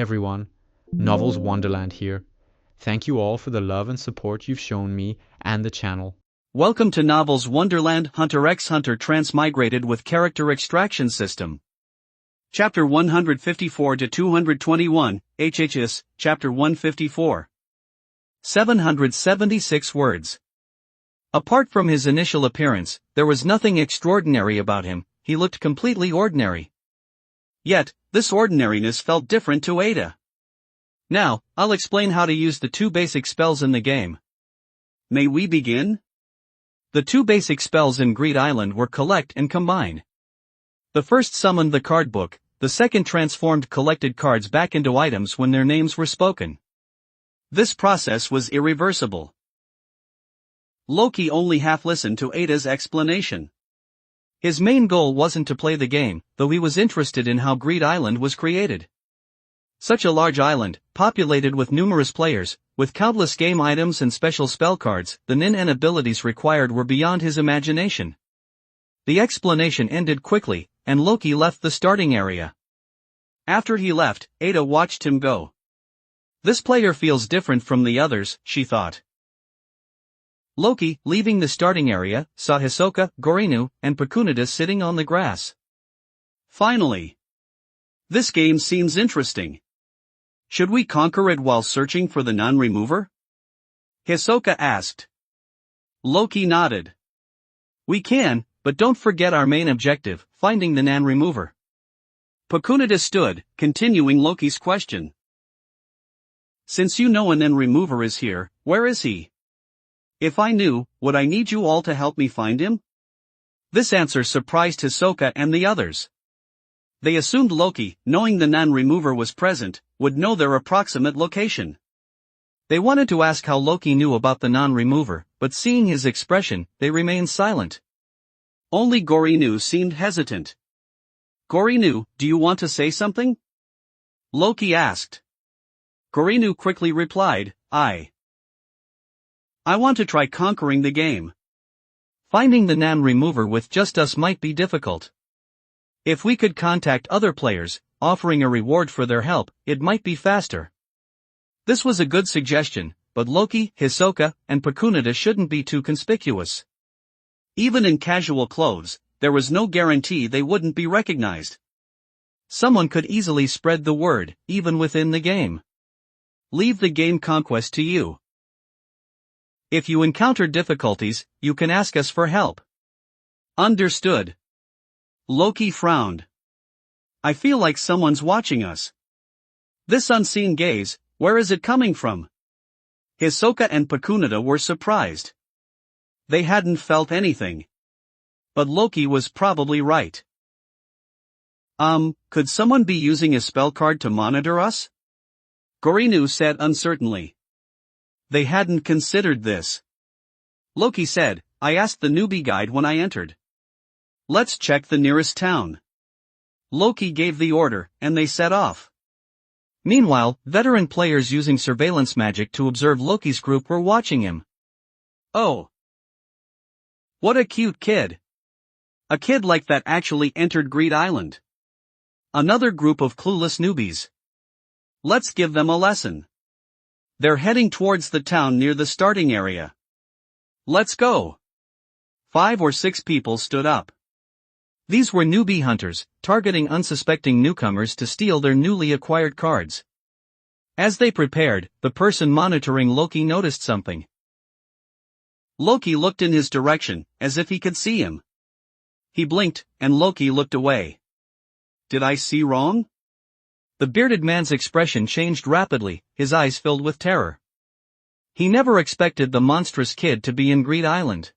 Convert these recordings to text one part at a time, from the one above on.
everyone, Novels Wonderland here. Thank you all for the love and support you've shown me and the channel. Welcome to Novels Wonderland Hunter x Hunter Transmigrated with Character Extraction System. Chapter 154 to 221, HHS, Chapter 154. 776 words. Apart from his initial appearance, there was nothing extraordinary about him. He looked completely ordinary. Yet, this ordinariness felt different to Ada. Now, I'll explain how to use the two basic spells in the game. May we begin? The two basic spells in Greed Island were Collect and Combine. The first summoned the card book, the second transformed collected cards back into items when their names were spoken. This process was irreversible. Loki only half listened to Ada's explanation. His main goal wasn't to play the game, though he was interested in how Greed Island was created. Such a large island, populated with numerous players, with countless game items and special spell cards, the nin and abilities required were beyond his imagination. The explanation ended quickly, and Loki left the starting area. After he left, Ada watched him go. This player feels different from the others, she thought. Loki, leaving the starting area, saw Hisoka, Gorinu, and Pekunita sitting on the grass. Finally! This game seems interesting. Should we conquer it while searching for the non-remover? Hisoka asked. Loki nodded. We can, but don't forget our main objective, finding the non-remover. Pekunita stood, continuing Loki's question. Since you know a non-remover is here, where is he? If I knew, would I need you all to help me find him? This answer surprised Hisoka and the others. They assumed Loki, knowing the non-remover was present, would know their approximate location. They wanted to ask how Loki knew about the non-remover, but seeing his expression, they remained silent. Only Gorinu seemed hesitant. Gorinu, do you want to say something? Loki asked. Gorinu quickly replied, I want to try conquering the game. Finding the non-remover with just us might be difficult. If we could contact other players, offering a reward for their help, it might be faster. This was a good suggestion, but Loki, Hisoka, and Pekunita shouldn't be too conspicuous. Even in casual clothes, there was no guarantee they wouldn't be recognized. Someone could easily spread the word, even within the game. Leave the game conquest to you. If you encounter difficulties, you can ask us for help. Understood. Loki frowned. I feel like someone's watching us. This unseen gaze, where is it coming from? Hisoka and Pekunita were surprised. They hadn't felt anything. But Loki was probably right. Could someone be using a spell card to monitor us? Gorinu said uncertainly. They hadn't considered this. Loki said, I asked the newbie guide when I entered. Let's check the nearest town. Loki gave the order, and they set off. Meanwhile, veteran players using surveillance magic to observe Loki's group were watching him. Oh! What a cute kid! A kid like that actually entered Greed Island. Another group of clueless newbies. Let's give them a lesson. They're heading towards the town near the starting area. Let's go! 5 or 6 people stood up. These were newbie hunters, targeting unsuspecting newcomers to steal their newly acquired cards. As they prepared, the person monitoring Loki noticed something. Loki looked in his direction, as if he could see him. He blinked, and Loki looked away. Did I see wrong? The bearded man's expression changed rapidly, his eyes filled with terror. He never expected the monstrous kid to be in Greed Island.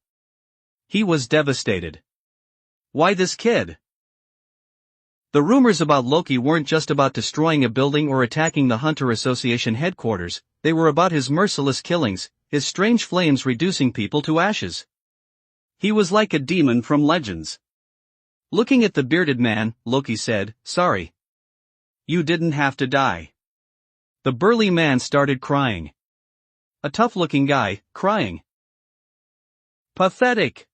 He was devastated. Why this kid? The rumors about Loki weren't just about destroying a building or attacking the Hunter Association headquarters, they were about his merciless killings, his strange flames reducing people to ashes. He was like a demon from legends. Looking at the bearded man, Loki said, Sorry. You didn't have to die. The burly man started crying. A tough-looking guy, crying. Pathetic.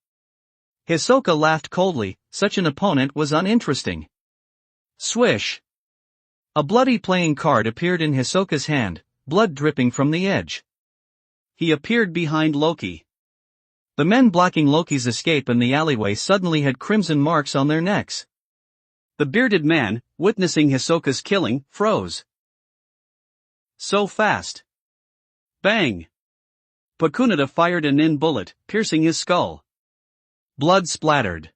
Hisoka laughed coldly, such an opponent was uninteresting. Swish. A bloody playing card appeared in Hisoka's hand, blood dripping from the edge. He appeared behind Loki. The men blocking Loki's escape in the alleyway suddenly had crimson marks on their necks. The bearded man, witnessing Hisoka's killing, froze. So fast. Bang! Pakunita fired a nin bullet, piercing his skull. Blood splattered.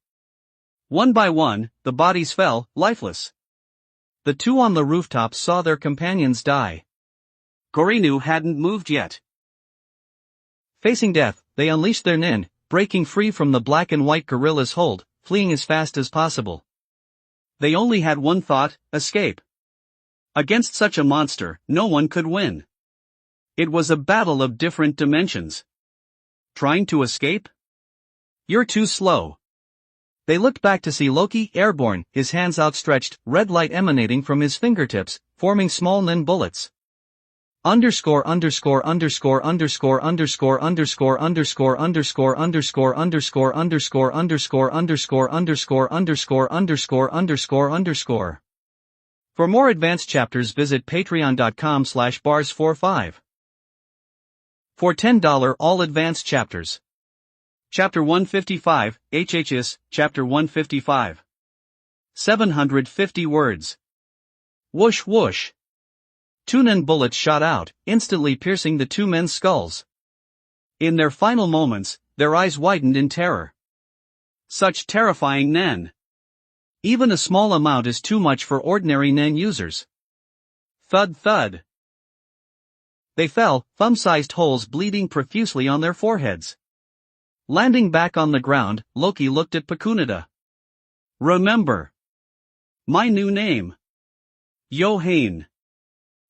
One by one, the bodies fell, lifeless. The two on the rooftop saw their companions die. Gorinu hadn't moved yet. Facing death, they unleashed their nin, breaking free from the black and white gorilla's hold, fleeing as fast as possible. They only had one thought: escape. Against such a monster, no one could win. It was a battle of different dimensions. Trying to escape? You're too slow. They looked back to see Loki airborne, his hands outstretched, red light emanating from his fingertips, forming small nin bullets. Underscore underscore underscore underscore underscore underscore underscore underscore underscore underscore underscore underscore underscore underscore underscore underscore underscore underscore. For more advanced chapters visit patreon.com/bars45. For $10 all advanced chapters. Chapter 155, HHS, Chapter 155. 750 words. Whoosh whoosh. Two nin bullets shot out, instantly piercing the two men's skulls. In their final moments, their eyes widened in terror. Such terrifying nen. Even a small amount is too much for ordinary nen users. Thud thud. They fell, thumb-sized holes bleeding profusely on their foreheads. Landing back on the ground, Loki looked at Pakunita. Remember my new name. Yohane.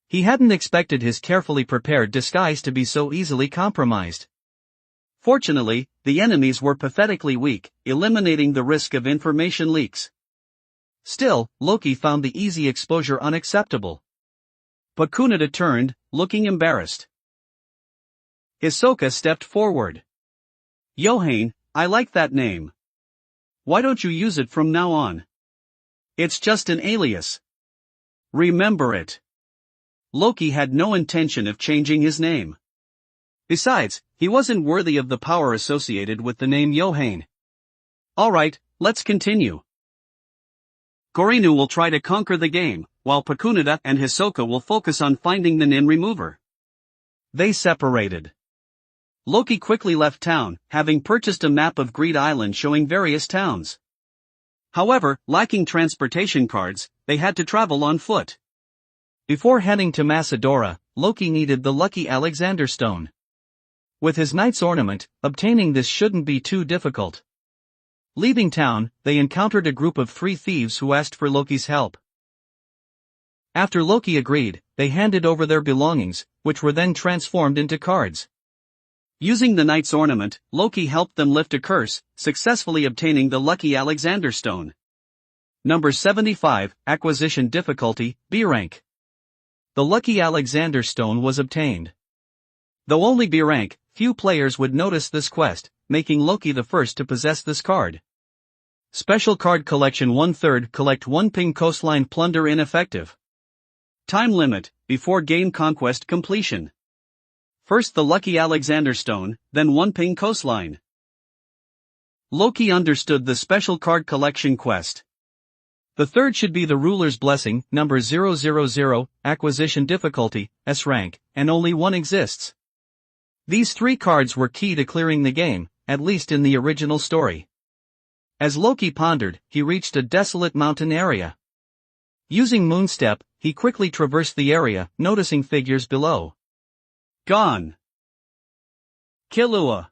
He hadn't expected his carefully prepared disguise to be so easily compromised. Fortunately, the enemies were pathetically weak, eliminating the risk of information leaks. Still, Loki found the easy exposure unacceptable. Pakunita turned, looking embarrassed. Hisoka stepped forward. Yohane, I like that name. Why don't you use it from now on? It's just an alias. Remember it. Loki had no intention of changing his name. Besides, he wasn't worthy of the power associated with the name Yohane. Alright, let's continue. Gorinu will try to conquer the game, while Pakunita and Hisoka will focus on finding the nin remover. They separated. Loki quickly left town, having purchased a map of Greed Island showing various towns. However, lacking transportation cards, they had to travel on foot. Before heading to Macedora, Loki needed the lucky Alexander Stone. With his knight's ornament, obtaining this shouldn't be too difficult. Leaving town, they encountered a group of 3 thieves who asked for Loki's help. After Loki agreed, they handed over their belongings, which were then transformed into cards. Using the knight's ornament, Loki helped them lift a curse, successfully obtaining the lucky Alexander Stone. Number 75, Acquisition Difficulty, B rank. The lucky Alexander Stone was obtained. Though only B rank, few players would notice this quest, making Loki the first to possess this card. Special Card Collection 1/3 Collect 1 ping coastline plunder ineffective. Time limit, before game conquest completion. First the lucky Alexander Stone, then 1 ping coastline. Loki understood the Special Card Collection quest. The third should be the Ruler's Blessing, number 000, Acquisition Difficulty, S rank, and only one exists. These 3 cards were key to clearing the game, at least in the original story. As Loki pondered, he reached a desolate mountain area. Using Moonstep, he quickly traversed the area, noticing figures below. Gone. Killua.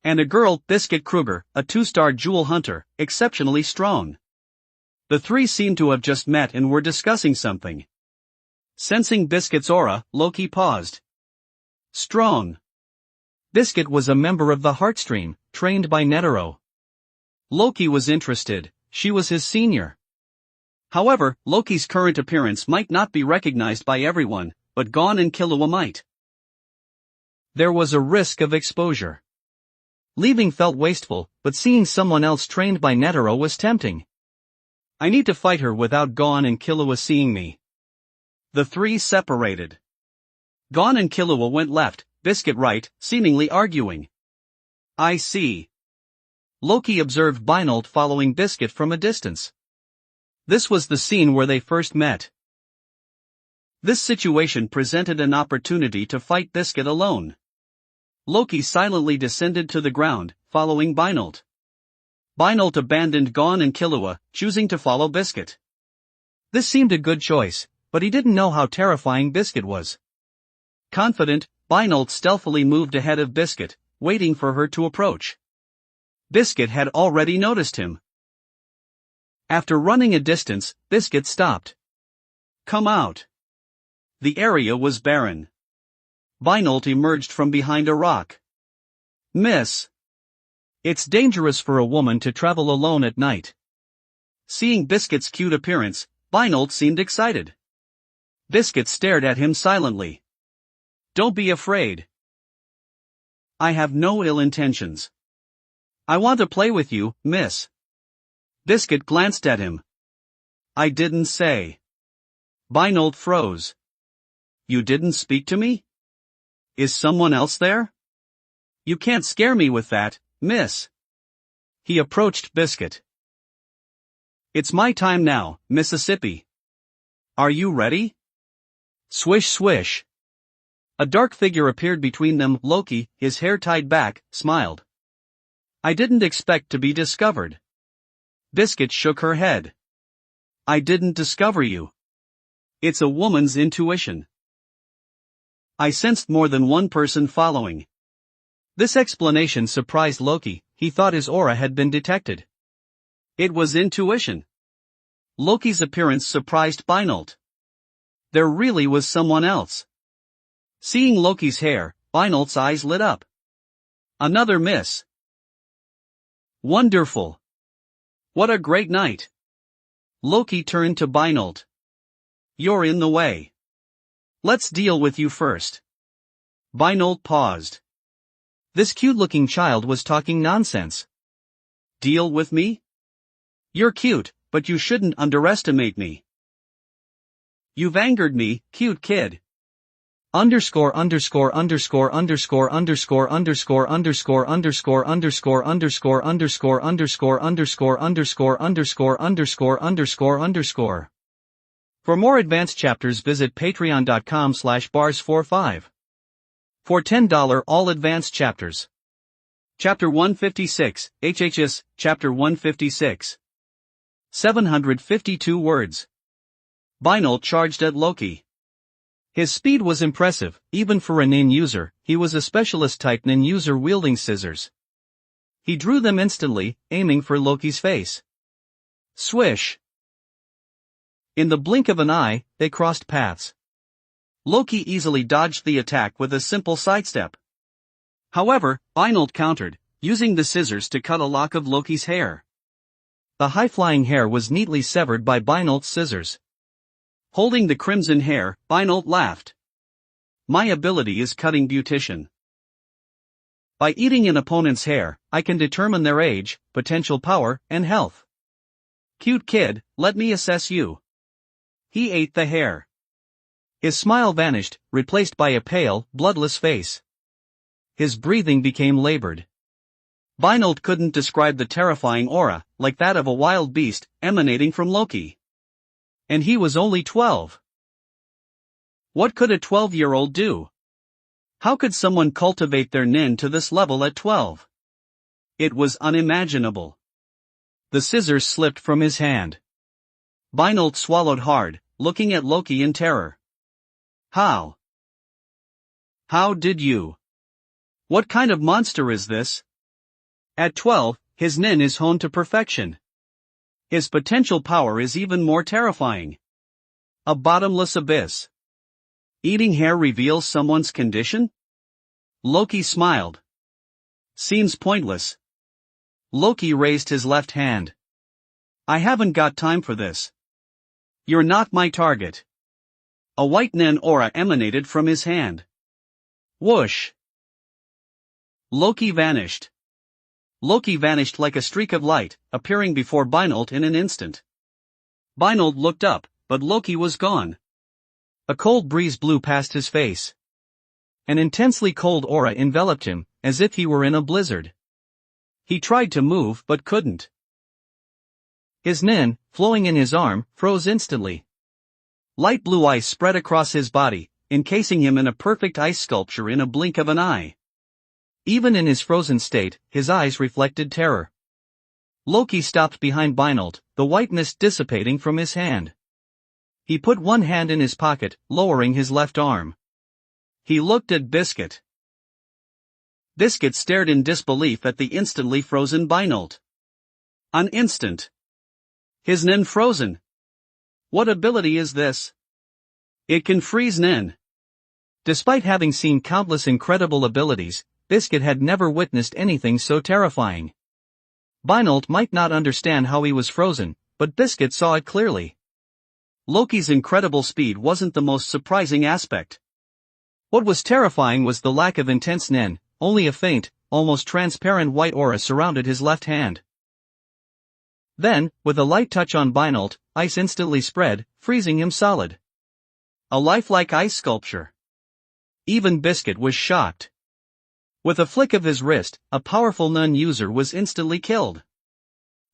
And a girl, Biscuit Kruger, a 2-star jewel hunter, exceptionally strong. The 3 seemed to have just met and were discussing something. Sensing Biscuit's aura, Loki paused. Strong. Biscuit was a member of the Heartstream, trained by Netero. Loki was interested, she was his senior. However, Loki's current appearance might not be recognized by everyone, but Gon and Killua might. There was a risk of exposure. Leaving felt wasteful, but seeing someone else trained by Netero was tempting. I need to fight her without Gon and Killua seeing me. The three separated. Gon and Killua went left, Biscuit right, seemingly arguing. I see. Loki observed Binold following Biscuit from a distance. This was the scene where they first met. This situation presented an opportunity to fight Biscuit alone. Loki silently descended to the ground, following Binold. Binold abandoned Gon and Killua, choosing to follow Biscuit. This seemed a good choice, but he didn't know how terrifying Biscuit was. Confident, Binold stealthily moved ahead of Biscuit, waiting for her to approach. Biscuit had already noticed him. After running a distance, Biscuit stopped. Come out. The area was barren. Binold emerged from behind a rock. Miss. It's dangerous for a woman to travel alone at night. Seeing Biscuit's cute appearance, Binold seemed excited. Biscuit stared at him silently. Don't be afraid. I have no ill intentions. I want to play with you, miss. Biscuit glanced at him. I didn't say. Binold froze. You didn't speak to me? Is someone else there? You can't scare me with that, miss. He approached Biscuit. It's my time now, Mississippi. Are you ready? Swish swish. A dark figure appeared between them. Loki, his hair tied back, smiled. I didn't expect to be discovered. Biscuit shook her head. I didn't discover you. It's a woman's intuition. I sensed more than one person following. This explanation surprised Loki. He thought his aura had been detected. It was intuition. Loki's appearance surprised Binold. There really was someone else. Seeing Loki's hair, Binold's eyes lit up. Another miss. Wonderful. What a great night. Loki turned to Binold. You're in the way. Let's deal with you first. Binold paused. This cute-looking child was talking nonsense. Deal with me? You're cute, but you shouldn't underestimate me. You've angered me, cute kid. Underscore underscore underscore underscore underscore underscore underscore underscore underscore underscore underscore underscore underscore underscore underscore underscore underscore underscore. For more advanced chapters visit patreon.com/bars45. For $10 all advanced chapters. Chapter 156, HHS, Chapter 156. 752 words. Binold charged at Loki. His speed was impressive, even for a nin user. He was a specialist-type nin user wielding scissors. He drew them instantly, aiming for Loki's face. Swish! In the blink of an eye, they crossed paths. Loki easily dodged the attack with a simple sidestep. However, Binold countered, using the scissors to cut a lock of Loki's hair. The high-flying hair was neatly severed by Binold's scissors. Holding the crimson hair, Binold laughed. My ability is cutting beautician. By eating an opponent's hair, I can determine their age, potential power, and health. Cute kid, let me assess you. He ate the hair. His smile vanished, replaced by a pale, bloodless face. His breathing became labored. Binold couldn't describe the terrifying aura, like that of a wild beast, emanating from Loki. And he was only 12. What could a 12-year-old do? How could someone cultivate their nin to this level at 12? It was unimaginable. The scissors slipped from his hand. Binold swallowed hard, looking at Loki in terror. How? How did you? What kind of monster is this? At 12, his nin is honed to perfection. His potential power is even more terrifying. A bottomless abyss. Eating hair reveals someone's condition? Loki smiled. Seems pointless. Loki raised his left hand. I haven't got time for this. You're not my target. A white nin aura emanated from his hand. Whoosh. Loki vanished. Loki vanished like a streak of light, appearing before Binold in an instant. Binold looked up, but Loki was gone. A cold breeze blew past his face. An intensely cold aura enveloped him, as if he were in a blizzard. He tried to move but couldn't. His nin, flowing in his arm, froze instantly. Light blue ice spread across his body, encasing him in a perfect ice sculpture in a blink of an eye. Even in his frozen state, his eyes reflected terror. Loki stopped behind Beinold, the white mist dissipating from his hand. He put one hand in his pocket, lowering his left arm. He looked at Biscuit. Biscuit stared in disbelief at the instantly frozen Beinold. An instant. His nin frozen. What ability is this? It can freeze nin. Despite having seen countless incredible abilities, Biscuit had never witnessed anything so terrifying. Beinold might not understand how he was frozen, but Biscuit saw it clearly. Loki's incredible speed wasn't the most surprising aspect. What was terrifying was the lack of intense nin. Only a faint, almost transparent white aura surrounded his left hand. Then, with a light touch on Beinold, ice instantly spread, freezing him solid. A lifelike ice sculpture. Even Biscuit was shocked. With a flick of his wrist, a powerful Nun user was instantly killed.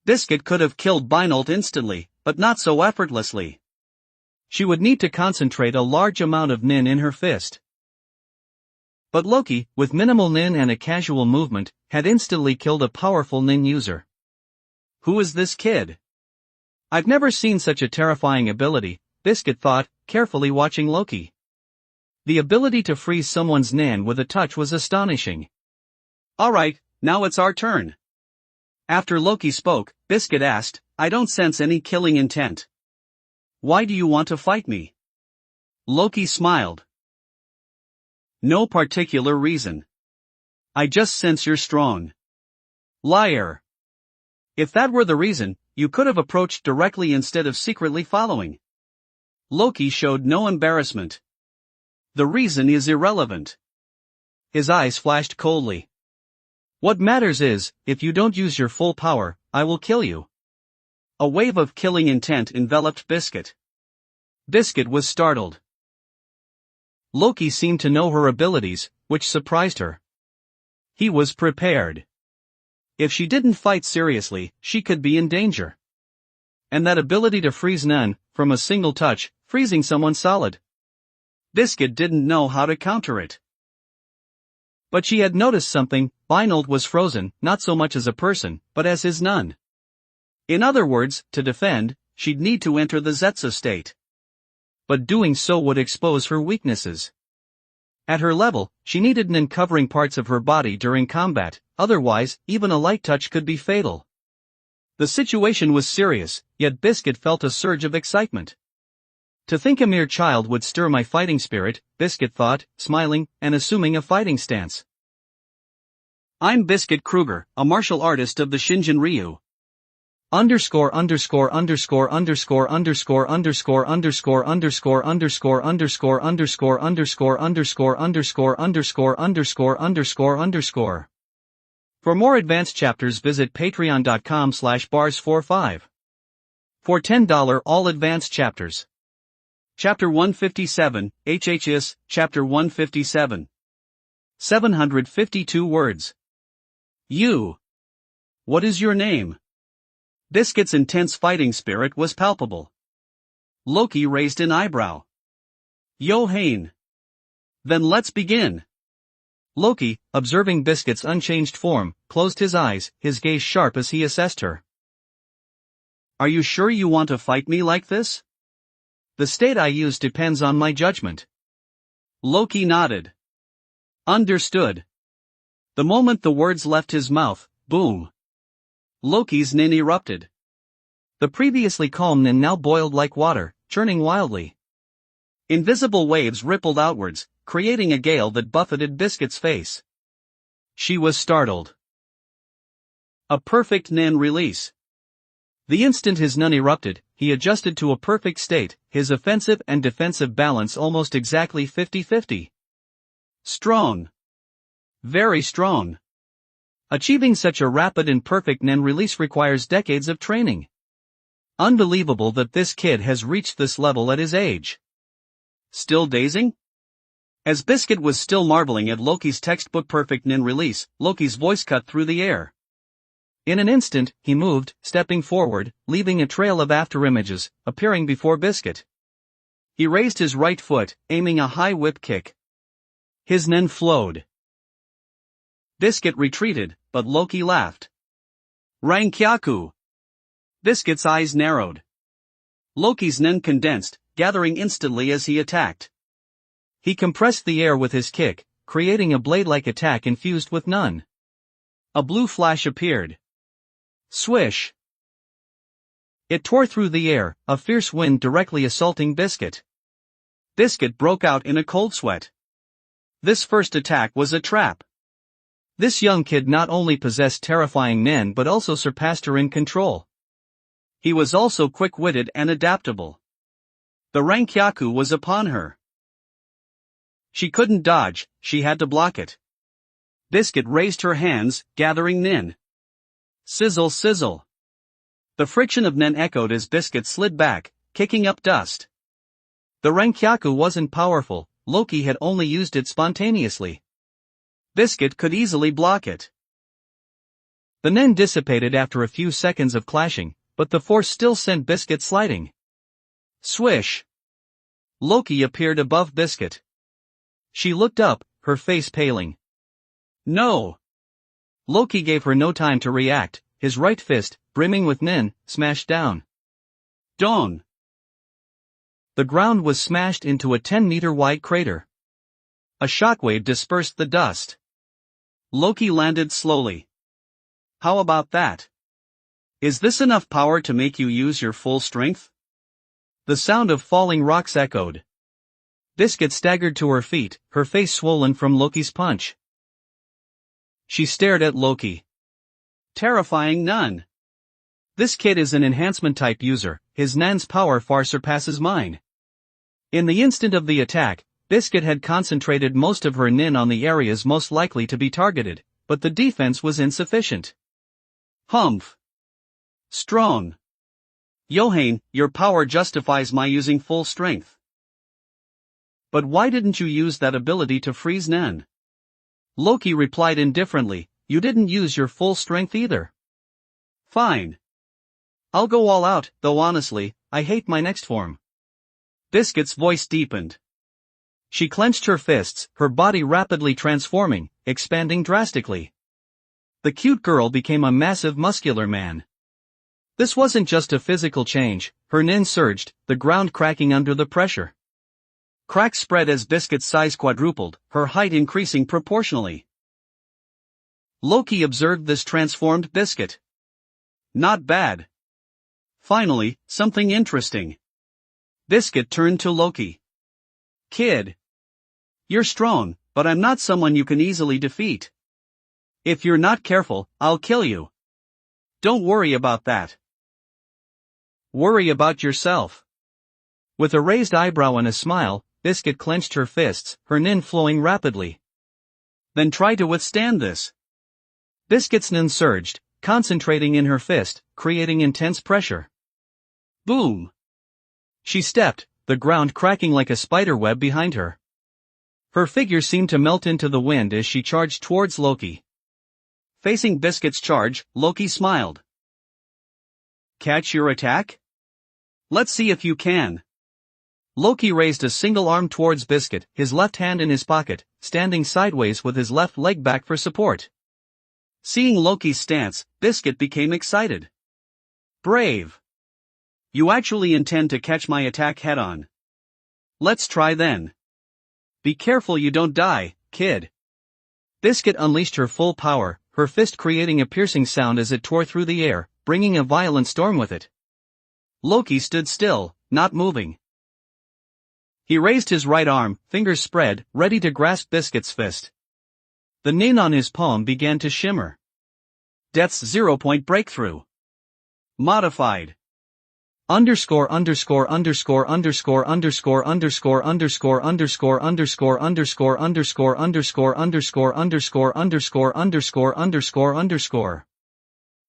Biscuit could have killed Beinold instantly, but not so effortlessly. She would need to concentrate a large amount of nin in her fist. But Loki, with minimal nin and a casual movement, had instantly killed a powerful nin user. Who is this kid? I've never seen such a terrifying ability, Biscuit thought, carefully watching Loki. The ability to freeze someone's nin with a touch was astonishing. Alright, now it's our turn. After Loki spoke, Biscuit asked, I don't sense any killing intent. Why do you want to fight me? Loki smiled. No particular reason. I just sense you're strong. Liar. If that were the reason, you could have approached directly instead of secretly following. Loki showed no embarrassment. The reason is irrelevant. His eyes flashed coldly. What matters is, if you don't use your full power, I will kill you. A wave of killing intent enveloped Biscuit. Biscuit was startled. Loki seemed to know her abilities, which surprised her. He was prepared. If she didn't fight seriously, she could be in danger. And that ability to freeze nin, from a single touch, freezing someone solid. Biscuit didn't know how to counter it. But she had noticed something. Beinold was frozen, not so much as a person, but as his nun. In other words, to defend, she'd need to enter the Zetsu state. But doing so would expose her weaknesses. At her level, she needed nin covering parts of her body during combat, otherwise, even a light touch could be fatal. The situation was serious, yet Biscuit felt a surge of excitement. To think a mere child would stir my fighting spirit, Biscuit thought, smiling, and assuming a fighting stance. I'm Biscuit Kruger, a martial artist of the Shinjin Ryu. Underscore underscore underscore underscore underscore underscore underscore underscore underscore underscore underscore underscore underscore underscore underscore underscore underscore underscore. For more advanced chapters visit patreon.com/bars45. For $10 all advanced chapters. Chapter 157, HHS, Chapter 157. 752 words. You. What is your name? Biscuit's intense fighting spirit was palpable. Loki raised an eyebrow. Yo-Hain. Then let's begin. Loki, observing Biscuit's unchanged form, closed his eyes, his gaze sharp as he assessed her. Are you sure you want to fight me like this? The state I use depends on my judgment. Loki nodded. Understood. The moment the words left his mouth, boom. Loki's nin erupted. The previously calm nin now boiled like water, churning wildly. Invisible waves rippled outwards, creating a gale that buffeted Biscuit's face. She was startled. A perfect nin release. The instant his nun erupted, he adjusted to a perfect state, his offensive and defensive balance almost exactly 50-50. Strong. Very strong. Achieving such a rapid and perfect nin release requires decades of training. Unbelievable that this kid has reached this level at his age. Still dazing? As Biscuit was still marveling at Loki's textbook perfect nin release, Loki's voice cut through the air. In an instant, he moved, stepping forward, leaving a trail of afterimages, appearing before Biscuit. He raised his right foot, aiming a high whip kick. His nin flowed. Biscuit retreated, but Loki laughed. Rankyaku! Biscuit's eyes narrowed. Loki's nin condensed, gathering instantly as he attacked. He compressed the air with his kick, creating a blade-like attack infused with nun. A blue flash appeared. Swish! It tore through the air, a fierce wind directly assaulting Biscuit. Biscuit broke out in a cold sweat. This first attack was a trap. This young kid not only possessed terrifying nin but also surpassed her in control. He was also quick-witted and adaptable. The Rankyaku was upon her. She couldn't dodge, she had to block it. Biscuit raised her hands, gathering nin. Sizzle sizzle. The friction of nin echoed as Biscuit slid back, kicking up dust. The Rankyaku wasn't powerful, Loki had only used it spontaneously. Biscuit could easily block it. The nin dissipated after a few seconds of clashing, but the force still sent Biscuit sliding. Swish! Loki appeared above Biscuit. She looked up, her face paling. No! Loki gave her no time to react, his right fist, brimming with nin, smashed down. Dong! The ground was smashed into a 10-meter-wide crater. A shockwave dispersed the dust. Loki landed slowly. How about that? Is this enough power to make you use your full strength? The sound of falling rocks echoed. Biscuit staggered to her feet, her face swollen from Loki's punch. She stared at Loki. Terrifying nun. This kid is an enhancement-type user, his nan's power far surpasses mine. In the instant of the attack, Biscuit had concentrated most of her nin on the areas most likely to be targeted, but the defense was insufficient. Humph. Strong. Johann, your power justifies my using full strength. But why didn't you use that ability to freeze nin? Loki replied indifferently, you didn't use your full strength either. Fine. I'll go all out, though honestly, I hate my next form. Biscuit's voice deepened. She clenched her fists, her body rapidly transforming, expanding drastically. The cute girl became a massive muscular man. This wasn't just a physical change, her nin surged, the ground cracking under the pressure. Cracks spread as Biscuit's size quadrupled, her height increasing proportionally. Loki observed this transformed Biscuit. Not bad. Finally, something interesting. Biscuit turned to Loki. Kid. You're strong, but I'm not someone you can easily defeat. If you're not careful, I'll kill you. Don't worry about that. Worry about yourself. With a raised eyebrow and a smile, Biscuit clenched her fists, her nin flowing rapidly. Then try to withstand this. Biscuit's nin surged, concentrating in her fist, creating intense pressure. Boom! She stepped, the ground cracking like a spider web behind her. Her figure seemed to melt into the wind as she charged towards Loki. Facing Biscuit's charge, Loki smiled. Catch your attack? Let's see if you can. Loki raised a single arm towards Biscuit, his left hand in his pocket, standing sideways with his left leg back for support. Seeing Loki's stance, Biscuit became excited. Brave. You actually intend to catch my attack head-on. Let's try then. Be careful you don't die, kid. Biscuit unleashed her full power, her fist creating a piercing sound as it tore through the air, bringing a violent storm with it. Loki stood still, not moving. He raised his right arm, fingers spread, ready to grasp Biscuit's fist. The nin on his palm began to shimmer. Death's 0-point breakthrough. Modified. Underscore underscore underscore underscore underscore underscore underscore underscore underscore underscore underscore underscore underscore underscore underscore underscore underscore underscore.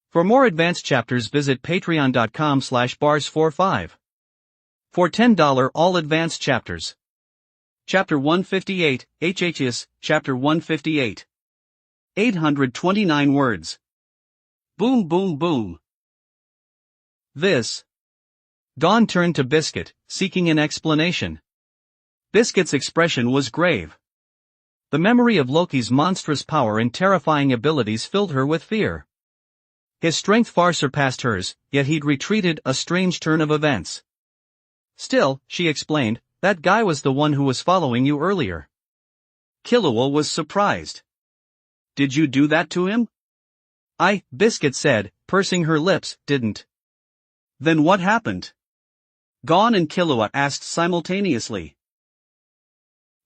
For more advanced chapters visit patreon.com/bars45. For $10 all advanced chapters. Chapter 158, HHS, Chapter 158. 829 words. Boom boom boom. This. Dawn turned to Biscuit, seeking an explanation. Biscuit's expression was grave. The memory of Loki's monstrous power and terrifying abilities filled her with fear. His strength far surpassed hers, yet he'd retreated, a strange turn of events. Still, she explained, that guy was the one who was following you earlier. Killua was surprised. Did you do that to him? Biscuit said, pursing her lips, didn't. Then what happened? Gon and Killua asked simultaneously.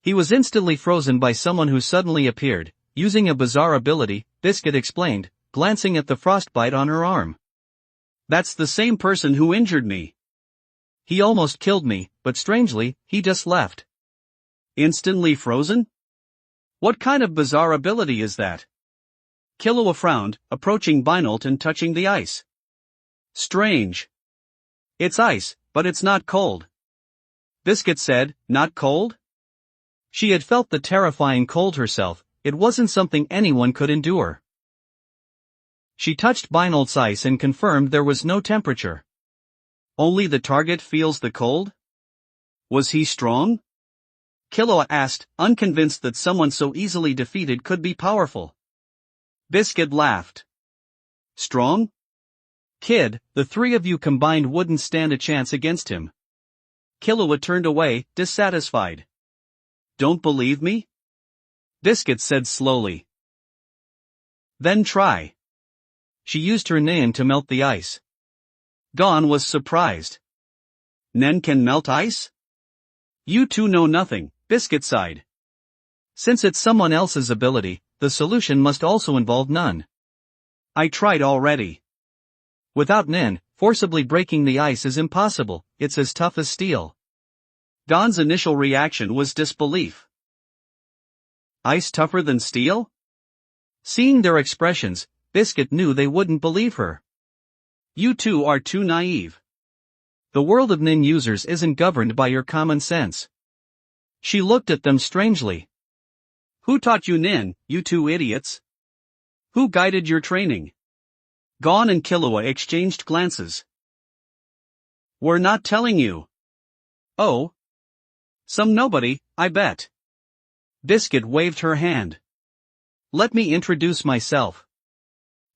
He was instantly frozen by someone who suddenly appeared, using a bizarre ability, Biscuit explained, glancing at the frostbite on her arm. That's the same person who injured me. He almost killed me, but strangely, he just left. Instantly frozen? What kind of bizarre ability is that? Killua frowned, approaching Binolt and touching the ice. Strange. It's ice, but it's not cold. Biscuit said, not cold? She had felt the terrifying cold herself, it wasn't something anyone could endure. She touched Binolt's ice and confirmed there was no temperature. Only the target feels the cold? Was he strong? Killua asked, unconvinced that someone so easily defeated could be powerful. Biscuit laughed. Strong? Kid, the three of you combined wouldn't stand a chance against him. Killua turned away, dissatisfied. Don't believe me? Biscuit said slowly. Then try. She used her Nen to melt the ice. Gon was surprised. Nen can melt ice? You two know nothing, Biscuit sighed. Since it's someone else's ability, the solution must also involve none. I tried already. Without Nen, forcibly breaking the ice is impossible, it's as tough as steel. Gon's initial reaction was disbelief. Ice tougher than steel? Seeing their expressions, Biscuit knew they wouldn't believe her. You two are too naive. The world of Nen users isn't governed by your common sense. She looked at them strangely. Who taught you Nen, you two idiots? Who guided your training? Gon and Killua exchanged glances. We're not telling you. Oh? Some nobody, I bet. Biscuit waved her hand. Let me introduce myself.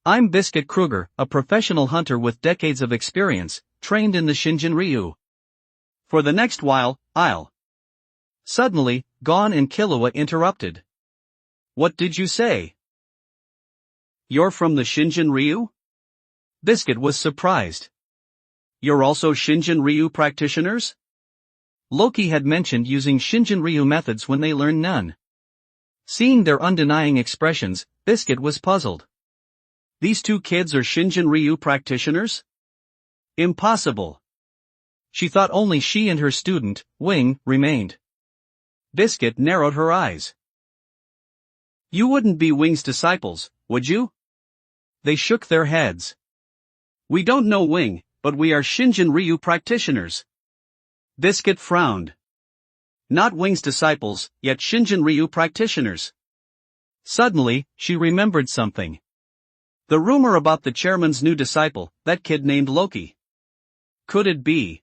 I'm Biscuit Kruger, a professional hunter with decades of experience, trained in the Shinjin-Ryu. For the next while, I'll. Suddenly, Gon and Killua interrupted. What did you say? You're from the Shinjin-Ryu? Biscuit was surprised. You're also Shinjin-Ryu practitioners? Loki had mentioned using Shinjin-Ryu methods when they learned none. Seeing their undenying expressions, Biscuit was puzzled. These two kids are Shinjin-Ryu practitioners? Impossible. She thought only she and her student, Wing, remained. Biscuit narrowed her eyes. You wouldn't be Wing's disciples, would you? They shook their heads. We don't know Wing, but we are Shinjin-Ryu practitioners. Biscuit frowned. Not Wing's disciples, yet Shinjin-Ryu practitioners. Suddenly, she remembered something. The rumor about the chairman's new disciple, that kid named Loki. Could it be?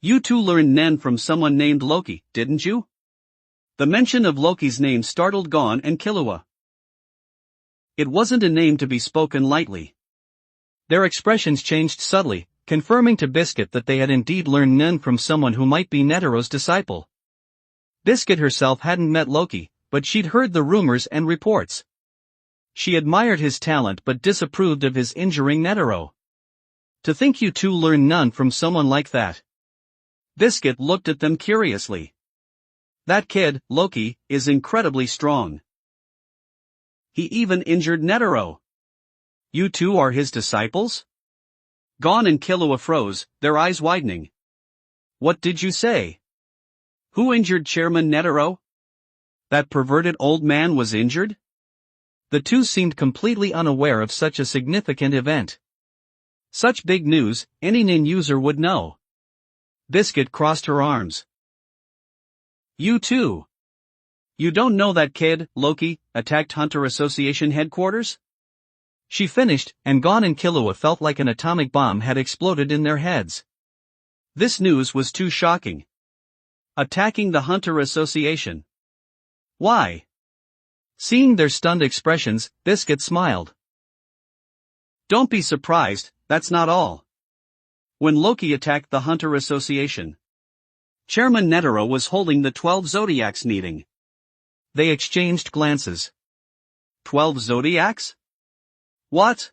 You two learned Nen from someone named Loki, didn't you? The mention of Loki's name startled Gon and Killua. It wasn't a name to be spoken lightly. Their expressions changed subtly, confirming to Biscuit that they had indeed learned Nen from someone who might be Netero's disciple. Biscuit herself hadn't met Loki, but she'd heard the rumors and reports. She admired his talent but disapproved of his injuring Netero. To think you two learned none from someone like that. Biscuit looked at them curiously. That kid, Loki, is incredibly strong. He even injured Netero. You two are his disciples? Gon and Killua froze, their eyes widening. What did you say? Who injured Chairman Netero? That perverted old man was injured? The two seemed completely unaware of such a significant event. Such big news, any Nen user would know. Biscuit crossed her arms. You too. You don't know that kid, Loki, attacked Hunter Association headquarters? She finished, and Gon and Killua felt like an atomic bomb had exploded in their heads. This news was too shocking. Attacking the Hunter Association. Why? Seeing their stunned expressions, Biscuit smiled. Don't be surprised, that's not all. When Loki attacked the Hunter Association, Chairman Netero was holding the 12 Zodiacs meeting. They exchanged glances. 12 Zodiacs? What?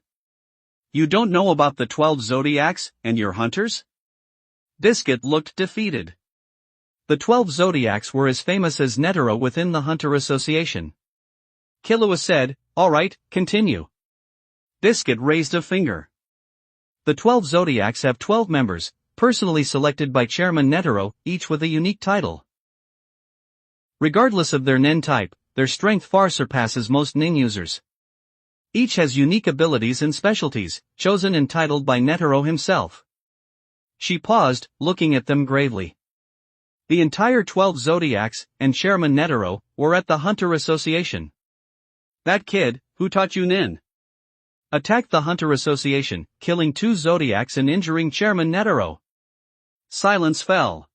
You don't know about the 12 Zodiacs, and your hunters? Biscuit looked defeated. The 12 Zodiacs were as famous as Netero within the Hunter Association. Killua said, "Alright, continue." Biscuit raised a finger. The 12 Zodiacs have 12 members, personally selected by Chairman Netero, each with a unique title. Regardless of their nin type, their strength far surpasses most nin users. Each has unique abilities and specialties, chosen and titled by Netero himself. She paused, looking at them gravely. The entire 12 Zodiacs, and Chairman Netero, were at the Hunter Association. That kid, who taught you nin, attacked the Hunter Association, killing 2 Zodiacs and injuring Chairman Netero. Silence fell.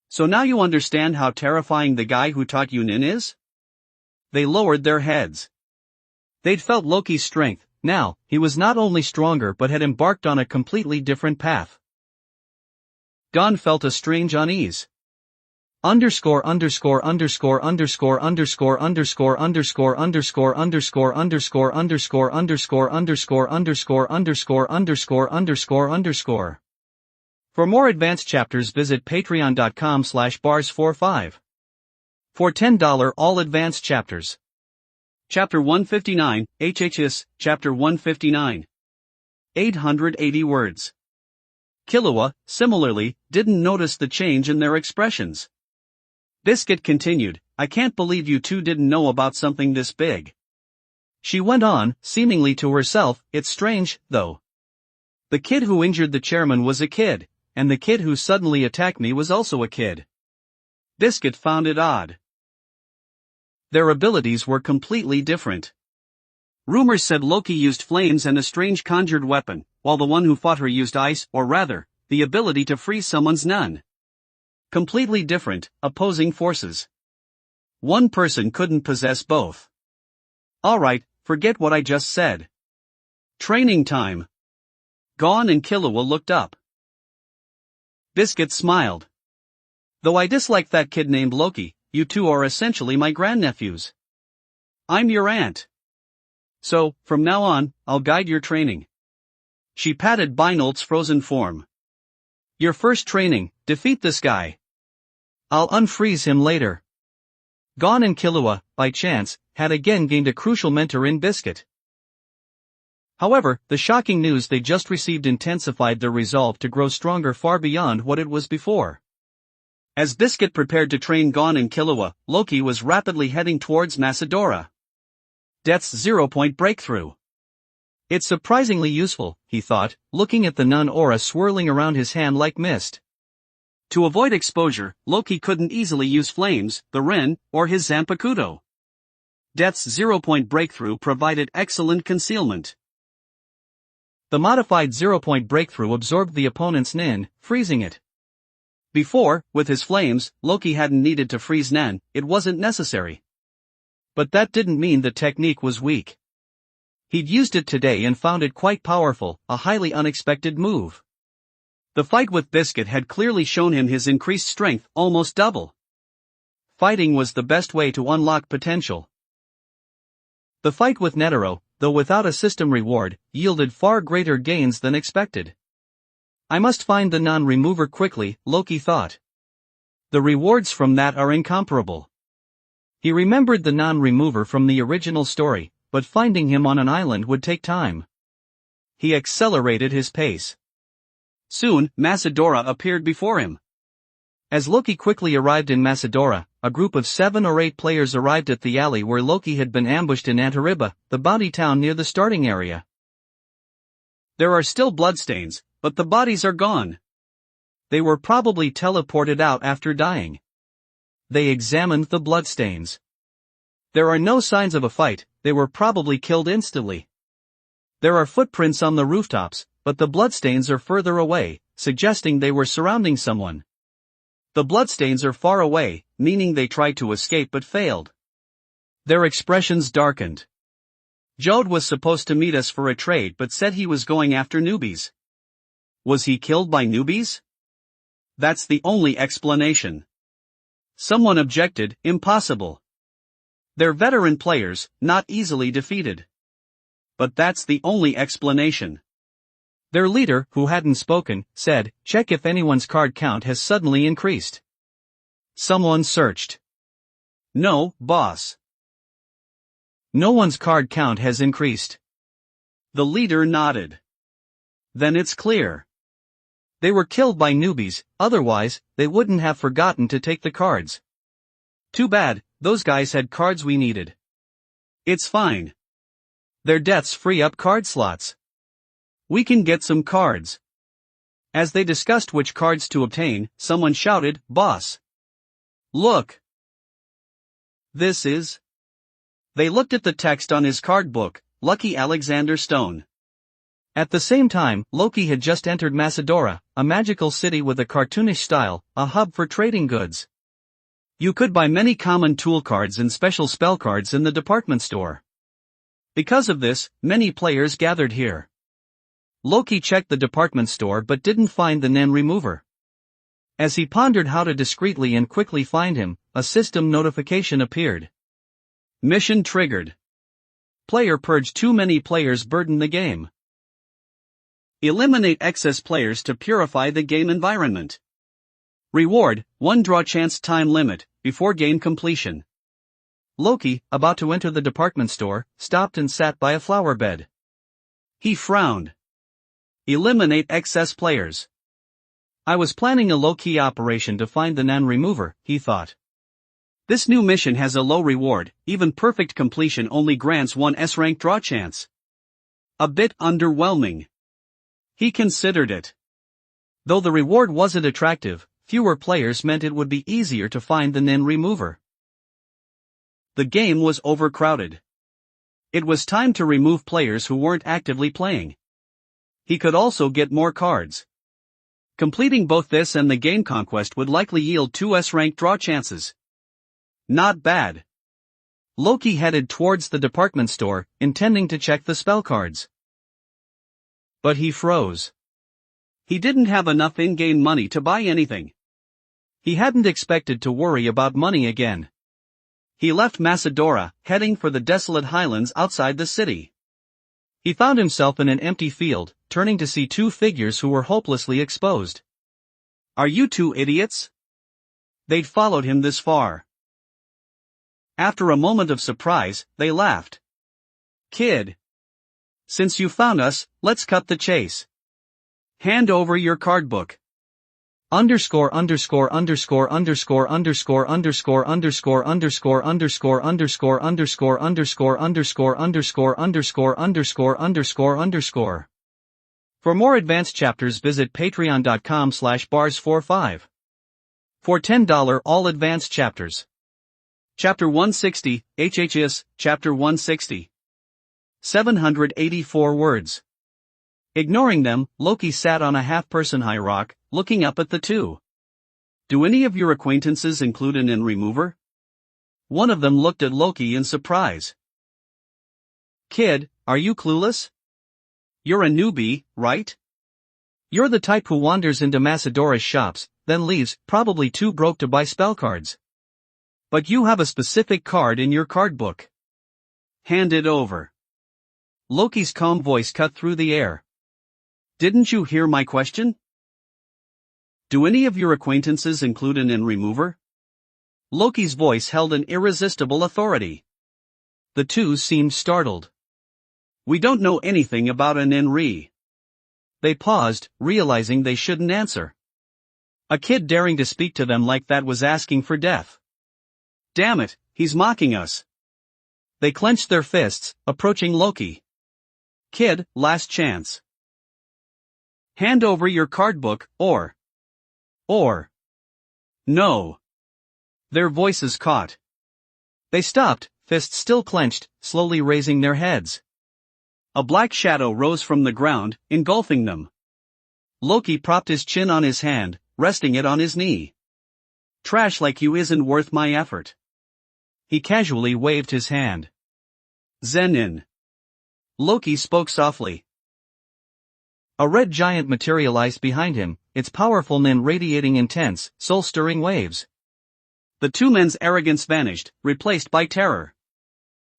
So now you understand how terrifying the guy who taught you nin is? They lowered their heads. They'd felt Loki's strength. Now, he was not only stronger but had embarked on a completely different path. Gon felt a strange unease. Underscore underscore underscore underscore underscore underscore underscore underscore underscore underscore underscore underscore underscore underscore underscore underscore underscore underscore. For more advanced chapters visit patreon.com/bars45. For $10 all advanced chapters. Chapter 159, HHS, Chapter 159. 880 words. Killua, similarly, didn't notice the change in their expressions. Biscuit continued, "I can't believe you two didn't know about something this big." She went on, seemingly to herself, "It's strange, though. The kid who injured the chairman was a kid, and the kid who suddenly attacked me was also a kid." Biscuit found it odd. Their abilities were completely different. Rumors said Loki used flames and a strange conjured weapon, while the one who fought her used ice, or rather, the ability to freeze someone's nun. Completely different, opposing forces. One person couldn't possess both. Alright, forget what I just said. Training time. Gon and Killua looked up. Biscuit smiled. "Though I dislike that kid named Loki, you two are essentially my grandnephews. I'm your aunt. So, from now on, I'll guide your training." She patted Beinolt's frozen form. "Your first training, defeat this guy. I'll unfreeze him later." Gon and Killua, by chance, had again gained a crucial mentor in Biscuit. However, the shocking news they just received intensified their resolve to grow stronger far beyond what it was before. As Biscuit prepared to train Gon and Killua, Loki was rapidly heading towards Macedora. Death's 0-point breakthrough. It's surprisingly useful, he thought, looking at the nun aura swirling around his hand like mist. To avoid exposure, Loki couldn't easily use flames, the Rin, or his Zanpakuto. Death's 0-point breakthrough provided excellent concealment. The modified 0-point breakthrough absorbed the opponent's nin, freezing it. Before, with his flames, Loki hadn't needed to freeze nin, it wasn't necessary. But that didn't mean the technique was weak. He'd used it today and found it quite powerful, a highly unexpected move. The fight with Biscuit had clearly shown him his increased strength, almost double. Fighting was the best way to unlock potential. The fight with Netero, though without a system reward, yielded far greater gains than expected. I must find the non-remover quickly, Loki thought. The rewards from that are incomparable. He remembered the non-remover from the original story, but finding him on an island would take time. He accelerated his pace. Soon, Macedora appeared before him. As Loki quickly arrived in Macedora, a group of 7 or 8 players arrived at the alley where Loki had been ambushed in Antariba, the bounty town near the starting area. There are still bloodstains, but the bodies are gone. They were probably teleported out after dying. They examined the bloodstains. There are no signs of a fight, they were probably killed instantly. There are footprints on the rooftops, but the bloodstains are further away, suggesting they were surrounding someone. The bloodstains are far away, meaning they tried to escape but failed. Their expressions darkened. Jode was supposed to meet us for a trade but said he was going after newbies. Was he killed by newbies? That's the only explanation. Someone objected, impossible. They're veteran players, not easily defeated. But that's the only explanation. Their leader, who hadn't spoken, said, check if anyone's card count has suddenly increased. Someone searched. No, boss. No one's card count has increased. The leader nodded. Then it's clear. They were killed by newbies, otherwise, they wouldn't have forgotten to take the cards. Too bad, those guys had cards we needed. It's fine. Their deaths free up card slots. We can get some cards. As they discussed which cards to obtain, someone shouted, Boss! Look! This is... They looked at the text on his card book, Lucky Alexander Stone. At the same time, Loki had just entered Macedora, a magical city with a cartoonish style, a hub for trading goods. You could buy many common tool cards and special spell cards in the department store. Because of this, many players gathered here. Loki checked the department store but didn't find the Nen remover. As he pondered how to discreetly and quickly find him, a system notification appeared. Mission triggered. Player purge. Too many players burden the game. Eliminate excess players to purify the game environment. Reward, 1 draw chance time limit, before game completion. Loki, about to enter the department store, stopped and sat by a flower bed. He frowned. Eliminate excess players. I was planning a low-key operation to find the Nan remover, he thought. This new mission has a low reward, even perfect completion only grants 1 S-rank draw chance. A bit underwhelming. He considered it. Though the reward wasn't attractive, fewer players meant it would be easier to find the Nen remover. The game was overcrowded. It was time to remove players who weren't actively playing. He could also get more cards. Completing both this and the game conquest would likely yield 2 S-rank draw chances. Not bad. Loki headed towards the department store, intending to check the spell cards. But he froze. He didn't have enough in-game money to buy anything. He hadn't expected to worry about money again. He left Macedora, heading for the desolate highlands outside the city. He found himself in an empty field, turning to see 2 figures who were hopelessly exposed. Are you 2 idiots? They'd followed him this far. After a moment of surprise, they laughed. Kid. Since you found us, let's cut the chase. Hand over your card book. Underscore underscore underscore underscore underscore underscore underscore underscore underscore underscore underscore underscore underscore underscore underscore underscore underscore underscore. For more advanced chapters visit patreon.com/bars45. For $10 all advanced chapters. Chapter 160, HHS, Chapter 160. 784 words. Ignoring them, Loki sat on a half-person high rock, looking up at the 2. Do any of your acquaintances include an Nen remover? One of them looked at Loki in surprise. Kid, are you clueless? You're a newbie, right? You're the type who wanders into Macedora's shops, then leaves, probably too broke to buy spell cards. But you have a specific card in your card book. Hand it over. Loki's calm voice cut through the air. Didn't you hear my question? Do any of your acquaintances include an Nen remover? Loki's voice held an irresistible authority. The 2 seemed startled. We don't know anything about an Nen re. They paused, realizing they shouldn't answer. A kid daring to speak to them like that was asking for death. Damn it, he's mocking us. They clenched their fists, approaching Loki. Kid, last chance. Hand over your card book, or. No. Their voices caught. They stopped, fists still clenched, slowly raising their heads. A black shadow rose from the ground, engulfing them. Loki propped his chin on his hand, resting it on his knee. "Trash like you isn't worth my effort." He casually waved his hand. "Zenin." Loki spoke softly. A red giant materialized behind him, its powerful nin radiating intense, soul-stirring waves. The two men's arrogance vanished, replaced by terror.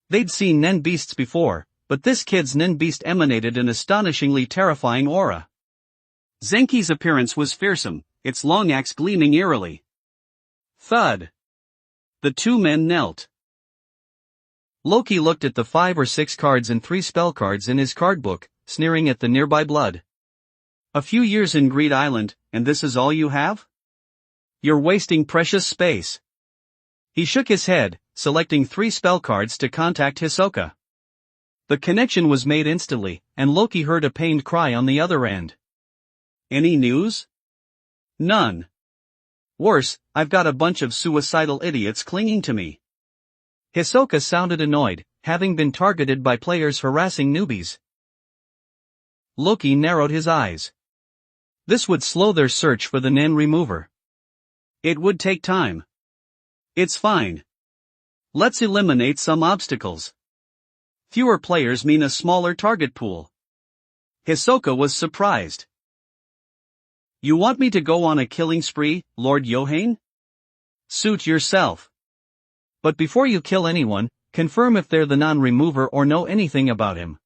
They'd seen nin beasts before, but this kid's nin beast emanated an astonishingly terrifying aura. Zenki's appearance was fearsome, its long axe gleaming eerily. Thud. The two men knelt. Loki looked at the 5 or 6 cards and 3 spell cards in his card book, sneering at the nearby blood. "A few years in Greed Island, and this is all you have? You're wasting precious space." He shook his head, selecting 3 spell cards to contact Hisoka. The connection was made instantly, and Loki heard a pained cry on the other end. "Any news?" "None. Worse, I've got a bunch of suicidal idiots clinging to me." Hisoka sounded annoyed, having been targeted by players harassing newbies. Loki narrowed his eyes. This would slow their search for the nin remover. "It would take time. It's fine. Let's eliminate some obstacles. Fewer players mean a smaller target pool." Hisoka was surprised. "You want me to go on a killing spree, Lord Yohane? Suit yourself. But before you kill anyone, confirm if they're the non-remover or know anything about him."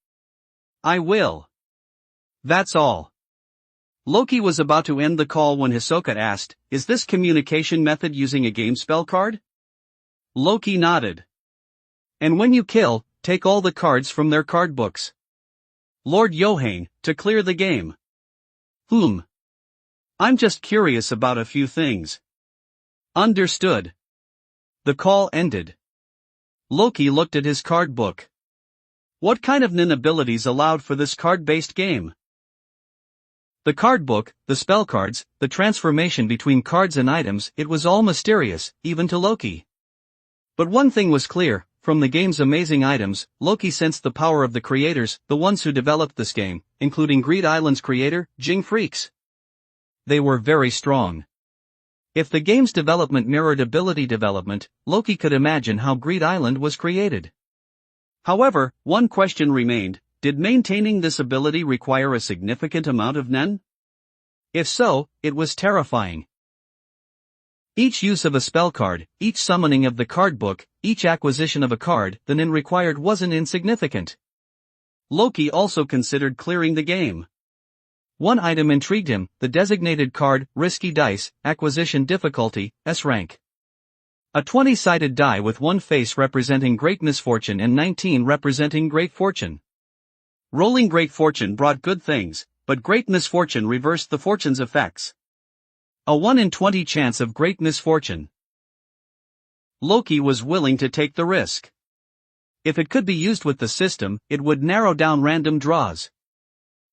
"I will. That's all." Loki was about to end the call when Hisoka asked, "Is this communication method using a game spell card?" Loki nodded. "And when you kill, take all the cards from their card books. Lord Yohane, to clear the game." "I'm just curious about a few things." "Understood." The call ended. Loki looked at his card book. What kind of nin abilities allowed for this card-based game? The card book, the spell cards, the transformation between cards and items, it was all mysterious, even to Loki. But one thing was clear, from the game's amazing items, Loki sensed the power of the creators, the ones who developed this game, including Greed Island's creator, Jing Freaks. They were very strong. If the game's development mirrored ability development, Loki could imagine how Greed Island was created. However, one question remained: did maintaining this ability require a significant amount of nen? If so, it was terrifying. Each use of a spell card, each summoning of the card book, each acquisition of a card, the nen required wasn't insignificant. Loki also considered clearing the game. One item intrigued him, the designated card, Risky Dice, Acquisition Difficulty, S rank. A 20-sided die with 1 face representing great misfortune and 19 representing great fortune. Rolling great fortune brought good things, but great misfortune reversed the fortune's effects. A 1 in 20 chance of great misfortune. Loki was willing to take the risk. If it could be used with the system, it would narrow down random draws.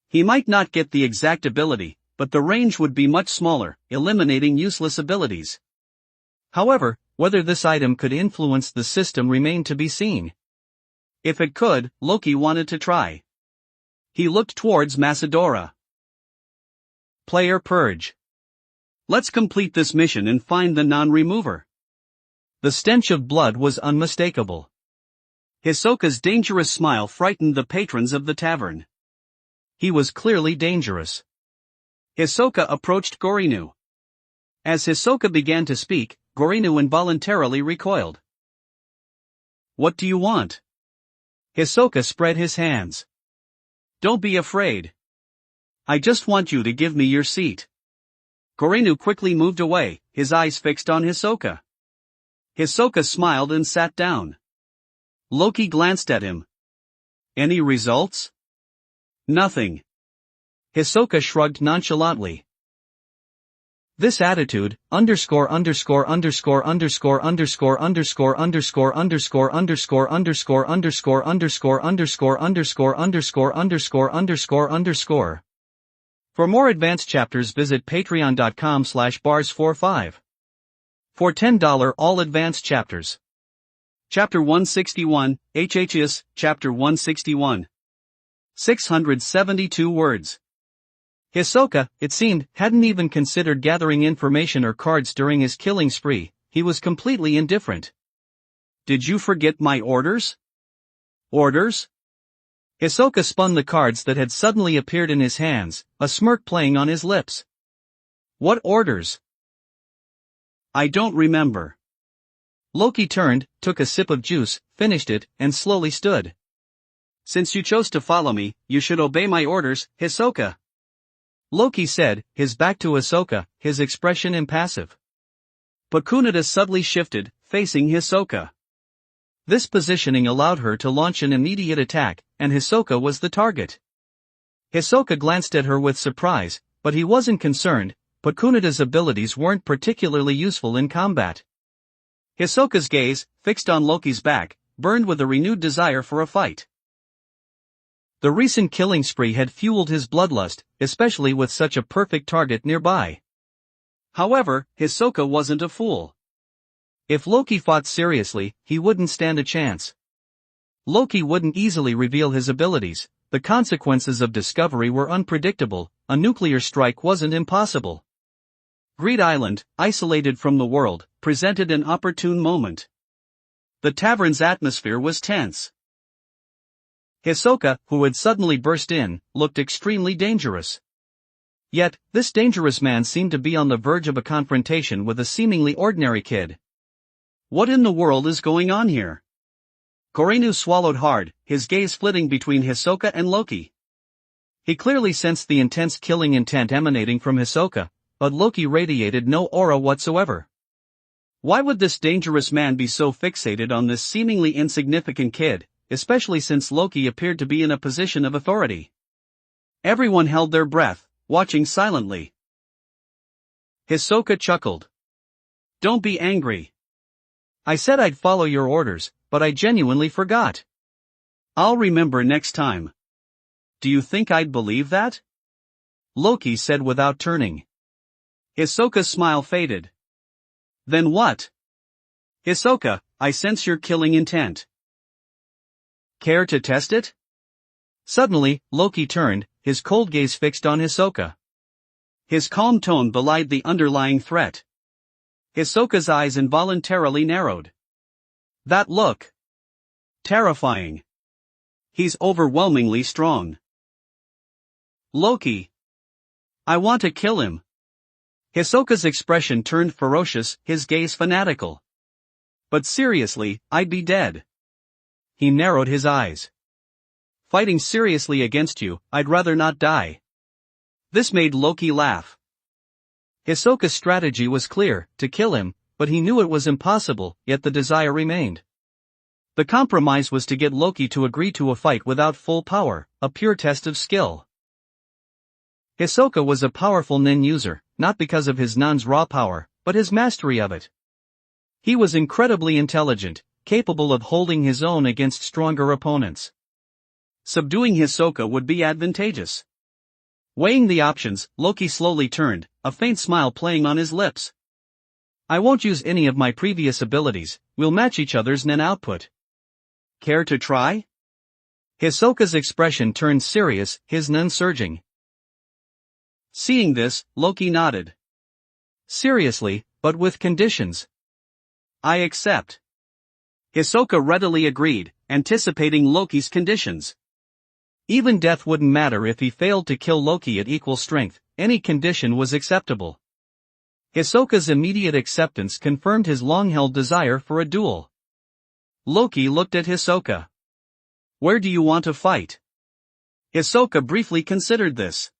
He might not get the exact ability, but the range would be much smaller, eliminating useless abilities. However, whether this item could influence the system remained to be seen. If it could, Loki wanted to try. He looked towards Macedora. Player Purge. Let's complete this mission and find the non-remover. The stench of blood was unmistakable. Hisoka's dangerous smile frightened the patrons of the tavern. He was clearly dangerous. Hisoka approached Gorinu. As Hisoka began to speak, Gorinu involuntarily recoiled. "What do you want?" Hisoka spread his hands. "Don't be afraid. I just want you to give me your seat." Gorinu quickly moved away, his eyes fixed on Hisoka. Hisoka smiled and sat down. Loki glanced at him. "Any results?" "Nothing." Hisoka shrugged nonchalantly. This attitude, underscore underscore underscore underscore underscore underscore underscore underscore underscore underscore underscore underscore underscore underscore underscore underscore underscore underscore. For more advanced chapters visit patreon.com/bars45. For $10 all advanced chapters. Chapter 161, HHS, Chapter 161. 672 words. Hisoka, it seemed, hadn't even considered gathering information or cards during his killing spree. He was completely indifferent. Did you forget my orders? Orders? Hisoka spun the cards that had suddenly appeared in his hands, a smirk playing on his lips. What orders? I don't remember. Loki turned, took a sip of juice, finished it, and slowly stood. Since you chose to follow me, you should obey my orders, Hisoka. Loki said, his back to Hisoka, his expression impassive. But Kunita subtly shifted, facing Hisoka. This positioning allowed her to launch an immediate attack, and Hisoka was the target. Hisoka glanced at her with surprise, but he wasn't concerned, but Kunita's abilities weren't particularly useful in combat. Hisoka's gaze, fixed on Loki's back, burned with a renewed desire for a fight. The recent killing spree had fueled his bloodlust, especially with such a perfect target nearby. However, Hisoka wasn't a fool. If Loki fought seriously, he wouldn't stand a chance. Loki wouldn't easily reveal his abilities, the consequences of discovery were unpredictable, a nuclear strike wasn't impossible. Greed Island, isolated from the world, presented an opportune moment. The tavern's atmosphere was tense. Hisoka, who had suddenly burst in, looked extremely dangerous. Yet, this dangerous man seemed to be on the verge of a confrontation with a seemingly ordinary kid. What in the world is going on here? Korinu swallowed hard, his gaze flitting between Hisoka and Loki. He clearly sensed the intense killing intent emanating from Hisoka, but Loki radiated no aura whatsoever. Why would this dangerous man be so fixated on this seemingly insignificant kid, especially since Loki appeared to be in a position of authority? Everyone held their breath, watching silently. Hisoka chuckled. Don't be angry. I said I'd follow your orders, but I genuinely forgot. I'll remember next time. Do you think I'd believe that? Loki said without turning. Hisoka's smile faded. Then what? Hisoka, I sense your killing intent. Care to test it? Suddenly, Loki turned, his cold gaze fixed on Hisoka. His calm tone belied the underlying threat. Hisoka's eyes involuntarily narrowed. That look. Terrifying. He's overwhelmingly strong. Loki. I want to kill him. Hisoka's expression turned ferocious, his gaze fanatical. But seriously, I'd be dead. He narrowed his eyes. Fighting seriously against you, I'd rather not die. This made Loki laugh. Hisoka's strategy was clear, to kill him, but he knew it was impossible, yet the desire remained. The compromise was to get Loki to agree to a fight without full power, a pure test of skill. Hisoka was a powerful nin user, not because of his nan's raw power, but his mastery of it. He was incredibly intelligent, capable of holding his own against stronger opponents. Subduing Hisoka would be advantageous. Weighing the options, Loki slowly turned, a faint smile playing on his lips. I won't use any of my previous abilities, we'll match each other's nin output. Care to try? Hisoka's expression turned serious, his nin surging. Seeing this, Loki nodded. Seriously, but with conditions. I accept. Hisoka readily agreed, anticipating Loki's conditions. Even death wouldn't matter if he failed to kill Loki at equal strength, any condition was acceptable. Hisoka's immediate acceptance confirmed his long-held desire for a duel. Loki looked at Hisoka. Where do you want to fight? Hisoka briefly considered this.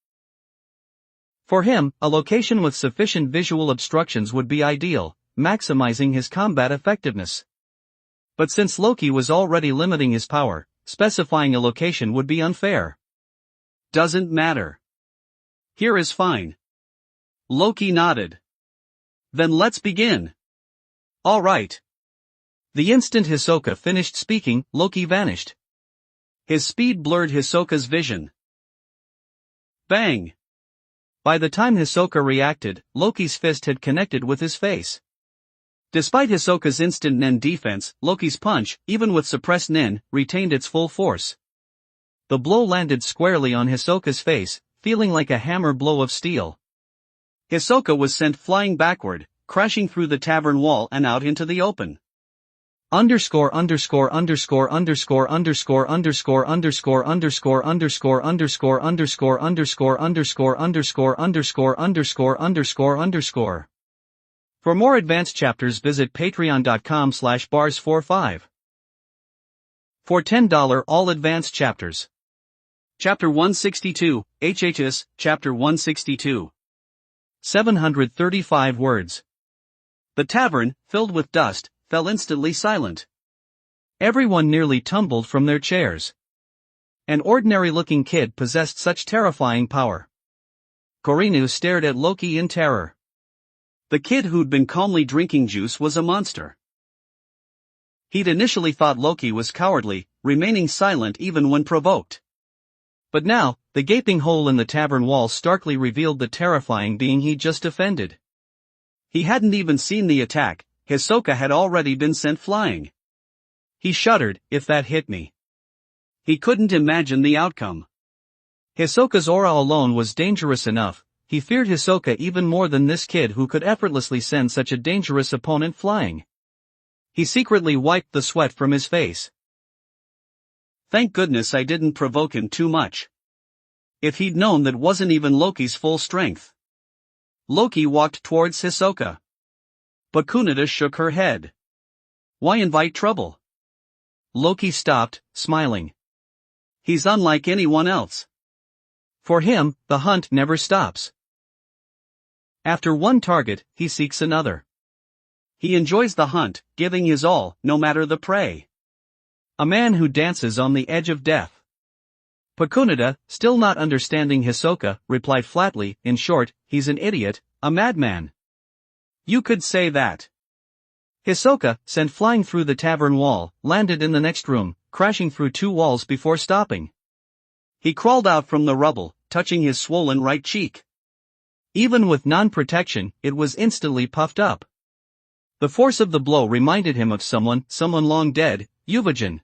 For him, a location with sufficient visual obstructions would be ideal, maximizing his combat effectiveness. But since Loki was already limiting his power, specifying a location would be unfair. Doesn't matter. Here is fine. Loki nodded. Then let's begin. All right. The instant Hisoka finished speaking, Loki vanished. His speed blurred Hisoka's vision. Bang! By the time Hisoka reacted, Loki's fist had connected with his face. Despite Hisoka's instant nen defense, Loki's punch, even with suppressed nen, retained its full force. The blow landed squarely on Hisoka's face, feeling like a hammer blow of steel. Hisoka was sent flying backward, crashing through the tavern wall and out into the open. Underscore underscore underscore underscore underscore underscore underscore underscore underscore underscore underscore underscore underscore underscore underscore underscore underscore underscore. For more advanced chapters visit patreon.com/bars45. For $10 all advanced chapters. Chapter 162, HHS, Chapter 162. 735 words. The tavern, filled with dust, fell instantly silent. Everyone nearly tumbled from their chairs. An ordinary-looking kid possessed such terrifying power. Korinu stared at Loki in terror. The kid who'd been calmly drinking juice was a monster. He'd initially thought Loki was cowardly, remaining silent even when provoked. But now, the gaping hole in the tavern wall starkly revealed the terrifying being he'd just offended. He hadn't even seen the attack, Hisoka had already been sent flying. He shuddered, if that hit me. He couldn't imagine the outcome. Hisoka's aura alone was dangerous enough, he feared Hisoka even more than this kid who could effortlessly send such a dangerous opponent flying. He secretly wiped the sweat from his face. Thank goodness I didn't provoke him too much. If he'd known that wasn't even Loki's full strength. Loki walked towards Hisoka. But Kunita shook her head. Why invite trouble? Loki stopped, smiling. He's unlike anyone else. For him, the hunt never stops. After one target, he seeks another. He enjoys the hunt, giving his all, no matter the prey. A man who dances on the edge of death. Kunita, still not understanding Hisoka, replied flatly, in short, he's an idiot, a madman. You could say that. Hisoka, sent flying through the tavern wall, landed in the next room, crashing through two walls before stopping. He crawled out from the rubble, touching his swollen right cheek. Even with non-protection, it was instantly puffed up. The force of the blow reminded him of someone long dead, Uvajin.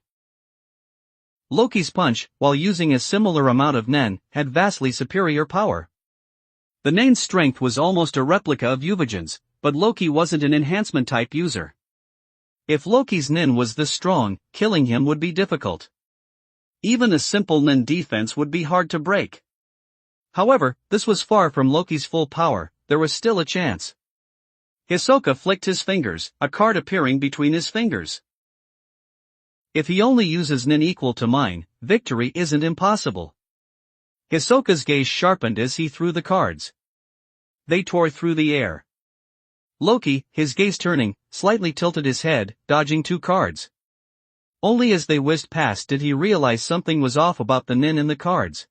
Loki's punch, while using a similar amount of nen, had vastly superior power. The nen's strength was almost a replica of Uvajin's, but Loki wasn't an enhancement-type user. If Loki's nen was this strong, killing him would be difficult. Even a simple nen defense would be hard to break. However, this was far from Loki's full power, there was still a chance. Hisoka flicked his fingers, a card appearing between his fingers. If he only uses nen equal to mine, victory isn't impossible. Hisoka's gaze sharpened as he threw the cards. They tore through the air. Loki, his gaze turning, slightly tilted his head, dodging two cards. Only as they whizzed past did he realize something was off about the nen in the cards.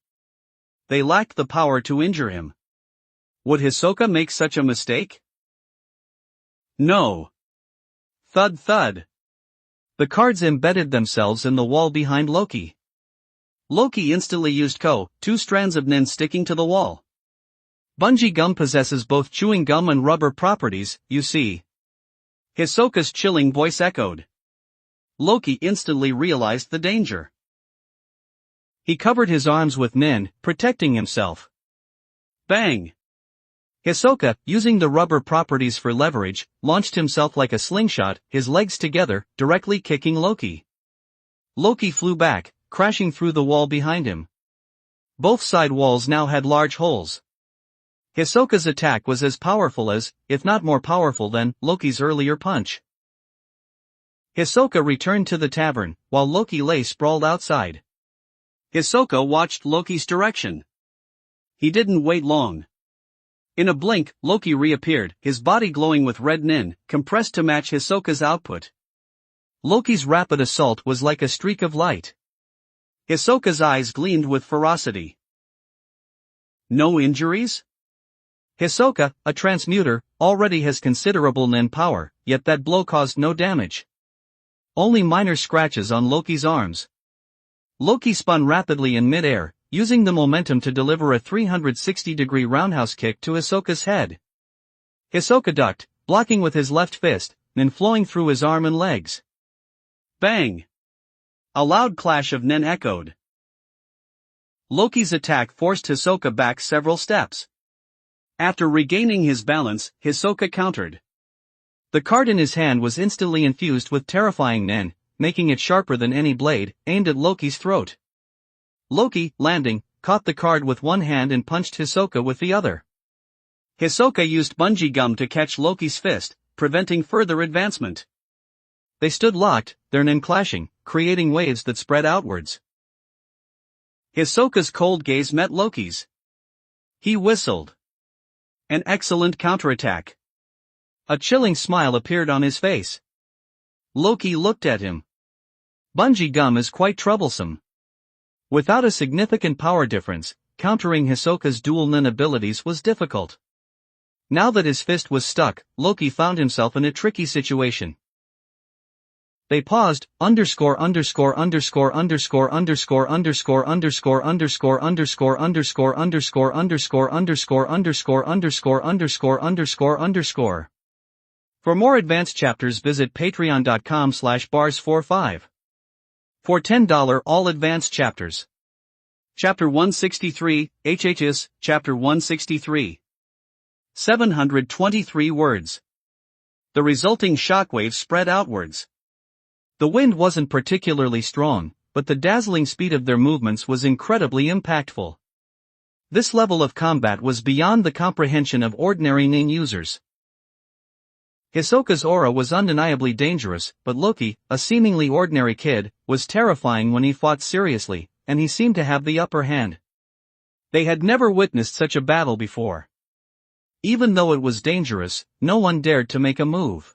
They lacked the power to injure him. Would Hisoka make such a mistake? No. Thud thud. The cards embedded themselves in the wall behind Loki. Loki instantly used two strands of nen sticking to the wall. Bungee gum possesses both chewing gum and rubber properties, you see. Hisoka's chilling voice echoed. Loki instantly realized the danger. He covered his arms with nen, protecting himself. Bang! Hisoka, using the rubber properties for leverage, launched himself like a slingshot, his legs together, directly kicking Loki. Loki flew back, crashing through the wall behind him. Both side walls now had large holes. Hisoka's attack was as powerful as, if not more powerful than, Loki's earlier punch. Hisoka returned to the tavern, while Loki lay sprawled outside. Hisoka watched Loki's direction. He didn't wait long. In a blink, Loki reappeared, his body glowing with red nen, compressed to match Hisoka's output. Loki's rapid assault was like a streak of light. Hisoka's eyes gleamed with ferocity. No injuries? Hisoka, a transmuter, already has considerable nen power, yet that blow caused no damage. Only minor scratches on Loki's arms. Loki spun rapidly in mid-air, using the momentum to deliver a 360-degree roundhouse kick to Hisoka's head. Hisoka ducked, blocking with his left fist, nen flowing through his arm and legs. Bang! A loud clash of nen echoed. Loki's attack forced Hisoka back several steps. After regaining his balance, Hisoka countered. The card in his hand was instantly infused with terrifying nen, making it sharper than any blade, aimed at Loki's throat. Loki, landing, caught the card with one hand and punched Hisoka with the other. Hisoka used bungee gum to catch Loki's fist, preventing further advancement. They stood locked, their nen clashing, creating waves that spread outwards. Hisoka's cold gaze met Loki's. He whistled. An excellent counterattack. A chilling smile appeared on his face. Loki looked at him. Bungee gum is quite troublesome. Without a significant power difference, countering Hisoka's dual nen abilities was difficult. Now that his fist was stuck, Loki found himself in a tricky situation. They paused, underscore underscore underscore underscore underscore underscore underscore underscore underscore underscore underscore underscore underscore underscore underscore underscore underscore underscore. For more advanced chapters visit patreon.com/bars45. For $10 all advanced chapters. Chapter 163, HHS, Chapter 163. 723 words. The resulting shockwaves spread outwards. The wind wasn't particularly strong, but the dazzling speed of their movements was incredibly impactful. This level of combat was beyond the comprehension of ordinary nen users. Hisoka's aura was undeniably dangerous, but Loki, a seemingly ordinary kid, was terrifying when he fought seriously, and he seemed to have the upper hand. They had never witnessed such a battle before. Even though it was dangerous, no one dared to make a move.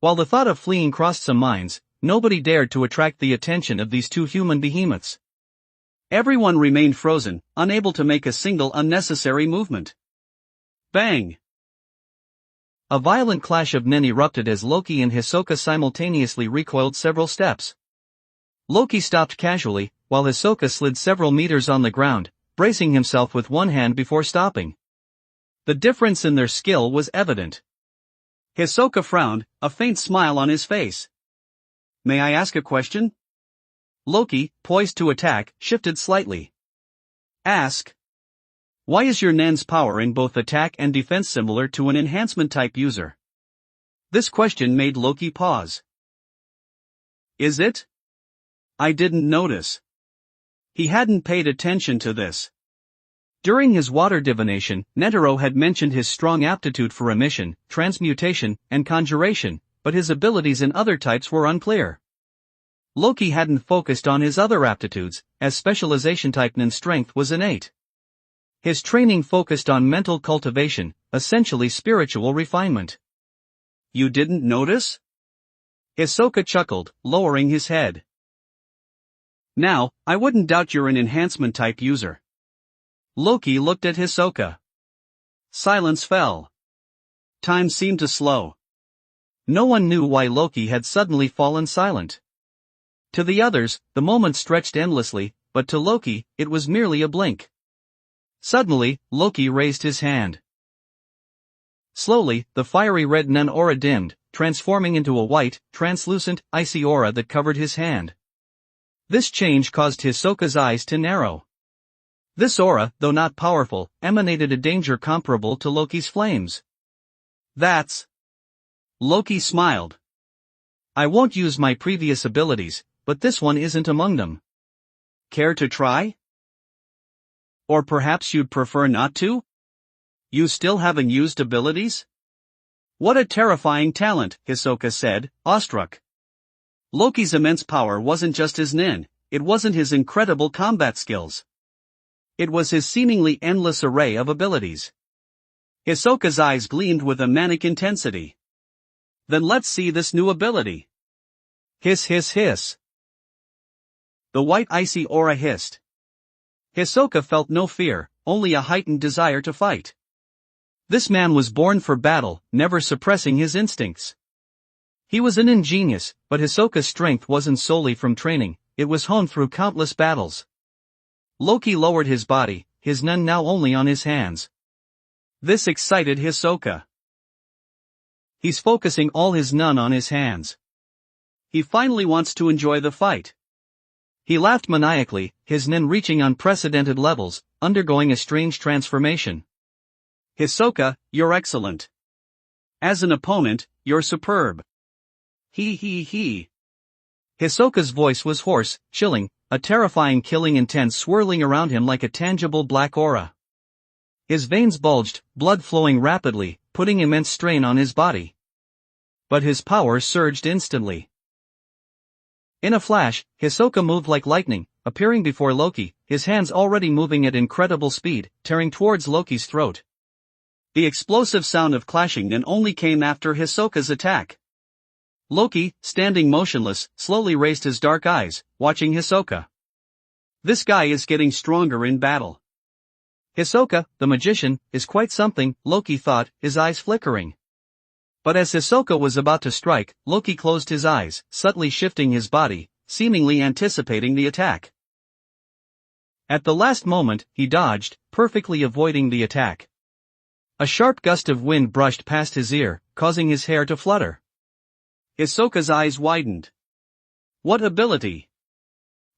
While the thought of fleeing crossed some minds, nobody dared to attract the attention of these two human behemoths. Everyone remained frozen, unable to make a single unnecessary movement. Bang! A violent clash of nen erupted as Loki and Hisoka simultaneously recoiled several steps. Loki stopped casually, while Hisoka slid several meters on the ground, bracing himself with one hand before stopping. The difference in their skill was evident. Hisoka frowned, a faint smile on his face. May I ask a question? Loki, poised to attack, shifted slightly. Ask. Why is your nen's power in both attack and defense similar to an enhancement-type user? This question made Loki pause. Is it? I didn't notice. He hadn't paid attention to this. During his water divination, Netero had mentioned his strong aptitude for emission, transmutation, and conjuration, but his abilities in other types were unclear. Loki hadn't focused on his other aptitudes, as specialization type nen strength was innate. His training focused on mental cultivation, essentially spiritual refinement. You didn't notice? Hisoka chuckled, lowering his head. Now, I wouldn't doubt you're an enhancement type user. Loki looked at Hisoka. Silence fell. Time seemed to slow. No one knew why Loki had suddenly fallen silent. To the others, the moment stretched endlessly, but to Loki, it was merely a blink. Suddenly, Loki raised his hand. Slowly, the fiery red nen aura dimmed, transforming into a white, translucent, icy aura that covered his hand. This change caused Hisoka's eyes to narrow. This aura, though not powerful, emanated a danger comparable to Loki's flames. That's... Loki smiled. I won't use my previous abilities, but this one isn't among them. Care to try? Or perhaps you'd prefer not to? You still haven't used abilities? What a terrifying talent, Hisoka said, awestruck. Loki's immense power wasn't just his nen, it wasn't his incredible combat skills. It was his seemingly endless array of abilities. Hisoka's eyes gleamed with a manic intensity. Then let's see this new ability. Hiss hiss hiss. The white icy aura hissed. Hisoka felt no fear, only a heightened desire to fight. This man was born for battle, never suppressing his instincts. He was an ingenious, but Hisoka's strength wasn't solely from training, it was honed through countless battles. Loki lowered his body, his nen now only on his hands. This excited Hisoka. He's focusing all his nin on his hands. He finally wants to enjoy the fight. He laughed maniacally, his nin reaching unprecedented levels, undergoing a strange transformation. Hisoka, you're excellent. As an opponent, you're superb. He. Hisoka's voice was hoarse, chilling, a terrifying killing intent swirling around him like a tangible black aura. His veins bulged, blood flowing rapidly, putting immense strain on his body. But his power surged instantly. In a flash, Hisoka moved like lightning, appearing before Loki, his hands already moving at incredible speed, tearing towards Loki's throat. The explosive sound of clashing nin only came after Hisoka's attack. Loki, standing motionless, slowly raised his dark eyes, watching Hisoka. This guy is getting stronger in battle. Hisoka, the magician, is quite something, Loki thought, his eyes flickering. But as Hisoka was about to strike, Loki closed his eyes, subtly shifting his body, seemingly anticipating the attack. At the last moment, he dodged, perfectly avoiding the attack. A sharp gust of wind brushed past his ear, causing his hair to flutter. Hisoka's eyes widened. What ability?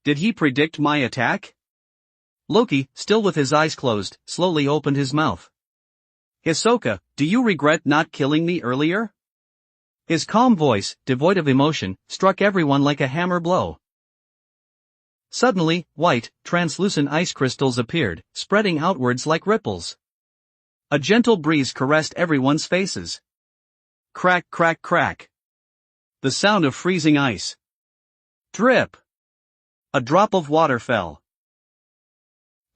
Did he predict my attack? Loki, still with his eyes closed, slowly opened his mouth. Hisoka, do you regret not killing me earlier? His calm voice, devoid of emotion, struck everyone like a hammer blow. Suddenly, white, translucent ice crystals appeared, spreading outwards like ripples. A gentle breeze caressed everyone's faces. Crack, crack, crack. The sound of freezing ice. Drip. A drop of water fell.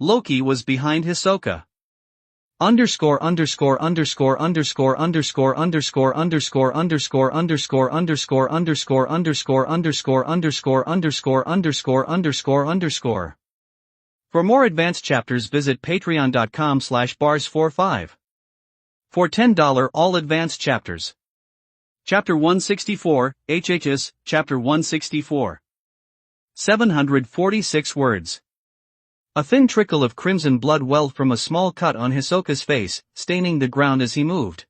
Loki was behind Hisoka. Underscore underscore underscore underscore underscore underscore underscore underscore underscore underscore underscore underscore underscore underscore underscore underscore underscore underscore. For more advanced chapters visit patreon.com/bars45. For $10 all advanced chapters. Chapter 164, HHS, Chapter 164. 746 words. A thin trickle of crimson blood welled from a small cut on Hisoka's face, staining the ground as he moved.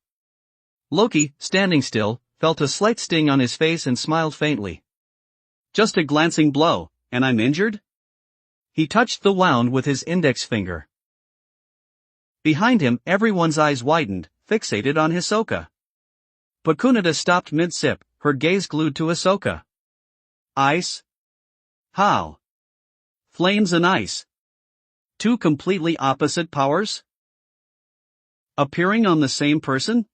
Loki, standing still, felt a slight sting on his face and smiled faintly. Just a glancing blow, and I'm injured? He touched the wound with his index finger. Behind him, everyone's eyes widened, fixated on Hisoka. Pakunita stopped mid-sip, her gaze glued to Hisoka. Ice? How? Flames and ice. Two completely opposite powers? Appearing on the same person?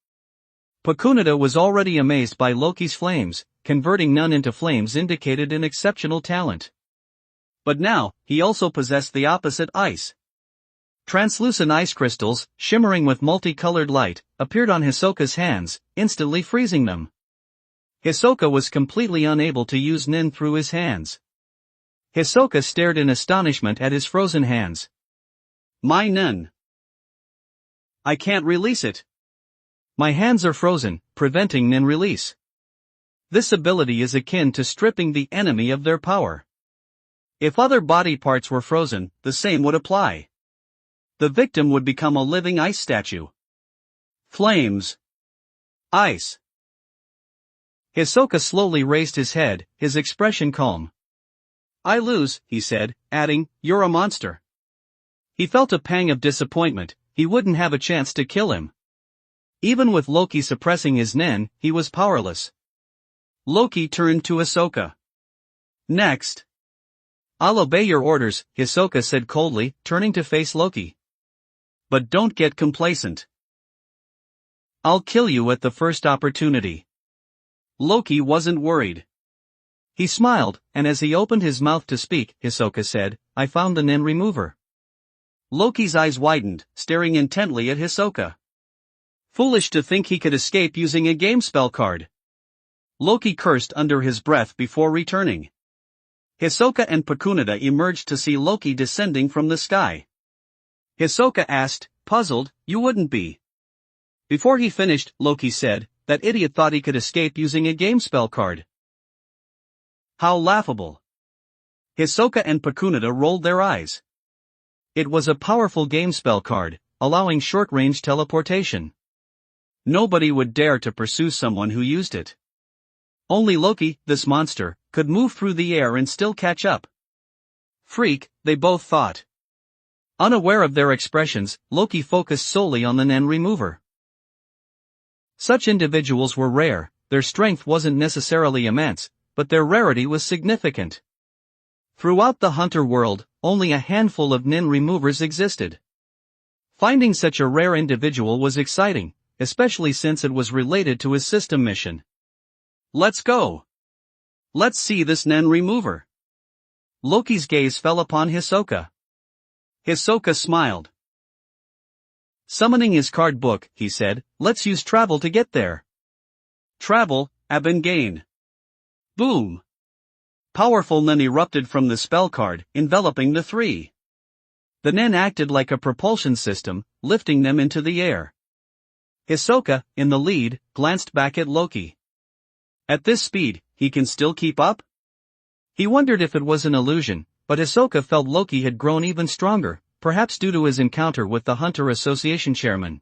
Pakunita was already amazed by Loki's flames, converting none into flames indicated an exceptional talent. But now, he also possessed the opposite ice. Translucent ice crystals, shimmering with multicolored light, appeared on Hisoka's hands, instantly freezing them. Hisoka was completely unable to use nin through his hands. Hisoka stared in astonishment at his frozen hands. My nin. I can't release it. My hands are frozen, preventing nin release. This ability is akin to stripping the enemy of their power. If other body parts were frozen, the same would apply. The victim would become a living ice statue. Flames. Ice. Hisoka slowly raised his head, his expression calm. I lose, he said, adding, you're a monster. He felt a pang of disappointment, he wouldn't have a chance to kill him. Even with Loki suppressing his nin, he was powerless. Loki turned to Hisoka. Next. I'll obey your orders, Hisoka said coldly, turning to face Loki. But don't get complacent. I'll kill you at the first opportunity. Loki wasn't worried. He smiled, and as he opened his mouth to speak, Hisoka said, I found the nin remover. Loki's eyes widened, staring intently at Hisoka. Foolish to think he could escape using a game spell card. Loki cursed under his breath before returning. Hisoka and Pakunita emerged to see Loki descending from the sky. Hisoka asked, puzzled, you wouldn't be. Before he finished, Loki said, that idiot thought he could escape using a game spell card. How laughable. Hisoka and Pakunita rolled their eyes. It was a powerful game spell card, allowing short-range teleportation. Nobody would dare to pursue someone who used it. Only Loki, this monster, could move through the air and still catch up. Freak, they both thought. Unaware of their expressions, Loki focused solely on the Nen remover. Such individuals were rare, their strength wasn't necessarily immense, but their rarity was significant. Throughout the hunter world, only a handful of Nen removers existed. Finding such a rare individual was exciting, especially since it was related to his system mission. Let's go. Let's see this Nen remover. Loki's gaze fell upon Hisoka. Hisoka smiled. Summoning his card book, he said, let's use travel to get there. Travel, Abengane. Boom. Powerful Nen erupted from the spell card, enveloping the three. The Nen acted like a propulsion system, lifting them into the air. Hisoka, in the lead, glanced back at Loki. At this speed, he can still keep up? He wondered if it was an illusion, but Hisoka felt Loki had grown even stronger, perhaps due to his encounter with the Hunter Association chairman.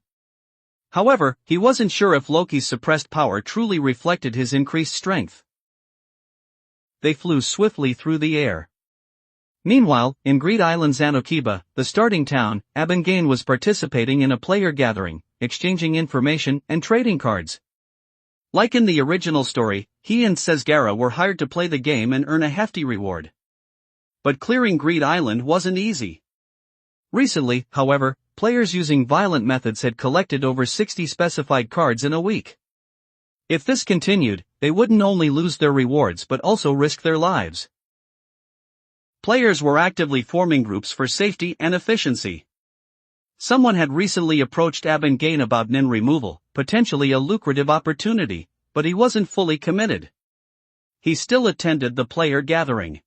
However, he wasn't sure if Loki's suppressed power truly reflected his increased strength. They flew swiftly through the air. Meanwhile, in Greed Island's Anokiba, the starting town, Abengane was participating in a player gathering, exchanging information and trading cards. Like in the original story, he and Sesgara were hired to play the game and earn a hefty reward. But clearing Greed Island wasn't easy. Recently, however, players using violent methods had collected over 60 specified cards in a week. If this continued, they wouldn't only lose their rewards but also risk their lives. Players were actively forming groups for safety and efficiency. Someone had recently approached Abengane about Nen removal, potentially a lucrative opportunity, but he wasn't fully committed. He still attended the player gathering.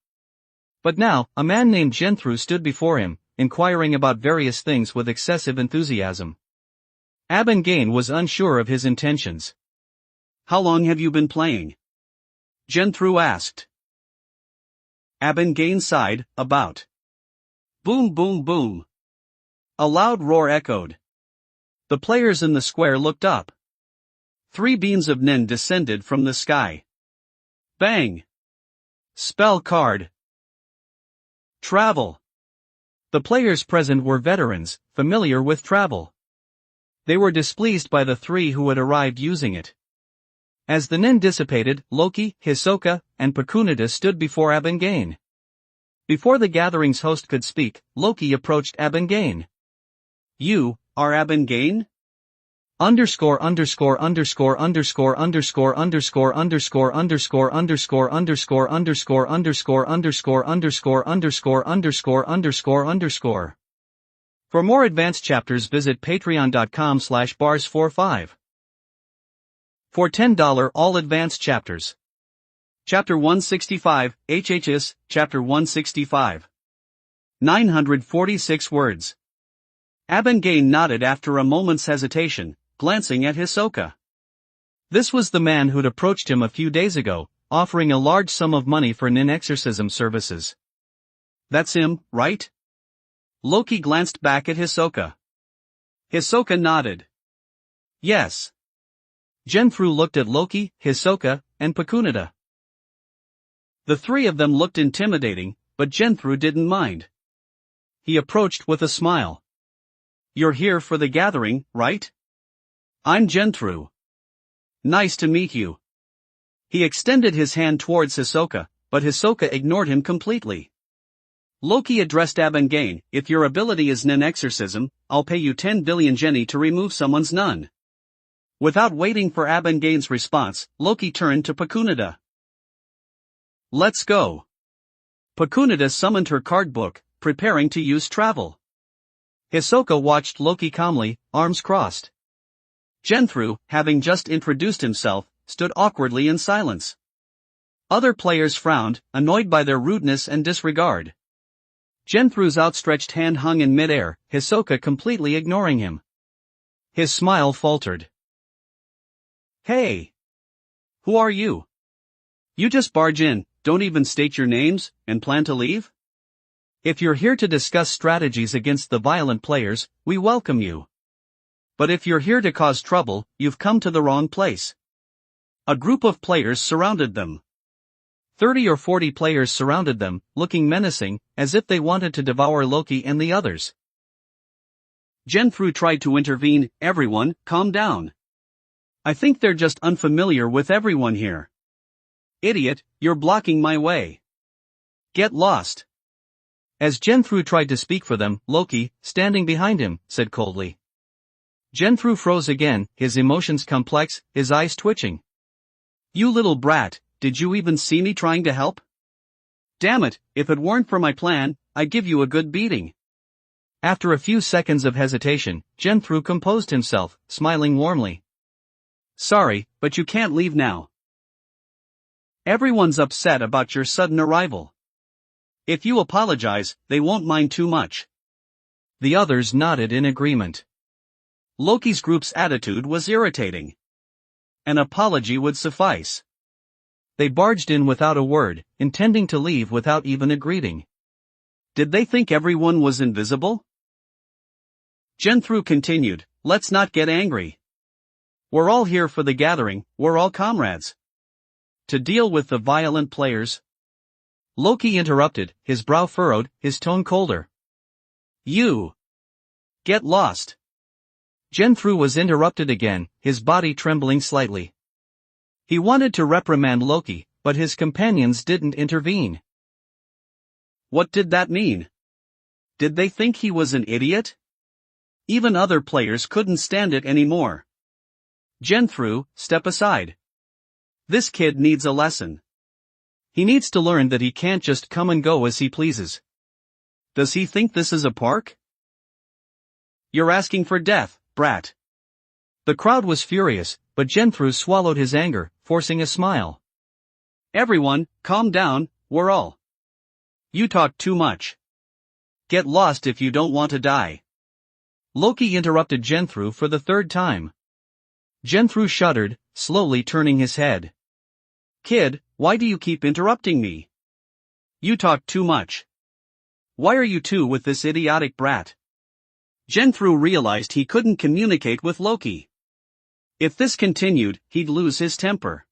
But now, a man named Genthru stood before him, inquiring about various things with excessive enthusiasm. Abengane was unsure of his intentions. How long have you been playing? Genthru asked. Abengane sighed, about. Boom boom boom. A loud roar echoed. The players in the square looked up. 3 beams of Nen descended from the sky. Bang! Spell card. Travel. The players present were veterans, familiar with travel. They were displeased by the 3 who had arrived using it. As the Nen dissipated, Loki, Hisoka, and Pakunita stood before Abengane. Before the gathering's host could speak, Loki approached Abengane. You are Abengane? Underscore underscore underscore underscore underscore underscore underscore underscore underscore underscore underscore underscore underscore underscore underscore underscore underscore underscore. For more advanced chapters visit patreon.com/bars45. For $10 all advanced chapters. Chapter 165, HHS, Chapter 165. 946 words. Abengane nodded after a moment's hesitation, glancing at Hisoka. This was the man who'd approached him a few days ago, offering a large sum of money for Nen exorcism services. That's him, right? Loki glanced back at Hisoka. Hisoka nodded. Yes. Genthru looked at Loki, Hisoka, and Pakunita. The 3 of them looked intimidating, but Genthru didn't mind. He approached with a smile. You're here for the gathering, right? I'm Genthru. Nice to meet you. He extended his hand towards Hisoka, but Hisoka ignored him completely. Loki addressed Abengane, if your ability is Nen exorcism, I'll pay you 10 billion Jenny to remove someone's nun. Without waiting for Abengane's response, Loki turned to Pakunita. Let's go. Pakunita summoned her card book, preparing to use travel. Hisoka watched Loki calmly, arms crossed. Genthru, having just introduced himself, stood awkwardly in silence. Other players frowned, annoyed by their rudeness and disregard. Genthru's outstretched hand hung in midair, Hisoka completely ignoring him. His smile faltered. Hey! Who are you? You just barge in, don't even state your names, and plan to leave? If you're here to discuss strategies against the violent players, we welcome you. But if you're here to cause trouble, you've come to the wrong place. A group of players surrounded them. 30 or 40 players surrounded them, looking menacing, as if they wanted to devour Loki and the others. Genthru tried to intervene. Everyone, calm down. I think they're just unfamiliar with everyone here. Idiot, you're blocking my way. Get lost. As Genthru tried to speak for them, Loki, standing behind him, said coldly. Genthru froze again, his emotions complex, his eyes twitching. You little brat, did you even see me trying to help? Damn it, if it weren't for my plan, I'd give you a good beating. After a few seconds of hesitation, Genthru composed himself, smiling warmly. Sorry, but you can't leave now. Everyone's upset about your sudden arrival. If you apologize, they won't mind too much. The others nodded in agreement. Loki's group's attitude was irritating. An apology would suffice. They barged in without a word, intending to leave without even a greeting. Did they think everyone was invisible? Genthru continued, let's not get angry. We're all here for the gathering, we're all comrades. To deal with the violent players? Loki interrupted, his brow furrowed, his tone colder. You! Get lost! Genthru was interrupted again, his body trembling slightly. He wanted to reprimand Loki, but his companions didn't intervene. What did that mean? Did they think he was an idiot? Even other players couldn't stand it anymore. Genthru, step aside. This kid needs a lesson. He needs to learn that he can't just come and go as he pleases. Does he think this is a park? You're asking for death, brat. The crowd was furious, but Genthru swallowed his anger, forcing a smile. Everyone, calm down, we're all. You talk too much. Get lost if you don't want to die. Loki interrupted Genthru for the third time. Genthru shuddered, slowly turning his head. Kid, why do you keep interrupting me? You talk too much. Why are you two with this idiotic brat? Genthru realized he couldn't communicate with Loki. If this continued, he'd lose his temper.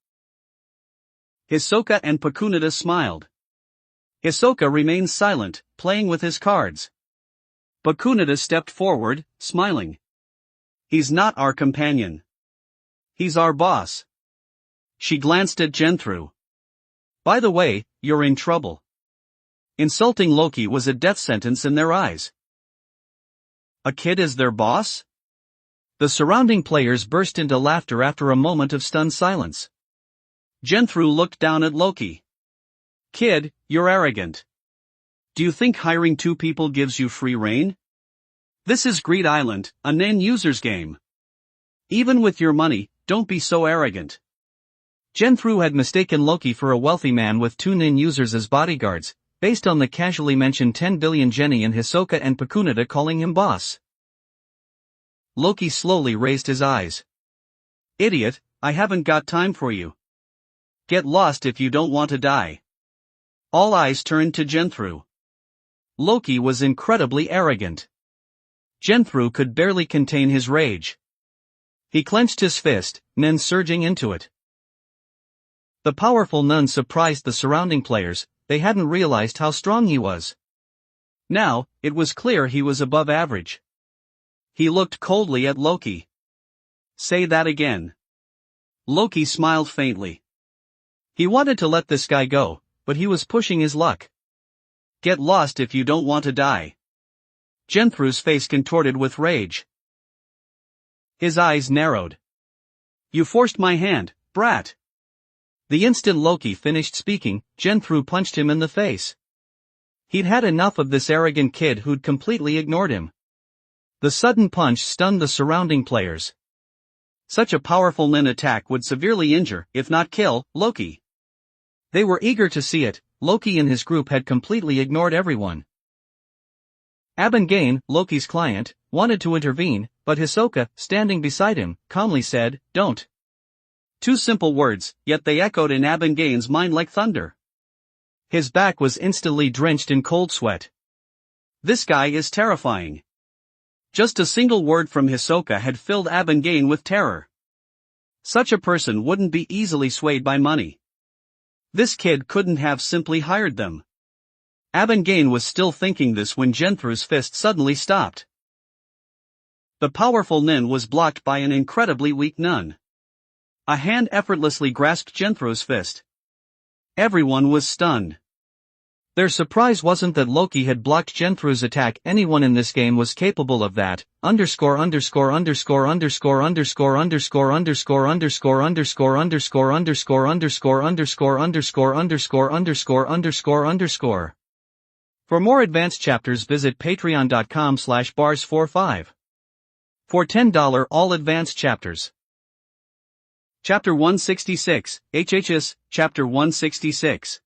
Hisoka and Pakunita smiled. Hisoka remained silent, playing with his cards. Pakunita stepped forward, smiling. He's not our companion. He's our boss. She glanced at Genthru. By the way, you're in trouble. Insulting Loki was a death sentence in their eyes. A kid is their boss? The surrounding players burst into laughter after a moment of stunned silence. Genthru looked down at Loki. Kid, you're arrogant. Do you think hiring 2 people gives you free reign? This is Greed Island, a non-users game. Even with your money, don't be so arrogant. Genthru had mistaken Loki for a wealthy man with 2 nin users as bodyguards, based on the casually mentioned 10 billion Jenny and Hisoka and Pakunita calling him boss. Loki slowly raised his eyes. Idiot, I haven't got time for you. Get lost if you don't want to die. All eyes turned to Genthru. Loki was incredibly arrogant. Genthru could barely contain his rage. He clenched his fist, then surging into it. The powerful nun surprised the surrounding players, they hadn't realized how strong he was. Now, it was clear he was above average. He looked coldly at Loki. Say that again. Loki smiled faintly. He wanted to let this guy go, but he was pushing his luck. Get lost if you don't want to die. Genthru's face contorted with rage. His eyes narrowed. You forced my hand, brat. The instant Loki finished speaking, Genthru punched him in the face. He'd had enough of this arrogant kid who'd completely ignored him. The sudden punch stunned the surrounding players. Such a powerful nin attack would severely injure, if not kill, Loki. They were eager to see it. Loki and his group had completely ignored everyone. Abengane, Loki's client, wanted to intervene, but Hisoka, standing beside him, calmly said, Don't. 2 simple words, yet they echoed in Abengane's mind like thunder. His back was instantly drenched in cold sweat. This guy is terrifying. Just a single word from Hisoka had filled Abengane with terror. Such a person wouldn't be easily swayed by money. This kid couldn't have simply hired them. Abengane was still thinking this when Genthru's fist suddenly stopped. The powerful nin was blocked by an incredibly weak nun. A hand effortlessly grasped Genthru's fist. Everyone was stunned. Their surprise wasn't that Loki had blocked Genthru's attack. Anyone in this game was capable of that. Underscore underscore underscore underscore underscore underscore underscore underscore underscore underscore underscore underscore underscore underscore underscore underscore underscore underscore. For more advanced chapters, visit patreon.com/bars45. For $10 all advanced chapters. Chapter 166, HHS, Chapter 166.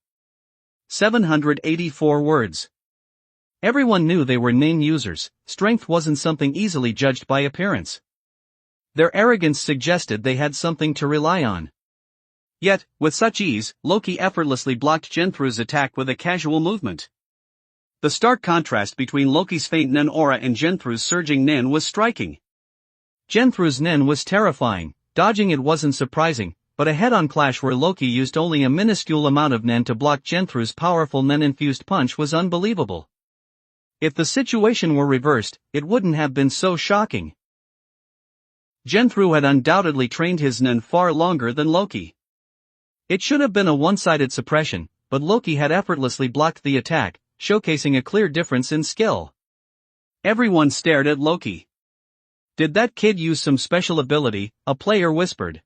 784 words. Everyone knew they were nin users. Strength wasn't something easily judged by appearance. Their arrogance suggested they had something to rely on. Yet, with such ease, Loki effortlessly blocked Genthru's attack with a casual movement. The stark contrast between Loki's faint nin aura and Genthru's surging nin was striking. Genthru's nin was terrifying. Dodging it wasn't surprising, but a head-on clash where Loki used only a minuscule amount of nin to block Genthru's powerful nin-infused punch was unbelievable. If the situation were reversed, it wouldn't have been so shocking. Genthru had undoubtedly trained his nin far longer than Loki. It should have been a one-sided suppression, but Loki had effortlessly blocked the attack, showcasing a clear difference in skill. Everyone stared at Loki. Did that kid use some special ability? A player whispered.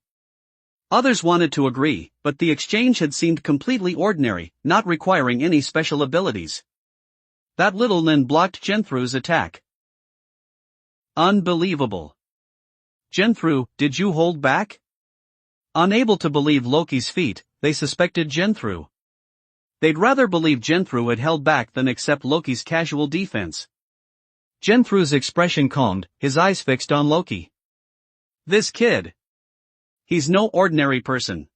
Others wanted to agree, but the exchange had seemed completely ordinary, not requiring any special abilities. That little nin blocked Genthru's attack. Unbelievable. Genthru, did you hold back? Unable to believe Loki's feat, they suspected Genthru. They'd rather believe Genthru had held back than accept Loki's casual defense. Genthru's expression calmed, his eyes fixed on Loki. This kid. He's no ordinary person.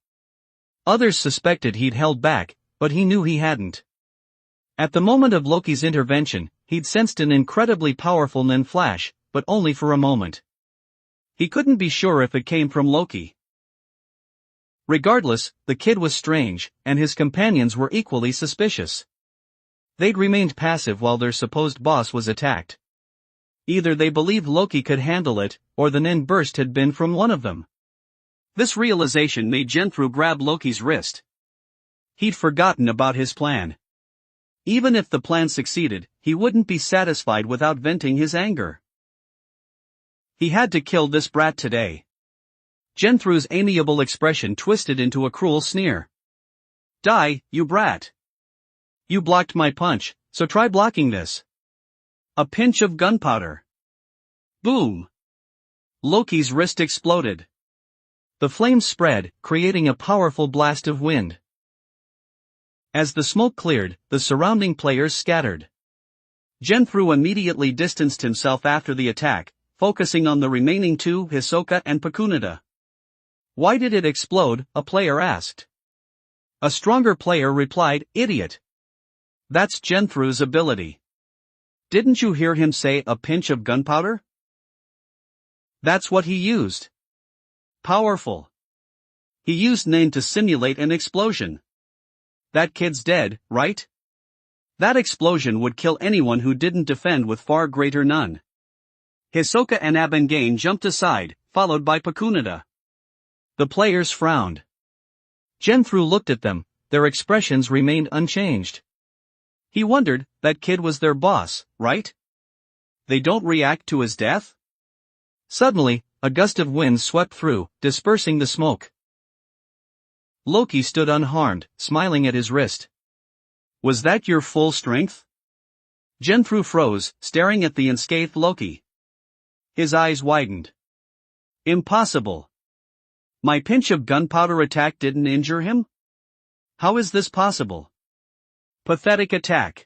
Others suspected he'd held back, but he knew he hadn't. At the moment of Loki's intervention, he'd sensed an incredibly powerful nin flash, but only for a moment. He couldn't be sure if it came from Loki. Regardless, the kid was strange, and his companions were equally suspicious. They'd remained passive while their supposed boss was attacked. Either they believed Loki could handle it, or the nin burst had been from one of them. This realization made Genthru grab Loki's wrist. He'd forgotten about his plan. Even if the plan succeeded, he wouldn't be satisfied without venting his anger. He had to kill this brat today. Genthru's amiable expression twisted into a cruel sneer. Die, you brat. You blocked my punch, so try blocking this. A pinch of gunpowder. Boom. Loki's wrist exploded. The flames spread, creating a powerful blast of wind. As the smoke cleared, the surrounding players scattered. Genthru immediately distanced himself after the attack, focusing on the remaining two, Hisoka and Pakunada. Why did it explode? A player asked. A stronger player replied, idiot. That's Genthru's ability. Didn't you hear him say a pinch of gunpowder? That's what he used. Powerful. He used nin to simulate an explosion. That kid's dead, right? That explosion would kill anyone who didn't defend with far greater nin. Hisoka and Abengane jumped aside, followed by Pakunada. The players frowned. Genthru looked at them, their expressions remained unchanged. He wondered, that kid was their boss, right? They don't react to his death? Suddenly, a gust of wind swept through, dispersing the smoke. Loki stood unharmed, smiling at his wrist. Was that your full strength? Genthru froze, staring at the unscathed Loki. His eyes widened. Impossible. My pinch of gunpowder attack didn't injure him? How is this possible? Pathetic attack.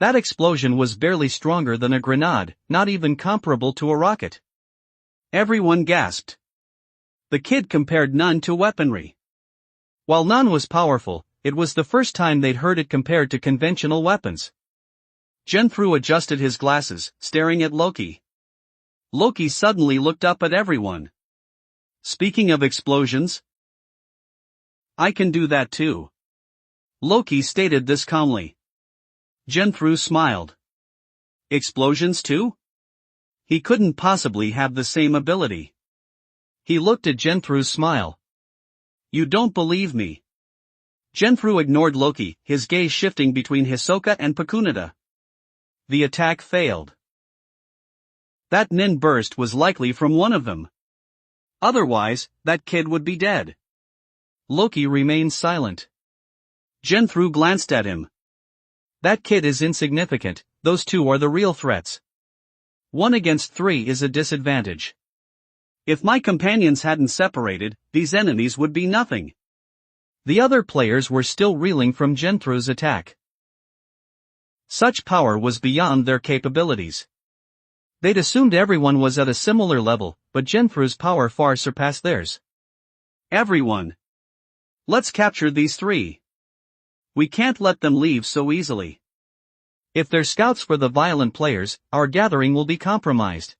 That explosion was barely stronger than a grenade, not even comparable to a rocket. Everyone gasped. The kid compared nin to weaponry. While nin was powerful, it was the first time they'd heard it compared to conventional weapons. Jethro adjusted his glasses, staring at Loki. Loki suddenly looked up at everyone. Speaking of explosions, I can do that too. Loki stated this calmly. Jethro smiled. Explosions too? He couldn't possibly have the same ability. He looked at Jethro's smile. You don't believe me. Jethro ignored Loki, his gaze shifting between Hisoka and Pakunita. The attack failed. That nin burst was likely from one of them. Otherwise, that kid would be dead. Loki remained silent. Jethro glanced at him. That kid is insignificant, those two are the real threats. 1 against 3 is a disadvantage. If my companions hadn't separated, these enemies would be nothing. The other players were still reeling from Jethro's attack. Such power was beyond their capabilities. They'd assumed everyone was at a similar level, but Jethro's power far surpassed theirs. Everyone. Let's capture these 3. We can't let them leave so easily. If they're scouts for the violent players, our gathering will be compromised.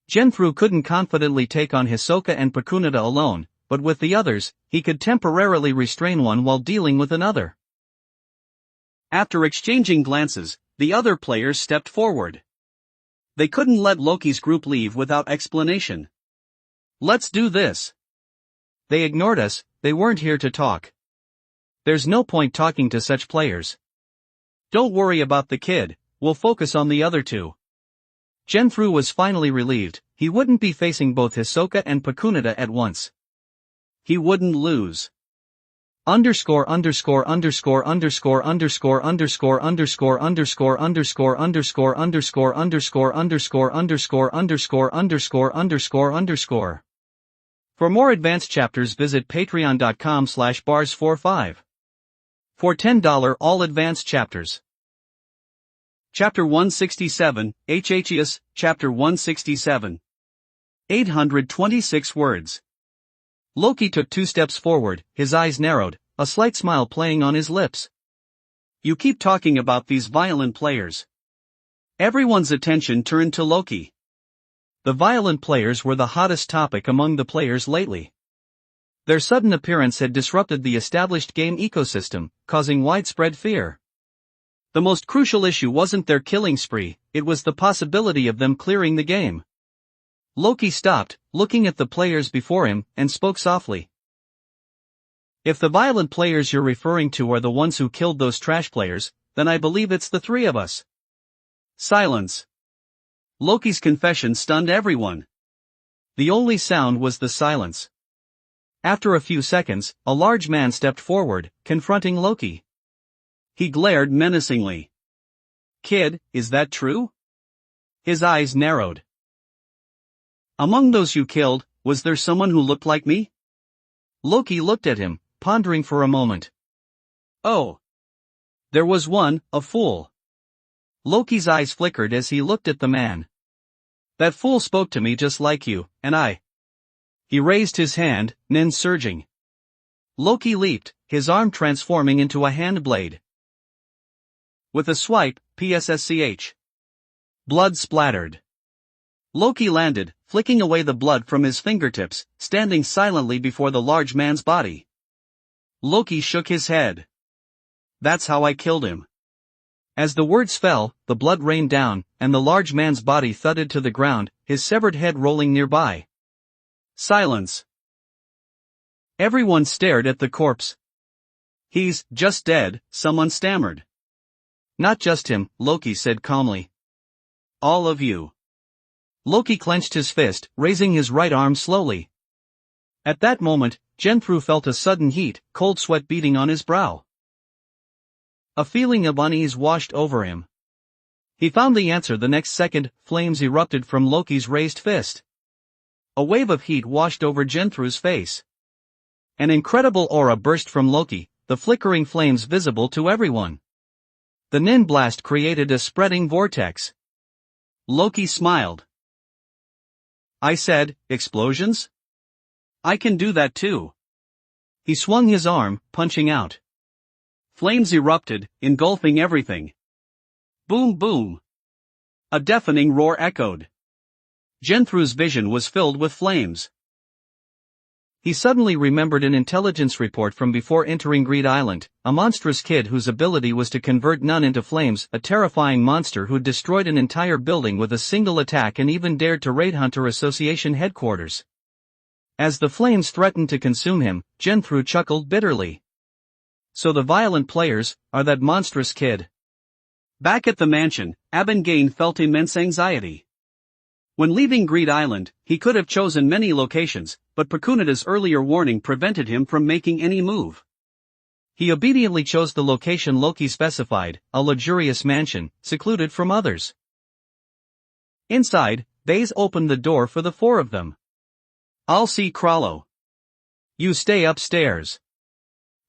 Jethro couldn't confidently take on Hisoka and Pakunita alone, but with the others, he could temporarily restrain one while dealing with another. After exchanging glances, the other players stepped forward. They couldn't let Loki's group leave without explanation. Let's do this. They ignored us, they weren't here to talk. There's no point talking to such players. Don't worry about the kid, we'll focus on the other 2. Jethro was finally relieved, he wouldn't be facing both Hisoka and Pakunita at once. He wouldn't lose. Underscore underscore underscore underscore underscore underscore underscore underscore underscore underscore underscore underscore underscore underscore underscore underscore underscore underscore. For more advanced chapters visit patreon.com/bars45. For $10 all advanced chapters. Chapter 167, HHIS, Chapter 167. 826 words. Loki took 2 steps forward, his eyes narrowed, a slight smile playing on his lips. You keep talking about these violent players. Everyone's attention turned to Loki. The violent players were the hottest topic among the players lately. Their sudden appearance had disrupted the established game ecosystem, causing widespread fear. The most crucial issue wasn't their killing spree, it was the possibility of them clearing the game. Loki stopped, looking at the players before him, and spoke softly. If the violent players you're referring to are the ones who killed those trash players, then I believe it's the 3 of us. Silence. Loki's confession stunned everyone. The only sound was the silence. After a few seconds, a large man stepped forward, confronting Loki. He glared menacingly. Kid, is that true? His eyes narrowed. Among those you killed, was there someone who looked like me? Loki looked at him, pondering for a moment. Oh. There was one, a fool. Loki's eyes flickered as he looked at the man. That fool spoke to me just like you, and I. He raised his hand, nin surging. Loki leaped, his arm transforming into a hand blade. With a swipe, PSSCH. Blood splattered. Loki landed, flicking away the blood from his fingertips, standing silently before the large man's body. Loki shook his head. That's how I killed him. As the words fell, the blood rained down, and the large man's body thudded to the ground, his severed head rolling nearby. Silence. Everyone stared at the corpse. He's just dead, someone stammered. Not just him, Loki said calmly. All of you. Loki clenched his fist, raising his right arm slowly. At that moment, Jethro felt a sudden heat, cold sweat beading on his brow. A feeling of unease washed over him. He found the answer the next second, flames erupted from Loki's raised fist. A wave of heat washed over Jethro's face. An incredible aura burst from Loki, the flickering flames visible to everyone. The nin blast created a spreading vortex. Loki smiled. I said, explosions? I can do that too. He swung his arm, punching out. Flames erupted, engulfing everything. Boom boom. A deafening roar echoed. Jethro's vision was filled with flames. He suddenly remembered an intelligence report from before entering Greed Island, a monstrous kid whose ability was to convert none into flames, a terrifying monster who'd destroyed an entire building with a single attack and even dared to raid Hunter Association headquarters. As the flames threatened to consume him, Jethro chuckled bitterly. So the violent players are that monstrous kid. Back at the mansion, Abengane felt immense anxiety. When leaving Greed Island, he could have chosen many locations, but Pacunida's earlier warning prevented him from making any move. He obediently chose the location Loki specified, a luxurious mansion, secluded from others. Inside, Baze opened the door for the four of them. "I'll see Krallo. You stay upstairs."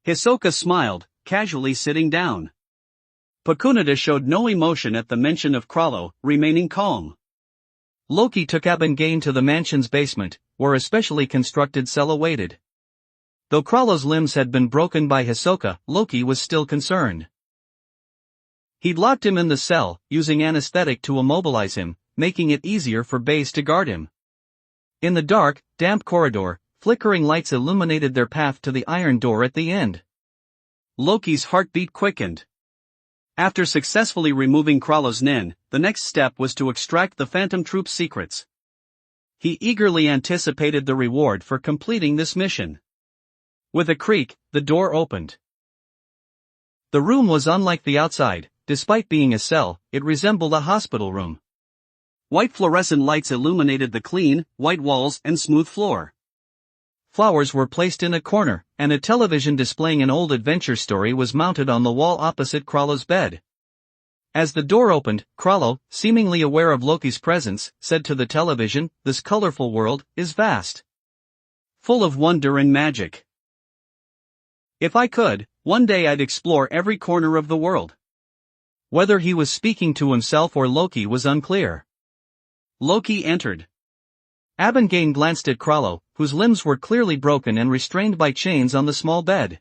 Hisoka smiled, casually sitting down. Pacunida showed no emotion at the mention of Krallo, remaining calm. Loki took Abengane to the mansion's basement, where a specially constructed cell awaited. Though Krallo's limbs had been broken by Hisoka, Loki was still concerned. He'd locked him in the cell, using anesthetic to immobilize him, making it easier for Baze to guard him. In the dark, damp corridor, flickering lights illuminated their path to the iron door at the end. Loki's heartbeat quickened. After successfully removing Krallo's nen, the next step was to extract the Phantom Troop's secrets. He eagerly anticipated the reward for completing this mission. With a creak, the door opened. The room was unlike the outside. Despite being a cell, it resembled a hospital room. White fluorescent lights illuminated the clean, white walls and smooth floor. Flowers were placed in a corner, and a television displaying an old adventure story was mounted on the wall opposite Krallo's bed. As the door opened, Krallo, seemingly aware of Loki's presence, said to the television, "This colorful world is vast. Full of wonder and magic. If I could, one day I'd explore every corner of the world." Whether he was speaking to himself or Loki was unclear. Loki entered. Abengane glanced at Krallo, whose limbs were clearly broken and restrained by chains on the small bed.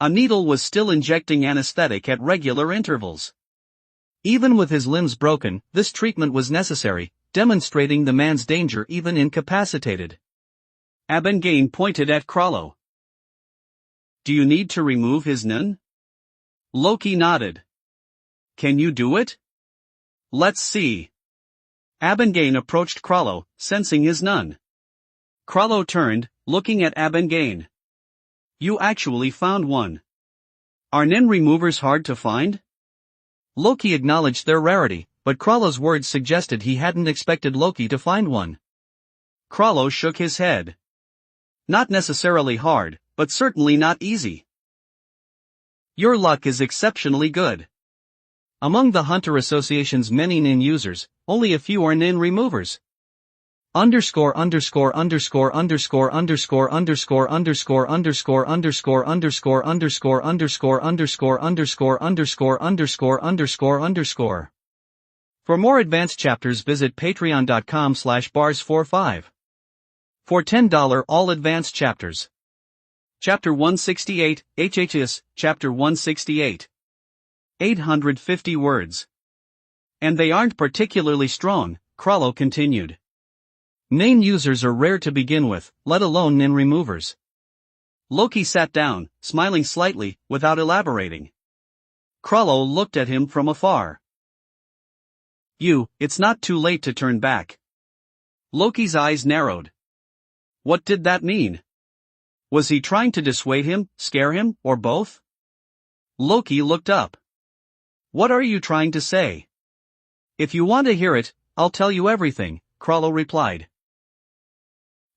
A needle was still injecting anesthetic at regular intervals. Even with his limbs broken, this treatment was necessary, demonstrating the man's danger even incapacitated. Abengane pointed at Krallo. "Do you need to remove his nen?" Loki nodded. "Can you do it?" "Let's see." Abengane approached Krallo, sensing his nun. Krallo turned, looking at Abengane. "You actually found one. Are nen removers hard to find?" Loki acknowledged their rarity, but Krallo's words suggested he hadn't expected Loki to find one. Krallo shook his head. "Not necessarily hard, but certainly not easy. Your luck is exceptionally good. Among the Hunter Association's many nen users, only a few are nen removers. Underscore underscore underscore underscore underscore underscore underscore underscore underscore underscore underscore underscore underscore underscore underscore underscore underscore underscore. For more advanced chapters visit patreon.com/bars45. For $10 all advanced chapters. Chapter 168, HHS, Chapter 168. 850 words. And they aren't particularly strong, Krallo continued. Nen users are rare to begin with, let alone nen removers. Loki sat down, smiling slightly, without elaborating. Krallo looked at him from afar. It's not too late to turn back. Loki's eyes narrowed. What did that mean? Was he trying to dissuade him, scare him, or both? Loki looked up. What are you trying to say? If you want to hear it, I'll tell you everything, Krallo replied.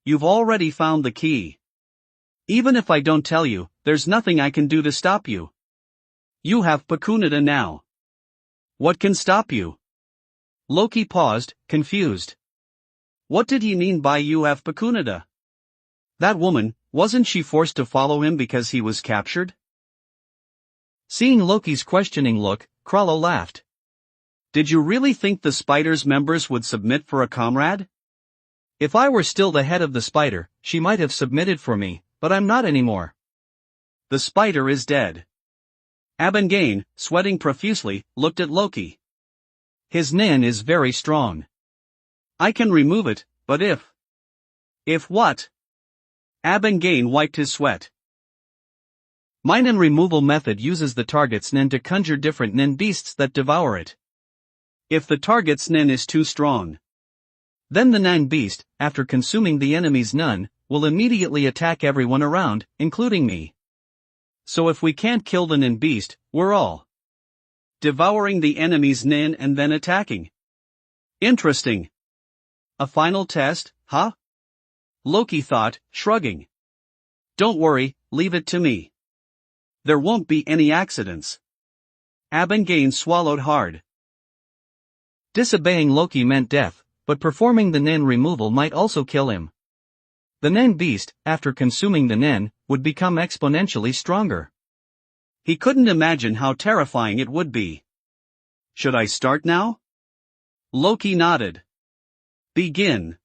You've already found the key. Even if I don't tell you, there's nothing I can do to stop you. You have Pacunida now. What can stop you? Loki paused, confused. What did he mean by you have Pacunida? That woman, wasn't she forced to follow him because he was captured? Seeing Loki's questioning look, Krallo laughed. Did you really think the Spider's members would submit for a comrade? If I were still the head of the Spider, she might have submitted for me, but I'm not anymore. The Spider is dead. Abengane, sweating profusely, looked at Loki. His nen is very strong. I can remove it, but if... If what? Abengane wiped his sweat. My nen removal method uses the target's nen to conjure different nen beasts that devour it. If the target's nen is too strong, then the nen beast, after consuming the enemy's nun, will immediately attack everyone around, including me. So if we can't kill the nen beast, we're all devouring the enemy's nen and then attacking. Interesting. A final test, huh? Loki thought, shrugging. Don't worry, leave it to me. There won't be any accidents. Abengane swallowed hard. Disobeying Loki meant death, but performing the nen removal might also kill him. The nen beast, after consuming the nen, would become exponentially stronger. He couldn't imagine how terrifying it would be. Should I start now? Loki nodded. Begin.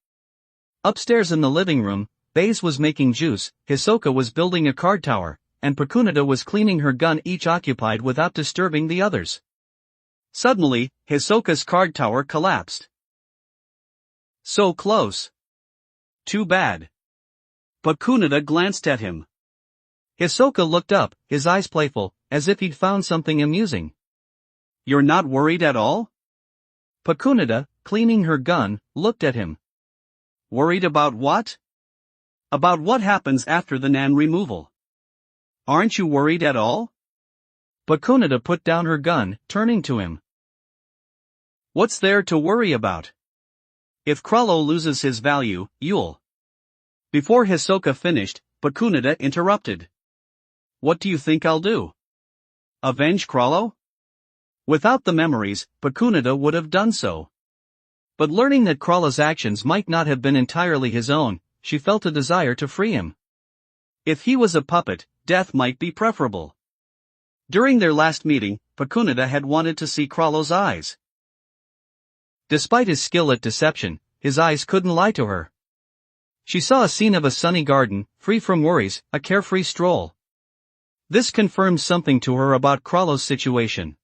Upstairs in the living room, Baze was making juice, Hisoka was building a card tower, and Pekunita was cleaning her gun, each occupied without disturbing the others. Suddenly, Hisoka's card tower collapsed. So close. Too bad. Pekunita glanced at him. Hisoka looked up, his eyes playful, as if he'd found something amusing. You're not worried at all? Pekunita, cleaning her gun, looked at him. Worried about what? About what happens after the nan removal. Aren't you worried at all? Pekunita put down her gun, turning to him. What's there to worry about? If Krallo loses his value, you'll... Before Hisoka finished, Pekunita interrupted. What do you think I'll do? Avenge Krallo? Without the memories, Pekunita would have done so. But learning that Krallo's actions might not have been entirely his own, she felt a desire to free him. If he was a puppet, death might be preferable. During their last meeting, Pekunita had wanted to see Krallo's eyes. Despite his skill at deception, his eyes couldn't lie to her. She saw a scene of a sunny garden, free from worries, a carefree stroll. This confirmed something to her about Krallo's situation.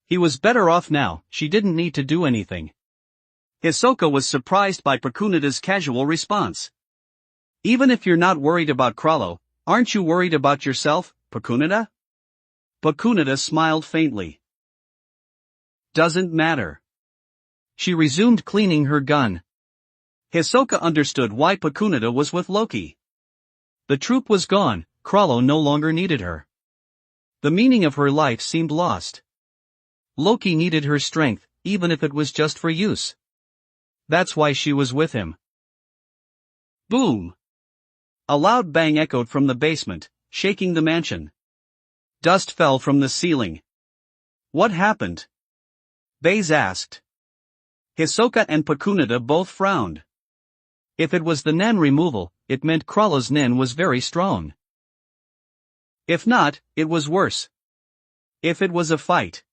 He was better off now, she didn't need to do anything. Hisoka was surprised by Pekunita's casual response. Even if you're not worried about Krallo, aren't you worried about yourself, Pekunita? Pekunita smiled faintly. Doesn't matter. She resumed cleaning her gun. Hisoka understood why Pekunita was with Loki. The troop was gone, Krallo no longer needed her. The meaning of her life seemed lost. Loki needed her strength, even if it was just for use. That's why she was with him. Boom! A loud bang echoed from the basement, shaking the mansion. Dust fell from the ceiling. What happened? Baze asked. Hisoka and Pekunita both frowned. If it was the nen removal, it meant Krallo's nen was very strong. If not, it was worse. If it was a fight.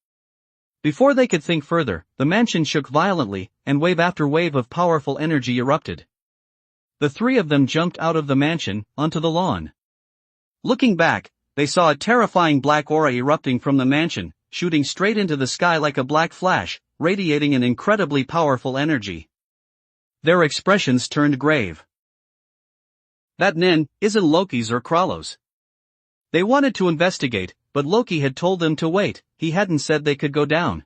Before they could think further, the mansion shook violently, and wave after wave of powerful energy erupted. The three of them jumped out of the mansion, onto the lawn. Looking back, they saw a terrifying black aura erupting from the mansion, shooting straight into the sky like a black flash, radiating an incredibly powerful energy. Their expressions turned grave. That nen isn't Loki's or Krallo's. They wanted to investigate, but Loki had told them to wait, he hadn't said they could go down.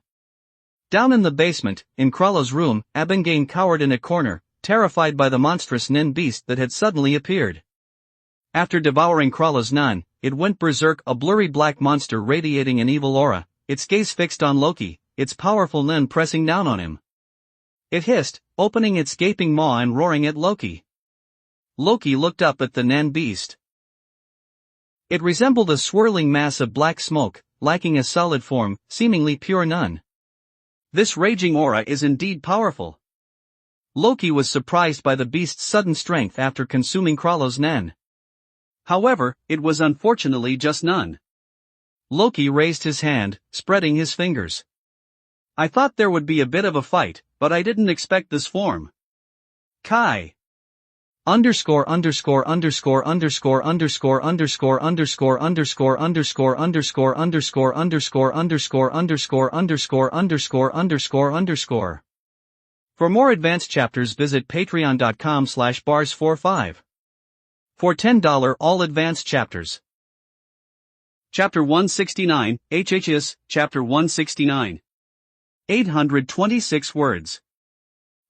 Down in the basement, in Krallo's room, Abengane cowered in a corner, terrified by the monstrous nen beast that had suddenly appeared. After devouring Krallo's nun, it went berserk, a blurry black monster radiating an evil aura, its gaze fixed on Loki, its powerful nun pressing down on him. It hissed, opening its gaping maw and roaring at Loki. Loki looked up at the nen beast. It resembled a swirling mass of black smoke, lacking a solid form, seemingly pure nun. This raging aura is indeed powerful. Loki was surprised by the beast's sudden strength after consuming Krallo's nen. However, it was unfortunately just nun. Loki raised his hand, spreading his fingers. I thought there would be a bit of a fight, but I didn't expect this form. Kai. Underscore underscore underscore underscore underscore underscore underscore underscore underscore underscore underscore underscore underscore underscore underscore underscore underscore underscore. For more advanced chapters visit patreon.com/bars45. For $10 all advanced chapters. Chapter 169, HHS, Chapter 169. 826 words.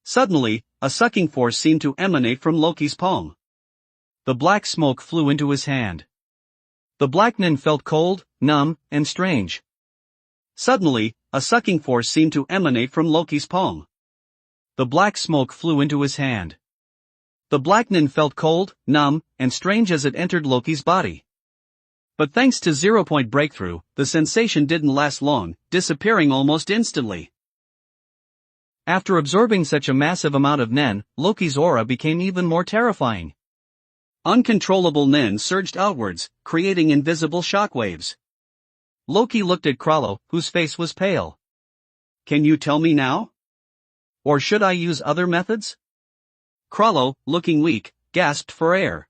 Suddenly, a sucking force seemed to emanate from Loki's palm. The black smoke flew into his hand. The Blacknin felt cold, numb, and strange. Suddenly, a sucking force seemed to emanate from Loki's palm. The black smoke flew into his hand. The Blacknin felt cold, numb, and strange as it entered Loki's body. But thanks to 0-point breakthrough, the sensation didn't last long, disappearing almost instantly. After absorbing such a massive amount of Nen, Loki's aura became even more terrifying. Uncontrollable Nen surged outwards, creating invisible shockwaves. Loki looked at Krallo, whose face was pale. Can you tell me now? Or should I use other methods? Krallo, looking weak, gasped for air.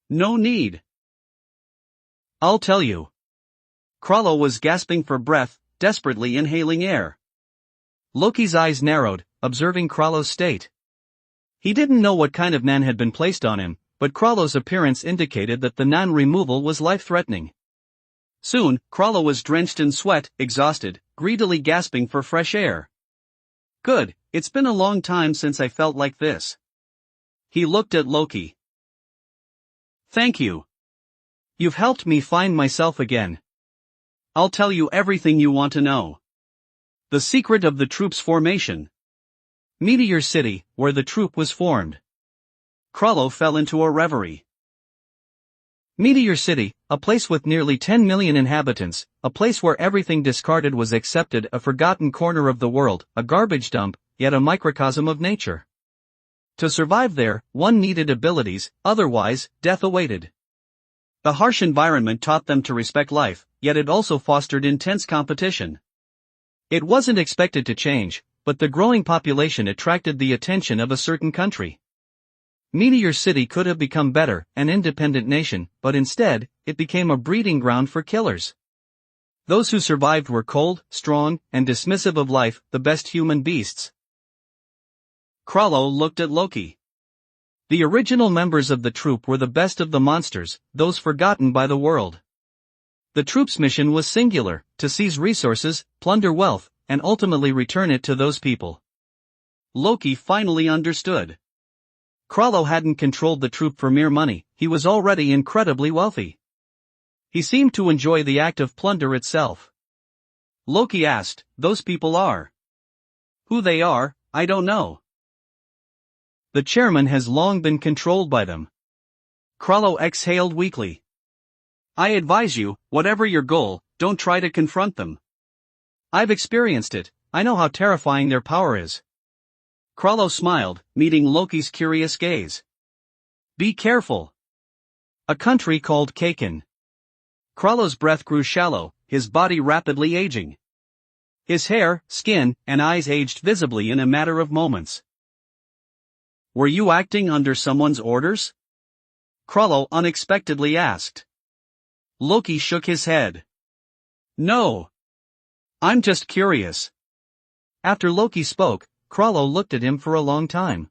No need. I'll tell you. Krallo was gasping for breath, desperately inhaling air. Loki's eyes narrowed, observing Krallo's state. He didn't know what kind of Nan had been placed on him, but Krallo's appearance indicated that the Nan removal was life-threatening. Soon, Krallo was drenched in sweat, exhausted, greedily gasping for fresh air. Good, it's been a long time since I felt like this. He looked at Loki. Thank you. You've helped me find myself again. I'll tell you everything you want to know. The secret of the troop's formation. Meteor City, where the troop was formed. Krallo fell into a reverie. Meteor City, a place with nearly 10 million inhabitants, a place where everything discarded was accepted, a forgotten corner of the world, a garbage dump, yet a microcosm of nature. To survive there, one needed abilities, otherwise, death awaited. The harsh environment taught them to respect life, yet it also fostered intense competition. It wasn't expected to change, but the growing population attracted the attention of a certain country. Meteor City could have become better, an independent nation, but instead, it became a breeding ground for killers. Those who survived were cold, strong, and dismissive of life, the best human beasts. Krallo looked at Loki. The original members of the troop were the best of the monsters, those forgotten by the world. The troop's mission was singular, to seize resources, plunder wealth, and ultimately return it to those people. Loki finally understood. Krallo hadn't controlled the troop for mere money, he was already incredibly wealthy. He seemed to enjoy the act of plunder itself. Loki asked, those people are? Who they are, I don't know. The chairman has long been controlled by them. Krallo exhaled weakly. I advise you, whatever your goal, don't try to confront them. I've experienced it, I know how terrifying their power is. Krallo smiled, meeting Loki's curious gaze. Be careful. A country called Kaken. Krallo's breath grew shallow, his body rapidly aging. His hair, skin, and eyes aged visibly in a matter of moments. Were you acting under someone's orders? Krallo unexpectedly asked. Loki shook his head. No. I'm just curious. After Loki spoke, Krallo looked at him for a long time.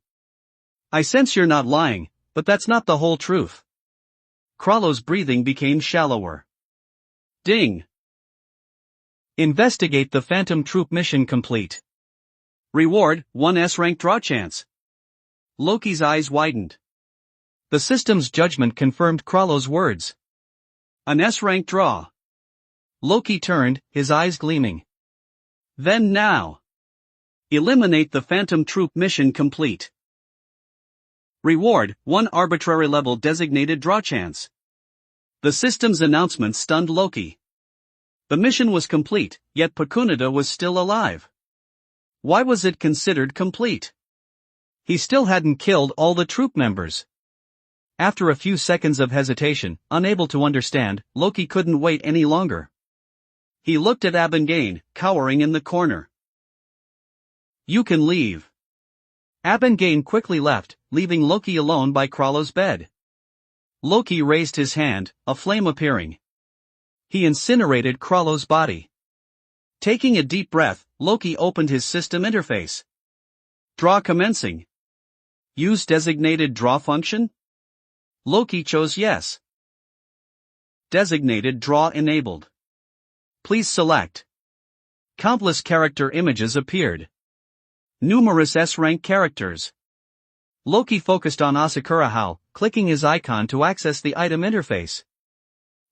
I sense you're not lying, but that's not the whole truth. Krallo's breathing became shallower. Ding. Investigate the Phantom Troop mission complete. Reward, 1 S-rank draw chance. Loki's eyes widened. The system's judgment confirmed Krallo's words. An S-rank draw. Loki turned, his eyes gleaming. Then now. Eliminate the Phantom Troop mission complete. Reward, 1 arbitrary level designated draw chance. The system's announcement stunned Loki. The mission was complete, yet Pakunada was still alive. Why was it considered complete? He still hadn't killed all the troop members. After a few seconds of hesitation, unable to understand, Loki couldn't wait any longer. He looked at Abengane, cowering in the corner. You can leave. Abengane quickly left, leaving Loki alone by Kralo's bed. Loki raised his hand, a flame appearing. He incinerated Kralo's body. Taking a deep breath, Loki opened his system interface. Draw commencing. Use designated draw function? Loki chose yes. Designated draw enabled. Please select. Countless character images appeared. Numerous S-rank characters. Loki focused on Asakura Hao, clicking his icon to access the item interface.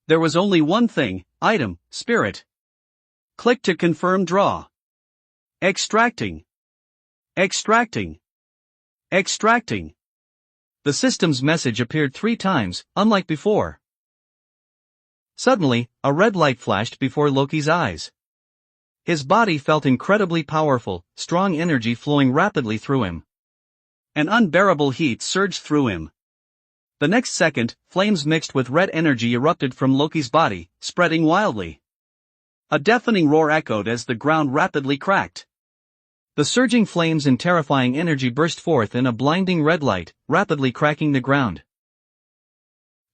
There was only one thing: item, spirit. Click to confirm draw. Extracting. Extracting. Extracting. The system's message appeared 3 times, unlike before. Suddenly, a red light flashed before Loki's eyes. His body felt incredibly powerful, strong energy flowing rapidly through him. An unbearable heat surged through him. The next second, flames mixed with red energy erupted from Loki's body, spreading wildly. A deafening roar echoed as the ground rapidly cracked. The surging flames and terrifying energy burst forth in a blinding red light, rapidly cracking the ground.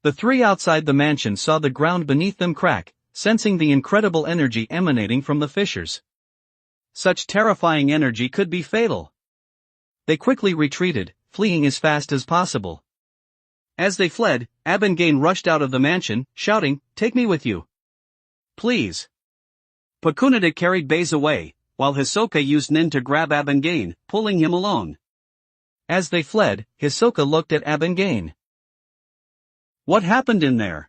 The 3 outside the mansion saw the ground beneath them crack, sensing the incredible energy emanating from the fissures. Such terrifying energy could be fatal. They quickly retreated, fleeing as fast as possible. As they fled, Abengane rushed out of the mansion, shouting, "Take me with you. Please." Pakunada carried Baze away, while Hisoka used Nin to grab Abengane, pulling him along. As they fled, Hisoka looked at Abengane. "What happened in there?"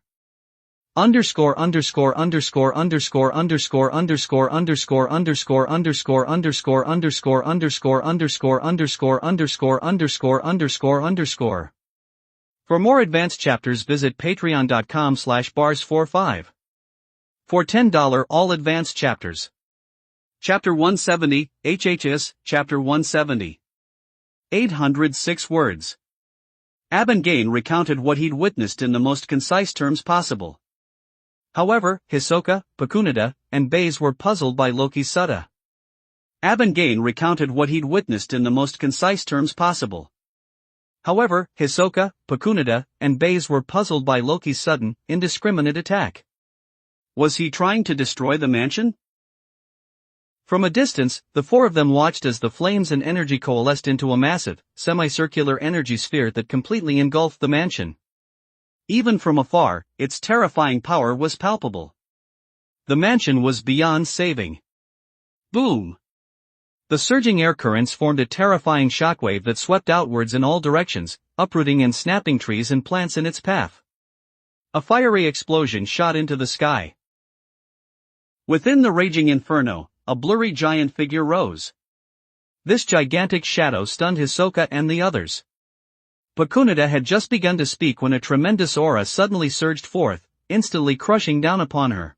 Underscore underscore underscore underscore underscore underscore underscore underscore underscore underscore underscore underscore underscore underscore underscore underscore underscore underscore. For more advanced chapters visit patreon.com/bars45. For $10 all advanced chapters. Chapter 170, HHS, Chapter 170. 806 words. Abengane recounted what he'd witnessed in the most concise terms possible. However, Hisoka, Pakunada, and Baze were puzzled by Loki's sutta. Abengane recounted what he'd witnessed in the most concise terms possible. However, Hisoka, Pakunada, and Baze were puzzled by Loki's sudden, indiscriminate attack. Was he trying to destroy the mansion? From a distance, the 4 of them watched as the flames and energy coalesced into a massive, semicircular energy sphere that completely engulfed the mansion. Even from afar, its terrifying power was palpable. The mansion was beyond saving. Boom! The surging air currents formed a terrifying shockwave that swept outwards in all directions, uprooting and snapping trees and plants in its path. A fiery explosion shot into the sky. Within the raging inferno, a blurry giant figure rose. This gigantic shadow stunned Hisoka and the others. Pakunada had just begun to speak when a tremendous aura suddenly surged forth, instantly crushing down upon her.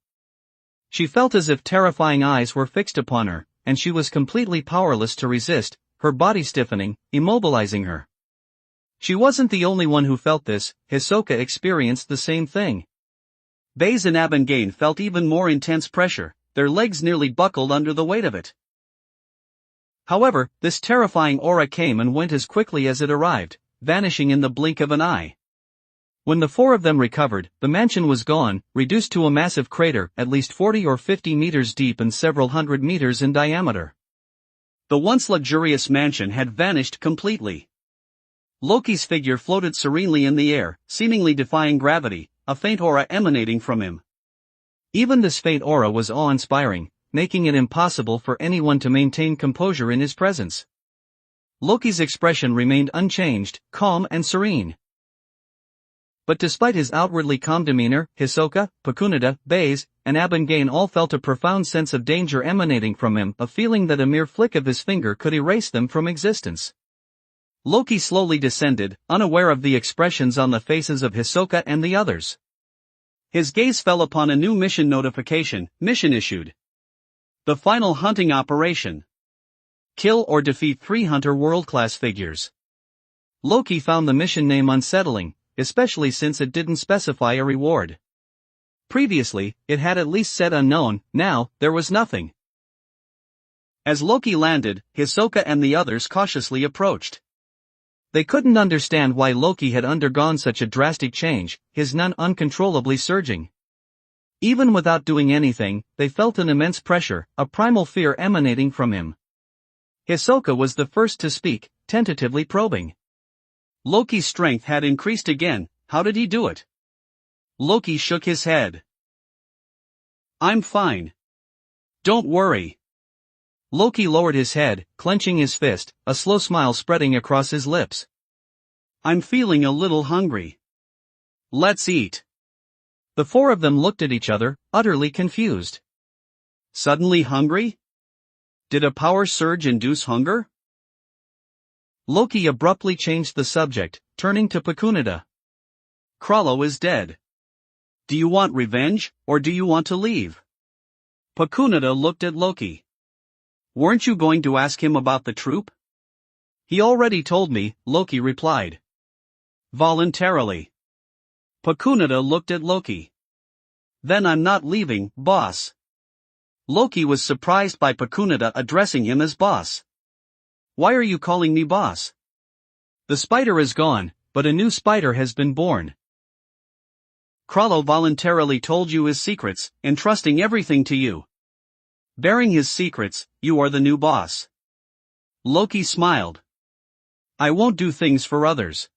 She felt as if terrifying eyes were fixed upon her, and she was completely powerless to resist, her body stiffening, immobilizing her. She wasn't the only one who felt this. Hisoka experienced the same thing. Baze and Abengane felt even more intense pressure, their legs nearly buckled under the weight of it. However, this terrifying aura came and went as quickly as it arrived, vanishing in the blink of an eye. When the 4 of them recovered, the mansion was gone, reduced to a massive crater at least 40 or 50 meters deep and several hundred meters in diameter. The once luxurious mansion had vanished completely. Loki's figure floated serenely in the air, seemingly defying gravity, a faint aura emanating from him. Even this faint aura was awe-inspiring, making it impossible for anyone to maintain composure in his presence. Loki's expression remained unchanged, calm and serene. But despite his outwardly calm demeanor, Hisoka, Pakunada, Baze, and Abengane all felt a profound sense of danger emanating from him, a feeling that a mere flick of his finger could erase them from existence. Loki slowly descended, unaware of the expressions on the faces of Hisoka and the others. His gaze fell upon a new mission notification, mission issued. The final hunting operation. Kill or defeat 3 hunter world-class figures. Loki found the mission name unsettling, especially since it didn't specify a reward. Previously, it had at least said unknown, now, there was nothing. As Loki landed, Hisoka and the others cautiously approached. They couldn't understand why Loki had undergone such a drastic change, his nun uncontrollably surging. Even without doing anything, they felt an immense pressure, a primal fear emanating from him. Hisoka was the first to speak, tentatively probing. Loki's strength had increased again. How did he do it? Loki shook his head. I'm fine. Don't worry. Loki lowered his head, clenching his fist, a slow smile spreading across his lips. I'm feeling a little hungry. Let's eat. The four of them looked at each other, utterly confused. Suddenly hungry? Did a power surge induce hunger? Loki abruptly changed the subject, turning to Pakunada. Krallo is dead. Do you want revenge, or do you want to leave? Pakunada looked at Loki. Weren't you going to ask him about the troop? He already told me, Loki replied. Voluntarily. Pakunada looked at Loki. Then I'm not leaving, boss. Loki was surprised by Pakunada addressing him as boss. Why are you calling me boss? The spider is gone, but a new spider has been born. Krallo voluntarily told you his secrets, entrusting everything to you. Bearing his secrets, you are the new boss. Loki smiled. I won't do things for others.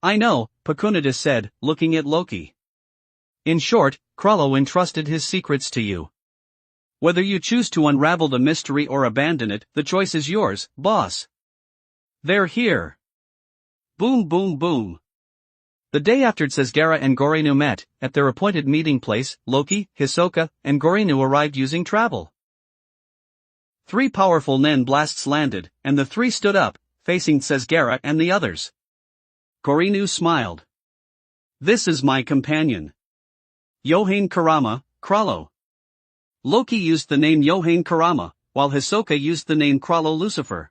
I know, Pakunada said, looking at Loki. In short, Krallo entrusted his secrets to you. Whether you choose to unravel the mystery or abandon it, the choice is yours, boss. They're here. Boom boom boom. The day after Tsugaru and Gorinu met, at their appointed meeting place, Loki, Hisoka, and Gorinu arrived using travel. 3 powerful nen blasts landed, and the 3 stood up, facing Tsugaru and the others. Gorinu smiled. This is my companion. Yohane Kurama, Krallo. Loki used the name Yohane Kurama, while Hisoka used the name Krallo Lucifer.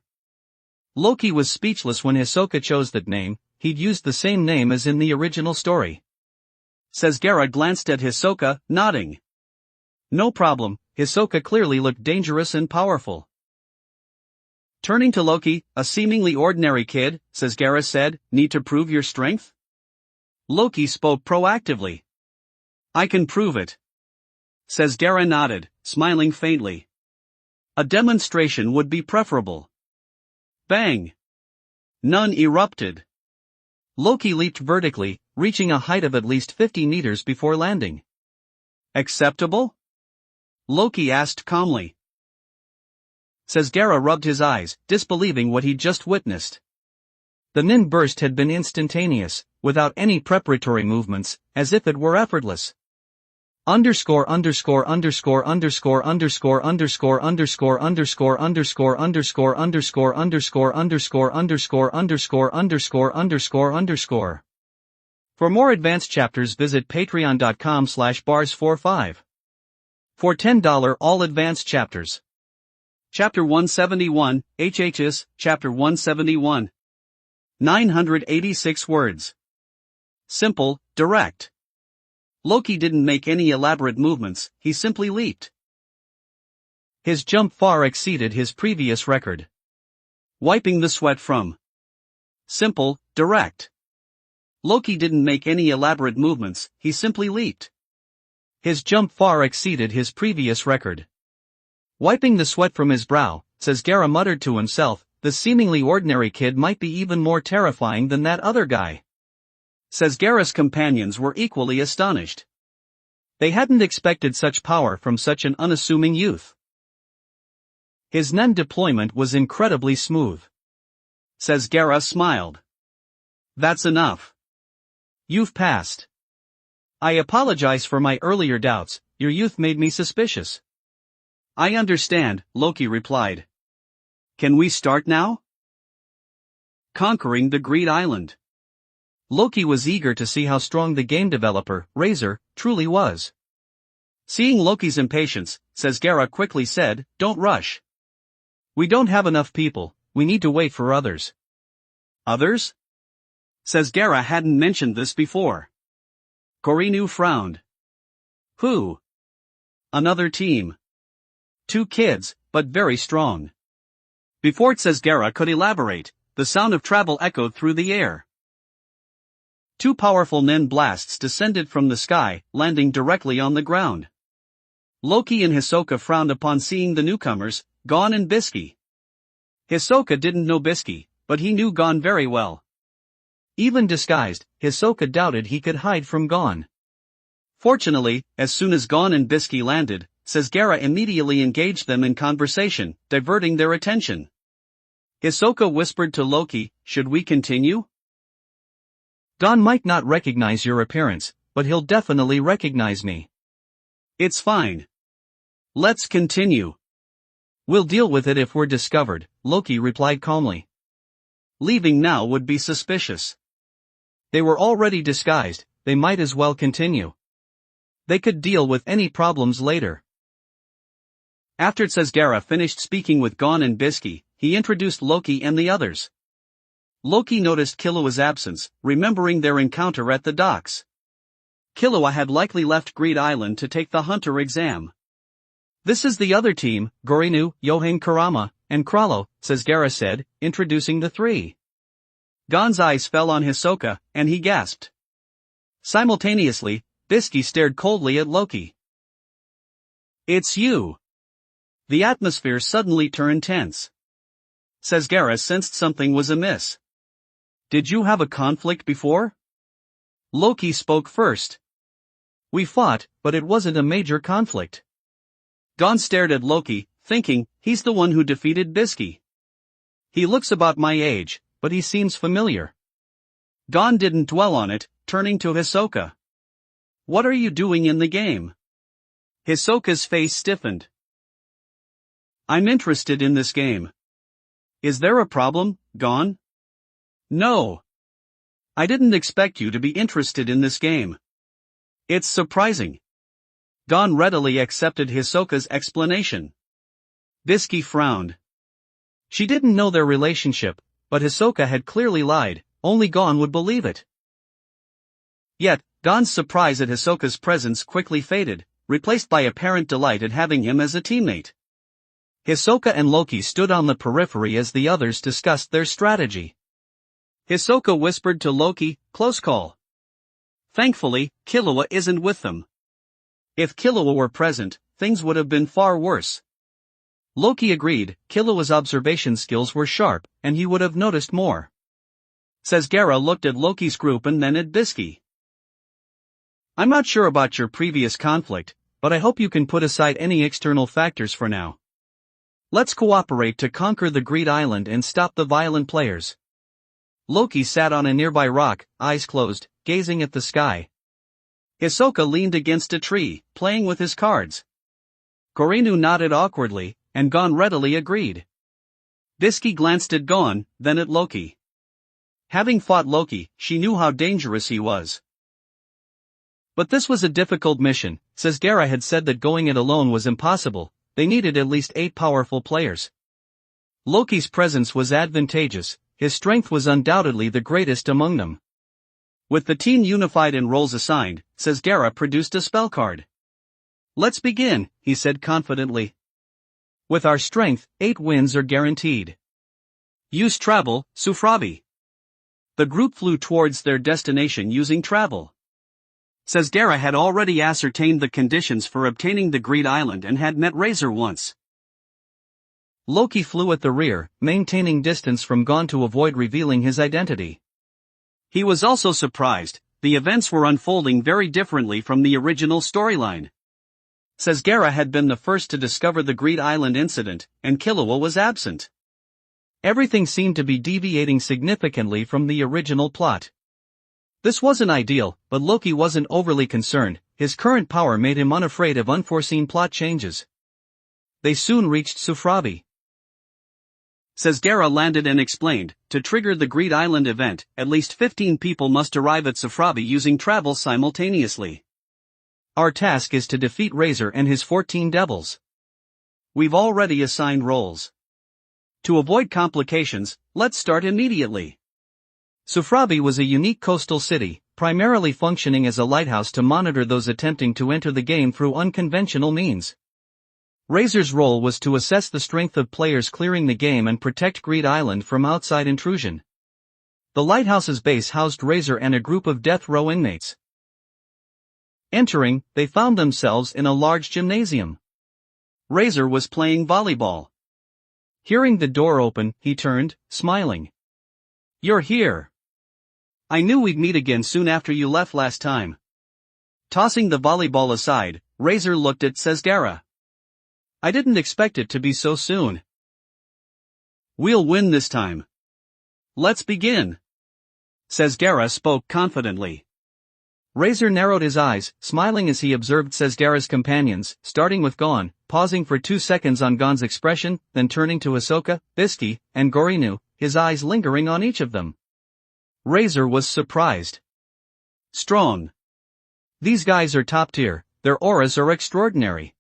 Loki was speechless when Hisoka chose that name. He'd used the same name as in the original story. Tsugaru glanced at Hisoka, nodding. No problem, Hisoka clearly looked dangerous and powerful. Turning to Loki, a seemingly ordinary kid, Tsugaru said, need to prove your strength? Loki spoke proactively. I can prove it. Tsugaru nodded, smiling faintly. A demonstration would be preferable. Bang! None erupted. Loki leaped vertically, reaching a height of at least 50 meters before landing. Acceptable? Loki asked calmly. Tsugaru rubbed his eyes, disbelieving what he'd just witnessed. The nin burst had been instantaneous, without any preparatory movements, as if it were effortless. Underscore underscore underscore underscore underscore underscore underscore underscore underscore underscore underscore underscore underscore underscore underscore underscore underscore underscore. For more advanced chapters visit patreon.com/bars45. For $10 all advanced chapters. Chapter 171, HHS, Chapter 171. 986 words. Simple, direct. Loki didn't make any elaborate movements, he simply leaped. His jump far exceeded his previous record. Wiping the sweat from. Simple, direct. Loki didn't make any elaborate movements, he simply leaped. His jump far exceeded his previous record. Wiping the sweat from his brow, Tsugaru muttered to himself, the seemingly ordinary kid might be even more terrifying than that other guy. Tsugaru's companions were equally astonished. They hadn't expected such power from such an unassuming youth. His nen deployment was incredibly smooth. Tsugaru smiled. That's enough. You've passed. I apologize for my earlier doubts, your youth made me suspicious. I understand, Loki replied. Can we start now? Conquering the Greed Island. Loki was eager to see how strong the game developer, Razor, truly was. Seeing Loki's impatience, Tsugaru quickly said, don't rush. We don't have enough people, we need to wait for others. Others? Tsugaru hadn't mentioned this before. Gorinu frowned. Who? Another team. 2 kids, but very strong. Before Tsezgara could elaborate, the sound of travel echoed through the air. Two powerful nen blasts descended from the sky, landing directly on the ground. Loki and Hisoka frowned upon seeing the newcomers, Gon and Bisky. Hisoka didn't know Bisky, but he knew Gon very well. Even disguised, Hisoka doubted he could hide from Gon. Fortunately, as soon as Gon and Bisky landed, Tsezgara immediately engaged them in conversation, diverting their attention. Hisoka whispered to Loki, "Should we continue? Gon might not recognize your appearance, but he'll definitely recognize me." "It's fine. Let's continue. We'll deal with it if we're discovered," Loki replied calmly. Leaving now would be suspicious. They were already disguised, they might as well continue. They could deal with any problems later. After Tsezgara finished speaking with Gon and Bisky, he introduced Loki and the others. Loki noticed Killua's absence, remembering their encounter at the docks. Killua had likely left Greed Island to take the hunter exam. "This is the other team, Gorinu, Yohane Kurama, and Krallo," Tsezgara said, introducing the three. Gon's eyes fell on Hisoka, and he gasped. Simultaneously, Bisky stared coldly at Loki. "It's you." The atmosphere suddenly turned tense. Tsezgara sensed something was amiss. "Did you have a conflict before?" Loki spoke first. "We fought, but it wasn't a major conflict." Gon stared at Loki, thinking, he's the one who defeated Bisky. He looks about my age, but he seems familiar. Gon didn't dwell on it, turning to Hisoka. "What are you doing in the game?" Hisoka's face stiffened. "I'm interested in this game." "Is there a problem, Gon?" "No. I didn't expect you to be interested in this game. It's surprising." Gon readily accepted Hisoka's explanation. Bisky frowned. She didn't know their relationship, but Hisoka had clearly lied, only Gon would believe it. Yet, Gon's surprise at Hisoka's presence quickly faded, replaced by apparent delight at having him as a teammate. Hisoka and Loki stood on the periphery as the others discussed their strategy. Hisoka whispered to Loki, "Close call." Thankfully, Killua isn't with them. If Killua were present, things would have been far worse. Loki agreed, Killua's observation skills were sharp, and he would have noticed more. Tsezgara looked at Loki's group and then at Bisky. "I'm not sure about your previous conflict, but I hope you can put aside any external factors for now. Let's cooperate to conquer the Greed Island and stop the violent players." Loki sat on a nearby rock, eyes closed, gazing at the sky. Hisoka leaned against a tree, playing with his cards. Gorinu nodded awkwardly, and Gon readily agreed. Bisky glanced at Gon, then at Loki. Having fought Loki, she knew how dangerous he was. But this was a difficult mission. Tsezgara had said that going it alone was impossible. They needed at least 8 powerful players. Loki's presence was advantageous, his strength was undoubtedly the greatest among them. With the team unified and roles assigned, Tsezgara produced a spell card. "Let's begin," he said confidently. "With our strength, 8 wins are guaranteed. Use travel, Sufrabi." The group flew towards their destination using travel. Tsezgara had already ascertained the conditions for obtaining the Greed Island and had met Razor once. Loki flew at the rear, maintaining distance from Gon to avoid revealing his identity. He was also surprised, the events were unfolding very differently from the original storyline. Tsezgara had been the first to discover the Greed Island incident, and Killua was absent. Everything seemed to be deviating significantly from the original plot. This wasn't ideal, but Loki wasn't overly concerned, his current power made him unafraid of unforeseen plot changes. They soon reached Sufrabi. Tsezgara landed and explained, to trigger the Greed Island event, at least 15 people must arrive at Sufrabi using travel simultaneously. Our task is to defeat Razor and his 14 devils. We've already assigned roles. To avoid complications, let's start immediately. Sufrabi was a unique coastal city, primarily functioning as a lighthouse to monitor those attempting to enter the game through unconventional means. Razor's role was to assess the strength of players clearing the game and protect Greed Island from outside intrusion. The lighthouse's base housed Razor and a group of death row inmates. Entering, they found themselves in a large gymnasium. Razor was playing volleyball. Hearing the door open, he turned, smiling. "You're here. I knew we'd meet again soon after you left last time." Tossing the volleyball aside, Razor looked at Sesgara. "I didn't expect it to be so soon." "We'll win this time. Let's begin." Sesgara spoke confidently. Razor narrowed his eyes, smiling as he observed Sesgara's companions, starting with Gon, pausing for 2 seconds on Gon's expression, then turning to Hisoka, Bisky, and Gorinu, his eyes lingering on each of them. Razor was surprised. "Strong. These guys are top tier, their auras are extraordinary."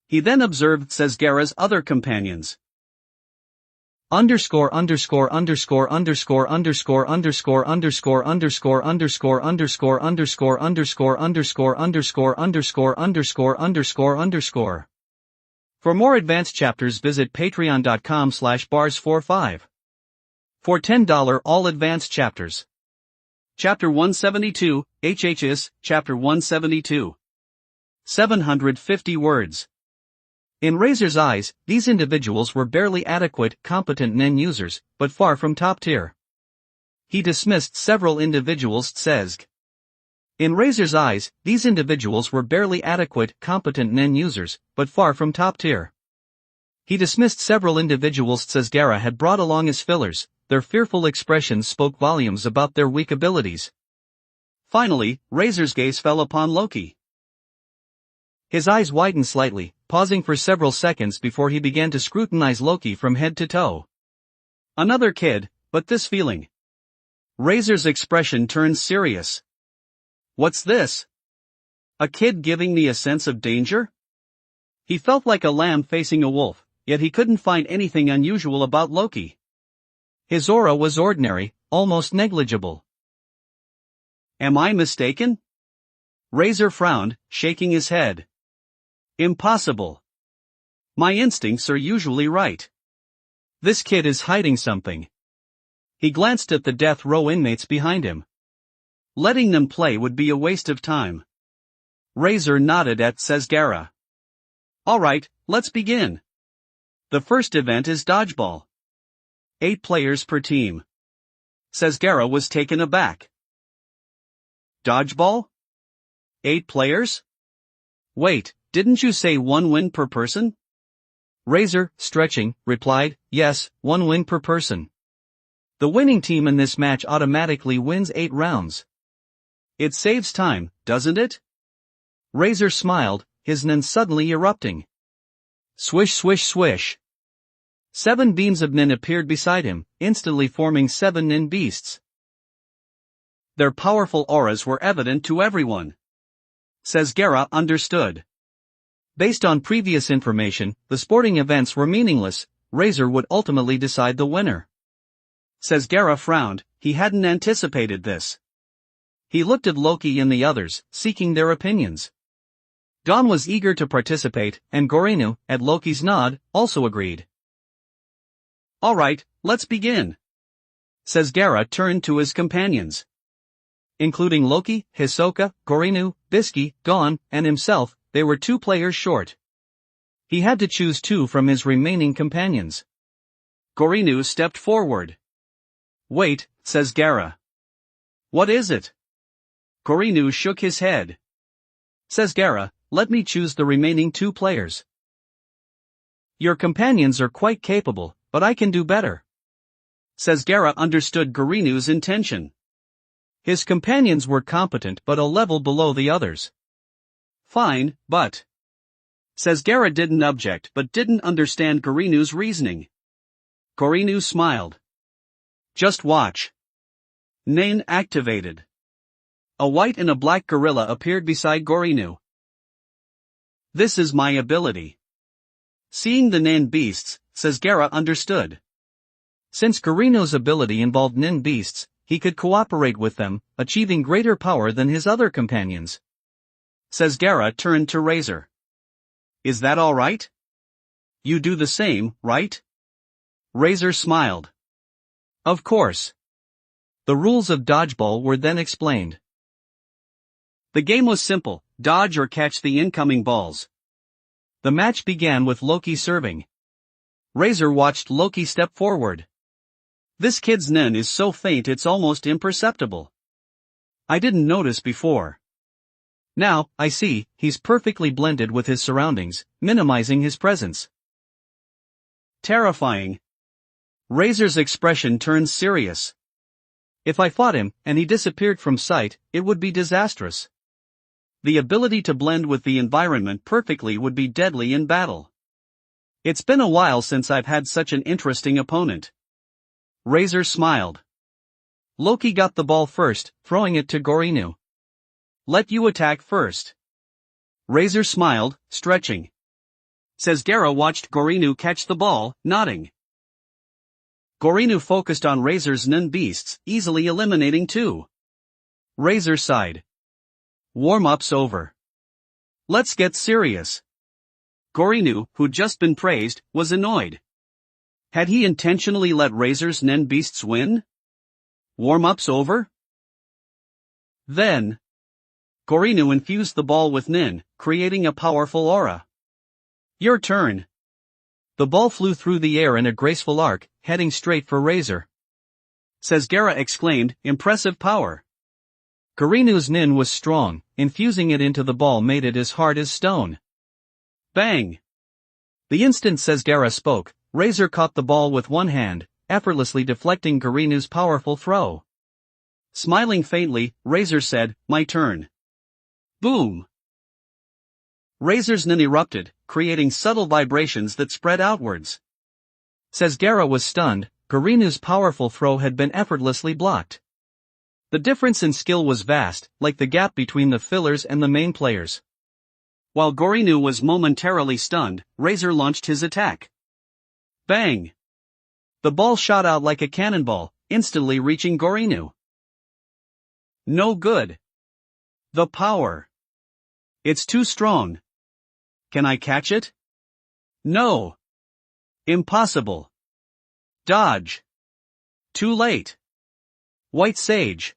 He then observed Sesgara's other companions. Underscore underscore underscore underscore underscore underscore underscore underscore underscore underscore underscore underscore underscore underscore underscore underscore underscore underscore. For more advanced chapters visit patreon.com/bars45. For $10 all advanced chapters. Chapter 172, HHS, Chapter 172. 750 words. In Razor's eyes, these individuals were barely adequate, competent NEN users, but far from top tier. He dismissed several individuals, Sesg. In Razor's eyes, these individuals were barely adequate, competent NEN users, but far from top tier. He dismissed several individuals Sesgara had brought along as fillers, their fearful expressions spoke volumes about their weak abilities. Finally, Razor's gaze fell upon Loki. His eyes widened slightly, pausing for several seconds before he began to scrutinize Loki from head to toe. Another kid, but this feeling. Razor's expression turned serious. "What's this? A kid giving me a sense of danger?" He felt like a lamb facing a wolf, yet he couldn't find anything unusual about Loki. His aura was ordinary, almost negligible. "Am I mistaken?" Razor frowned, shaking his head. "Impossible. My instincts are usually right. This kid is hiding something." He glanced at the death row inmates behind him. Letting them play would be a waste of time. Razor nodded at Sesgara. "Alright, let's begin. The first event is dodgeball. 8 players per team." Sesgara was taken aback. "Dodgeball? 8 players? Wait, didn't you say 1 win per person?" Razor, stretching, replied, "Yes, 1 win per person. The winning team in this match automatically wins 8 rounds. It saves time, doesn't it?" Razor smiled, his nen suddenly erupting. Swish swish swish. 7 beams of nen appeared beside him, instantly forming 7 nen beasts. Their powerful auras were evident to everyone. Sesgara understood. Based on previous information, the sporting events were meaningless. Razor would ultimately decide the winner. Sesgara frowned, he hadn't anticipated this. He looked at Loki and the others, seeking their opinions. Gon was eager to participate, and Gorinu, at Loki's nod, also agreed. "Alright, let's begin." Sesgara turned to his companions. Including Loki, Hisoka, Gorinu, Bisky, Gon, and himself, they were 2 players short. He had to choose 2 from his remaining companions. Gorinu stepped forward. "Wait," Sesgara. "What is it?" Gorinu shook his head. "Sesgara, let me choose the remaining 2 players. Your companions are quite capable, but I can do better." Sesgara understood Gorinu's intention. His companions were competent but a level below the others. "Fine, but..." Sesgara didn't object but didn't understand Gorinu's reasoning. Gorinu smiled. "Just watch." Nen activated. A white and a black gorilla appeared beside Gorinu. "This is my ability." Seeing the Nen beasts, Sesgara understood. Since Gorinu's ability involved Nen beasts, he could cooperate with them, achieving greater power than his other companions. Sesgara turned to Razor. "Is that alright?" You do the same, right? Razor smiled. Of course. The rules of dodgeball were then explained. The game was simple: dodge or catch the incoming balls. The match began with Loki serving. Razor watched Loki step forward. This kid's nen is so faint it's almost imperceptible. I didn't notice before. Now, I see, he's perfectly blended with his surroundings, minimizing his presence. Terrifying. Razor's expression turned serious. If I fought him, and he disappeared from sight, it would be disastrous. The ability to blend with the environment perfectly would be deadly in battle. It's been a while since I've had such an interesting opponent. Razor smiled. Loki got the ball first, throwing it to Gorinu. Let you attack first. Razor smiled, stretching. Sesgera watched Gorinu catch the ball, nodding. Gorinu focused on Razor's nen beasts, easily eliminating two. Razor sighed. Warm-up's over. Let's get serious. Gorinu, who'd just been praised, was annoyed. Had he intentionally let Razor's nen beasts win? Warm-up's over? Then, Gorinu infused the ball with nen, creating a powerful aura. Your turn. The ball flew through the air in a graceful arc, heading straight for Razor. Sesgera exclaimed, impressive power. Gorinu's nen was strong, infusing it into the ball made it as hard as stone. Bang! The instant Sesgera spoke, Razor caught the ball with one hand, effortlessly deflecting Gorinu's powerful throw. Smiling faintly, Razor said, my turn. Boom! Razor's nen erupted, creating subtle vibrations that spread outwards. Sesgera was stunned. Gorinu's powerful throw had been effortlessly blocked. The difference in skill was vast, like the gap between the fillers and the main players. While Gorinu was momentarily stunned, Razor launched his attack. Bang! The ball shot out like a cannonball, instantly reaching Gorinu. No good. The power. It's too strong. Can I catch it? No. Impossible. Dodge. Too late. White Sage.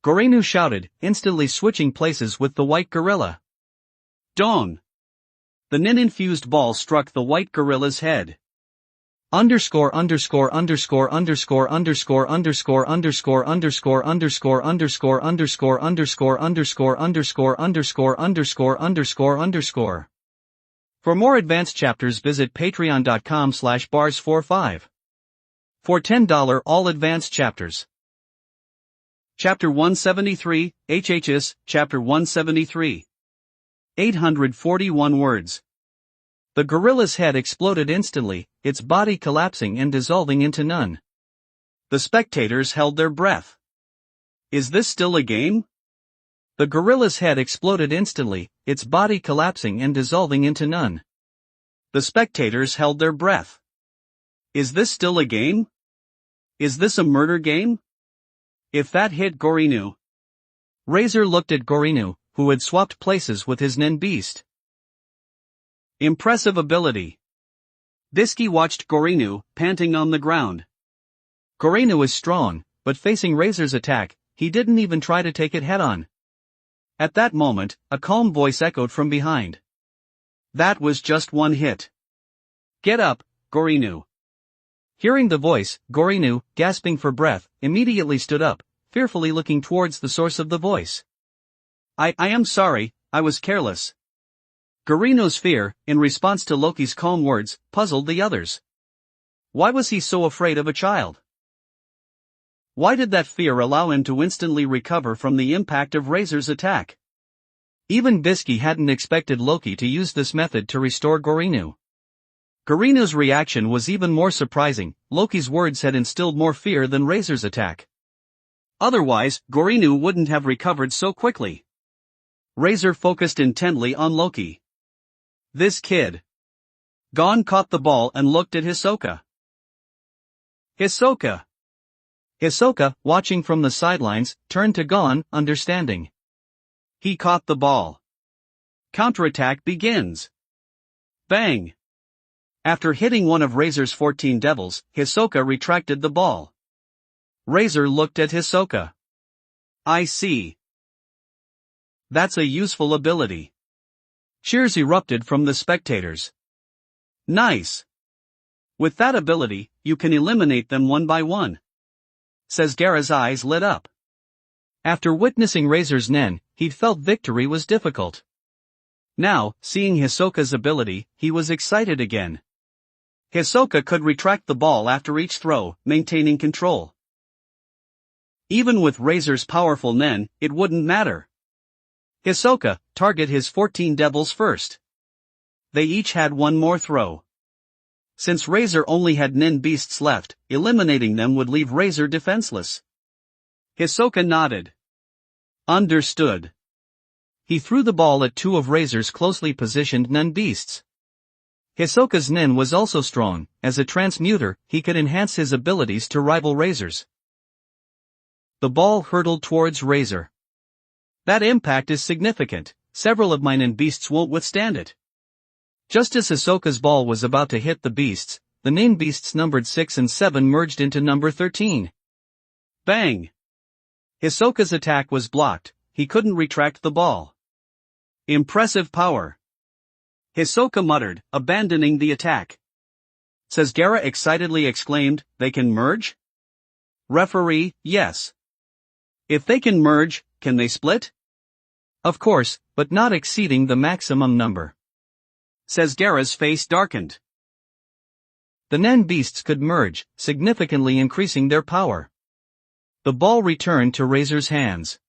Gorinu shouted, instantly switching places with the white gorilla. Dong. The nen-infused ball struck the white gorilla's head. Underscore underscore underscore underscore underscore underscore underscore underscore underscore underscore underscore underscore underscore underscore underscore underscore underscore underscore. For more advanced chapters visit patreon.com/bars45. For $10 all advanced chapters. Chapter 173, HHS, Chapter 173. 841 words. The gorilla's head exploded instantly, its body collapsing and dissolving into none. The spectators held their breath. Is this still a game? The gorilla's head exploded instantly, its body collapsing and dissolving into none. The spectators held their breath. Is this still a game? Is this a murder game? If that hit Gorinu. Razor looked at Gorinu, who had swapped places with his nen beast. Impressive ability. Diski watched Gorinu, panting on the ground. Gorinu is strong, but facing Razor's attack, he didn't even try to take it head-on. At that moment, a calm voice echoed from behind. That was just one hit. Get up, Gorinu. Hearing the voice, Gorinu, gasping for breath, immediately stood up, fearfully looking towards the source of the voice. I am sorry, I was careless. Gorinu's fear, in response to Loki's calm words, puzzled the others. Why was he so afraid of a child? Why did that fear allow him to instantly recover from the impact of Razor's attack? Even Diski hadn't expected Loki to use this method to restore Gorinu. Gorinu's reaction was even more surprising. Loki's words had instilled more fear than Razor's attack. Otherwise, Gorinu wouldn't have recovered so quickly. Razor focused intently on Loki. This kid. Gon caught the ball and looked at Hisoka. Hisoka. Hisoka, watching from the sidelines, turned to Gon, understanding. He caught the ball. Counterattack begins. Bang. After hitting one of Razor's 14 devils, Hisoka retracted the ball. Razor looked at Hisoka. I see. That's a useful ability. Cheers erupted from the spectators. Nice. With that ability, you can eliminate them one by one. Says Gaara's eyes lit up. After witnessing Razor's nen, he'd felt victory was difficult. Now, seeing Hisoka's ability, he was excited again. Hisoka could retract the ball after each throw, maintaining control. Even with Razor's powerful nen, it wouldn't matter. Hisoka, target his 14 devils first. They each had one more throw. Since Razor only had nen beasts left, eliminating them would leave Razor defenseless. Hisoka nodded. Understood. He threw the ball at two of Razor's closely positioned nen beasts. Hisoka's nen was also strong. As a transmuter, he could enhance his abilities to rival Razor's. The ball hurtled towards Razor. That impact is significant. Several of my nen beasts won't withstand it. Just as Hisoka's ball was about to hit the beasts, the nen beasts numbered 6 and 7 merged into number 13. Bang! Hisoka's attack was blocked. He couldn't retract the ball. Impressive power. Hisoka muttered, abandoning the attack. Says Gaara excitedly exclaimed, they can merge? Referee, yes. If they can merge, can they split? Of course, but not exceeding the maximum number. Says Gaara's face darkened. The nen beasts could merge, significantly increasing their power. The ball returned to Razor's hands.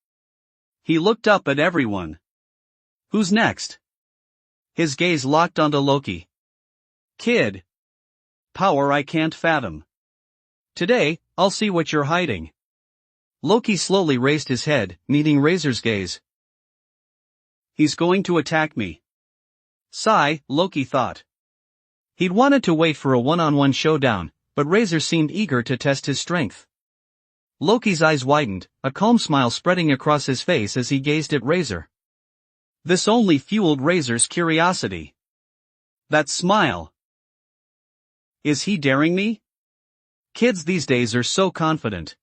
He looked up at everyone. Who's next? His gaze locked onto Loki. Kid. Power I can't fathom. Today, I'll see what you're hiding. Loki slowly raised his head, meeting Razor's gaze. He's going to attack me. Sigh, Loki thought. He'd wanted to wait for a one-on-one showdown, but Razor seemed eager to test his strength. Loki's eyes widened, a calm smile spreading across his face as he gazed at Razor. This only fueled Razor's curiosity. That smile. Is he daring me? Kids these days are so confident.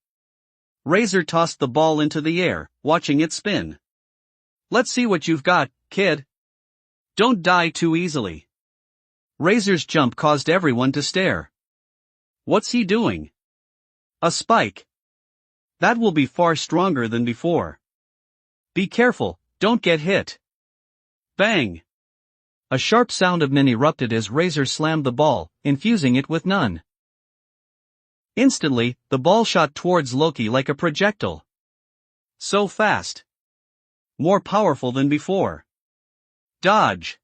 Razor tossed the ball into the air, watching it spin. Let's see what you've got, kid. Don't die too easily. Razor's jump caused everyone to stare. What's he doing? A spike. That will be far stronger than before. Be careful, don't get hit. Bang! A sharp sound of nen erupted as Razor slammed the ball, infusing it with none. Instantly, the ball shot towards Loki like a projectile. So fast. More powerful than before. Dodge.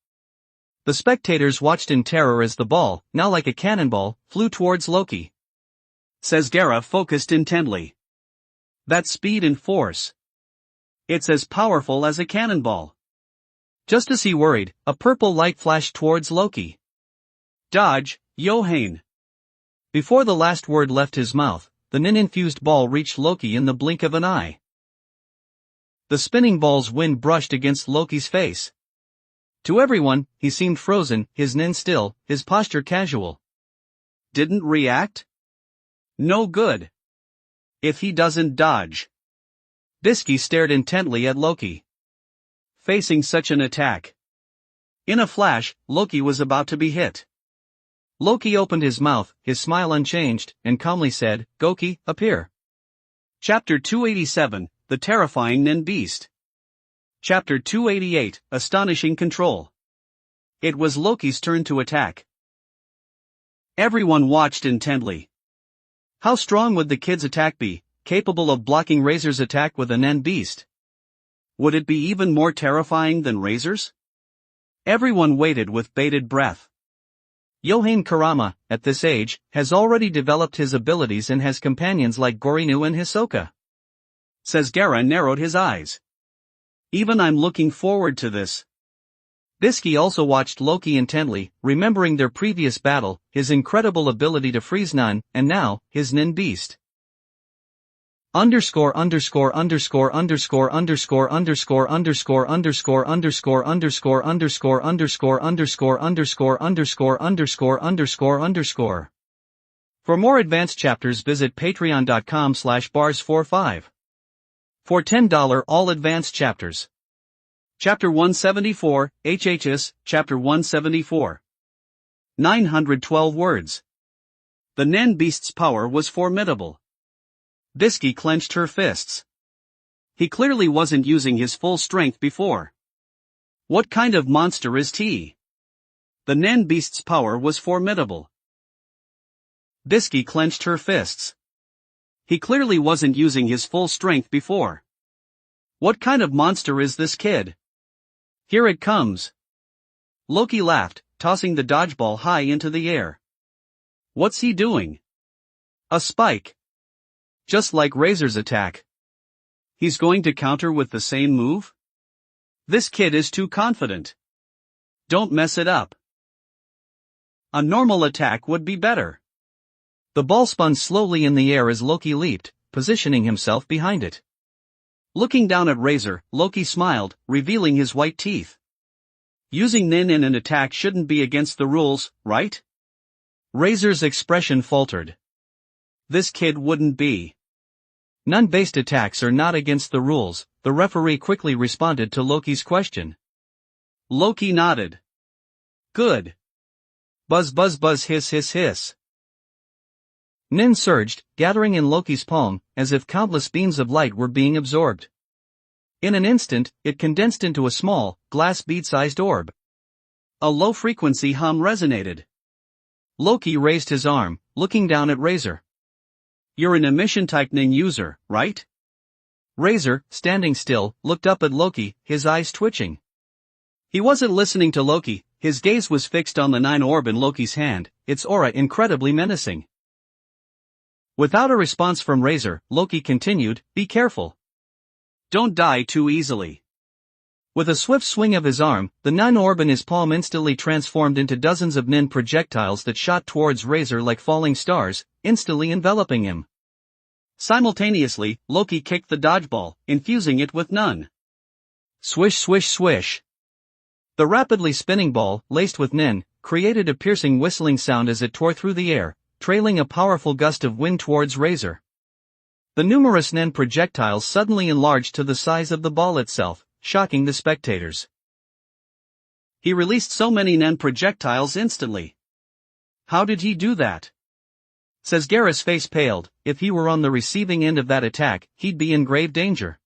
The spectators watched in terror as the ball, now like a cannonball, flew towards Loki. Says Gaara focused intently. That speed and force. It's as powerful as a cannonball. Just as he worried, a purple light flashed towards Loki. Dodge, Yohane. Before the last word left his mouth, the nen-infused ball reached Loki in the blink of an eye. The spinning ball's wind brushed against Loki's face. To everyone, he seemed frozen, his nen still, his posture casual. Didn't react? No good. If he doesn't dodge. Bisky stared intently at Loki. Facing such an attack. In a flash, Loki was about to be hit. Loki opened his mouth, his smile unchanged, and calmly said, Goki, appear. Chapter 287, The Terrifying Nen Beast. Chapter 288, Astonishing Control. It was Loki's turn to attack. Everyone watched intently. How strong would the kid's attack be, capable of blocking Razor's attack with a nen beast? Would it be even more terrifying than Razor's? Everyone waited with bated breath. Yohane Kurama, at this age, has already developed his abilities and has companions like Gorinu and Hisoka. Says Gaara narrowed his eyes. Even I'm looking forward to this. Bisky also watched Loki intently, remembering their previous battle, his incredible ability to freeze none, and now, his nen beast. Underscore underscore underscore underscore underscore underscore underscore underscore underscore underscore underscore underscore underscore underscore underscore underscore underscore underscore. For more advanced chapters visit patreon.com/bars45. For $10 all advanced chapters. Chapter 174, HHS, Chapter 174. 912 words. The Nen beast's power was formidable. Bisky clenched her fists. He clearly wasn't using his full strength before. What kind of monster is he? The Nen beast's power was formidable. Bisky clenched her fists. He clearly wasn't using his full strength before. What kind of monster is this kid? Here it comes. Loki laughed, tossing the dodgeball high into the air. What's he doing? A spike. Just like Razor's attack. He's going to counter with the same move? This kid is too confident. Don't mess it up. A normal attack would be better. The ball spun slowly in the air as Loki leaped, positioning himself behind it. Looking down at Razor, Loki smiled, revealing his white teeth. Using Nen in an attack shouldn't be against the rules, right? Razor's expression faltered. This kid wouldn't be. Nun-based attacks are not against the rules, the referee quickly responded to Loki's question. Loki nodded. Good. Buzz buzz buzz hiss hiss hiss. Nen surged, gathering in Loki's palm, as if countless beams of light were being absorbed. In an instant, it condensed into a small, glass bead-sized orb. A low-frequency hum resonated. Loki raised his arm, looking down at Razor. You're an emission-type Nen user, right? Razor, standing still, looked up at Loki, his eyes twitching. He wasn't listening to Loki, his gaze was fixed on the 9 orb in Loki's hand, its aura incredibly menacing. Without a response from Razor, Loki continued, be careful. Don't die too easily. With a swift swing of his arm, the 9 orb in his palm instantly transformed into dozens of Nen projectiles that shot towards Razor like falling stars, instantly enveloping him. Simultaneously, Loki kicked the dodgeball, infusing it with Nun. Swish swish swish. The rapidly spinning ball, laced with Nen, created a piercing whistling sound as it tore through the air, trailing a powerful gust of wind towards Razor. The numerous Nen projectiles suddenly enlarged to the size of the ball itself, shocking the spectators. He released so many Nen projectiles instantly. How did he do that? Sesgara's face paled. If he were on the receiving end of that attack, he'd be in grave danger.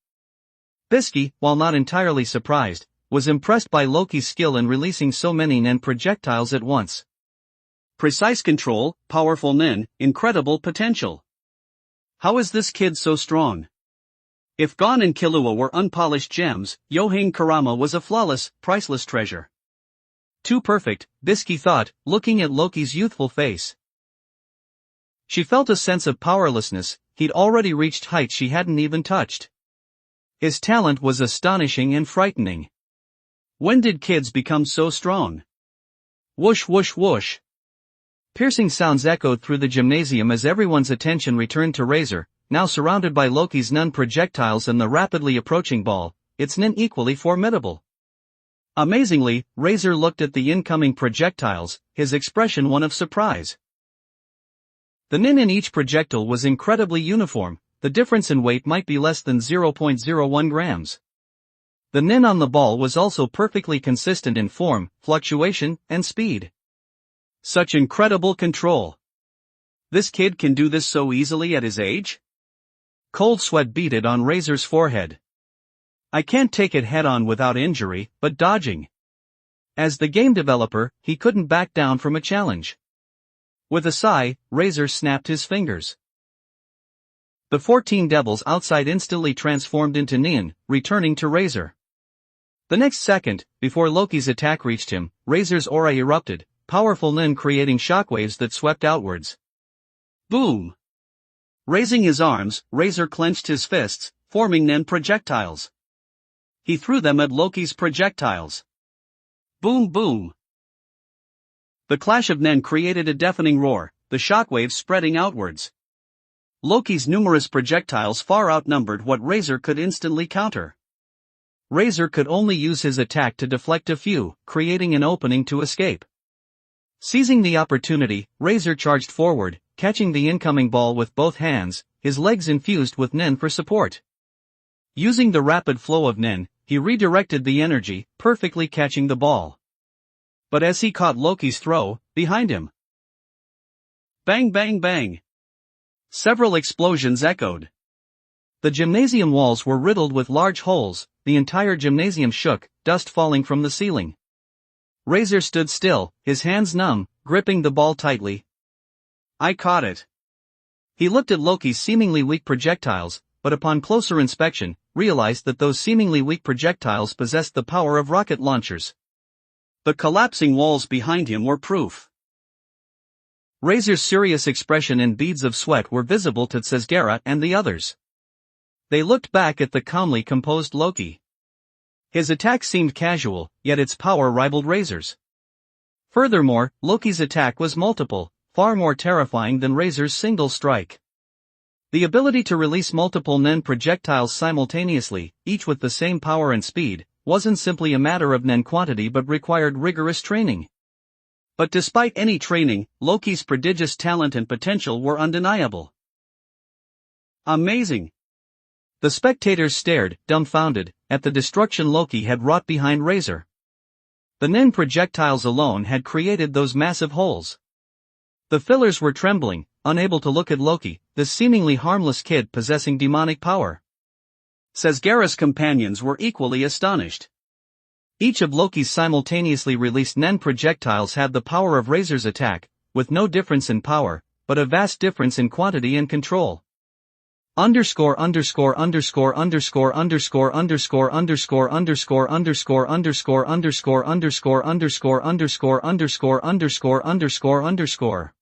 Bisky, while not entirely surprised, was impressed by Loki's skill in releasing so many Nen projectiles at once. Precise control, powerful Nen, incredible potential. How is this kid so strong? If Gon and Killua were unpolished gems, Yohane Kurama was a flawless, priceless treasure. Too perfect, Bisky thought, looking at Loki's youthful face. She felt a sense of powerlessness, he'd already reached heights she hadn't even touched. His talent was astonishing and frightening. When did kids become so strong? Whoosh whoosh whoosh. Piercing sounds echoed through the gymnasium as everyone's attention returned to Razor, now surrounded by Loki's Nun projectiles and the rapidly approaching ball, its Nen equally formidable. Amazingly, Razor looked at the incoming projectiles, his expression one of surprise. The Nen in each projectile was incredibly uniform, the difference in weight might be less than 0.01 grams. The Nen on the ball was also perfectly consistent in form, fluctuation, and speed. Such incredible control. This kid can do this so easily at his age? Cold sweat beaded on Razor's forehead. I can't take it head-on without injury, but dodging. As the game developer, he couldn't back down from a challenge. With a sigh, Razor snapped his fingers. The 14 devils outside instantly transformed into Nen, returning to Razor. The next second, before Loki's attack reached him, Razor's aura erupted, powerful Nen creating shockwaves that swept outwards. Boom! Raising his arms, Razor clenched his fists, forming Nen projectiles. He threw them at Loki's projectiles. Boom boom! The clash of Nen created a deafening roar, the shockwaves spreading outwards. Loki's numerous projectiles far outnumbered what Razor could instantly counter. Razor could only use his attack to deflect a few, creating an opening to escape. Seizing the opportunity, Razor charged forward, catching the incoming ball with both hands, his legs infused with Nen for support. Using the rapid flow of Nen, he redirected the energy, perfectly catching the ball. But as he caught Loki's throw, behind him. Bang bang bang! Several explosions echoed. The gymnasium walls were riddled with large holes, the entire gymnasium shook, dust falling from the ceiling. Razor stood still, his hands numb, gripping the ball tightly. I caught it. He looked at Loki's seemingly weak projectiles, but upon closer inspection, realized that those seemingly weak projectiles possessed the power of rocket launchers. The collapsing walls behind him were proof. Razor's serious expression and beads of sweat were visible to Tsezgera and the others. They looked back at the calmly composed Loki. His attack seemed casual, yet its power rivaled Razor's. Furthermore, Loki's attack was multiple, far more terrifying than Razor's single strike. The ability to release multiple Nen projectiles simultaneously, each with the same power and speed, wasn't simply a matter of Nen quantity but required rigorous training. But despite any training, Loki's prodigious talent and potential were undeniable. Amazing! The spectators stared, dumbfounded, at the destruction Loki had wrought behind Razor. The Nen projectiles alone had created those massive holes. The fillers were trembling, unable to look at Loki, this seemingly harmless kid possessing demonic power. Tsezgera's companions were equally astonished. Each of Loki's simultaneously released Nen projectiles had the power of Razor's attack, with no difference in power, but a vast difference in quantity and control. Underscore underscore underscore underscore underscore underscore underscore underscore underscore underscore underscore underscore underscore underscore underscore underscore underscore underscore.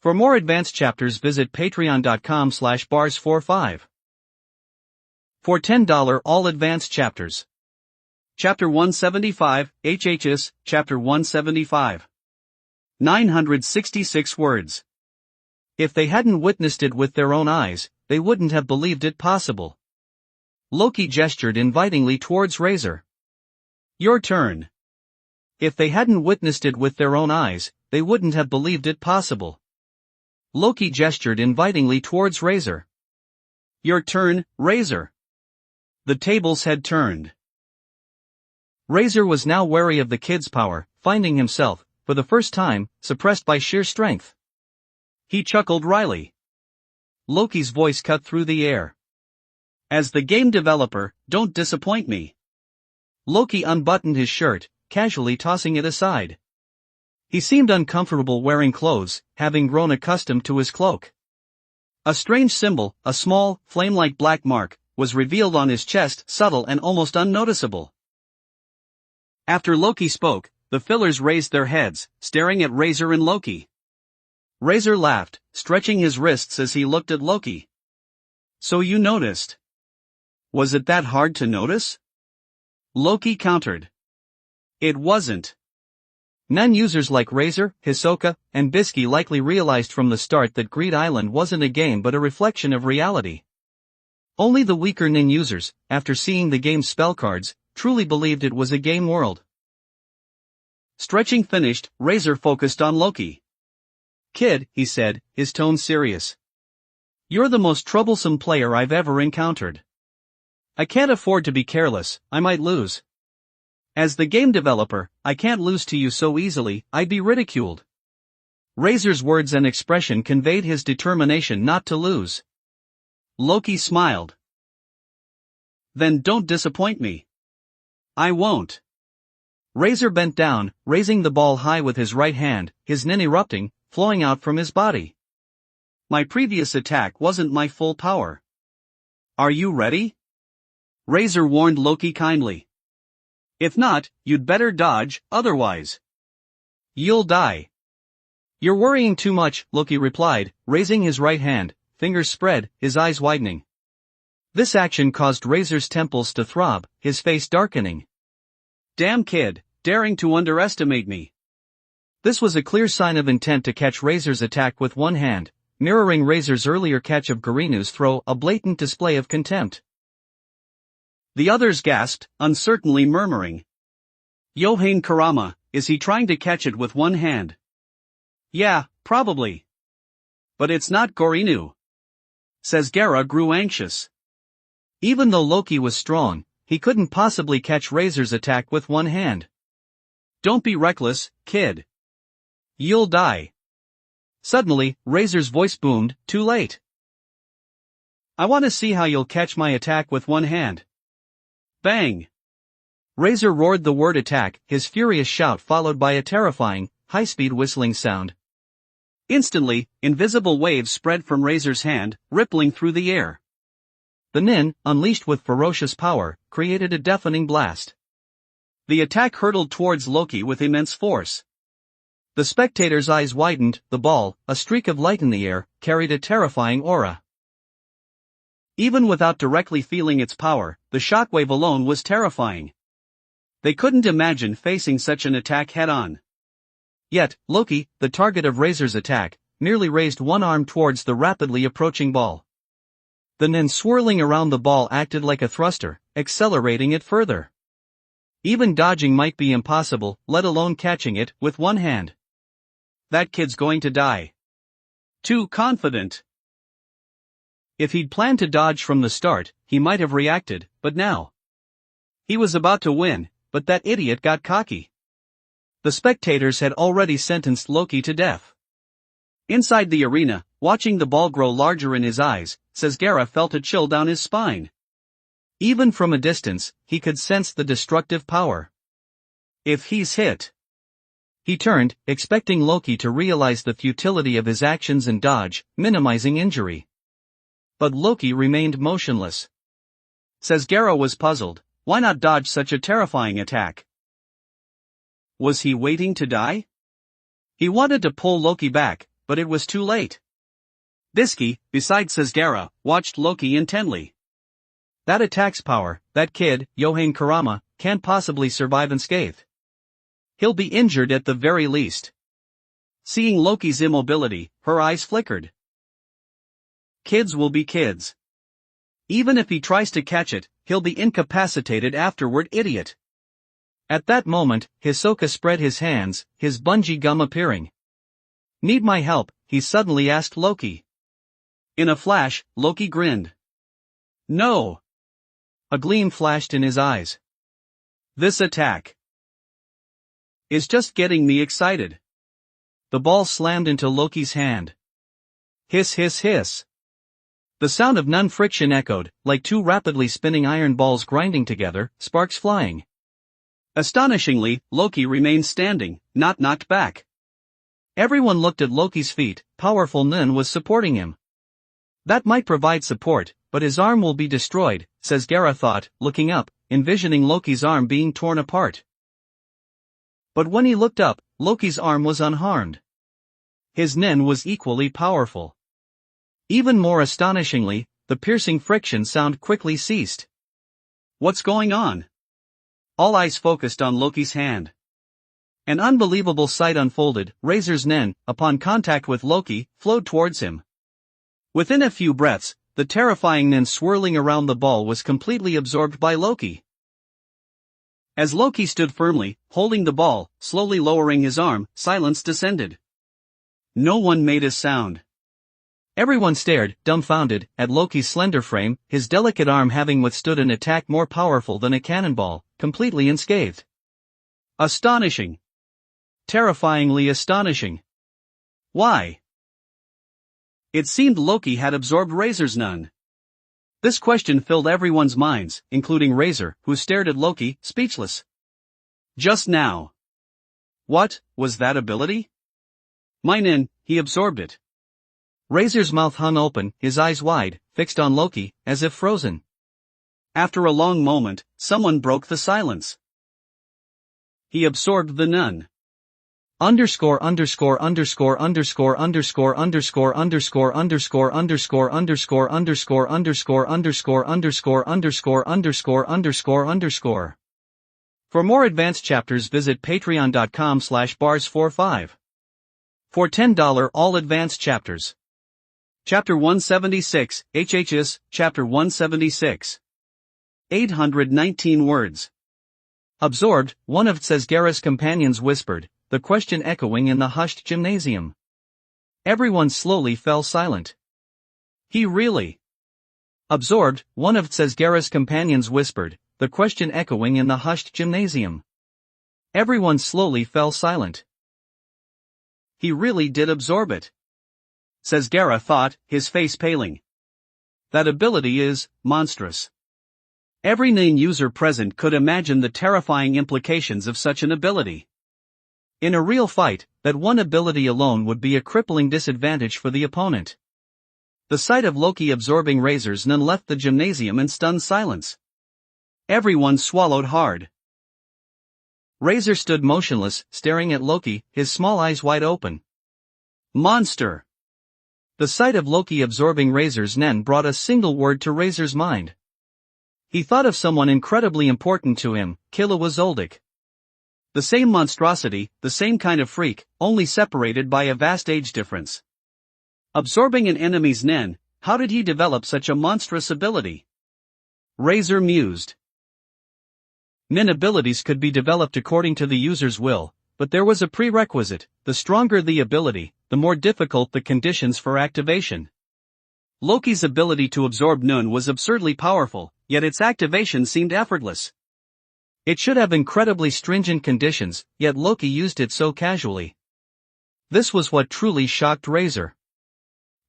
For more advanced chapters visit patreon.com/bars45. For $10 all advanced chapters. Chapter 175, HHS, Chapter 175. 966 words. If they hadn't witnessed it with their own eyes, they wouldn't have believed it possible. Loki gestured invitingly towards Razor. Your turn. If they hadn't witnessed it with their own eyes, they wouldn't have believed it possible. Loki gestured invitingly towards Razor. Your turn, Razor. The tables had turned. Razor was now wary of the kid's power, finding himself, for the first time, suppressed by sheer strength. He chuckled wryly. Loki's voice cut through the air. As the game developer, don't disappoint me. Loki unbuttoned his shirt, casually tossing it aside. He seemed uncomfortable wearing clothes, having grown accustomed to his cloak. A strange symbol, a small, flame-like black mark, was revealed on his chest, subtle and almost unnoticeable. After Loki spoke, the fillers raised their heads, staring at Razor and Loki. Razor laughed, stretching his wrists as he looked at Loki. So you noticed. Was it that hard to notice? Loki countered. It wasn't. Non-users like Razor, Hisoka, and Bisky likely realized from the start that Greed Island wasn't a game but a reflection of reality. Only the weaker Nin users, after seeing the game's spellcards, truly believed it was a game world. Stretching finished, Razor focused on Loki. Kid, he said, his tone serious. You're the most troublesome player I've ever encountered. I can't afford to be careless, I might lose. As the game developer, I can't lose to you so easily, I'd be ridiculed. Razor's words and expression conveyed his determination not to lose. Loki smiled. Then don't disappoint me. I won't. Razor bent down, raising the ball high with his right hand, his Nin erupting, flowing out from his body. My previous attack wasn't my full power. Are you ready? Razor warned Loki kindly. If not, you'd better dodge, otherwise you'll die. You're worrying too much, Loki replied, raising his right hand, fingers spread, his eyes widening. This action caused Razor's temples to throb, his face darkening. Damn kid, daring to underestimate me. This was a clear sign of intent to catch Razor's attack with one hand, mirroring Razor's earlier catch of Garinu's throw, a blatant display of contempt. The others gasped, uncertainly murmuring. Yohane Karama, is he trying to catch it with one hand? Yeah, probably. But it's not Gorinu. Sesgara grew anxious. Even though Loki was strong, he couldn't possibly catch Razor's attack with one hand. Don't be reckless, kid. You'll die. Suddenly, Razor's voice boomed, too late. I want to see how you'll catch my attack with one hand. Bang! Razor roared the word attack, his furious shout followed by a terrifying, high-speed whistling sound. Instantly, invisible waves spread from Razor's hand, rippling through the air. The Nin, unleashed with ferocious power, created a deafening blast. The attack hurtled towards Loki with immense force. The spectators' eyes widened. The ball, a streak of light in the air, carried a terrifying aura. Even without directly feeling its power, the shockwave alone was terrifying. They couldn't imagine facing such an attack head-on. Yet, Loki, the target of Razor's attack, merely raised one arm towards the rapidly approaching ball. The Nin swirling around the ball acted like a thruster, accelerating it further. Even dodging might be impossible, let alone catching it with one hand. That kid's going to die. Too confident. If he'd planned to dodge from the start, he might have reacted, but now. He was about to win, but that idiot got cocky. The spectators had already sentenced Loki to death. Inside the arena, watching the ball grow larger in his eyes, Sesgara felt a chill down his spine. Even from a distance, he could sense the destructive power. If he's hit. He turned, expecting Loki to realize the futility of his actions and dodge, minimizing injury. But Loki remained motionless. Sesgara was puzzled. Why not dodge such a terrifying attack? Was he waiting to die? He wanted to pull Loki back, but it was too late. Diski, beside Sesgara, watched Loki intently. That attack's power, that kid, Yohane Karama, can't possibly survive unscathed. He'll be injured at the very least. Seeing Loki's immobility, her eyes flickered. Kids will be kids. Even if he tries to catch it, he'll be incapacitated afterward, idiot. At that moment, Hisoka spread his hands, his bungee gum appearing. Need my help? He suddenly asked Loki. In a flash, Loki grinned. No. A gleam flashed in his eyes. This attack is just getting me excited. The ball slammed into Loki's hand. Hiss hiss hiss. The sound of non-friction echoed, like two rapidly spinning iron balls grinding together, sparks flying. Astonishingly, Loki remained standing, not knocked back. Everyone looked at Loki's feet. Powerful Nin was supporting him. That might provide support, but his arm will be destroyed, Sesgara thought, looking up, envisioning Loki's arm being torn apart. But when he looked up, Loki's arm was unharmed. His Nin was equally powerful. Even more astonishingly, the piercing friction sound quickly ceased. What's going on? All eyes focused on Loki's hand. An unbelievable sight unfolded. Razor's Nin, upon contact with Loki, flowed towards him. Within a few breaths, the terrifying Nin swirling around the ball was completely absorbed by Loki. As Loki stood firmly, holding the ball, slowly lowering his arm, silence descended. No one made a sound. Everyone stared, dumbfounded, at Loki's slender frame, his delicate arm having withstood an attack more powerful than a cannonball, completely unscathed. Astonishing. Terrifyingly astonishing. Why? It seemed Loki had absorbed Razor's Nin. This question filled everyone's minds, including Razor, who stared at Loki, speechless. Just now. What, was that ability? My Nin, he absorbed it. Razor's mouth hung open, his eyes wide, fixed on Loki, as if frozen. After a long moment, someone broke the silence. He absorbed the Nin. Underscore underscore underscore underscore underscore underscore underscore underscore underscore underscore underscore underscore underscore underscore underscore underscore underscore underscore. For more advanced chapters visit patreon.com/bars45. For $10 all advanced chapters. Chapter 176, HHS, Chapter 176. 819 words. Absorbed, one of Tsezgara's companions whispered, the question echoing in the hushed gymnasium. Everyone slowly fell silent. He really? Absorbed, one of Tsezgara's companions whispered, the question echoing in the hushed gymnasium. Everyone slowly fell silent. He really did absorb it. Tsezgara thought, his face paling. That ability is monstrous. Every NIN user present could imagine the terrifying implications of such an ability. In a real fight, that one ability alone would be a crippling disadvantage for the opponent. The sight of Loki absorbing Razor's NIN left the gymnasium in stunned silence. Everyone swallowed hard. Razor stood motionless, staring at Loki, his small eyes wide open. Monster! The sight of Loki absorbing Razor's NIN brought a single word to Razor's mind. He thought of someone incredibly important to him, Killua Zoldyck. The same monstrosity, the same kind of freak, only separated by a vast age difference. Absorbing an enemy's NIN, how did he develop such a monstrous ability? Razor mused. NIN abilities could be developed according to the user's will, but there was a prerequisite: the stronger the ability, the more difficult the conditions for activation. Loki's ability to absorb NIN was absurdly powerful, yet its activation seemed effortless. It should have incredibly stringent conditions, yet Loki used it so casually. This was what truly shocked Razor.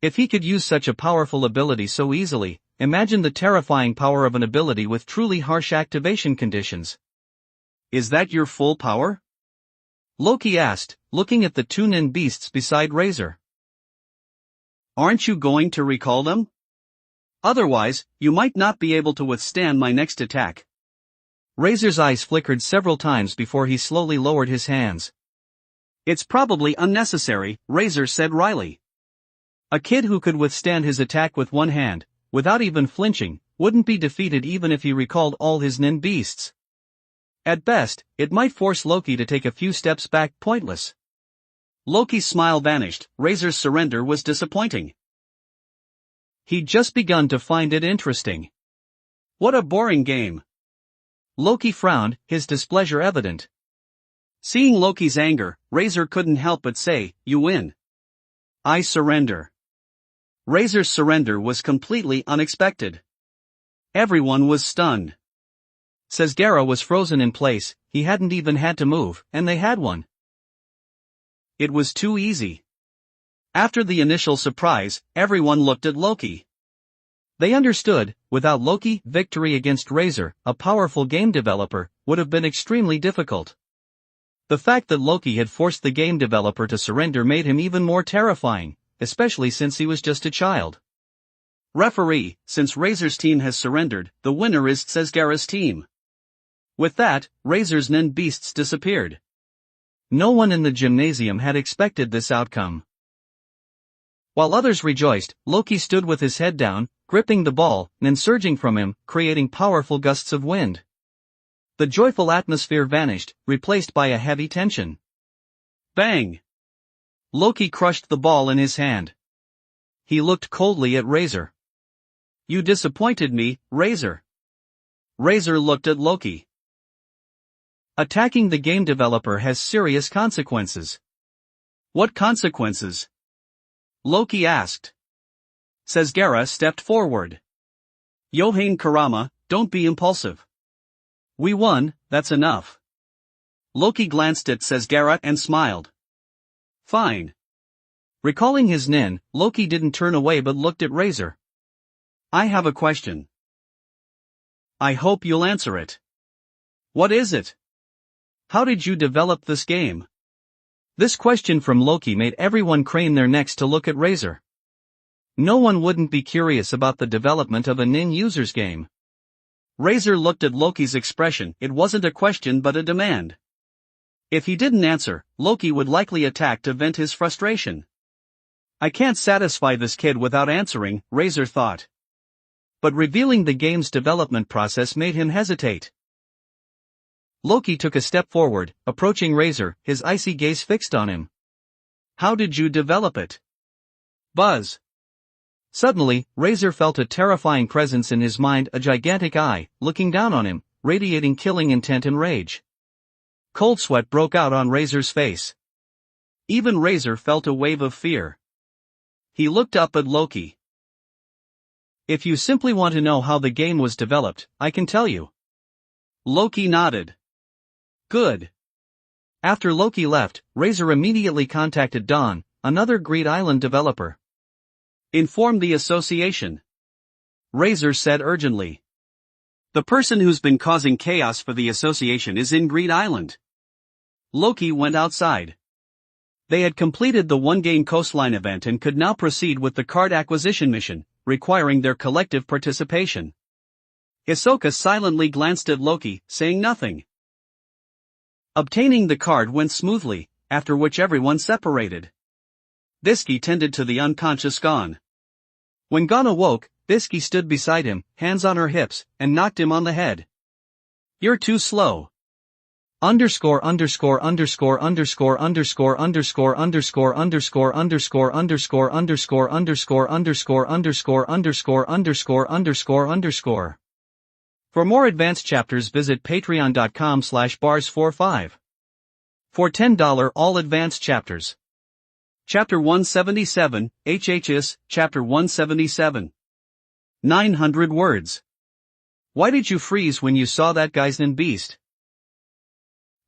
If he could use such a powerful ability so easily, imagine the terrifying power of an ability with truly harsh activation conditions. Is that your full power? Loki asked, looking at the two NIN beasts beside Razor. Aren't you going to recall them? Otherwise, you might not be able to withstand my next attack. Razor's eyes flickered several times before he slowly lowered his hands. It's probably unnecessary, Razor said wryly. A kid who could withstand his attack with one hand, without even flinching, wouldn't be defeated even if he recalled all his NIN beasts. At best, it might force Loki to take a few steps back, pointless. Loki's smile vanished. Razor's surrender was disappointing. He'd just begun to find it interesting. What a boring game. Loki frowned, his displeasure evident. Seeing Loki's anger, Razor couldn't help but say, "You win." I surrender. Razor's surrender was completely unexpected. Everyone was stunned. Tsezgara was frozen in place, he hadn't even had to move, and they had won. It was too easy. After the initial surprise, everyone looked at Loki. They understood, without Loki, victory against Razor, a powerful game developer, would have been extremely difficult. The fact that Loki had forced the game developer to surrender made him even more terrifying, especially since he was just a child. Referee, since Razor's team has surrendered, the winner is Tsezgara's team. With that, Razor's NIN beasts disappeared. No one in the gymnasium had expected this outcome. While others rejoiced, Loki stood with his head down, gripping the ball, NIN surging from him, creating powerful gusts of wind. The joyful atmosphere vanished, replaced by a heavy tension. Bang! Loki crushed the ball in his hand. He looked coldly at Razor. You disappointed me, Razor. Razor looked at Loki. Attacking the game developer has serious consequences. What consequences? Loki asked. Tsezgara stepped forward. Yohane Kurama, don't be impulsive. We won, that's enough. Loki glanced at Tsezgara and smiled. Fine. Recalling his NIN, Loki didn't turn away but looked at Razor. I have a question. I hope you'll answer it. What is it? How did you develop this game? This question from Loki made everyone crane their necks to look at Razor. No one wouldn't be curious about the development of a NIN user's game. Razor looked at Loki's expression. It wasn't a question but a demand. If he didn't answer, Loki would likely attack to vent his frustration. I can't satisfy this kid without answering, Razor thought. But revealing the game's development process made him hesitate. Loki took a step forward, approaching Razor, his icy gaze fixed on him. How did you develop it? Buzz. Suddenly, Razor felt a terrifying presence in his mind, a gigantic eye, looking down on him, radiating killing intent and rage. Cold sweat broke out on Razor's face. Even Razor felt a wave of fear. He looked up at Loki. "If you simply want to know how the game was developed, I can tell you." Loki nodded. "Good." After Loki left, Razor immediately contacted Dawn, another Greed Island developer. "Inform the association," Razor said urgently. "The person who's been causing chaos for the association is in Greed Island." Loki went outside. They had completed the one-game coastline event and could now proceed with the card acquisition mission, requiring their collective participation. Hisoka silently glanced at Loki, saying nothing. Obtaining the card went smoothly, after which everyone separated. Bisky tended to the unconscious Gon. When Gon awoke, Bisky stood beside him, hands on her hips, and knocked him on the head. "You're too slow." Underscore underscore underscore underscore underscore underscore underscore underscore underscore underscore underscore underscore underscore underscore underscore underscore underscore underscore. For more advanced chapters, visit patreon.com/bars45. For $10 all advanced chapters. Chapter 177, HHS, Chapter 177. 900 words. Why did you freeze when you saw that guy's Nen beast?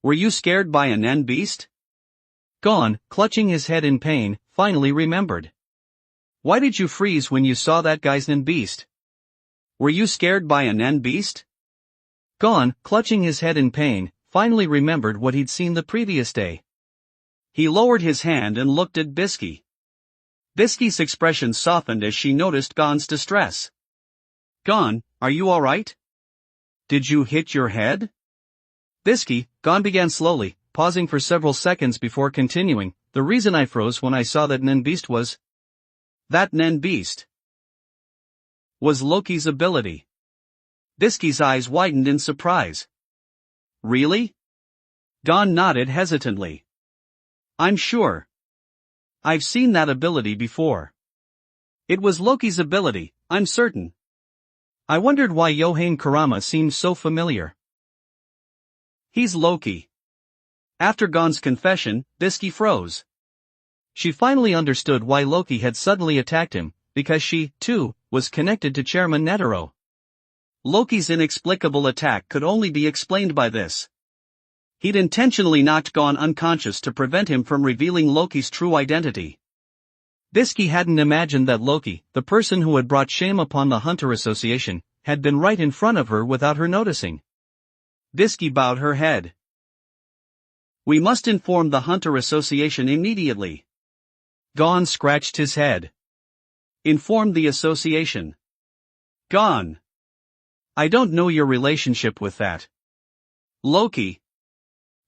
Were you scared by a Nen beast? Gon, clutching his head in pain, finally remembered. Why did you freeze when you saw that guy's Nen beast? Were you scared by a Nen beast? Gon, clutching his head in pain, finally remembered what he'd seen the previous day. He lowered his hand and looked at Bisky. Bisky's expression softened as she noticed Gon's distress. "Gon, are you alright? Did you hit your head?" "Bisky," Gon began slowly, pausing for several seconds before continuing, "the reason I froze when I saw that Nen beast was..." That Nen beast was Loki's ability. Bisky's eyes widened in surprise. "Really?" Gon nodded hesitantly. "I'm sure. I've seen that ability before. It was Loki's ability, I'm certain. I wondered why Yohane Kurama seemed so familiar." "He's Loki." After Gon's confession, Bisky froze. She finally understood why Loki had suddenly attacked him, because she, too, was connected to Chairman Netero. Loki's inexplicable attack could only be explained by this. He'd intentionally knocked Gon unconscious to prevent him from revealing Loki's true identity. Bisky hadn't imagined that Loki, the person who had brought shame upon the Hunter Association, had been right in front of her without her noticing. Bisky bowed her head. "We must inform the Hunter Association immediately." Gon scratched his head. "Inform the association." "Gon, I don't know your relationship with that Loki.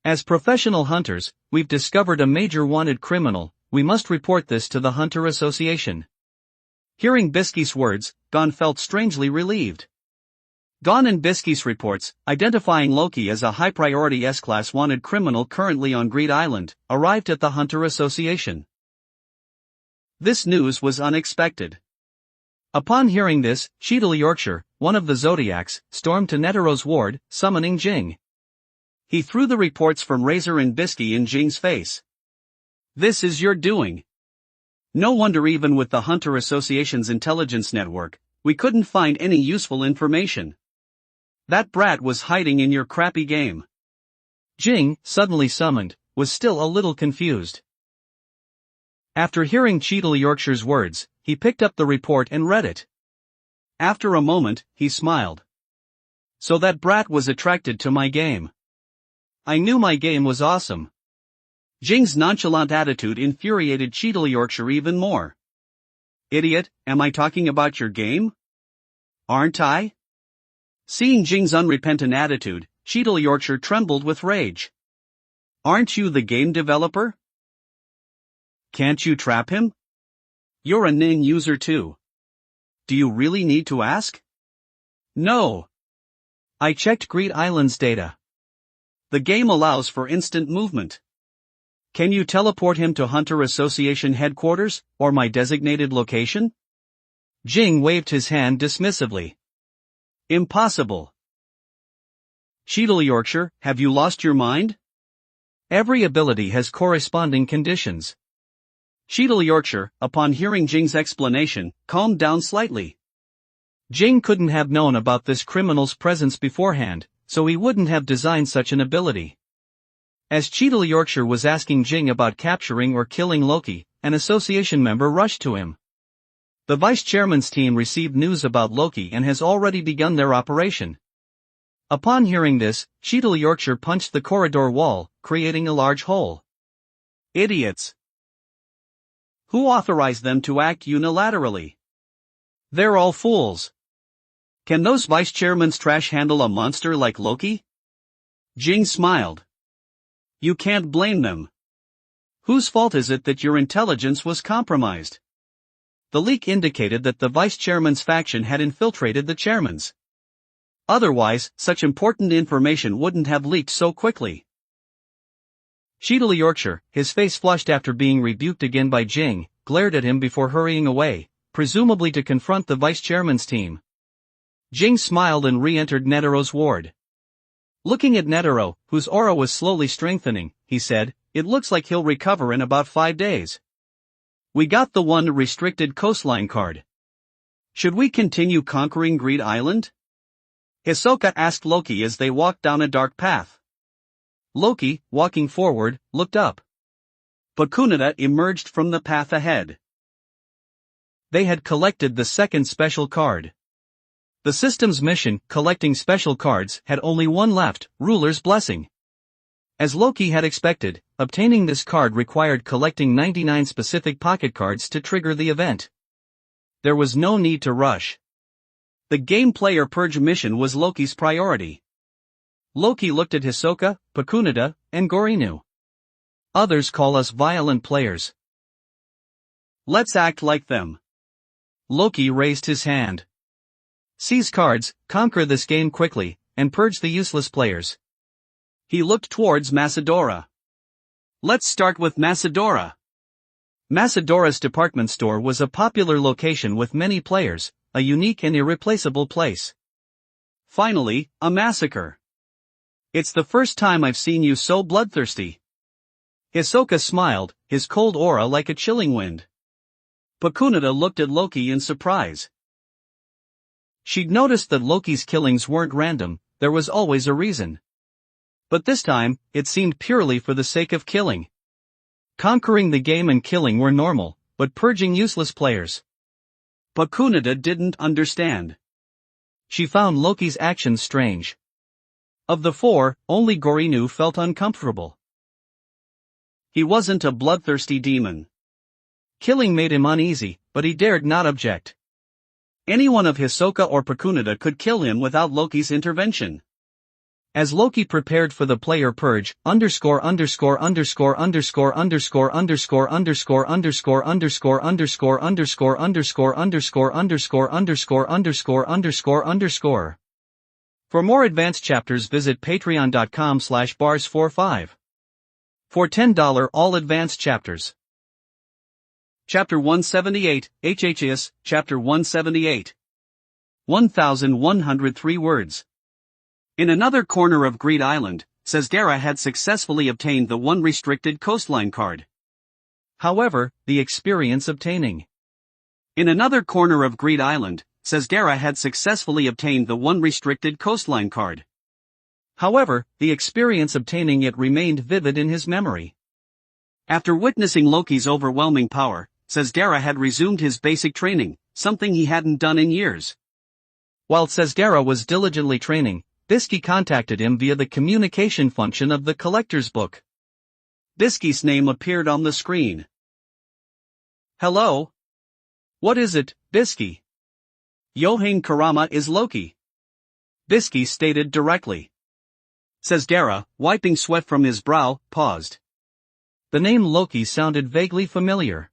As professional hunters, we've discovered a major wanted criminal, we must report this to the Hunter Association." Hearing Bisky's words, Gon felt strangely relieved. Gon and Bisky's reports, identifying Loki as a high-priority S-class wanted criminal currently on Greed Island, arrived at the Hunter Association. This news was unexpected. Upon hearing this, Cheadle Yorkshire, one of the Zodiacs, stormed to Netero's ward, summoning Jing. He threw the reports from Razor and Bisky in Jing's face. "This is your doing. No wonder even with the Hunter Association's intelligence network, we couldn't find any useful information. That brat was hiding in your crappy game." Jing, suddenly summoned, was still a little confused. After hearing Cheadle Yorkshire's words, he picked up the report and read it. After a moment, he smiled. "So that brat was attracted to my game. I knew my game was awesome." Jing's nonchalant attitude infuriated Cheadle Yorkshire even more. "Idiot, am I talking about your game? Aren't I?" Seeing Jing's unrepentant attitude, Cheadle Yorkshire trembled with rage. "Aren't you the game developer? Can't you trap him? You're a Ning user too. Do you really need to ask?" "No. I checked Greed Island's data. The game allows for instant movement. Can you teleport him to Hunter Association headquarters, or my designated location?" Jing waved his hand dismissively. Impossible. Cheadle Yorkshire, have you lost your mind? Every ability has corresponding conditions. Cheadle Yorkshire, upon hearing Jing's explanation, calmed down slightly. Jing couldn't have known about this criminal's presence beforehand, so he wouldn't have designed such an ability. As Cheadle Yorkshire was asking Jing about capturing or killing Loki, an association member rushed to him. The vice chairman's team received news about Loki and has already begun their operation. Upon hearing this, Cheadle Yorkshire punched the corridor wall, creating a large hole. Idiots! Who authorized them to act unilaterally? They're all fools. Can those vice chairmen's trash handle a monster like Loki? Jing smiled. You can't blame them. Whose fault is it that your intelligence was compromised? The leak indicated that the vice chairman's faction had infiltrated the chairman's. Otherwise, such important information wouldn't have leaked so quickly. Cheadle Yorkshire, his face flushed after being rebuked again by Jing, glared at him before hurrying away, presumably to confront the vice chairman's team. Jing smiled and re-entered Netero's ward. Looking at Netero, whose aura was slowly strengthening, he said, "It looks like he'll recover in about 5 days. We got the one restricted coastline card. Should we continue conquering Greed Island?" Hisoka asked Loki as they walked down a dark path. Loki, walking forward, looked up. Pakunada emerged from the path ahead. They had collected the second special card. The system's mission, collecting special cards, had only one left, Ruler's Blessing. As Loki had expected, obtaining this card required collecting 99 specific pocket cards to trigger the event. There was no need to rush. The game player purge mission was Loki's priority. Loki looked at Hisoka, Pakunada, and Gorinu. Others call us violent players. Let's act like them. Loki raised his hand. Seize cards, conquer this game quickly, and purge the useless players. He looked towards Macedora. Let's start with Macedora. Macedora's department store was a popular location with many players, a unique and irreplaceable place. Finally, a massacre. It's the first time I've seen you so bloodthirsty. Hisoka smiled, his cold aura like a chilling wind. Pakunada looked at Loki in surprise. She'd noticed that Loki's killings weren't random, there was always a reason. But this time, it seemed purely for the sake of killing. Conquering the game and killing were normal, but purging useless players. Pakunada didn't understand. She found Loki's actions strange. Of the 4, only Gorinu felt uncomfortable. He wasn't a bloodthirsty demon. Killing made him uneasy, but he dared not object. Anyone of Hisoka or Pakunada could kill him without Loki's intervention. As Loki prepared for the player purge, underscore underscore underscore underscore underscore underscore underscore underscore underscore underscore underscore underscore underscore underscore underscore underscore underscore underscore. For more advanced chapters visit patreon.com/bars45. For $10 all advanced chapters. Chapter 178, HHS, Chapter 178. 1103 words. In another corner of Greed Island, Sesdera had successfully obtained the one restricted coastline card. However, the experience obtaining. In another corner of Greed Island, Sesdera had successfully obtained the one restricted coastline card. However, the experience obtaining it remained vivid in his memory. After witnessing Loki's overwhelming power, Sesdera had resumed his basic training, something he hadn't done in years. While Sesdera was diligently training, Bisky contacted him via the communication function of the collector's book. Bisky's name appeared on the screen. Hello? What is it, Bisky? Yohane Kurama is Loki. Bisky stated directly. Sesdera, wiping sweat from his brow, paused. The name Loki sounded vaguely familiar.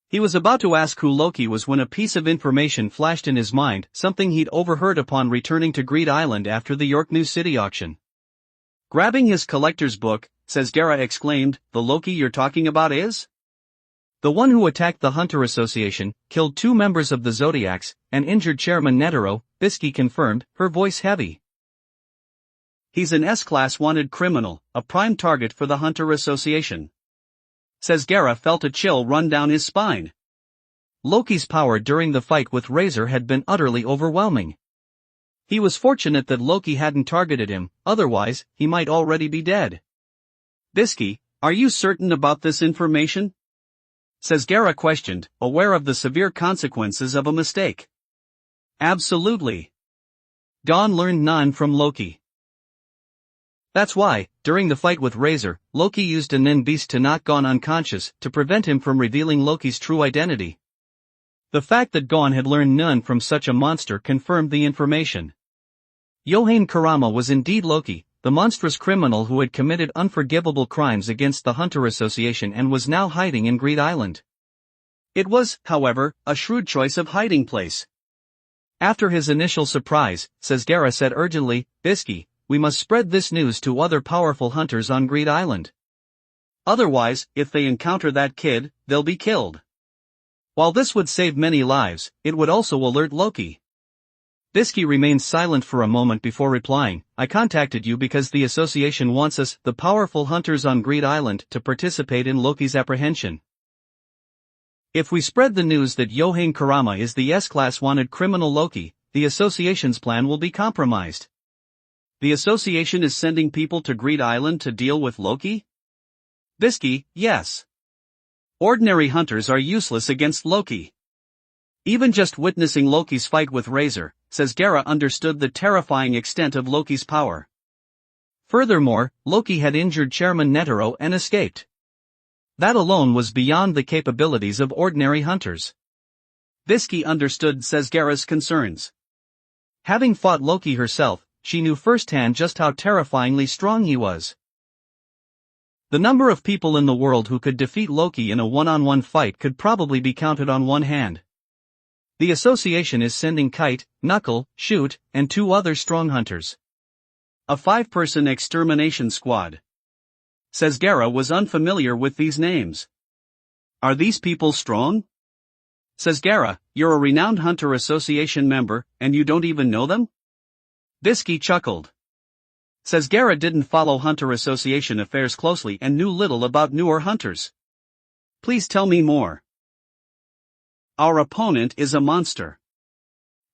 He was about to ask who Loki was when a piece of information flashed in his mind, something he'd overheard upon returning to Greed Island after the York New City auction. Grabbing his collector's book, Sesdera exclaimed, "The Loki you're talking about is?" The one who attacked the Hunter Association, killed 2 members of the Zodiacs, and injured Chairman Netero, Bisky confirmed, her voice heavy. He's an S-class wanted criminal, a prime target for the Hunter Association. Sesgara felt a chill run down his spine. Loki's power during the fight with Razor had been utterly overwhelming. He was fortunate that Loki hadn't targeted him, otherwise, he might already be dead. Bisky, are you certain about this information? Sesgara questioned, aware of the severe consequences of a mistake. Absolutely. Gon learned none from Loki. That's why, during the fight with Razor, Loki used a Nin beast to knock Gon unconscious to prevent him from revealing Loki's true identity. The fact that Gon had learned none from such a monster confirmed the information. Yohane Kurama was indeed Loki, the monstrous criminal who had committed unforgivable crimes against the Hunter Association and was now hiding in Greed Island. It was, however, a shrewd choice of hiding place. After his initial surprise, Sesgara said urgently, "Bisky, we must spread this news to other powerful hunters on Greed Island. Otherwise, if they encounter that kid, they'll be killed." While this would save many lives, it would also alert Loki. Bisky remained silent for a moment before replying, "I contacted you because the association wants us, the powerful hunters on Greed Island, to participate in Loki's apprehension. If we spread the news that Yohane Kurama is the S-class wanted criminal Loki, the association's plan will be compromised." The association is sending people to Greed Island to deal with Loki? Bisky, yes. Ordinary hunters are useless against Loki. Even just witnessing Loki's fight with Razor, Sesgara understood the terrifying extent of Loki's power. Furthermore, Loki had injured Chairman Netero and escaped. That alone was beyond the capabilities of ordinary hunters. Bisky understood Sesgara's concerns. Having fought Loki herself, she knew firsthand just how terrifyingly strong he was. The number of people in the world who could defeat Loki in a one-on-one fight could probably be counted on one hand. The association is sending Kite, Knuckle, Shoot, and 2 other strong hunters. A 5-person extermination squad. Sesgara was unfamiliar with these names. Are these people strong? Sesgara, you're a renowned Hunter Association member, and you don't even know them? Bisky chuckled. Sesgara didn't follow Hunter Association affairs closely and knew little about newer hunters. Please tell me more. Our opponent is a monster.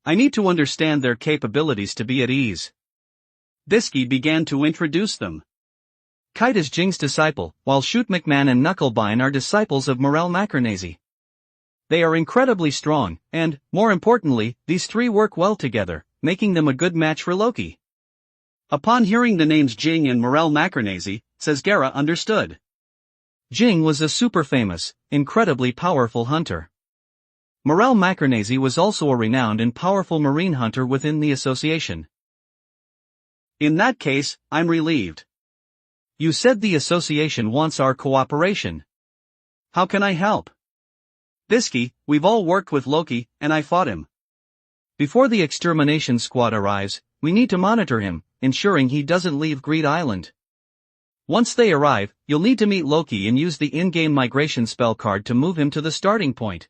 I need to understand their capabilities to be at ease. Bisky began to introduce them. Kite is Jing's disciple, while Shoot McMahon and Knucklebine are disciples of Morel Macronese. They are incredibly strong, and, more importantly, these 3 work well together, making them a good match for Loki. Upon hearing the names Jing and Morel Macronese, Sesgara understood. Jing was a super-famous, incredibly powerful hunter. Morel Macronese was also a renowned and powerful marine hunter within the association. In that case, I'm relieved. You said the association wants our cooperation. How can I help? Bisky, we've all worked with Loki, and I fought him. Before the extermination squad arrives, we need to monitor him, ensuring he doesn't leave Greed Island. Once they arrive, you'll need to meet Loki and use the in-game migration spell card to move him to the starting point.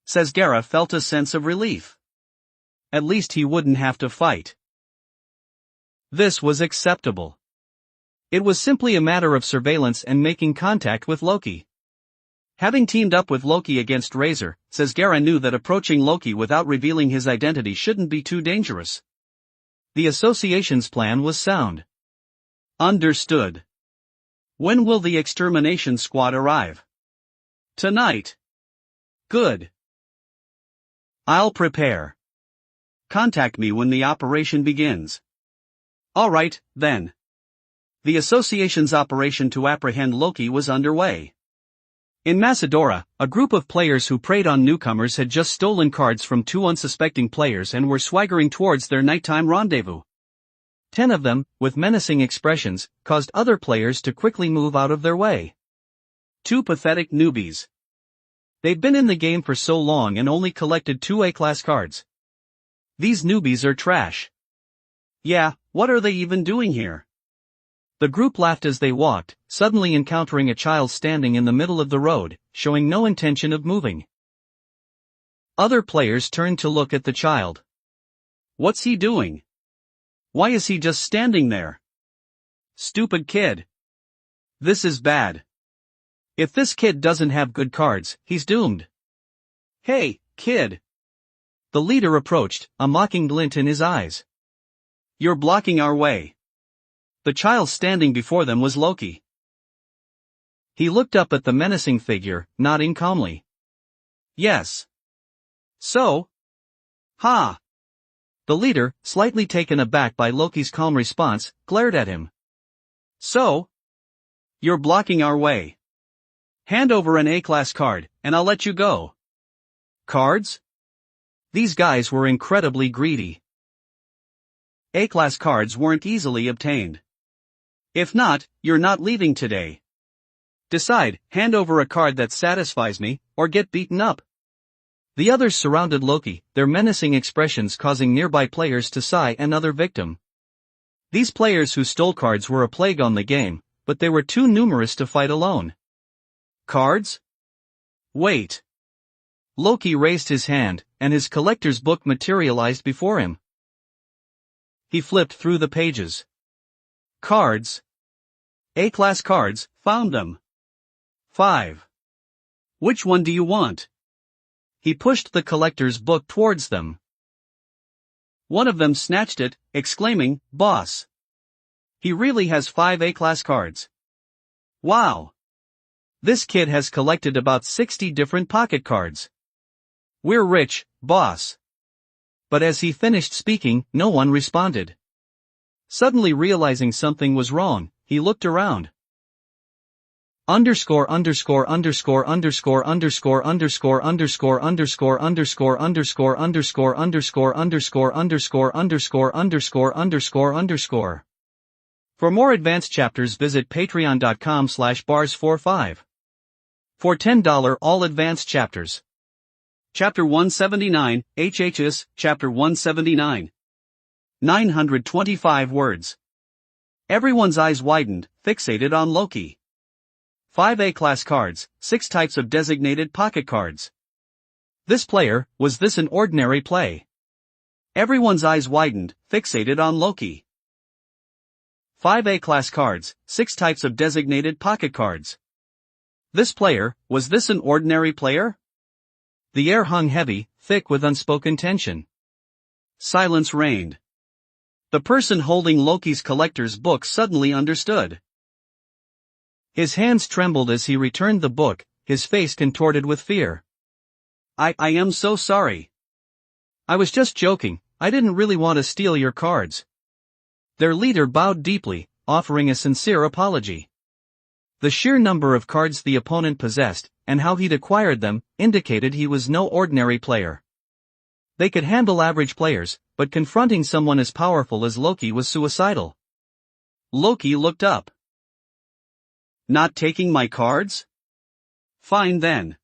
Sesgara felt a sense of relief. At least he wouldn't have to fight. This was acceptable. It was simply a matter of surveillance and making contact with Loki. Having teamed up with Loki against Razor, Sesgara knew that approaching Loki without revealing his identity shouldn't be too dangerous. The association's plan was sound. Understood. When will the extermination squad arrive? Tonight. Good. I'll prepare. Contact me when the operation begins. All right, then. The association's operation to apprehend Loki was underway. In Macedora, a group of players who preyed on newcomers had just stolen cards from 2 unsuspecting players and were swaggering towards their nighttime rendezvous. 10 of them, with menacing expressions, caused other players to quickly move out of their way. 2 pathetic newbies. They've been in the game for so long and only collected 2 A-class cards. These newbies are trash. Yeah, what are they even doing here? The group laughed as they walked, suddenly encountering a child standing in the middle of the road, showing no intention of moving. Other players turned to look at the child. What's he doing? Why is he just standing there? Stupid kid. This is bad. If this kid doesn't have good cards, he's doomed. Hey, kid. The leader approached, a mocking glint in his eyes. You're blocking our way. The child standing before them was Loki. He looked up at the menacing figure, nodding calmly. Yes. So? Ha! The leader, slightly taken aback by Loki's calm response, glared at him. So? You're blocking our way. Hand over an A-class card, and I'll let you go. Cards? These guys were incredibly greedy. A-class cards weren't easily obtained. If not, you're not leaving today. Decide, hand over a card that satisfies me, or get beaten up. The others surrounded Loki, their menacing expressions causing nearby players to sigh another victim. These players who stole cards were a plague on the game, but they were too numerous to fight alone. Cards? Wait. Loki raised his hand, and his collector's book materialized before him. He flipped through the pages. Cards. A-class cards, found them. 5. Which one do you want? He pushed the collector's book towards them. One of them snatched it, exclaiming, "Boss! He really has 5 A-class cards. Wow! This kid has collected about 60 different pocket cards. We're rich, boss." But as he finished speaking, no one responded. Suddenly realizing something was wrong, he looked around. Underscore underscore underscore underscore underscore underscore underscore underscore underscore underscore underscore underscore underscore underscore underscore underscore underscore underscore. For more advanced chapters visit patreon.com/bars45. For $10 all advanced chapters. Chapter 179, HHS, Chapter 179. 925 words. Everyone's eyes widened, fixated on Loki. 5 A-class cards, 6 types of designated pocket cards. Was this an ordinary play? Everyone's eyes widened, fixated on Loki. 5 A-class cards, 6 types of designated pocket cards. Was this an ordinary player? The air hung heavy, thick with unspoken tension. Silence reigned. The person holding Loki's collector's book suddenly understood. His hands trembled as he returned the book, his face contorted with fear. I am so sorry. I was just joking, I didn't really want to steal your cards. Their leader bowed deeply, offering a sincere apology. The sheer number of cards the opponent possessed, and how he'd acquired them, indicated he was no ordinary player. They could handle average players, but confronting someone as powerful as Loki was suicidal. Loki looked up. Not taking my cards? Fine then.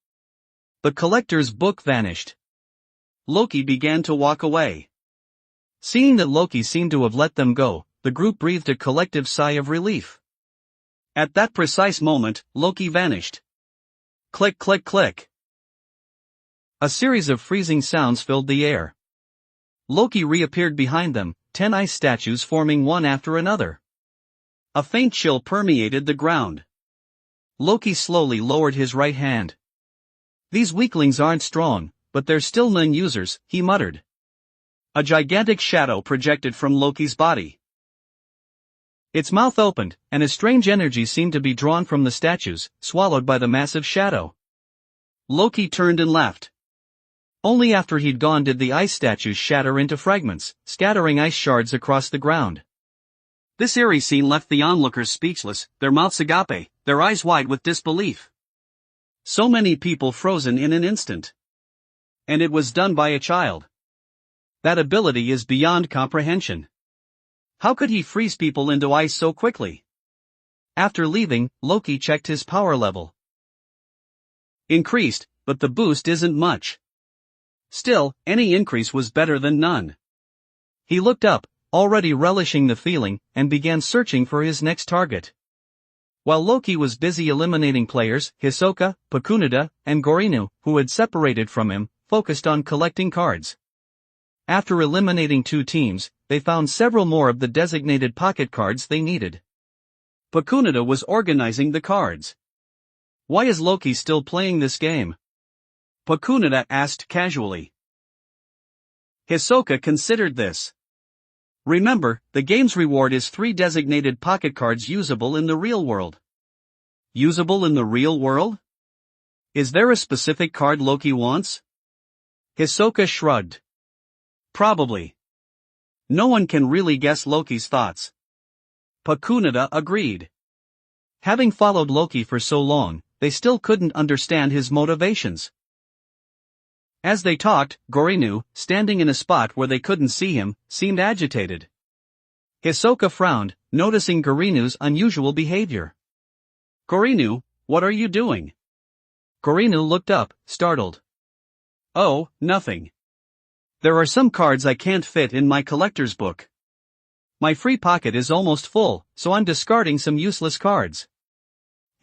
The collector's book vanished. Loki began to walk away. Seeing that Loki seemed to have let them go, the group breathed a collective sigh of relief. At that precise moment, Loki vanished. Click click click. A series of freezing sounds filled the air. Loki reappeared behind them, 10 ice statues forming one after another. A faint chill permeated the ground. Loki slowly lowered his right hand. These weaklings aren't strong, but they're still non-users, he muttered. A gigantic shadow projected from Loki's body. Its mouth opened, and a strange energy seemed to be drawn from the statues, swallowed by the massive shadow. Loki turned and left. Only after he'd gone did the ice statues shatter into fragments, scattering ice shards across the ground. This eerie scene left the onlookers speechless, their mouths agape, their eyes wide with disbelief. So many people frozen in an instant. And it was done by a child. That ability is beyond comprehension. How could he freeze people into ice so quickly? After leaving, Loki checked his power level. Increased, but the boost isn't much. Still, any increase was better than none. He looked up, already relishing the feeling, and began searching for his next target. While Loki was busy eliminating players, Hisoka, Pakunada, and Gorinu, who had separated from him, focused on collecting cards. After eliminating 2 teams, they found several more of the designated pocket cards they needed. Pakunada was organizing the cards. "Why is Loki still playing this game?" Pakunada asked casually. Hisoka considered this. Remember, the game's reward is 3 designated pocket cards usable in the real world. Usable in the real world? Is there a specific card Loki wants? Hisoka shrugged. Probably. No one can really guess Loki's thoughts. Pakunada agreed. Having followed Loki for so long, they still couldn't understand his motivations. As they talked, Gorinu, standing in a spot where they couldn't see him, seemed agitated. Hisoka frowned, noticing Gorinu's unusual behavior. "Gorinu, what are you doing?" Gorinu looked up, startled. "Oh, nothing. There are some cards I can't fit in my collector's book. My free pocket is almost full, so I'm discarding some useless cards."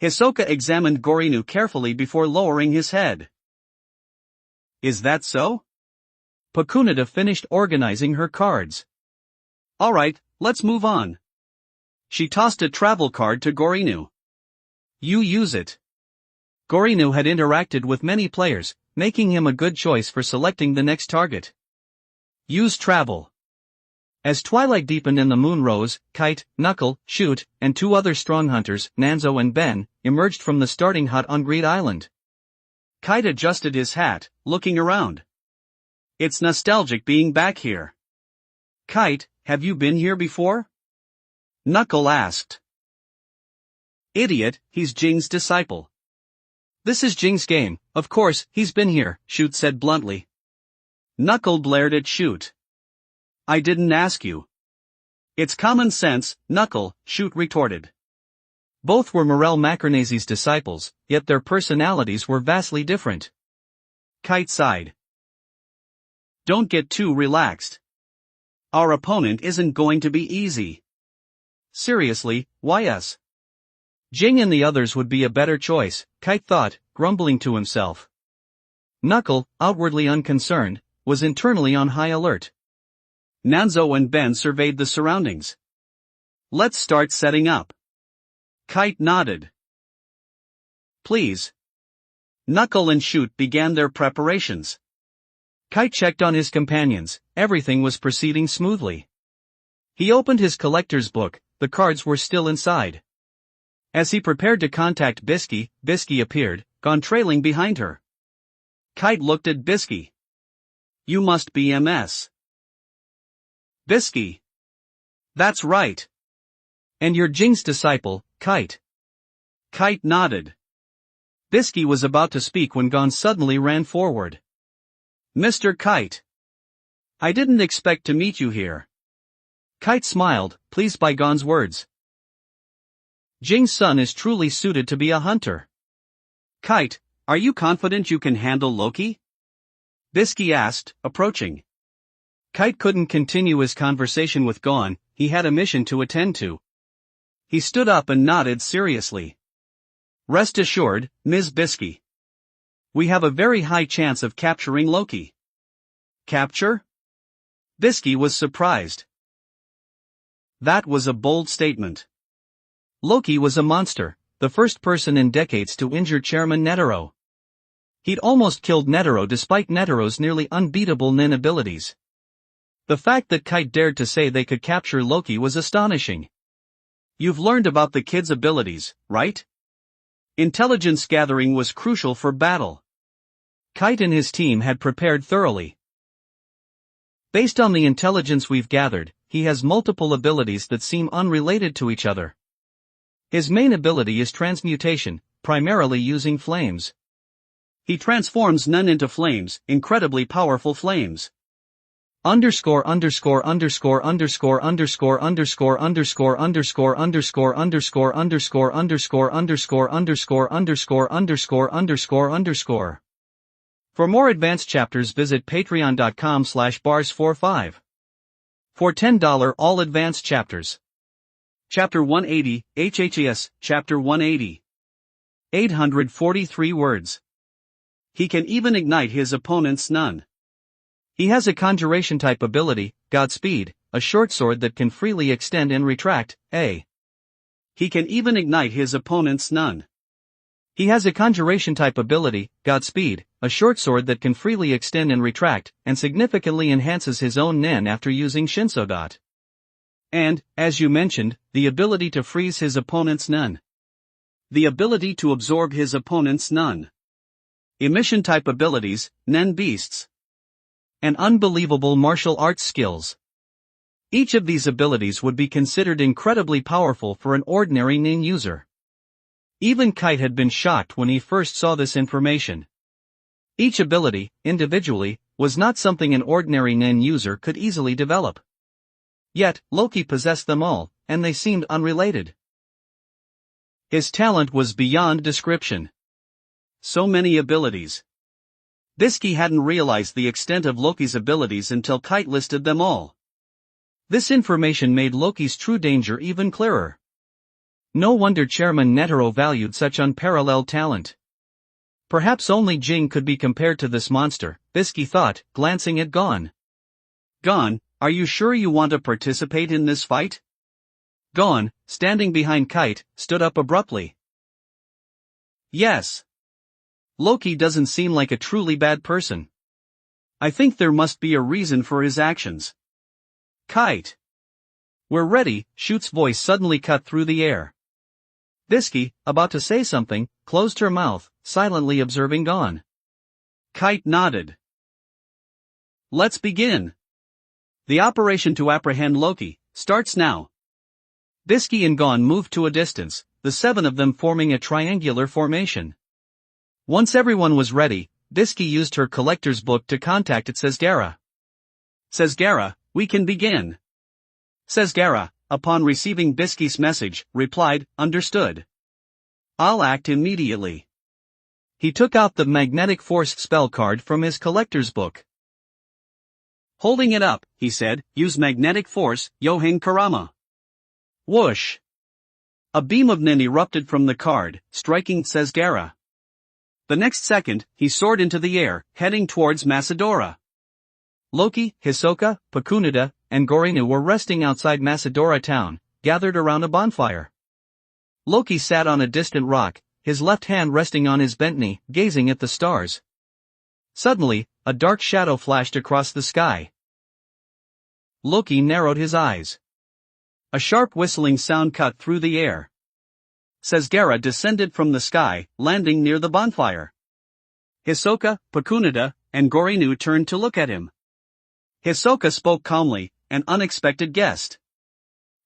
Hisoka examined Gorinu carefully before lowering his head. "Is that so?" Pakunada finished organizing her cards. "Alright, let's move on." She tossed a travel card to Gorinu. "You use it." Gorinu had interacted with many players, making him a good choice for selecting the next target. Use travel. As twilight deepened and the moon rose, Kite, Knuckle, Shoot, and 2 other strong hunters, Nanzo and Ben, emerged from the starting hut on Greed Island. Kite adjusted his hat, looking around. "It's nostalgic being back here." "Kite, have you been here before?" Knuckle asked. "Idiot, he's Jing's disciple." "This is Jing's game, of course, he's been here," Shoot said bluntly. Knuckle blared at Shoot. "I didn't ask you." "It's common sense, Knuckle," Shoot retorted. Both were Morel Macarnase's disciples, yet their personalities were vastly different. Kite sighed. "Don't get too relaxed. Our opponent isn't going to be easy." "Seriously, why us? Jing and the others would be a better choice," Kite thought, grumbling to himself. Knuckle, outwardly unconcerned, was internally on high alert. Nanzo and Ben surveyed the surroundings. "Let's start setting up." Kite nodded. "Please." Knuckle and Shoot began their preparations. Kite checked on his companions, everything was proceeding smoothly. He opened his collector's book, the cards were still inside. As he prepared to contact Bisky, Bisky appeared, gone trailing behind her. Kite looked at Bisky. "You must be MS." "Bisky." "That's right." "And you're Jing's disciple, Kite." Kite nodded. Bisky was about to speak when Gon suddenly ran forward. "Mr. Kite. I didn't expect to meet you here." Kite smiled, pleased by Gon's words. Jing's son is truly suited to be a hunter. "Kite, are you confident you can handle Loki?" Bisky asked, approaching. Kite couldn't continue his conversation with Gon, he had a mission to attend to. He stood up and nodded seriously. "Rest assured, Ms. Bisky. We have a very high chance of capturing Loki." "Capture?" Bisky was surprised. That was a bold statement. Loki was a monster, the first person in decades to injure Chairman Netero. He'd almost killed Netero despite Netero's nearly unbeatable nin abilities. The fact that Kite dared to say they could capture Loki was astonishing. "You've learned about the kid's abilities, right? Intelligence gathering was crucial for battle." Kite and his team had prepared thoroughly. "Based on the intelligence we've gathered, he has multiple abilities that seem unrelated to each other. His main ability is transmutation, primarily using flames. He transforms none into flames, incredibly powerful flames." Underscore underscore underscore underscore underscore underscore underscore underscore underscore underscore underscore underscore underscore underscore underscore underscore underscore underscore. For more advanced chapters visit patreon.com/bars45. For $10 all advanced chapters. Chapter 180, HHES, Chapter 180. 843 words. He can even ignite his opponent's nun. He has a conjuration type ability, Godspeed, a short sword that can freely extend and retract, A. He can even ignite his opponent's nun. He has a conjuration type ability, Godspeed, a short sword that can freely extend and retract, and significantly enhances his own nen after using Shinsodot. And, as you mentioned, the ability to freeze his opponent's nun. The ability to absorb his opponent's nun. Emission type abilities, Nen Beasts. And unbelievable martial arts skills. Each of these abilities would be considered incredibly powerful for an ordinary Nen user. Even Kite had been shocked when he first saw this information. Each ability, individually, was not something an ordinary Nen user could easily develop. Yet, Loki possessed them all, and they seemed unrelated. His talent was beyond description. So many abilities. Bisky hadn't realized the extent of Loki's abilities until Kite listed them all. This information made Loki's true danger even clearer. No wonder Chairman Netero valued such unparalleled talent. Perhaps only Jing could be compared to this monster, Bisky thought, glancing at Gon. Gon, are you sure you want to participate in this fight? Gon, standing behind Kite, stood up abruptly. Yes. Loki doesn't seem like a truly bad person. I think there must be a reason for his actions. Kite. We're ready, Shoot's voice suddenly cut through the air. Bisky, about to say something, closed her mouth, silently observing Gon. Kite nodded. Let's begin. The operation to apprehend Loki starts now. Bisky and Gon moved to a distance, the seven of them forming a triangular formation. Once everyone was ready, Bisky used her collector's book to contact Sesgara. Sesgara, we can begin. Sesgara, upon receiving Bisky's message, replied, understood. I'll act immediately. He took out the magnetic force spell card from his collector's book. Holding it up, he said, use magnetic force, Yohane Karama. Whoosh! A beam of Nen erupted from the card, striking Sesgara. The next second, he soared into the air, heading towards Macedora. Loki, Hisoka, Pakunada, and Gorinu were resting outside Macedora town, gathered around a bonfire. Loki sat on a distant rock, his left hand resting on his bent knee, gazing at the stars. Suddenly, a dark shadow flashed across the sky. Loki narrowed his eyes. A sharp whistling sound cut through the air. Sesgara descended from the sky, landing near the bonfire. Hisoka, Pakunada, and Gorinu turned to look at him. Hisoka spoke calmly, an unexpected guest.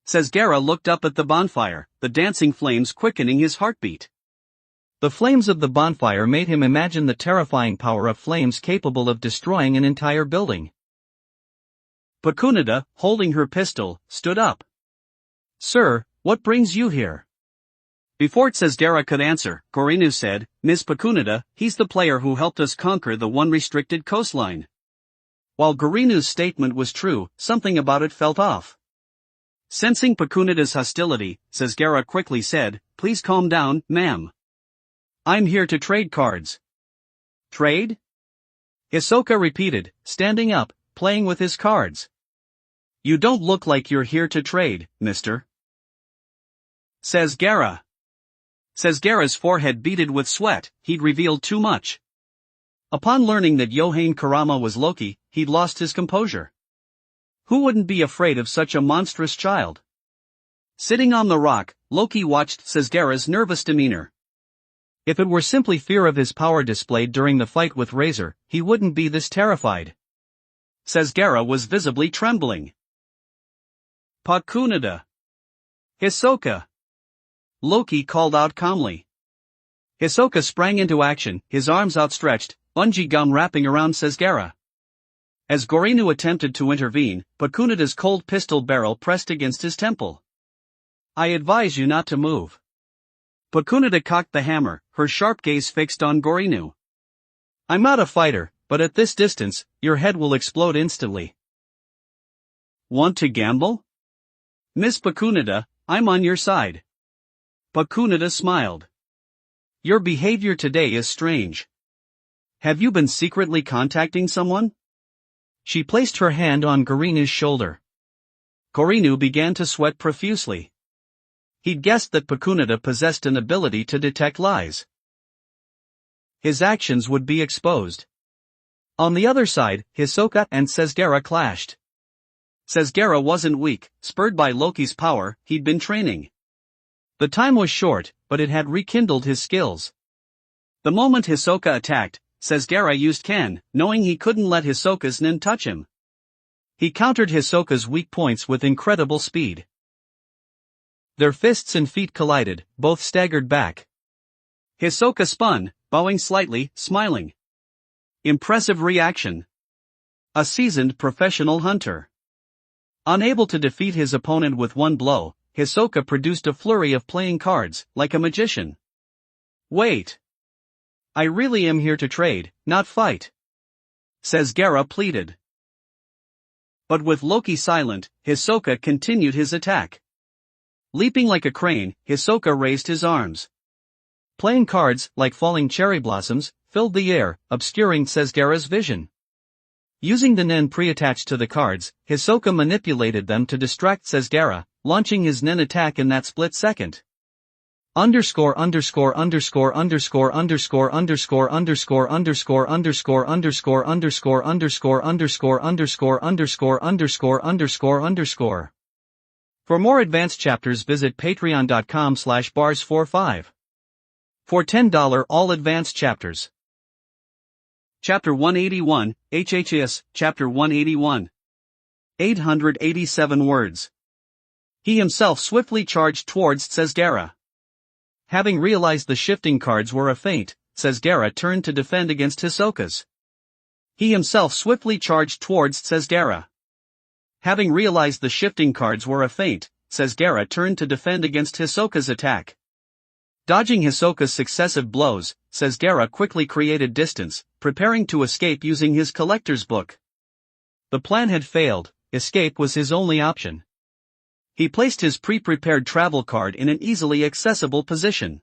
Sesgara looked up at the bonfire, the dancing flames quickening his heartbeat. The flames of the bonfire made him imagine the terrifying power of flames capable of destroying an entire building. Pakunada, holding her pistol, stood up. Sir, what brings you here? Before Sesgara could answer, Gorinu said, Miss Pakunada, he's the player who helped us conquer the one restricted coastline. While Gorinu's statement was true, something about it felt off. Sensing Pakunada's hostility, Sesgara quickly said, please calm down, ma'am. I'm here to trade cards. Trade? Hisoka repeated, standing up, playing with his cards. You don't look like you're here to trade, mister. Sesgara. Sesgara's forehead beaded with sweat, he'd revealed too much. Upon learning that Yohane Karama was Loki, he'd lost his composure. Who wouldn't be afraid of such a monstrous child? Sitting on the rock, Loki watched Sesgara's nervous demeanor. If it were simply fear of his power displayed during the fight with Razor, he wouldn't be this terrified. Sesgara was visibly trembling. Pakunada. Hisoka. Loki called out calmly. Hisoka sprang into action, his arms outstretched, bungee gum wrapping around Sesgara. As Gorinu attempted to intervene, Pakunada's cold pistol barrel pressed against his temple. I advise you not to move. Pakunada cocked the hammer, her sharp gaze fixed on Gorinu. I'm not a fighter, but at this distance, your head will explode instantly. Want to gamble? Miss Pakunada, I'm on your side. Pakunada smiled. Your behavior today is strange. Have you been secretly contacting someone? She placed her hand on Gorinu's shoulder. Gorinu began to sweat profusely. He'd guessed that Pakunada possessed an ability to detect lies. His actions would be exposed. On the other side, Hisoka and Sesgara clashed. Sesgara wasn't weak, spurred by Loki's power, he'd been training. The time was short, but it had rekindled his skills. The moment Hisoka attacked, Sesgara used Ken, knowing he couldn't let Hisoka's nin touch him. He countered Hisoka's weak points with incredible speed. Their fists and feet collided, both staggered back. Hisoka spun, bowing slightly, smiling. Impressive reaction. A seasoned professional hunter. Unable to defeat his opponent with one blow, Hisoka produced a flurry of playing cards, like a magician. Wait. I really am here to trade, not fight. Sesgara pleaded. But with Loki silent, Hisoka continued his attack. Leaping like a crane, Hisoka raised his arms. Playing cards, like falling cherry blossoms, filled the air, obscuring Sesgara's vision. Using the nen pre-attached to the cards, Hisoka manipulated them to distract Sesgara, launching his nen attack in that split second. Underscore underscore underscore underscore underscore underscore underscore underscore underscore underscore underscore underscore underscore underscore underscore underscore underscore underscore. For more advanced chapters visit patreon.com/bars45. For $10 all advanced chapters. Chapter 181, HHS, Chapter 181. 887 words. He himself swiftly charged towards Sesgara. Having realized the shifting cards were a feint, Sesgara turned to defend against Hisoka's. He himself swiftly charged towards Sesgara. Having realized the shifting cards were a feint, Sesgara turned to defend against Hisoka's attack. Dodging Hisoka's successive blows, Sesgara quickly created distance, preparing to escape using his collector's book. The plan had failed, escape was his only option. He placed his pre-prepared travel card in an easily accessible position.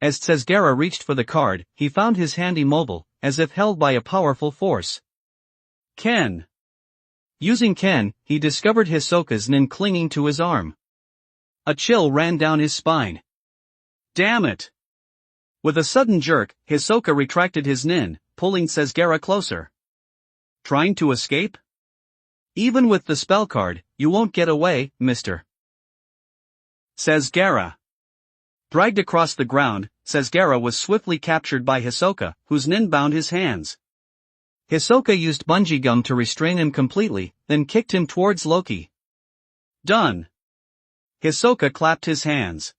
As Sesgara reached for the card, he found his hand immobile, as if held by a powerful force. Ken. Using Ken, he discovered Hisoka's nin clinging to his arm. A chill ran down his spine. Damn it! With a sudden jerk, Hisoka retracted his nin, pulling Sesgara closer. Trying to escape? Even with the spell card, you won't get away, mister. Sesgara. Dragged across the ground, Sesgara was swiftly captured by Hisoka, whose nin bound his hands. Hisoka used bungee gum to restrain him completely, then kicked him towards Loki. Done. Hisoka clapped his hands.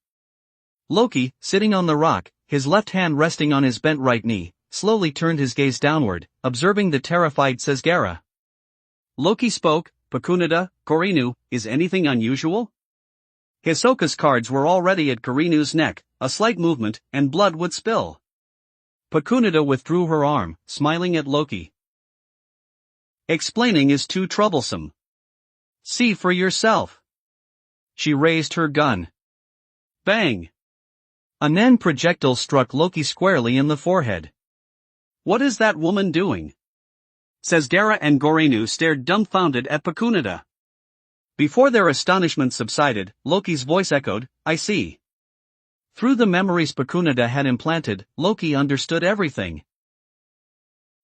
Loki, sitting on the rock, his left hand resting on his bent right knee, slowly turned his gaze downward, observing the terrified Sesgara. Loki spoke, Pakunada, Gorinu, is anything unusual? Hisoka's cards were already at Gorinu's neck, a slight movement, and blood would spill. Pakunada withdrew her arm, smiling at Loki. Explaining is too troublesome. See for yourself. She raised her gun. Bang! A nen projectile struck Loki squarely in the forehead. What is that woman doing? Sesgara and Gorinu stared dumbfounded at Pakunada. Before their astonishment subsided, Loki's voice echoed, I see. Through the memories Pakunada had implanted, Loki understood everything.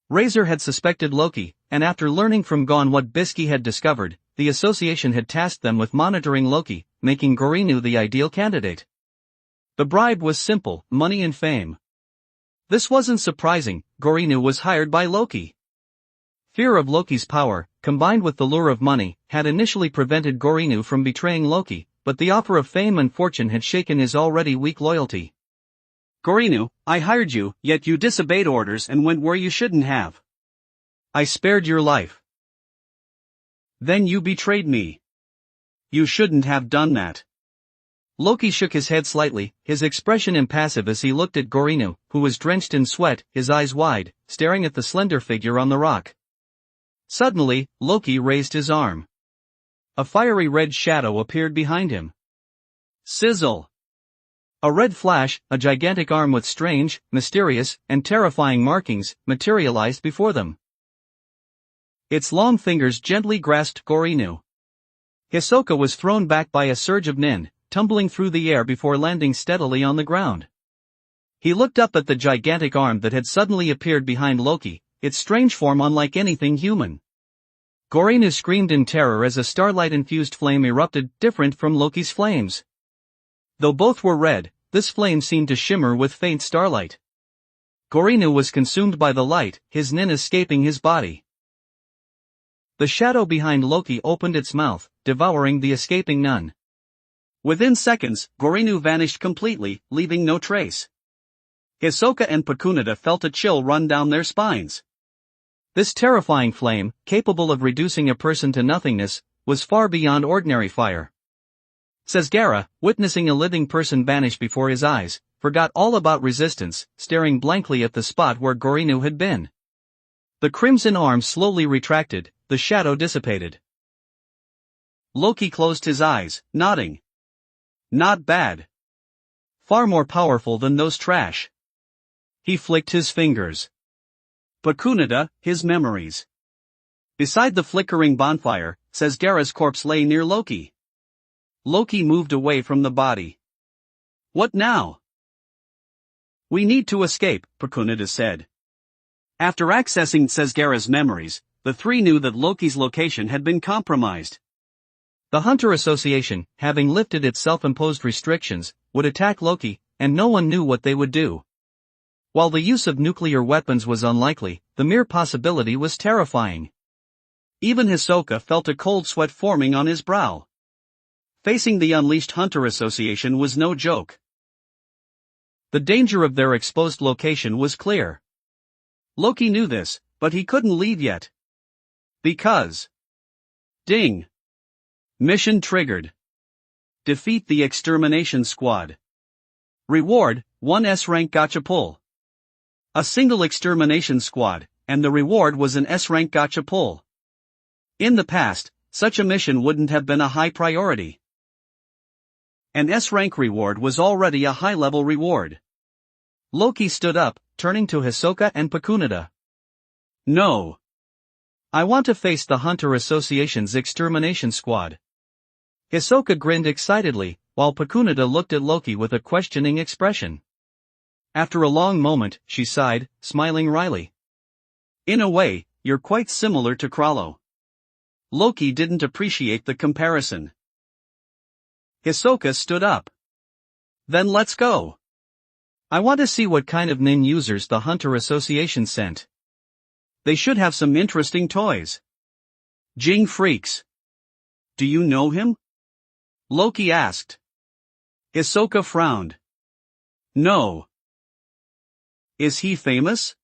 Razor had suspected Loki, and after learning from Gon what Bisky had discovered, the association had tasked them with monitoring Loki, making Gorinu the ideal candidate. The bribe was simple, money and fame. This wasn't surprising, Gorinu was hired by Loki. Fear of Loki's power, combined with the lure of money, had initially prevented Gorinu from betraying Loki, but the offer of fame and fortune had shaken his already weak loyalty. Gorinu, I hired you, yet you disobeyed orders and went where you shouldn't have. I spared your life. Then you betrayed me. You shouldn't have done that. Loki shook his head slightly, his expression impassive as he looked at Gorinu, who was drenched in sweat, his eyes wide, staring at the slender figure on the rock. Suddenly, Loki raised his arm. A fiery red shadow appeared behind him. Sizzle! A red flash, a gigantic arm with strange, mysterious, and terrifying markings, materialized before them. Its long fingers gently grasped Gorinu. Hisoka was thrown back by a surge of nin, tumbling through the air before landing steadily on the ground. He looked up at the gigantic arm that had suddenly appeared behind Loki, its strange form unlike anything human. Gorinu screamed in terror as a starlight-infused flame erupted, different from Loki's flames. Though both were red, this flame seemed to shimmer with faint starlight. Gorinu was consumed by the light, his nin escaping his body. The shadow behind Loki opened its mouth, devouring the escaping nun. Within seconds, Gorinu vanished completely, leaving no trace. Hisoka and Pakunada felt a chill run down their spines. This terrifying flame, capable of reducing a person to nothingness, was far beyond ordinary fire. Sasgara, witnessing a living person vanish before his eyes, forgot all about resistance, staring blankly at the spot where Gorinu had been. The crimson arm slowly retracted, the shadow dissipated. Loki closed his eyes, nodding. Not bad. Far more powerful than those trash. He flicked his fingers. Pakunada, his memories. Beside the flickering bonfire, Sasgara's corpse lay near Loki. Loki moved away from the body. What now? We need to escape, Pakunada said. After accessing Sasgara's memories, the three knew that Loki's location had been compromised. The Hunter Association, having lifted its self-imposed restrictions, would attack Loki, and no one knew what they would do. While the use of nuclear weapons was unlikely, the mere possibility was terrifying. Even Hisoka felt a cold sweat forming on his brow. Facing the unleashed Hunter Association was no joke. The danger of their exposed location was clear. Loki knew this, but he couldn't leave yet. Because. Ding! Mission triggered. Defeat the extermination squad. Reward, 1 S-rank gacha pull. A single extermination squad, and the reward was an S-rank gacha pull. In the past, such a mission wouldn't have been a high priority. An S-rank reward was already a high-level reward. Loki stood up, turning to Hisoka and Pakunada. No. I want to face the Hunter Association's extermination squad. Hisoka grinned excitedly, while Pakunada looked at Loki with a questioning expression. After a long moment, she sighed, smiling wryly. In a way, you're quite similar to Krallo. Loki didn't appreciate the comparison. Hisoka stood up. Then let's go. I want to see what kind of nin users the Hunter Association sent. They should have some interesting toys. Jing freaks. Do you know him? Loki asked. Hisoka frowned. No. Is he famous?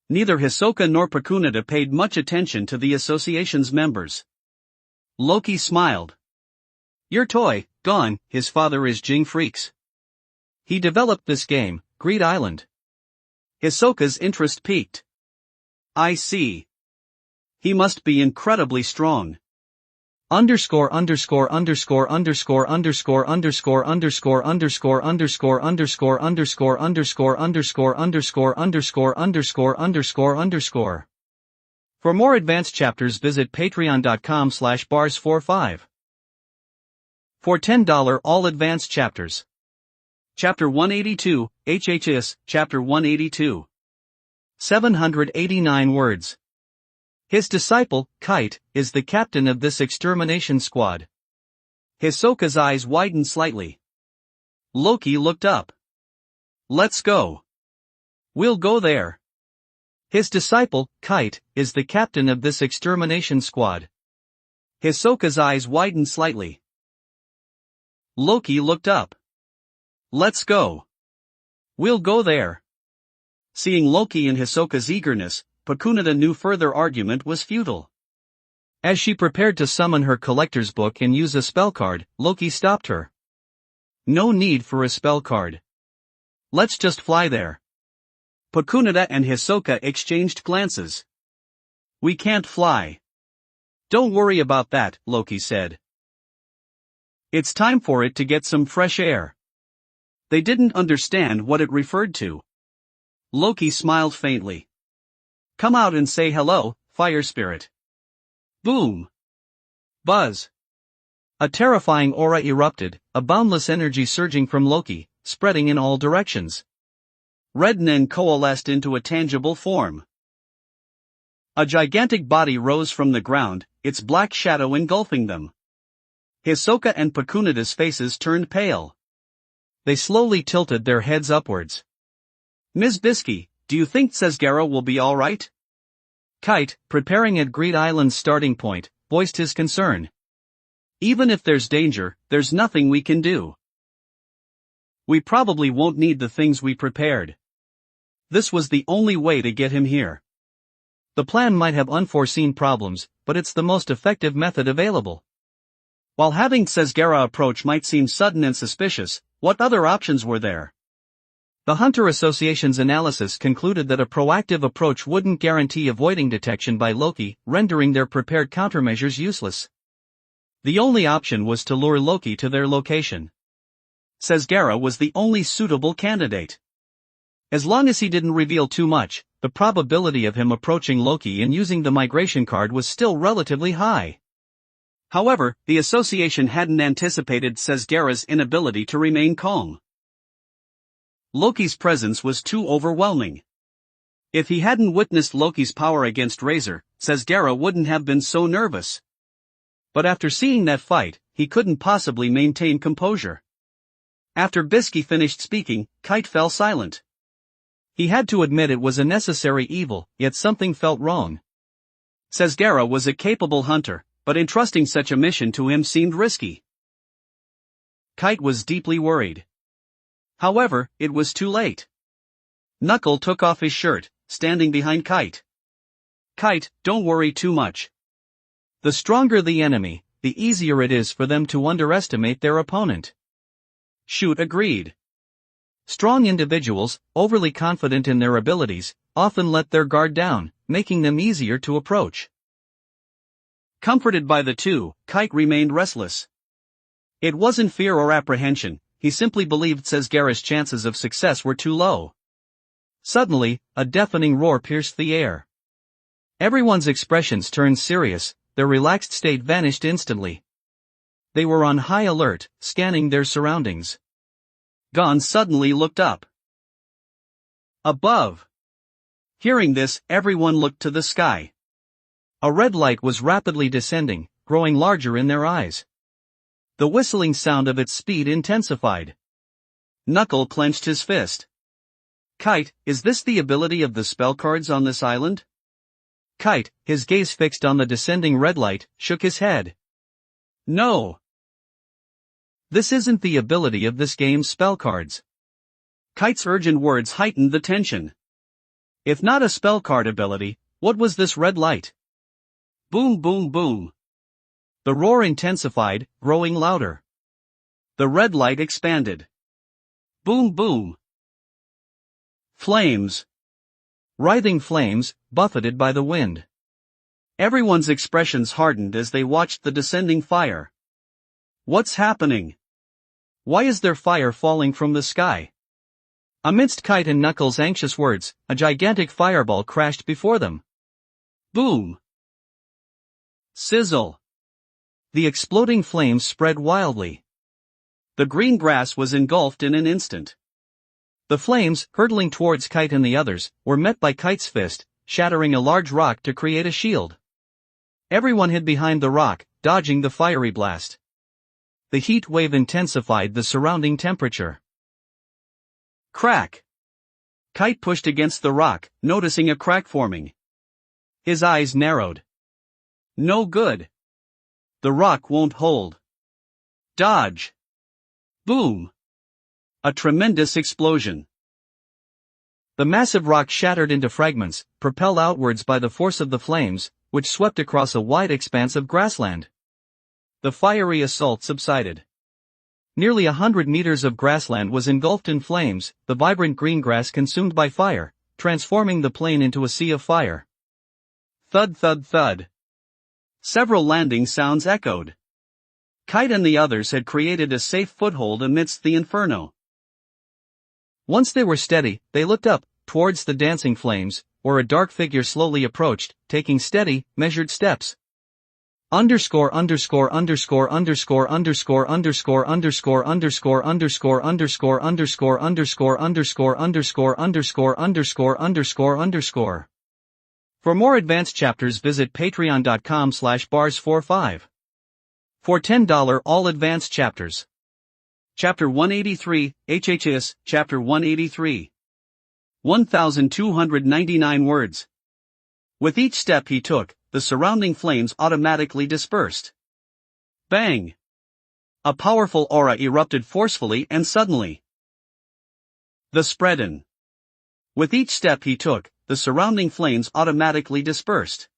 Neither Hisoka nor Pakunada paid much attention to the association's members. Loki smiled. Your toy, gone, his father is Jing Freaks. He developed this game, Greed Island. Hisoka's interest peaked. I see. He must be incredibly strong. Underscore underscore underscore underscore underscore underscore underscore underscore underscore underscore underscore underscore underscore underscore underscore underscore underscore underscore. For more advanced chapters visit patreon.com/bars45. For $10 all advanced chapters. Chapter 182, HHS, Chapter 182. 789 words. His disciple, Kite, is the captain of this extermination squad. Hisoka's eyes widened slightly. Loki looked up. Let's go. We'll go there. His disciple, Kite, is the captain of this extermination squad. Hisoka's eyes widened slightly. Loki looked up. Let's go. We'll go there. Seeing Loki and Hisoka's eagerness, Pakunada knew further argument was futile. As she prepared to summon her collector's book and use a spell card, Loki stopped her. No need for a spell card. Let's just fly there. Pakunada and Hisoka exchanged glances. We can't fly. Don't worry about that, Loki said. It's time for it to get some fresh air. They didn't understand what it referred to. Loki smiled faintly. Come out and say hello, fire spirit. Boom. Buzz. A terrifying aura erupted, a boundless energy surging from Loki, spreading in all directions. Rednen coalesced into a tangible form. A gigantic body rose from the ground, its black shadow engulfing them. Hisoka and Pakunada's faces turned pale. They slowly tilted their heads upwards. Ms. Bisky, do you think Sesgara will be alright? Kite, preparing at Greed Island's starting point, voiced his concern. Even if there's danger, there's nothing we can do. We probably won't need the things we prepared. This was the only way to get him here. The plan might have unforeseen problems, but it's the most effective method available. While having Sesgara approach might seem sudden and suspicious, what other options were there? The Hunter Association's analysis concluded that a proactive approach wouldn't guarantee avoiding detection by Loki, rendering their prepared countermeasures useless. The only option was to lure Loki to their location. Sesgara was the only suitable candidate. As long as he didn't reveal too much, the probability of him approaching Loki and using the migration card was still relatively high. However, the association hadn't anticipated Sesgara's inability to remain calm. Loki's presence was too overwhelming. If he hadn't witnessed Loki's power against Razor, Sesgara wouldn't have been so nervous. But after seeing that fight, he couldn't possibly maintain composure. After Bisky finished speaking, Kite fell silent. He had to admit it was a necessary evil, yet something felt wrong. Sesgara was a capable hunter, but entrusting such a mission to him seemed risky. Kite was deeply worried. However, it was too late. Knuckle took off his shirt, standing behind Kite. Kite, don't worry too much. The stronger the enemy, the easier it is for them to underestimate their opponent. Shoot agreed. Strong individuals, overly confident in their abilities, often let their guard down, making them easier to approach. Comforted by the two, Kite remained restless. It wasn't fear or apprehension, he simply believed Sesgara's chances of success were too low. Suddenly, a deafening roar pierced the air. Everyone's expressions turned serious, their relaxed state vanished instantly. They were on high alert, scanning their surroundings. Gon suddenly looked up. Above. Hearing this, everyone looked to the sky. A red light was rapidly descending, growing larger in their eyes. The whistling sound of its speed intensified. Knuckle clenched his fist. Kite, is this the ability of the spell cards on this island? Kite, his gaze fixed on the descending red light, shook his head. No. This isn't the ability of this game's spell cards. Kite's urgent words heightened the tension. If not a spell card ability, what was this red light? Boom boom boom. The roar intensified, growing louder. The red light expanded. Boom boom. Flames. Writhing flames, buffeted by the wind. Everyone's expressions hardened as they watched the descending fire. What's happening? Why is there fire falling from the sky? Amidst Kite and Knuckles' anxious words, a gigantic fireball crashed before them. Boom! Sizzle! The exploding flames spread wildly. The green grass was engulfed in an instant. The flames, hurtling towards Kite and the others, were met by Kite's fist, shattering a large rock to create a shield. Everyone hid behind the rock, dodging the fiery blast. The heat wave intensified the surrounding temperature. Crack! Kite pushed against the rock, noticing a crack forming. His eyes narrowed. No good. The rock won't hold. Dodge! Boom! A tremendous explosion. The massive rock shattered into fragments, propelled outwards by the force of the flames, which swept across a wide expanse of grassland. The fiery assault subsided. Nearly 100 meters of grassland was engulfed in flames, the vibrant green grass consumed by fire, transforming the plain into a sea of fire. Thud thud thud. Several landing sounds echoed. Kite and the others had created a safe foothold amidst the inferno. Once they were steady, they looked up, towards the dancing flames, where a dark figure slowly approached, taking steady, measured steps. Underscore underscore underscore underscore underscore underscore underscore underscore underscore underscore underscore underscore underscore underscore underscore underscore underscore underscore. For more advanced chapters visit patreon.com/bars45. For $10 all advanced chapters. Chapter 183, HHS, Chapter 183. 1,299 words. With each step he took, the surrounding flames automatically dispersed. Bang! A powerful aura erupted forcefully and suddenly. The spreadin. With each step he took, the surrounding flames automatically dispersed.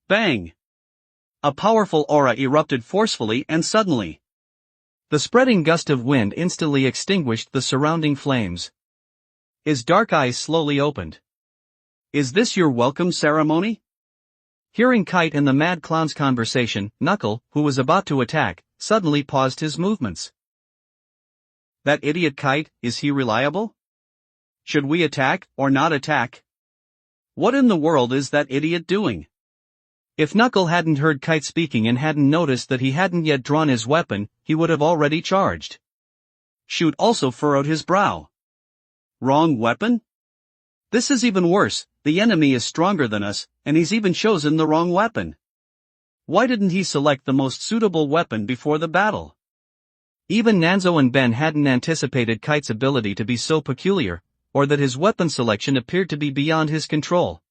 Bang! A powerful aura erupted forcefully and suddenly. The spreading gust of wind instantly extinguished the surrounding flames. His dark eyes slowly opened. Is this your welcome ceremony? Hearing Kite and the Mad Clown's conversation, Knuckle, who was about to attack, suddenly paused his movements. That idiot Kite, is he reliable? Should we attack, or not attack? What in the world is that idiot doing? If Knuckle hadn't heard Kite speaking and hadn't noticed that he hadn't yet drawn his weapon, he would have already charged. Shoot also furrowed his brow. Wrong weapon? This is even worse, the enemy is stronger than us, and he's even chosen the wrong weapon. Why didn't he select the most suitable weapon before the battle? Even Nanzo and Ben hadn't anticipated Kite's ability to be so peculiar, or that his weapon selection appeared to be beyond his control.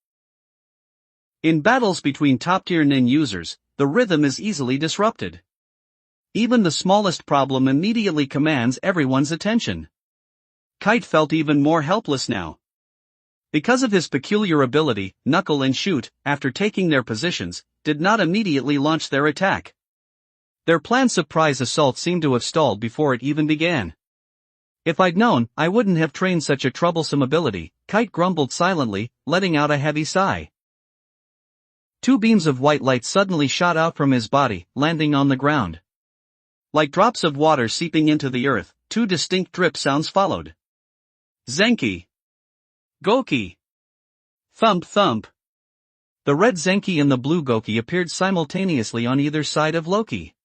In battles between top-tier nin users, the rhythm is easily disrupted. Even the smallest problem immediately commands everyone's attention. Kite felt even more helpless now. Because of his peculiar ability, Knuckle and Shoot, after taking their positions, did not immediately launch their attack. Their planned surprise assault seemed to have stalled before it even began. If I'd known, I wouldn't have trained such a troublesome ability, Kite grumbled silently, letting out a heavy sigh. Two beams of white light suddenly shot out from his body, landing on the ground. Like drops of water seeping into the earth, two distinct drip sounds followed. Zenki. Goki. Thump thump. The red Zenki and the blue Goki appeared simultaneously on either side of Loki.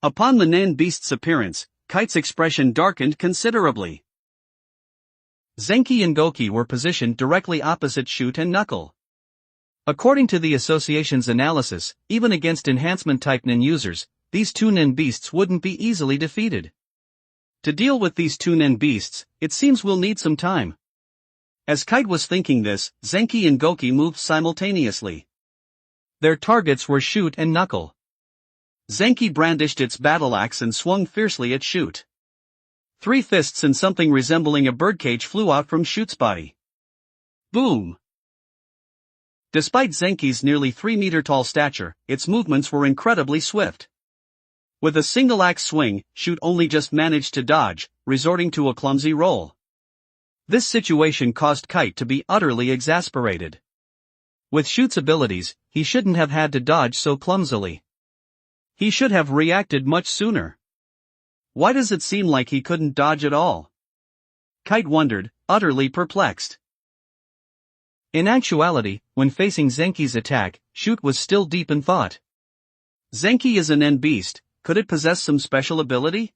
Upon the Nen beast's appearance, Kite's expression darkened considerably. Zenki and Goki were positioned directly opposite Shoot and Knuckle. According to the association's analysis, even against enhancement-type Nen users, these two Nen beasts wouldn't be easily defeated. To deal with these two Nen beasts, it seems we'll need some time. As Kite was thinking this, Zenki and Goki moved simultaneously. Their targets were Shoot and Knuckle. Zenki brandished its battle axe and swung fiercely at Shoot. Three fists and something resembling a birdcage flew out from Shoot's body. Boom! Despite Zenki's nearly 3-meter-tall stature, its movements were incredibly swift. With a single axe swing, Shoot only just managed to dodge, resorting to a clumsy roll. This situation caused Kite to be utterly exasperated. With Shoot's abilities, he shouldn't have had to dodge so clumsily. He should have reacted much sooner. Why does it seem like he couldn't dodge at all? Kite wondered, utterly perplexed. In actuality, when facing Zenki's attack, Shoot was still deep in thought. Zenki is an N beast, could it possess some special ability?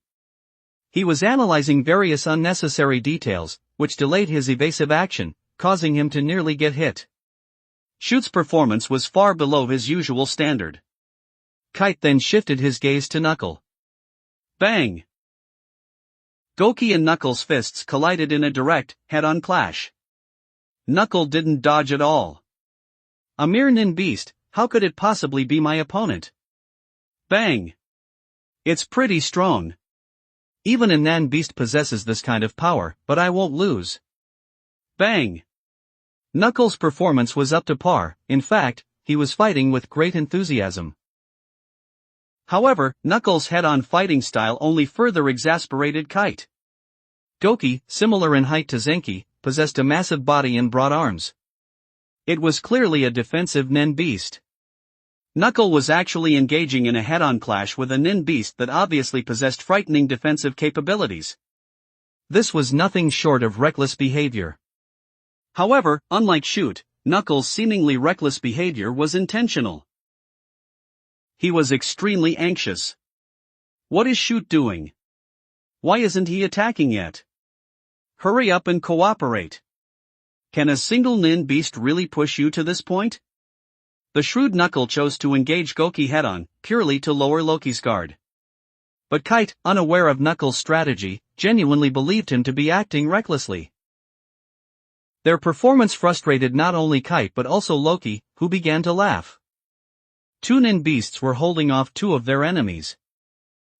He was analyzing various unnecessary details, which delayed his evasive action, causing him to nearly get hit. Shoot's performance was far below his usual standard. Kite then shifted his gaze to Knuckle. Bang! Goki and Knuckle's fists collided in a direct, head-on clash. Knuckle didn't dodge at all. A mere Nin beast, how could it possibly be my opponent? Bang! It's pretty strong. Even a Nan beast possesses this kind of power, but I won't lose. Bang! Knuckles' performance was up to par, in fact, he was fighting with great enthusiasm. However, Knuckles' head-on fighting style only further exasperated Kite. Goki, similar in height to Zenki, possessed a massive body and broad arms. It was clearly a defensive nin beast. Knuckle was actually engaging in a head-on clash with a nin beast that obviously possessed frightening defensive capabilities. This was nothing short of reckless behavior. However, unlike Shoot, Knuckles' seemingly reckless behavior was intentional. He was extremely anxious. What is Shoot doing? Why isn't he attacking yet? Hurry up and cooperate. Can a single nin beast really push you to this point? The shrewd Knuckle chose to engage Goki head-on, purely to lower Loki's guard. But Kite, unaware of Knuckles' strategy, genuinely believed him to be acting recklessly. Their performance frustrated not only Kite but also Loki, who began to laugh. Two nin beasts were holding off two of their enemies.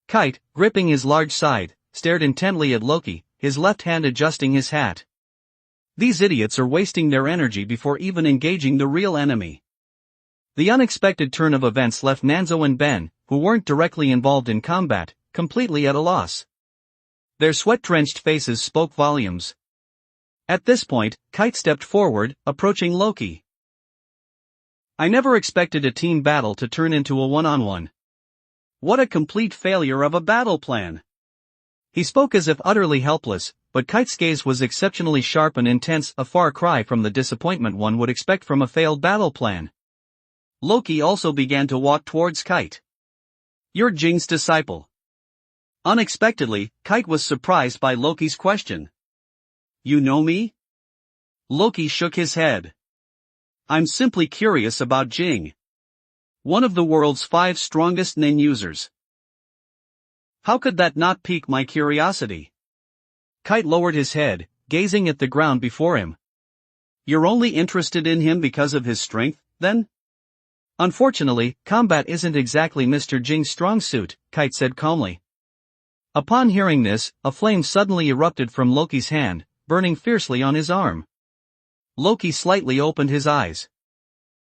Kite, gripping his large side, stared intently at Loki, his left hand adjusting his hat. These idiots are wasting their energy before even engaging the real enemy. The unexpected turn of events left Nanzo and Ben, who weren't directly involved in combat, completely at a loss. Their sweat-drenched faces spoke volumes. At this point, Kite stepped forward, approaching Loki. I never expected a team battle to turn into a one-on-one. What a complete failure of a battle plan. He spoke as if utterly helpless, but Kite's gaze was exceptionally sharp and intense, a far cry from the disappointment one would expect from a failed battle plan. Loki also began to walk towards Kite. You're Jing's disciple. Unexpectedly, Kite was surprised by Loki's question. You know me? Loki shook his head. I'm simply curious about Jing. One of the world's 5 strongest nin users. How could that not pique my curiosity? Kite lowered his head, gazing at the ground before him. You're only interested in him because of his strength, then? Unfortunately, combat isn't exactly Mr. Jing's strong suit, Kite said calmly. Upon hearing this, a flame suddenly erupted from Loki's hand, burning fiercely on his arm. Loki slightly opened his eyes.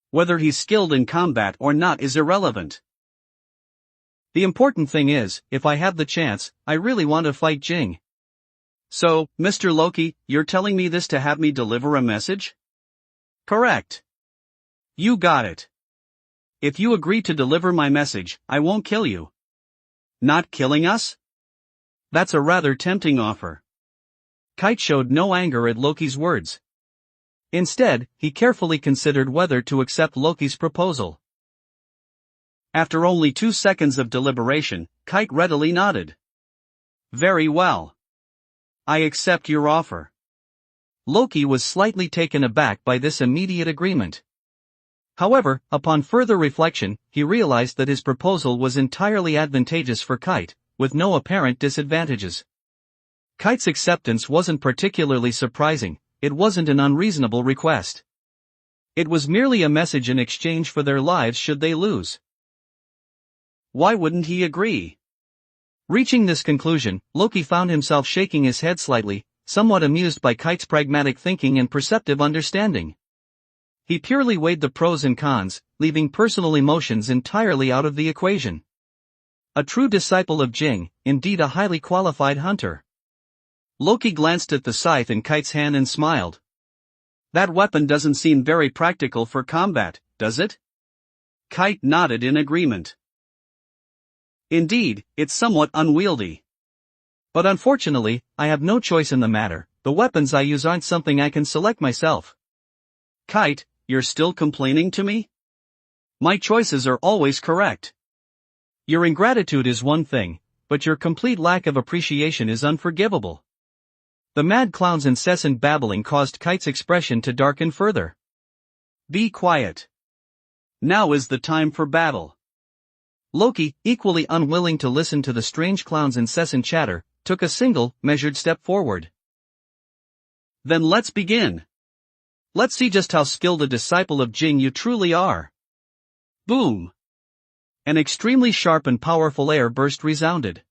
Whether he's skilled in combat or not is irrelevant. The important thing is, if I have the chance, I really want to fight Jing. So, Mr. Loki, you're telling me this to have me deliver a message? Correct. You got it. If you agree to deliver my message, I won't kill you. Not killing us? That's a rather tempting offer. Kite showed no anger at Loki's words. Instead, he carefully considered whether to accept Loki's proposal. After only 2 seconds of deliberation, Kite readily nodded. Very well. I accept your offer. Loki was slightly taken aback by this immediate agreement. However, upon further reflection, he realized that his proposal was entirely advantageous for Kite, with no apparent disadvantages. Kite's acceptance wasn't particularly surprising, it wasn't an unreasonable request. It was merely a message in exchange for their lives should they lose. Why wouldn't he agree? Reaching this conclusion, Loki found himself shaking his head slightly, somewhat amused by Kite's pragmatic thinking and perceptive understanding. He purely weighed the pros and cons, leaving personal emotions entirely out of the equation. A true disciple of Jing, indeed a highly qualified hunter. Loki glanced at the scythe in Kite's hand and smiled. That weapon doesn't seem very practical for combat, does it? Kite nodded in agreement. Indeed, it's somewhat unwieldy. But unfortunately, I have no choice in the matter, the weapons I use aren't something I can select myself. Kite, you're still complaining to me? My choices are always correct. Your ingratitude is one thing, but your complete lack of appreciation is unforgivable. The mad clown's incessant babbling caused Kite's expression to darken further. Be quiet. Now is the time for battle. Loki, equally unwilling to listen to the strange clown's incessant chatter, took a single, measured step forward. Then let's begin. Let's see just how skilled a disciple of Jing you truly are. Boom! An extremely sharp and powerful air burst resounded.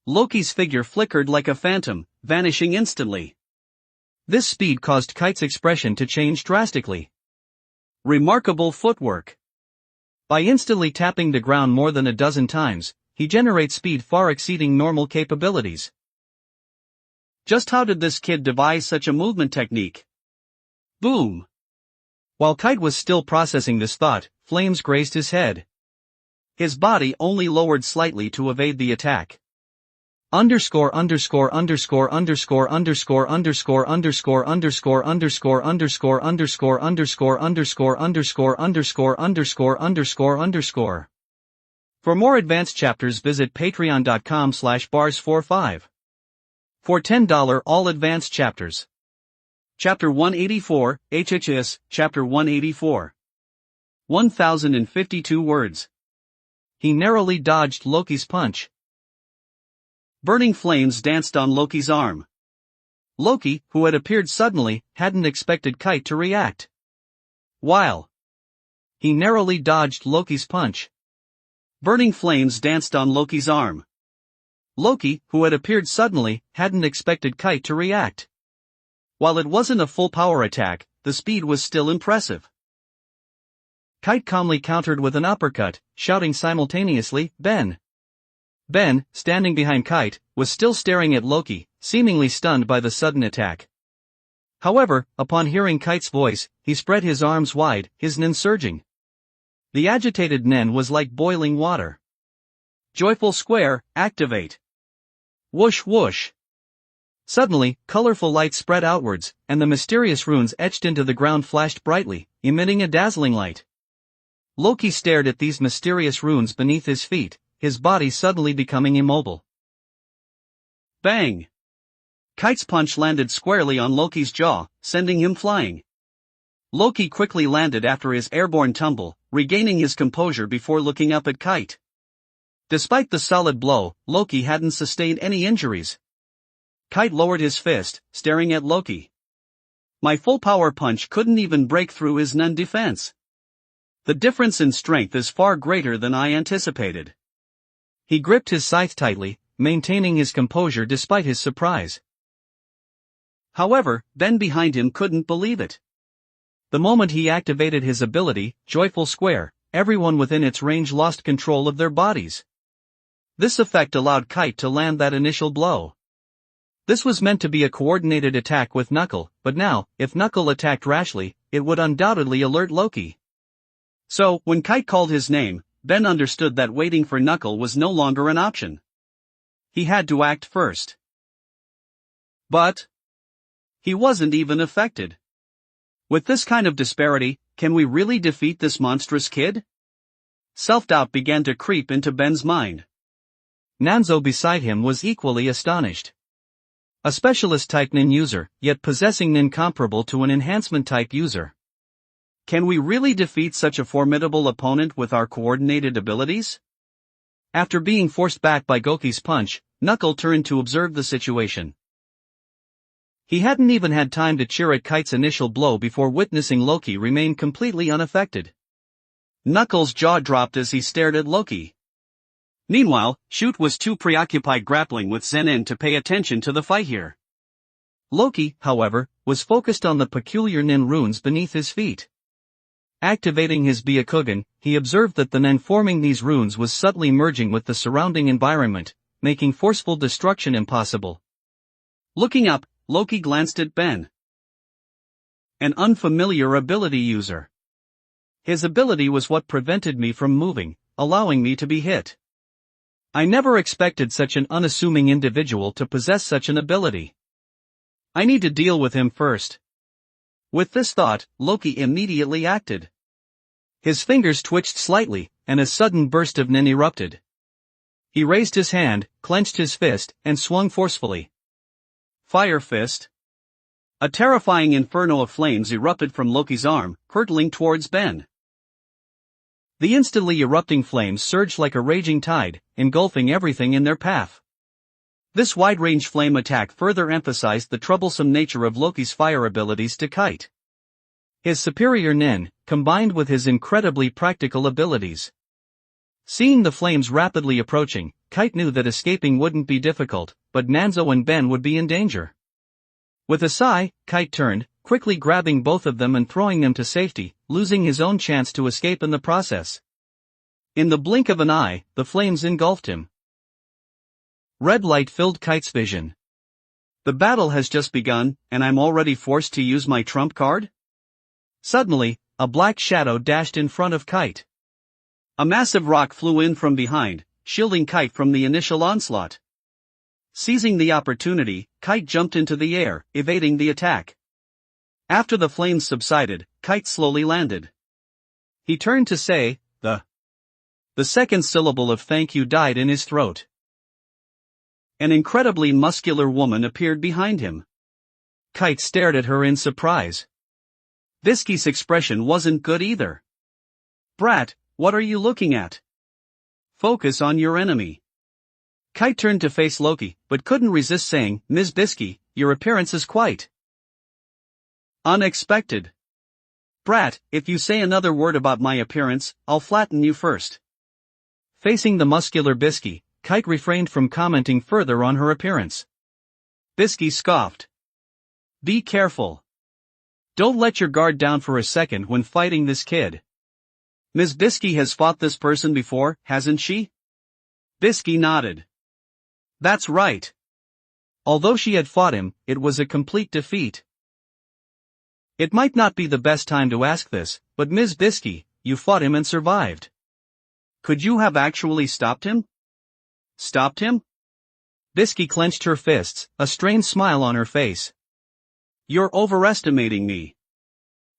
Loki's figure flickered like a phantom, vanishing instantly. This speed caused Kite's expression to change drastically. Remarkable footwork. By instantly tapping the ground more than a dozen times, he generates speed far exceeding normal capabilities. Just how did this kid devise such a movement technique? Boom! While Kite was still processing this thought, flames grazed his head. His body only lowered slightly to evade the attack. Underscore underscore underscore underscore underscore underscore underscore underscore underscore underscore underscore underscore underscore underscore underscore underscore underscore underscore. For more advanced chapters visit patreon.com/bars45. For $10 all advanced chapters. Chapter 184, HHS, Chapter 184. 1052 words. He narrowly dodged Loki's punch. Burning flames danced on Loki's arm. Loki, who had appeared suddenly, hadn't expected Kite to react. While he narrowly dodged Loki's punch. Burning flames danced on Loki's arm. Loki, who had appeared suddenly, hadn't expected Kite to react. While it wasn't a full power attack, the speed was still impressive. Kite calmly countered with an uppercut, shouting simultaneously, "Ben!" Ben, standing behind Kite, was still staring at Loki, seemingly stunned by the sudden attack. However, upon hearing Kite's voice, he spread his arms wide, his nen surging. The agitated nen was like boiling water. Joyful square, activate. Whoosh whoosh. Suddenly, colorful light spread outwards, and the mysterious runes etched into the ground flashed brightly, emitting a dazzling light. Loki stared at these mysterious runes beneath his feet, his body suddenly becoming immobile. Bang! Kite's punch landed squarely on Loki's jaw, sending him flying. Loki quickly landed after his airborne tumble, regaining his composure before looking up at Kite. Despite the solid blow, Loki hadn't sustained any injuries. Kite lowered his fist, staring at Loki. My full power punch couldn't even break through his nen defense. The difference in strength is far greater than I anticipated. He gripped his scythe tightly, maintaining his composure despite his surprise. However, Ben behind him couldn't believe it. The moment he activated his ability, Joyful Square, everyone within its range lost control of their bodies. This effect allowed Kite to land that initial blow. This was meant to be a coordinated attack with Knuckle, but now, if Knuckle attacked rashly, it would undoubtedly alert Loki. So, when Kite called his name, Ben understood that waiting for Knuckle was no longer an option. He had to act first. But he wasn't even affected. With this kind of disparity, can we really defeat this monstrous kid? Self-doubt began to creep into Ben's mind. Nanzo beside him was equally astonished. A specialist-type nin user, yet possessing nin comparable to an enhancement-type user. Can we really defeat such a formidable opponent with our coordinated abilities? After being forced back by Goki's punch, Knuckle turned to observe the situation. He hadn't even had time to cheer at Kite's initial blow before witnessing Loki remain completely unaffected. Knuckles' jaw dropped as he stared at Loki. Meanwhile, Shoot was too preoccupied grappling with Zenin to pay attention to the fight here. Loki, however, was focused on the peculiar nin runes beneath his feet. Activating his Byakugan, he observed that the nen forming these runes was subtly merging with the surrounding environment, making forceful destruction impossible. Looking up, Loki glanced at Ben. An unfamiliar ability user. His ability was what prevented me from moving, allowing me to be hit. I never expected such an unassuming individual to possess such an ability. I need to deal with him first. With this thought, Loki immediately acted. His fingers twitched slightly, and a sudden burst of nin erupted. He raised his hand, clenched his fist, and swung forcefully. Fire Fist. A terrifying inferno of flames erupted from Loki's arm, hurtling towards Ben. The instantly erupting flames surged like a raging tide, engulfing everything in their path. This wide-range flame attack further emphasized the troublesome nature of Loki's fire abilities to Kite. His superior nin, combined with his incredibly practical abilities. Seeing the flames rapidly approaching, Kite knew that escaping wouldn't be difficult, but Nanzo and Ben would be in danger. With a sigh, Kite turned, quickly grabbing both of them and throwing them to safety, losing his own chance to escape in the process. In the blink of an eye, the flames engulfed him. Red light filled Kite's vision. The battle has just begun, and I'm already forced to use my trump card? Suddenly, a black shadow dashed in front of Kite. A massive rock flew in from behind, shielding Kite from the initial onslaught. Seizing the opportunity, Kite jumped into the air, evading the attack. After the flames subsided, Kite slowly landed. He turned to say, The second syllable of thank you died in his throat. An incredibly muscular woman appeared behind him. Kite stared at her in surprise. Bisky's expression wasn't good either. Brat, what are you looking at? Focus on your enemy. Kite turned to face Loki, but couldn't resist saying, Ms. Bisky, your appearance is quite unexpected. Brat, if you say another word about my appearance, I'll flatten you first. Facing the muscular Bisky, Kite refrained from commenting further on her appearance. Bisky scoffed. Be careful. Don't let your guard down for a second when fighting this kid. Ms. Bisky has fought this person before, hasn't she? Bisky nodded. That's right. Although she had fought him, it was a complete defeat. It might not be the best time to ask this, but Ms. Bisky, you fought him and survived. Could you have actually stopped him? Stopped him? Bisky clenched her fists, a strained smile on her face. You're overestimating me.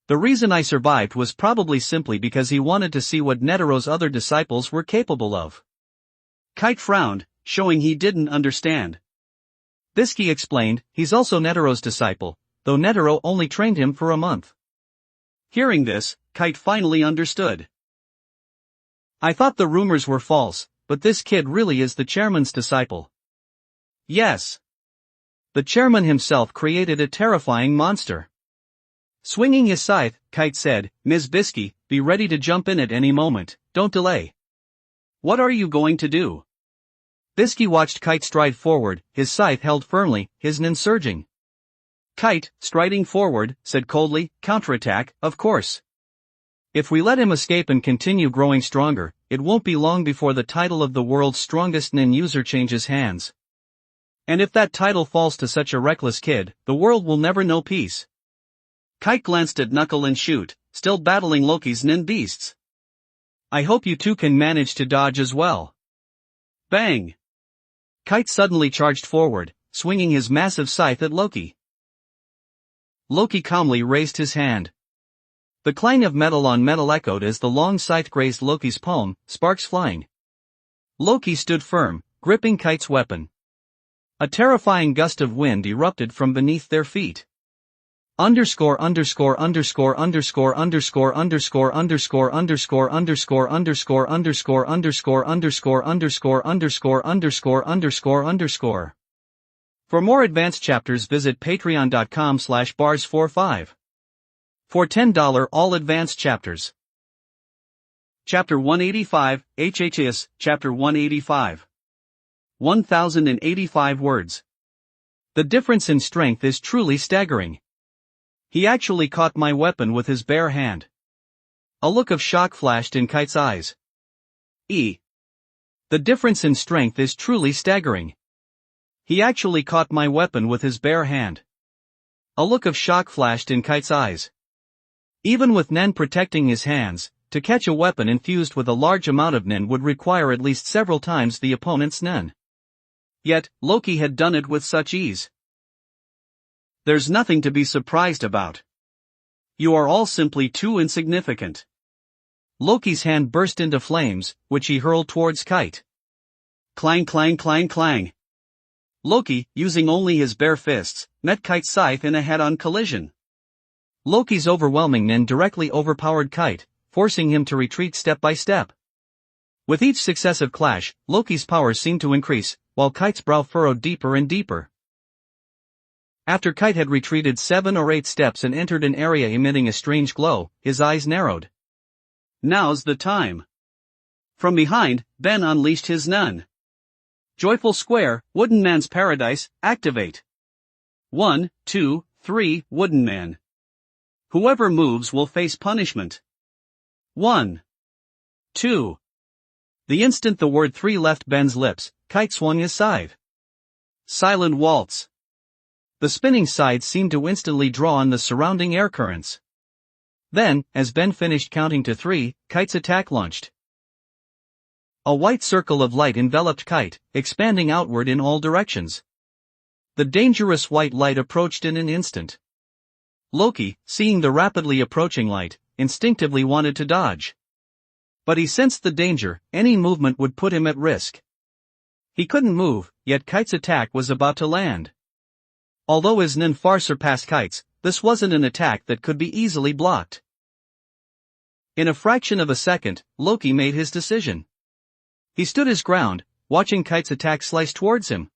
The reason I survived was probably simply because he wanted to see what Netero's other disciples were capable of. Kite frowned, showing he didn't understand. Bisky explained, he's also Netero's disciple, though Netero only trained him for a month. Hearing this, Kite finally understood. I thought the rumors were false, but this kid really is the chairman's disciple. Yes. The chairman himself created a terrifying monster. Swinging his scythe, Kite said, Ms. Bisky, be ready to jump in at any moment, don't delay. What are you going to do? Bisky watched Kite stride forward, his scythe held firmly, his nin surging. Kite, striding forward, said coldly, counterattack, of course. If we let him escape and continue growing stronger, it won't be long before the title of the world's strongest nin user changes hands. And if that title falls to such a reckless kid, the world will never know peace. Kite glanced at Knuckle and Shoot, still battling Loki's nin beasts. I hope you two can manage to dodge as well. Bang! Kite suddenly charged forward, swinging his massive scythe at Loki. Loki calmly raised his hand. The clang of metal on metal echoed as the long scythe grazed Loki's palm, sparks flying. Loki stood firm, gripping Kite's weapon. A terrifying gust of wind erupted from beneath their feet. Underscore underscore underscore underscore underscore underscore underscore underscore underscore underscore underscore underscore underscore underscore underscore underscore underscore underscore. For more advanced chapters visit patreon.com/bars45. For $10 all advanced chapters. Chapter 185, HHS, Chapter 185. 1085 words. The difference in strength is truly staggering. He actually caught my weapon with his bare hand. A look of shock flashed in Kite's eyes. The difference in strength is truly staggering. He actually caught my weapon with his bare hand. A look of shock flashed in Kite's eyes. Even with Nen protecting his hands, to catch a weapon infused with a large amount of Nen would require at least several times the opponent's Nen. Yet, Loki had done it with such ease. There's nothing to be surprised about. You are all simply too insignificant. Loki's hand burst into flames, which he hurled towards Kite. Clang clang clang clang. Loki, using only his bare fists, met Kite's scythe in a head-on collision. Loki's overwhelming Nen directly overpowered Kite, forcing him to retreat step by step. With each successive clash, Loki's power seemed to increase, while Kite's brow furrowed deeper and deeper. After Kite had retreated 7 or 8 steps and entered an area emitting a strange glow, his eyes narrowed. Now's the time. From behind, Ben unleashed his Nun. Joyful Square, Wooden Man's Paradise, activate. 1, 2, 3, Wooden Man. Whoever moves will face punishment. 1. 2. The instant the word 3 left Ben's lips, Kite swung his scythe. Silent waltz. The spinning scythe seemed to instantly draw on the surrounding air currents. Then, as Ben finished counting to 3, Kite's attack launched. A white circle of light enveloped Kite, expanding outward in all directions. The dangerous white light approached in an instant. Loki, seeing the rapidly approaching light, instinctively wanted to dodge. But he sensed the danger, any movement would put him at risk. He couldn't move, yet Kite's attack was about to land. Although his Nen far surpassed Kite's, this wasn't an attack that could be easily blocked. In a fraction of a second, Loki made his decision. He stood his ground, watching Kite's attack slice towards him.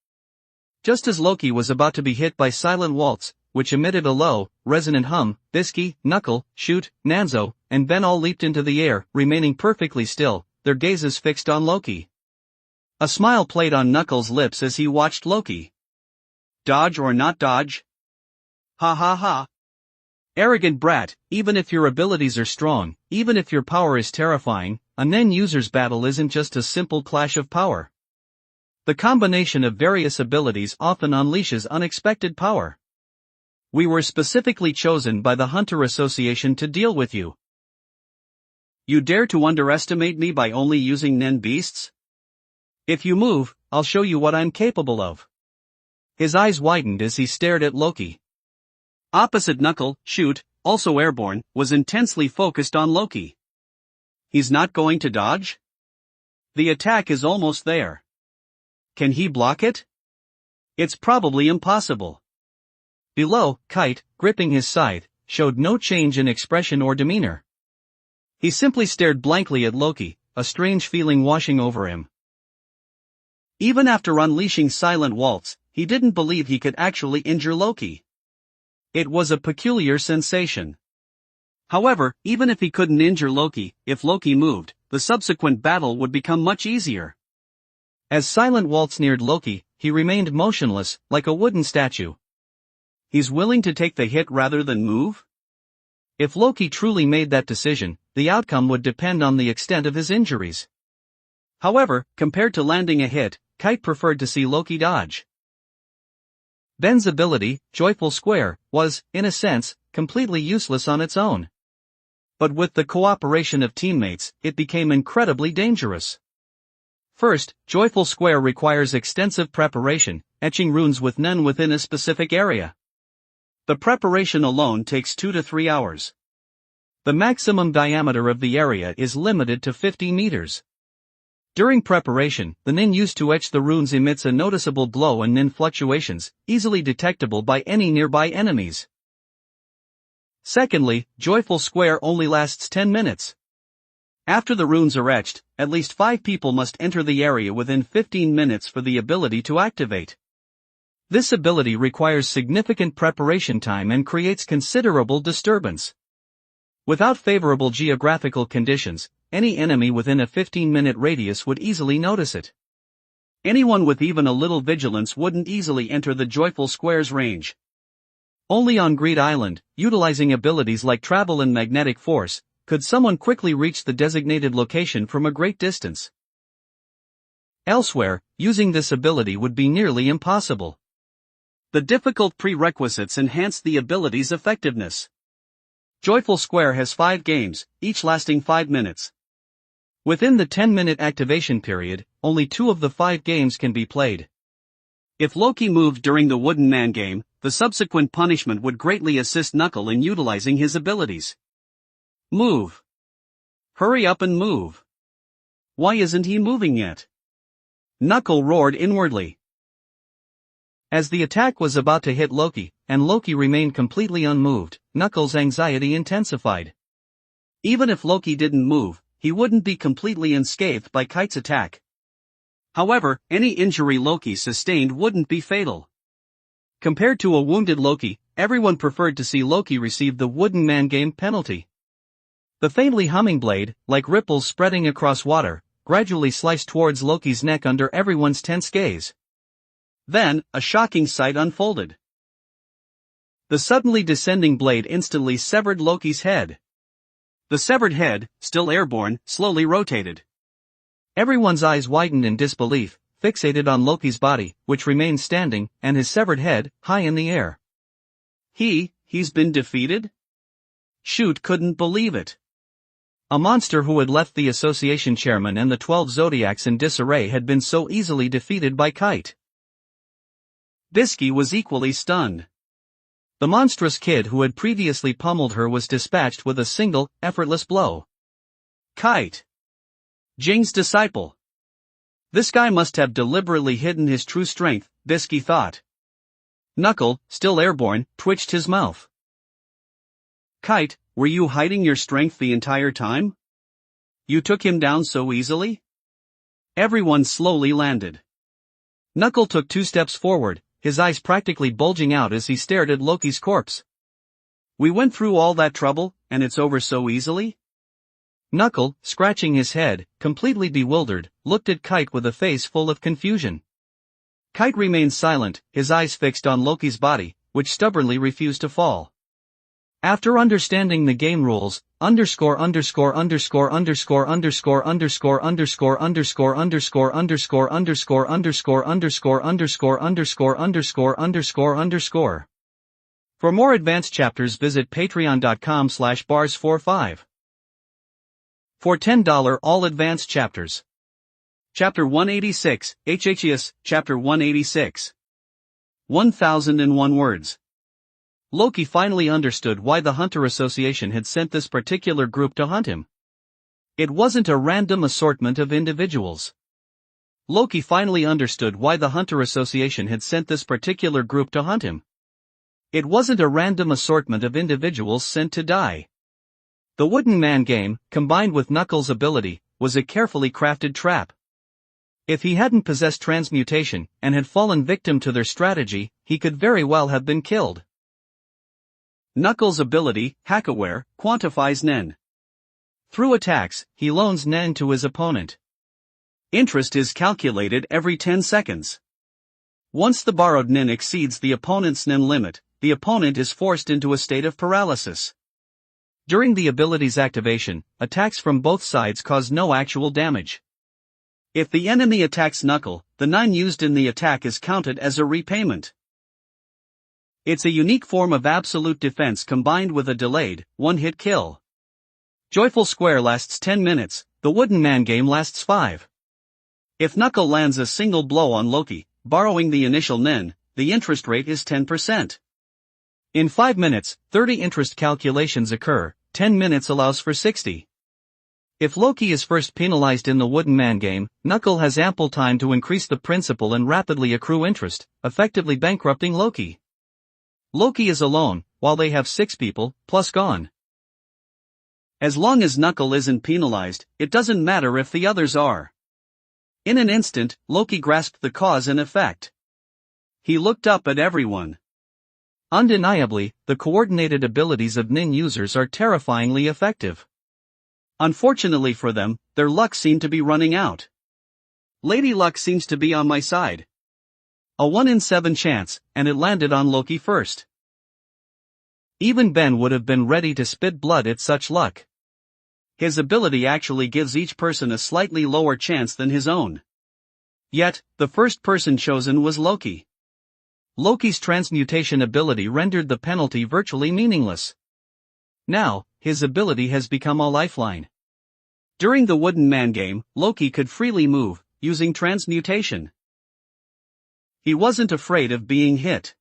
Just as Loki was about to be hit by Silent Waltz, which emitted a low, resonant hum, Bisky, Knuckle, Shoot, Nanzo, and Ben all leaped into the air, remaining perfectly still, their gazes fixed on Loki. A smile played on Knuckles' lips as he watched Loki. Dodge or not dodge? Ha ha ha. Arrogant brat, even if your abilities are strong, even if your power is terrifying, a Nen user's battle isn't just a simple clash of power. The combination of various abilities often unleashes unexpected power. We were specifically chosen by the Hunter Association to deal with you. You dare to underestimate me by only using Nen beasts? If you move, I'll show you what I'm capable of. His eyes widened as he stared at Loki. Opposite Knuckle, Shoot, also airborne, was intensely focused on Loki. He's not going to dodge? The attack is almost there. Can he block it? It's probably impossible. Below, Kite, gripping his scythe, showed no change in expression or demeanor. He simply stared blankly at Loki, a strange feeling washing over him. Even after unleashing Silent Waltz, he didn't believe he could actually injure Loki. It was a peculiar sensation. However, even if he couldn't injure Loki, if Loki moved, the subsequent battle would become much easier. As Silent Waltz neared Loki, he remained motionless, like a wooden statue. He's willing to take the hit rather than move? If Loki truly made that decision, the outcome would depend on the extent of his injuries. However, compared to landing a hit, Kite preferred to see Loki dodge. Ben's ability, Joyful Square, was, in a sense, completely useless on its own. But with the cooperation of teammates, it became incredibly dangerous. First, Joyful Square requires extensive preparation, etching runes with Nen within a specific area. The preparation alone takes 2 to 3 hours. The maximum diameter of the area is limited to 50 meters. During preparation, the Nen used to etch the runes emits a noticeable glow and Nen fluctuations, easily detectable by any nearby enemies. Secondly, Joyful Square only lasts 10 minutes. After the runes are etched, at least 5 people must enter the area within 15 minutes for the ability to activate. This ability requires significant preparation time and creates considerable disturbance. Without favorable geographical conditions, any enemy within a 15-minute radius would easily notice it. Anyone with even a little vigilance wouldn't easily enter the Joyful Square's range. Only on Greed Island, utilizing abilities like travel and magnetic force, could someone quickly reach the designated location from a great distance. Elsewhere, using this ability would be nearly impossible. The difficult prerequisites enhance the ability's effectiveness. Joyful Square has 5 games, each lasting 5 minutes. Within the 10-minute activation period, only 2 of the 5 games can be played. If Loki moved during the Wooden Man game, the subsequent punishment would greatly assist Knuckle in utilizing his abilities. Move. Hurry up and move. Why isn't he moving yet? Knuckle roared inwardly. As the attack was about to hit Loki, and Loki remained completely unmoved, Knuckles' anxiety intensified. Even if Loki didn't move, he wouldn't be completely unscathed by Kite's attack. However, any injury Loki sustained wouldn't be fatal. Compared to a wounded Loki, everyone preferred to see Loki receive the Wooden Man game penalty. The faintly humming blade, like ripples spreading across water, gradually sliced towards Loki's neck under everyone's tense gaze. Then, a shocking sight unfolded. The suddenly descending blade instantly severed Loki's head. The severed head, still airborne, slowly rotated. Everyone's eyes widened in disbelief, fixated on Loki's body, which remained standing, and his severed head, high in the air. He's been defeated? Shoot couldn't believe it. A monster who had left the association chairman and the 12 zodiacs in disarray had been so easily defeated by Kite. Bisky was equally stunned. The monstrous kid who had previously pummeled her was dispatched with a single, effortless blow. Kite. Jing's disciple. This guy must have deliberately hidden his true strength, Bisky thought. Knuckle, still airborne, twitched his mouth. Kite, were you hiding your strength the entire time? You took him down so easily? Everyone slowly landed. Knuckle took 2 steps forward, his eyes practically bulging out as he stared at Loki's corpse. We went through all that trouble, and it's over so easily? Knuckle, scratching his head, completely bewildered, looked at Kite with a face full of confusion. Kite remained silent, his eyes fixed on Loki's body, which stubbornly refused to fall. After understanding the game rules, underscore underscore underscore underscore underscore underscore underscore underscore underscore underscore underscore underscore underscore underscore underscore underscore underscore underscore. For more advanced chapters visit patreon.com/bars45. For $10 all advanced chapters. Chapter 186, HHES, Chapter 186. 1001 words. Loki finally understood why the Hunter Association had sent this particular group to hunt him. It wasn't a random assortment of individuals. Loki finally understood why the Hunter Association had sent this particular group to hunt him. It wasn't a random assortment of individuals sent to die. The Wooden Man game, combined with Knuckles' ability, was a carefully crafted trap. If he hadn't possessed transmutation, and had fallen victim to their strategy, he could very well have been killed. Knuckles' ability, Hackaware, quantifies Nen. Through attacks, he loans Nen to his opponent. Interest is calculated every 10 seconds. Once the borrowed Nen exceeds the opponent's Nen limit, the opponent is forced into a state of paralysis. During the ability's activation, attacks from both sides cause no actual damage. If the enemy attacks Knuckle, the 9 used in the attack is counted as a repayment. It's a unique form of absolute defense combined with a delayed, one-hit kill. Joyful Square lasts 10 minutes, the Wooden Man game lasts 5. If Knuckle lands a single blow on Loki, borrowing the initial Nen, the interest rate is 10%. In 5 minutes, 30 interest calculations occur, 10 minutes allows for 60. If Loki is first penalized in the Wooden Man game, Knuckle has ample time to increase the principal and rapidly accrue interest, effectively bankrupting Loki. Loki is alone, while they have 6 people, plus gone. As long as Knuckle isn't penalized, it doesn't matter if the others are. In an instant, Loki grasped the cause and effect. He looked up at everyone. Undeniably, the coordinated abilities of Nin users are terrifyingly effective. Unfortunately for them, their luck seemed to be running out. Lady Luck seems to be on my side. A 1 in 7 chance, and it landed on Loki first. Even Ben would have been ready to spit blood at such luck. His ability actually gives each person a slightly lower chance than his own. Yet, the first person chosen was Loki. Loki's transmutation ability rendered the penalty virtually meaningless. Now, his ability has become a lifeline. During the Wooden Man game, Loki could freely move, using transmutation. He wasn't afraid of being hit.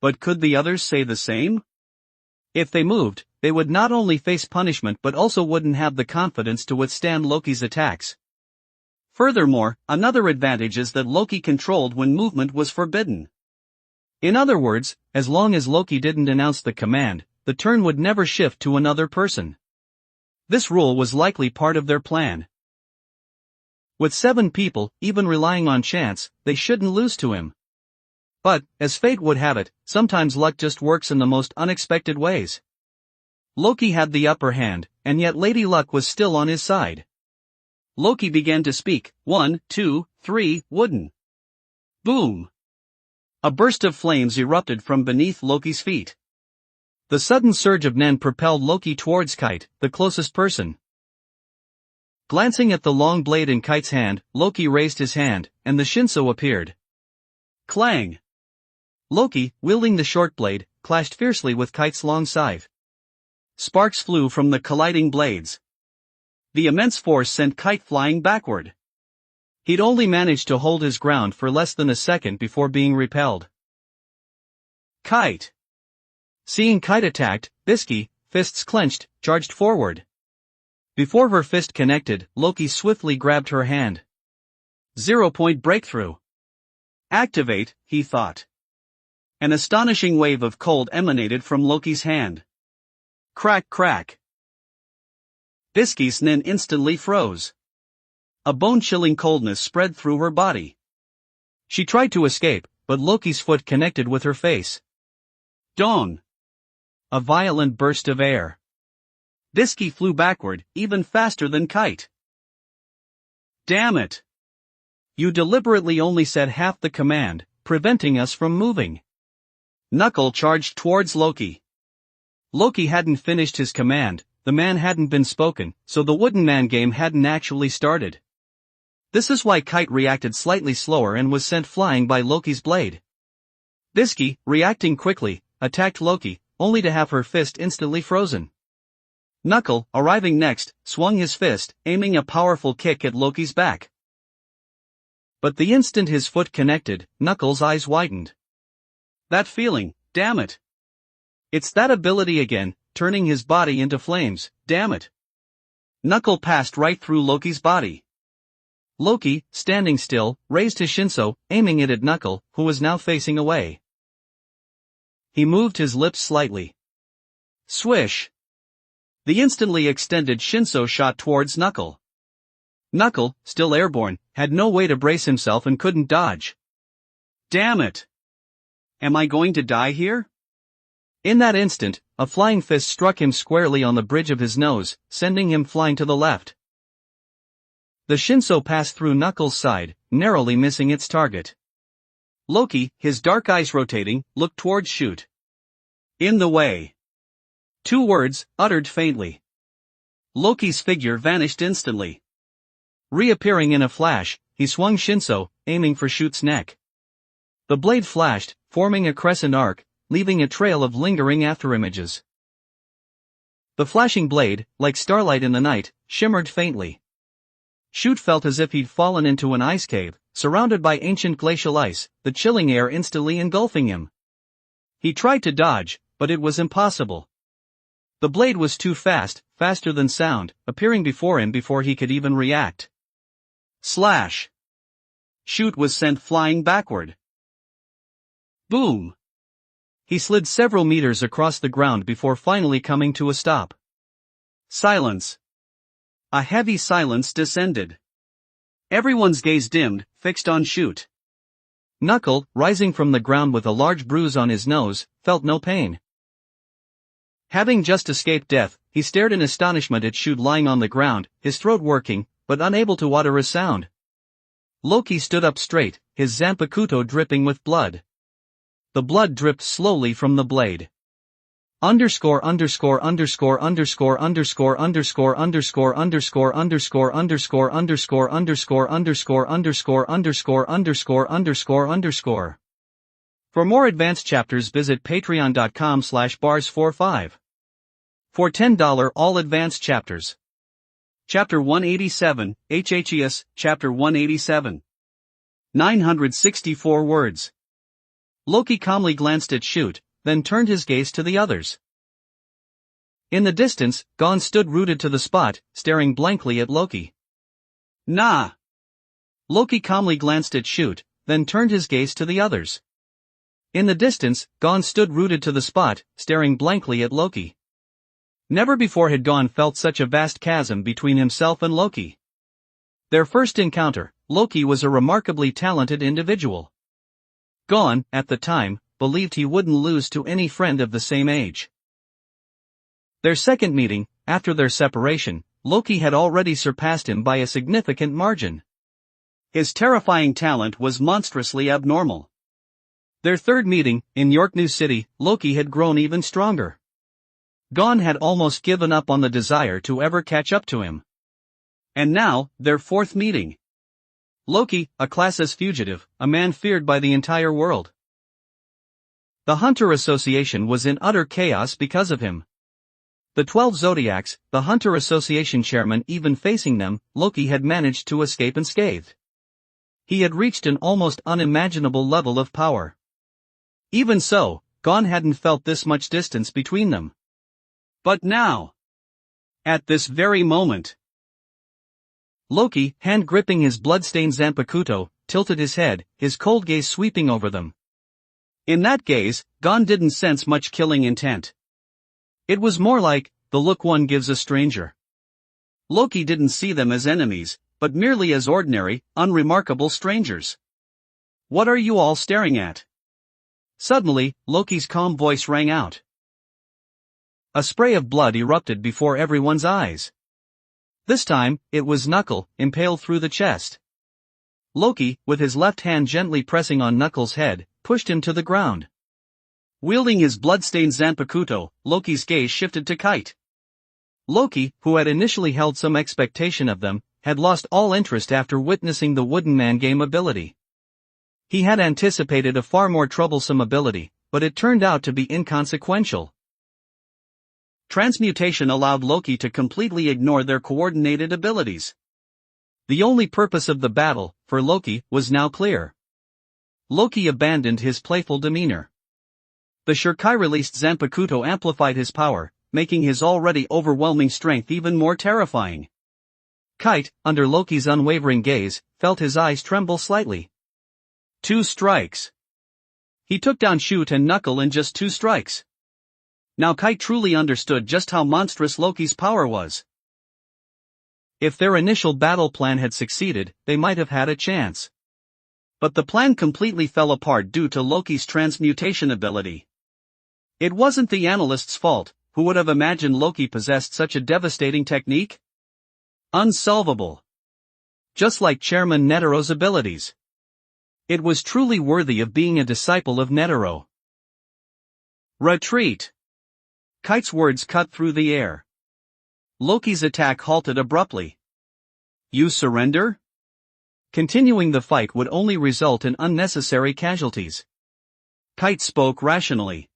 But could the others say the same? If they moved, they would not only face punishment but also wouldn't have the confidence to withstand Loki's attacks. Furthermore, another advantage is that Loki controlled when movement was forbidden. In other words, as long as Loki didn't announce the command, the turn would never shift to another person. This rule was likely part of their plan. With 7 people, even relying on chance, they shouldn't lose to him. But, as fate would have it, sometimes luck just works in the most unexpected ways. Loki had the upper hand, and yet Lady Luck was still on his side. Loki began to speak, 1, 2, 3, wooden. Boom! A burst of flames erupted from beneath Loki's feet. The sudden surge of Nen propelled Loki towards Kite, the closest person. Glancing at the long blade in Kite's hand, Loki raised his hand, and the Shinso appeared. Clang! Loki, wielding the short blade, clashed fiercely with Kite's long scythe. Sparks flew from the colliding blades. The immense force sent Kite flying backward. He'd only managed to hold his ground for less than a second before being repelled. Kite! Seeing Kite attacked, Bisky, fists clenched, charged forward. Before her fist connected, Loki swiftly grabbed her hand. 0-point breakthrough. Activate, he thought. An astonishing wave of cold emanated from Loki's hand. Crack crack. Bisky's nin instantly froze. A bone-chilling coldness spread through her body. She tried to escape, but Loki's foot connected with her face. Dawn. A violent burst of air. Bisky flew backward, even faster than Kite. Damn it! You deliberately only said half the command, preventing us from moving. Knuckle charged towards Loki. Loki hadn't finished his command, the man hadn't been spoken, so the wooden man game hadn't actually started. This is why Kite reacted slightly slower and was sent flying by Loki's blade. Bisky, reacting quickly, attacked Loki, only to have her fist instantly frozen. Knuckle, arriving next, swung his fist, aiming a powerful kick at Loki's back. But the instant his foot connected, Knuckles' eyes widened. That feeling, damn it! It's that ability again, turning his body into flames, damn it! Knuckle passed right through Loki's body. Loki, standing still, raised his shinso, aiming it at Knuckle, who was now facing away. He moved his lips slightly. Swish! The instantly extended shinso shot towards Knuckle. Knuckle, still airborne, had no way to brace himself and couldn't dodge. Damn it! Am I going to die here? In that instant, a flying fist struck him squarely on the bridge of his nose, sending him flying to the left. The shinso passed through Knuckles' side, narrowly missing its target. Loki, his dark eyes rotating, looked towards Shoot. In the way. 2 words, uttered faintly. Loki's figure vanished instantly. Reappearing in a flash, he swung shinso, aiming for Shoot's neck. The blade flashed, forming a crescent arc, leaving a trail of lingering afterimages. The flashing blade, like starlight in the night, shimmered faintly. Shoot felt as if he'd fallen into an ice cave, surrounded by ancient glacial ice, the chilling air instantly engulfing him. He tried to dodge, but it was impossible. The blade was too fast, faster than sound, appearing before him before he could even react. Slash! Shoot was sent flying backward. Boom! He slid several meters across the ground before finally coming to a stop. Silence. A heavy silence descended. Everyone's gaze dimmed, fixed on Shoot. Knuckle, rising from the ground with a large bruise on his nose, felt no pain. Having just escaped death, he stared in astonishment at Shoot lying on the ground, his throat working, but unable to utter a sound. Loki stood up straight, his zanpakuto dripping with blood. The blood dripped slowly from the blade. Underscore underscore underscore underscore underscore underscore underscore underscore underscore underscore underscore underscore underscore underscore underscore underscore underscore underscore. For more advanced chapters visit patreon.com/bars45. For $10 all advanced chapters. Chapter 187, HHES, Chapter 187. 964 words. Loki calmly glanced at Shoot, then turned his gaze to the others. In the distance, Gon stood rooted to the spot, staring blankly at Loki. Nah. Loki calmly glanced at Shoot, then turned his gaze to the others. In the distance, Gon stood rooted to the spot, staring blankly at Loki. Never before had Gon felt such a vast chasm between himself and Loki. Their first encounter, Loki was a remarkably talented individual. Gon, at the time, believed he wouldn't lose to any friend of the same age. Their second meeting, after their separation, Loki had already surpassed him by a significant margin. His terrifying talent was monstrously abnormal. Their third meeting, in York New City, Loki had grown even stronger. Gon had almost given up on the desire to ever catch up to him. And now, their fourth meeting. Loki, a classless fugitive, a man feared by the entire world. The Hunter Association was in utter chaos because of him. The 12 Zodiacs, the Hunter Association chairman even facing them, Loki had managed to escape unscathed. He had reached an almost unimaginable level of power. Even so, Gon hadn't felt this much distance between them. But now, at this very moment, Loki, hand gripping his blood-stained Zanpakuto, tilted his head, his cold gaze sweeping over them. In that gaze, Gon didn't sense much killing intent. It was more like the look one gives a stranger. Loki didn't see them as enemies, but merely as ordinary, unremarkable strangers. What are you all staring at? Suddenly, Loki's calm voice rang out. A spray of blood erupted before everyone's eyes. This time, it was Knuckle, impaled through the chest. Loki, with his left hand gently pressing on Knuckle's head, pushed him to the ground. Wielding his blood-stained Zanpakuto, Loki's gaze shifted to Kite. Loki, who had initially held some expectation of them, had lost all interest after witnessing the Wooden Man game ability. He had anticipated a far more troublesome ability, but it turned out to be inconsequential. Transmutation allowed Loki to completely ignore their coordinated abilities. The only purpose of the battle, for Loki, was now clear. Loki abandoned his playful demeanor. The Shirkai-released Zanpakuto amplified his power, making his already overwhelming strength even more terrifying. Kite, under Loki's unwavering gaze, felt his eyes tremble slightly. 2 strikes. He took down Shoot and Knuckle in just 2 strikes. Now Kite truly understood just how monstrous Loki's power was. If their initial battle plan had succeeded, they might have had a chance. But the plan completely fell apart due to Loki's transmutation ability. It wasn't the analyst's fault. Who would have imagined Loki possessed such a devastating technique? Unsolvable. Just like Chairman Netero's abilities. It was truly worthy of being a disciple of Netero. Retreat. Kite's words cut through the air. Loki's attack halted abruptly. You surrender? Continuing the fight would only result in unnecessary casualties. Kite spoke rationally.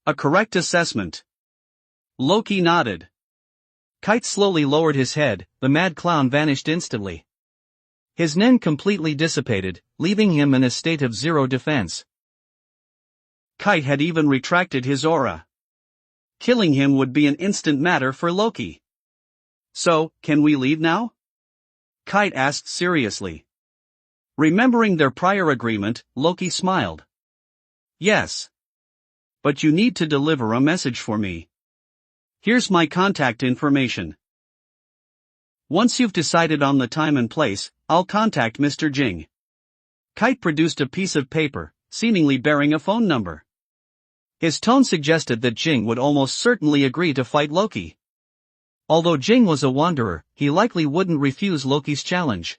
A correct assessment. Loki nodded. Kite slowly lowered his head, the mad clown vanished instantly. His nen completely dissipated, leaving him in a state of zero defense. Kite had even retracted his aura. Killing him would be an instant matter for Loki. So, can we leave now? Kite asked seriously. Remembering their prior agreement, Loki smiled. Yes. But you need to deliver a message for me. Here's my contact information. Once you've decided on the time and place, I'll contact Mr. Jing. Kite produced a piece of paper, seemingly bearing a phone number. His tone suggested that Jing would almost certainly agree to fight Loki. Although Jing was a wanderer, he likely wouldn't refuse Loki's challenge.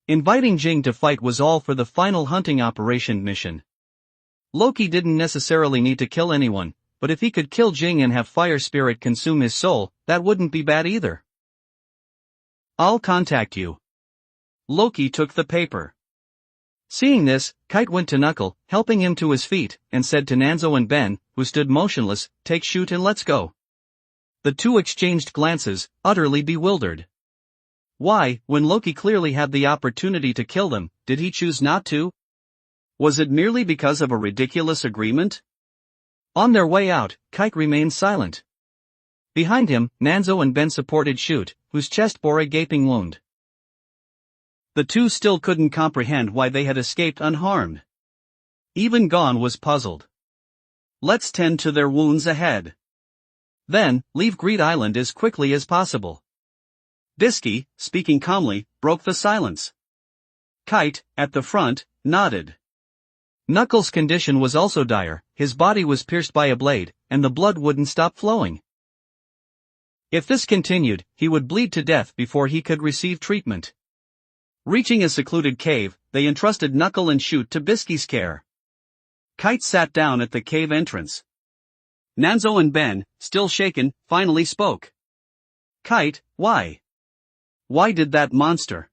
Inviting Jing to fight was all for the final hunting operation mission. Loki didn't necessarily need to kill anyone, but if he could kill Jing and have Fire Spirit consume his soul, that wouldn't be bad either. I'll contact you. Loki took the paper. Seeing this, Kite went to Knuckle, helping him to his feet, and said to Nanzo and Ben, who stood motionless, "Take Shoot and let's go." The two exchanged glances, utterly bewildered. Why, when Loki clearly had the opportunity to kill them, did he choose not to? Was it merely because of a ridiculous agreement? On their way out, Kite remained silent. Behind him, Nanzo and Ben supported Shoot, whose chest bore a gaping wound. The two still couldn't comprehend why they had escaped unharmed. Even Gon was puzzled. Let's tend to their wounds ahead. Then, leave Greed Island as quickly as possible. Bisky, speaking calmly, broke the silence. Kite, at the front, nodded. Knuckles' condition was also dire, his body was pierced by a blade, and the blood wouldn't stop flowing. If this continued, he would bleed to death before he could receive treatment. Reaching a secluded cave, they entrusted Knuckle and Shoot to Bisky's care. Kite sat down at the cave entrance. Nanzo and Ben, still shaken, finally spoke. Kite, why? Why did that monster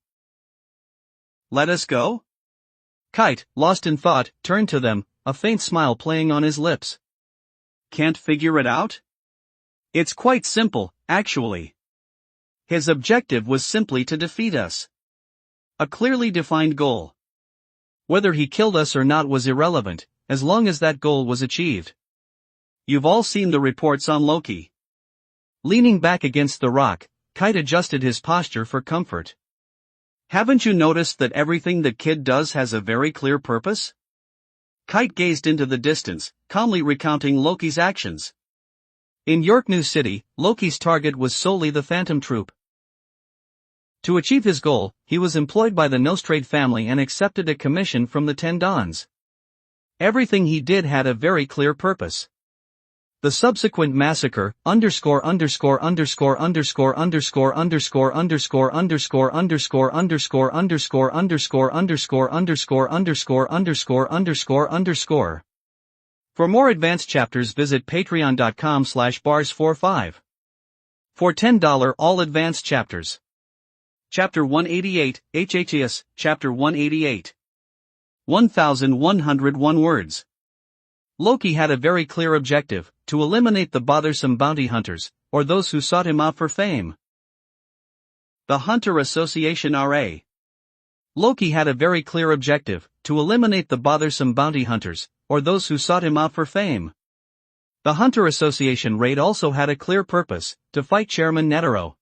let us go? Kite, lost in thought, turned to them, a faint smile playing on his lips. Can't figure it out? It's quite simple, actually. His objective was simply to defeat us. A clearly defined goal. Whether he killed us or not was irrelevant, as long as that goal was achieved. You've all seen the reports on Loki. Leaning back against the rock, Kite adjusted his posture for comfort. Haven't you noticed that everything the kid does has a very clear purpose? Kite gazed into the distance, calmly recounting Loki's actions. In York New City, Loki's target was solely the Phantom Troop. To achieve his goal, he was employed by the Nostrade family and accepted a commission from the Ten Dons. Everything he did had a very clear purpose. The subsequent massacre, underscore underscore underscore underscore underscore underscore underscore underscore underscore underscore underscore underscore underscore underscore underscore underscore underscore underscore. For more advanced chapters visit patreon.com/bars45. For $10 all advanced chapters. Chapter 188, HHS, Chapter 188. 1101 words. Loki had a very clear objective, to eliminate the bothersome bounty hunters, or those who sought him out for fame. The Hunter Association RA. Loki had a very clear objective, to eliminate the bothersome bounty hunters, or those who sought him out for fame. The Hunter Association raid also had a clear purpose, to fight Chairman Netero.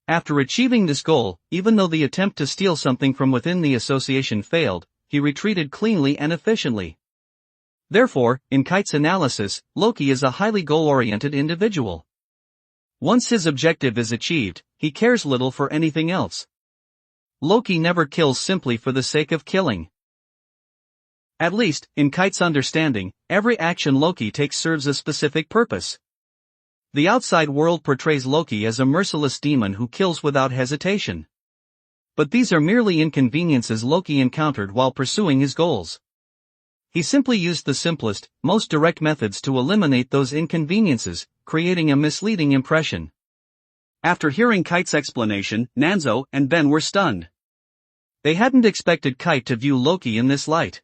After achieving this goal, even though the attempt to steal something from within the association failed, he retreated cleanly and efficiently. Therefore, in Kite's analysis, Loki is a highly goal-oriented individual. Once his objective is achieved, he cares little for anything else. Loki never kills simply for the sake of killing. At least, in Kite's understanding, every action Loki takes serves a specific purpose. The outside world portrays Loki as a merciless demon who kills without hesitation. But these are merely inconveniences Loki encountered while pursuing his goals. He simply used the simplest, most direct methods to eliminate those inconveniences, creating a misleading impression. After hearing Kite's explanation, Nanzo and Ben were stunned. They hadn't expected Kite to view Loki in this light.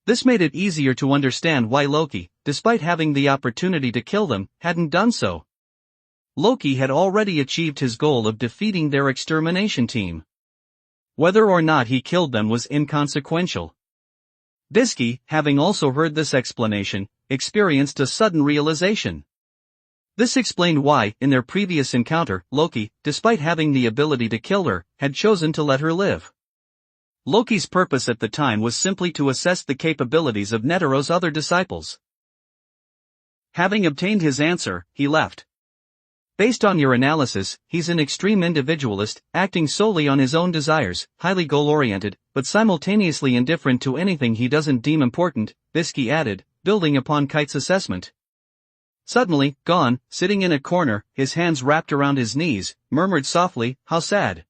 This made it easier to understand why Loki, despite having the opportunity to kill them, hadn't done so. Loki had already achieved his goal of defeating their extermination team. Whether or not he killed them was inconsequential. Bisky, having also heard this explanation, experienced a sudden realization. This explained why, in their previous encounter, Loki, despite having the ability to kill her, had chosen to let her live. Loki's purpose at the time was simply to assess the capabilities of Netero's other disciples. Having obtained his answer, he left. Based on your analysis, he's an extreme individualist, acting solely on his own desires, highly goal-oriented, but simultaneously indifferent to anything he doesn't deem important, Bisky added, building upon Kite's assessment. Suddenly, Gon, sitting in a corner, his hands wrapped around his knees, murmured softly, "How sad."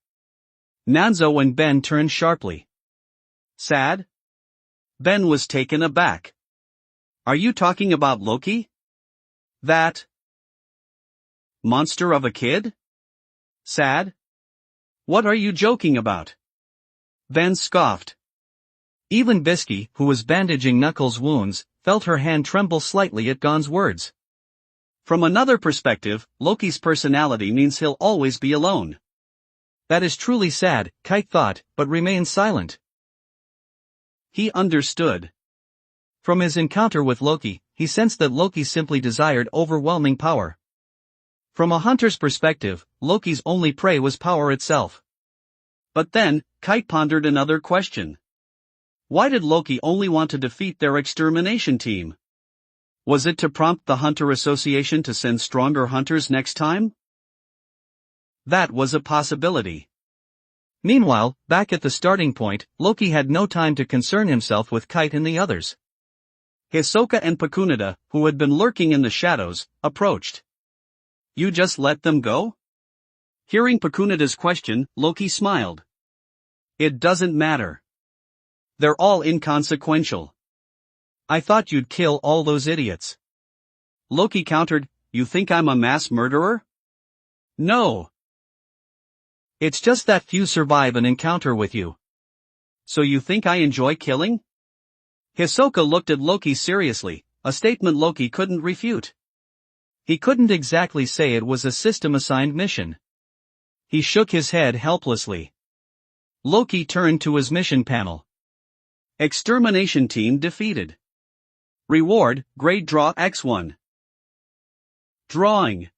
Nanzo and Ben turned sharply. Sad? Ben was taken aback. Are you talking about Loki? That monster of a kid? Sad? What are you joking about? Ben scoffed. Even Bisky, who was bandaging Knuckles' wounds, felt her hand tremble slightly at Gon's words. From another perspective, Loki's personality means he'll always be alone. That is truly sad, Kite thought, but remained silent. He understood. From his encounter with Loki, he sensed that Loki simply desired overwhelming power. From a hunter's perspective, Loki's only prey was power itself. But then, Kite pondered another question. Why did Loki only want to defeat their extermination team? Was it to prompt the Hunter Association to send stronger hunters next time? That was a possibility. Meanwhile, back at the starting point, Loki had no time to concern himself with Kite and the others. Hisoka and Pakunada, who had been lurking in the shadows, approached. You just let them go? Hearing Pakunada's question, Loki smiled. It doesn't matter. They're all inconsequential. I thought you'd kill all those idiots. Loki countered, You think I'm a mass murderer? No. It's just that few survive an encounter with you. So you think I enjoy killing? Hisoka looked at Loki seriously, a statement Loki couldn't refute. He couldn't exactly say it was a system-assigned mission. He shook his head helplessly. Loki turned to his mission panel. Extermination team defeated. Reward, grade draw X1. Drawing.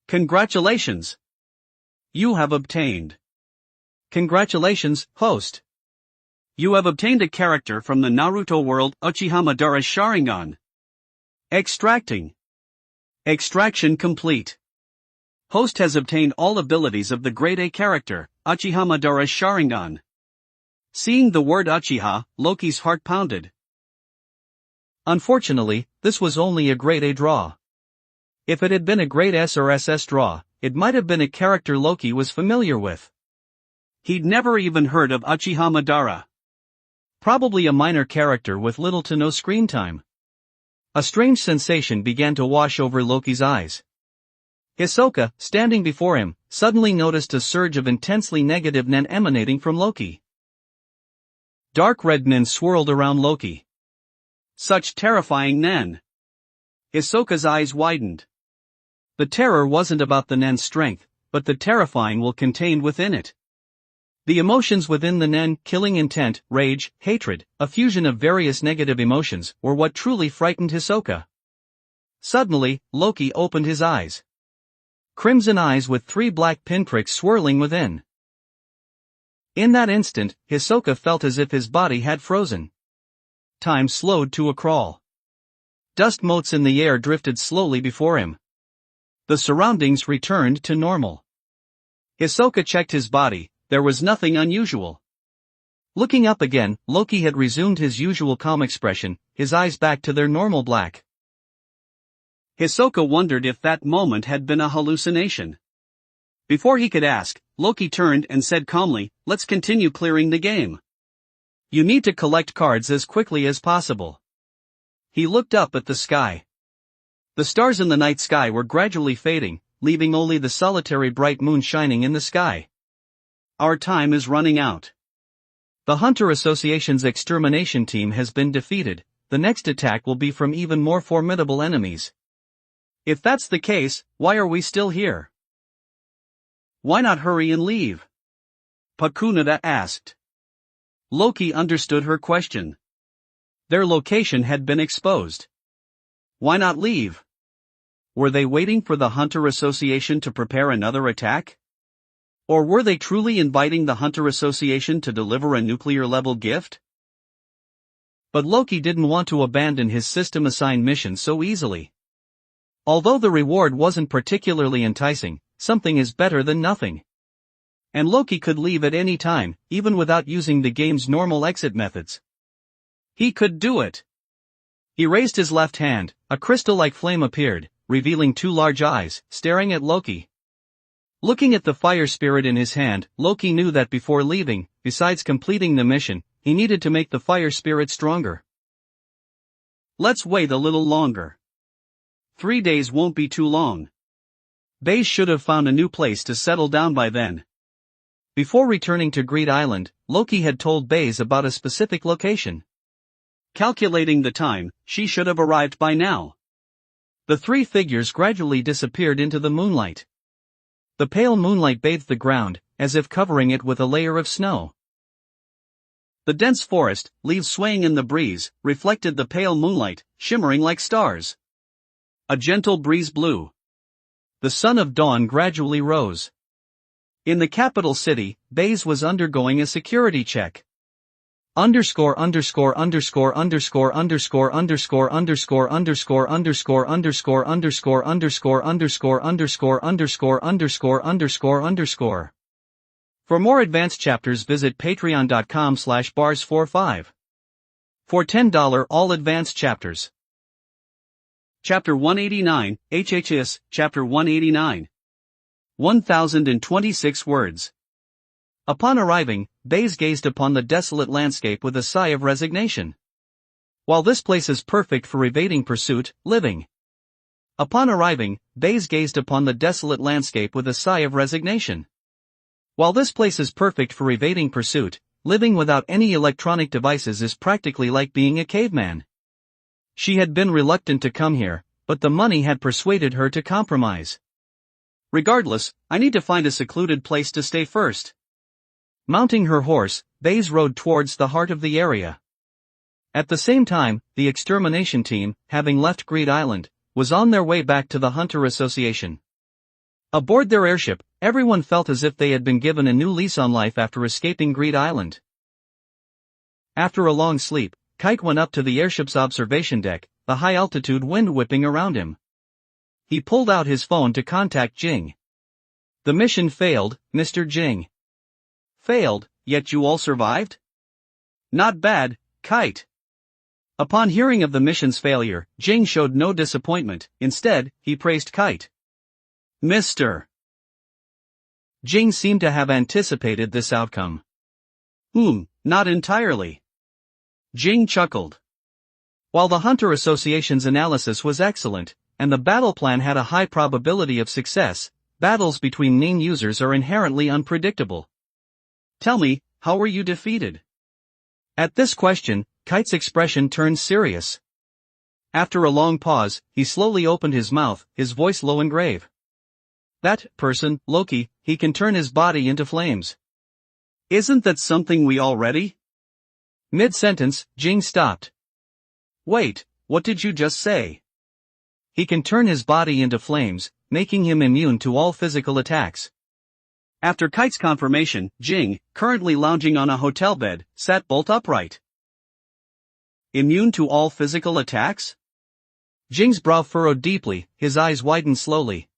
Congratulations. You have obtained. Congratulations, host. You have obtained a character from the Naruto world Uchiha Madara's Sharingan. Extracting. Extraction complete. Host has obtained all abilities of the grade A character, Uchiha Madara's Sharingan. Seeing the word Uchiha, Loki's heart pounded. Unfortunately, this was only a grade A draw. If it had been a grade S or SS draw, it might have been a character Loki was familiar with. He'd never even heard of Uchiha Madara. Probably a minor character with little to no screen time. A strange sensation began to wash over Loki's eyes. Hisoka, standing before him, suddenly noticed a surge of intensely negative nen emanating from Loki. Dark red nen swirled around Loki. Such terrifying nen. Hisoka's eyes widened. The terror wasn't about the nen's strength, but the terrifying will contained within it. The emotions within the nen, killing intent, rage, hatred, a fusion of various negative emotions, were what truly frightened Hisoka. Suddenly, Loki opened his eyes. Crimson eyes with 3 black pinpricks swirling within. In that instant, Hisoka felt as if his body had frozen. Time slowed to a crawl. Dust motes in the air drifted slowly before him. The surroundings returned to normal. Hisoka checked his body. There was nothing unusual. Looking up again, Loki had resumed his usual calm expression, his eyes back to their normal black. Hisoka wondered if that moment had been a hallucination. Before he could ask, Loki turned and said calmly, "Let's continue clearing the game. You need to collect cards as quickly as possible." He looked up at the sky. The stars in the night sky were gradually fading, leaving only the solitary bright moon shining in the sky. Our time is running out. The Hunter Association's extermination team has been defeated. The next attack will be from even more formidable enemies. If that's the case, why are we still here? Why not hurry and leave? Pakunada asked. Loki understood her question. Their location had been exposed. Why not leave? Were they waiting for the Hunter Association to prepare another attack? Or were they truly inviting the Hunter Association to deliver a nuclear-level gift? But Loki didn't want to abandon his system-assigned mission so easily. Although the reward wasn't particularly enticing, something is better than nothing. And Loki could leave at any time, even without using the game's normal exit methods. He could do it. He raised his left hand, a crystal-like flame appeared, revealing 2 large eyes, staring at Loki. Looking at the fire spirit in his hand, Loki knew that before leaving, besides completing the mission, he needed to make the fire spirit stronger. Let's wait a little longer. 3 days won't be too long. Baze should have found a new place to settle down by then. Before returning to Greed Island, Loki had told Baze about a specific location. Calculating the time, she should have arrived by now. The 3 figures gradually disappeared into the moonlight. The pale moonlight bathed the ground, as if covering it with a layer of snow. The dense forest, leaves swaying in the breeze, reflected the pale moonlight, shimmering like stars. A gentle breeze blew. The sun of dawn gradually rose. In the capital city, Baze was undergoing a security check. Underscore underscore underscore underscore underscore underscore underscore underscore underscore underscore underscore underscore underscore underscore underscore underscore underscore underscore. For more advanced chapters visit patreon.com/bars45. For $10 all advanced chapters. Chapter 189, HHS, Chapter 189. 1026 words. Upon arriving, Baze gazed upon the desolate landscape with a sigh of resignation. While this place is perfect for evading pursuit, living. Upon arriving, Baze gazed upon the desolate landscape with a sigh of resignation. While this place is perfect for evading pursuit, living without any electronic devices is practically like being a caveman. She had been reluctant to come here, but the money had persuaded her to compromise. Regardless, I need to find a secluded place to stay first. Mounting her horse, Baze rode towards the heart of the area. At the same time, the extermination team, having left Greed Island, was on their way back to the Hunter Association. Aboard their airship, everyone felt as if they had been given a new lease on life after escaping Greed Island. After a long sleep, Kite went up to the airship's observation deck, the high-altitude wind whipping around him. He pulled out his phone to contact Jing. "The mission failed, Mr. Jing." "Failed, yet you all survived? Not bad, Kite." Upon hearing of the mission's failure, Jing showed no disappointment. Instead, he praised Kite. "Mr. Jing seemed to have anticipated this outcome. Not entirely." Jing chuckled. While the Hunter Association's analysis was excellent, and the battle plan had a high probability of success, battles between NAIN users are inherently unpredictable. "Tell me, how were you defeated?" At this question, Kite's expression turned serious. After a long pause, he slowly opened his mouth, his voice low and grave. "That person, Loki, he can turn his body into flames." "Isn't that something we already?" Mid-sentence, Jing stopped. "Wait, what did you just say?" "He can turn his body into flames, making him immune to all physical attacks." After Kite's confirmation, Jing, currently lounging on a hotel bed, sat bolt upright. "Immune to all physical attacks?" Jing's brow furrowed deeply, his eyes widened slowly.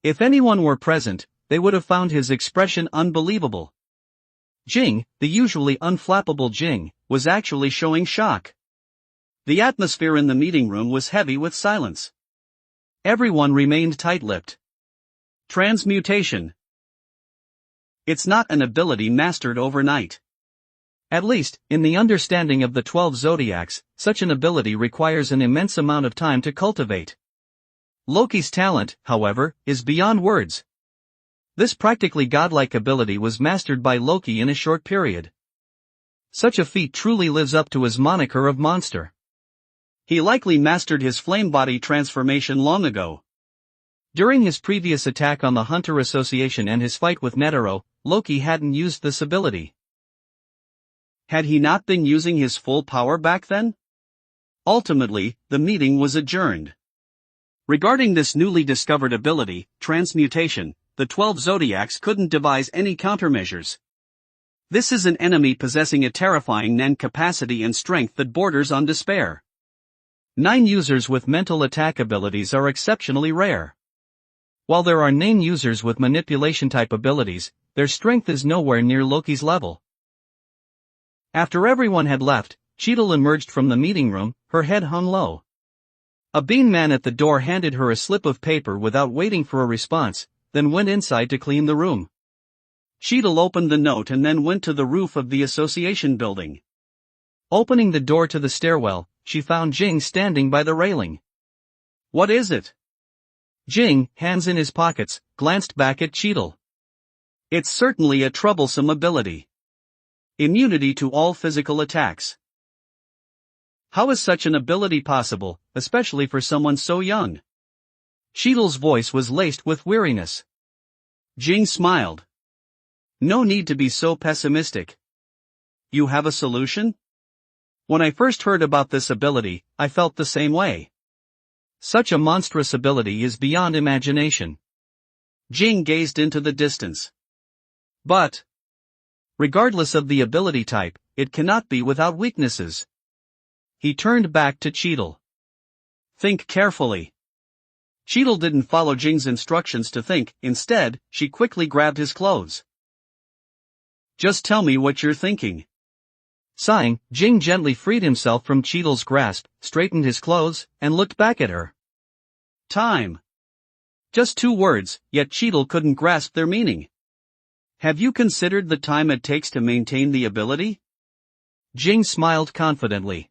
If anyone were present, they would have found his expression unbelievable. Jing, the usually unflappable Jing, was actually showing shock. The atmosphere in the meeting room was heavy with silence. Everyone remained tight-lipped. Transmutation. It's not an ability mastered overnight. At least, in the understanding of the 12 zodiacs, such an ability requires an immense amount of time to cultivate. Loki's talent, however, is beyond words. This practically godlike ability was mastered by Loki in a short period. Such a feat truly lives up to his moniker of monster. He likely mastered his flame body transformation long ago. During his previous attack on the Hunter Association and his fight with Netero, Loki hadn't used this ability. Had he not been using his full power back then? Ultimately, the meeting was adjourned. Regarding this newly discovered ability, transmutation, the 12 zodiacs couldn't devise any countermeasures. This is an enemy possessing a terrifying NAN capacity and strength that borders on despair. 9 users with mental attack abilities are exceptionally rare. While there are NAN users with manipulation-type abilities, their strength is nowhere near Loki's level. After everyone had left, Cheadle emerged from the meeting room, her head hung low. A bean man at the door handed her a slip of paper without waiting for a response, then went inside to clean the room. Cheadle opened the note and then went to the roof of the association building. Opening the door to the stairwell, she found Jing standing by the railing. "What is it?" Jing, hands in his pockets, glanced back at Cheadle. "It's certainly a troublesome ability. Immunity to all physical attacks. How is such an ability possible, especially for someone so young?" Cheadle's voice was laced with weariness. Jing smiled. "No need to be so pessimistic. You have a solution?" "When I first heard about this ability, I felt the same way. Such a monstrous ability is beyond imagination." Jing gazed into the distance. "But, regardless of the ability type, it cannot be without weaknesses." He turned back to Cheadle. "Think carefully." Cheadle didn't follow Jing's instructions to think, instead, she quickly grabbed his clothes. "Just tell me what you're thinking." Sighing, Jing gently freed himself from Cheadle's grasp, straightened his clothes, and looked back at her. "Time." Just 2 words, yet Cheadle couldn't grasp their meaning. "Have you considered the time it takes to maintain the ability?" Jing smiled confidently.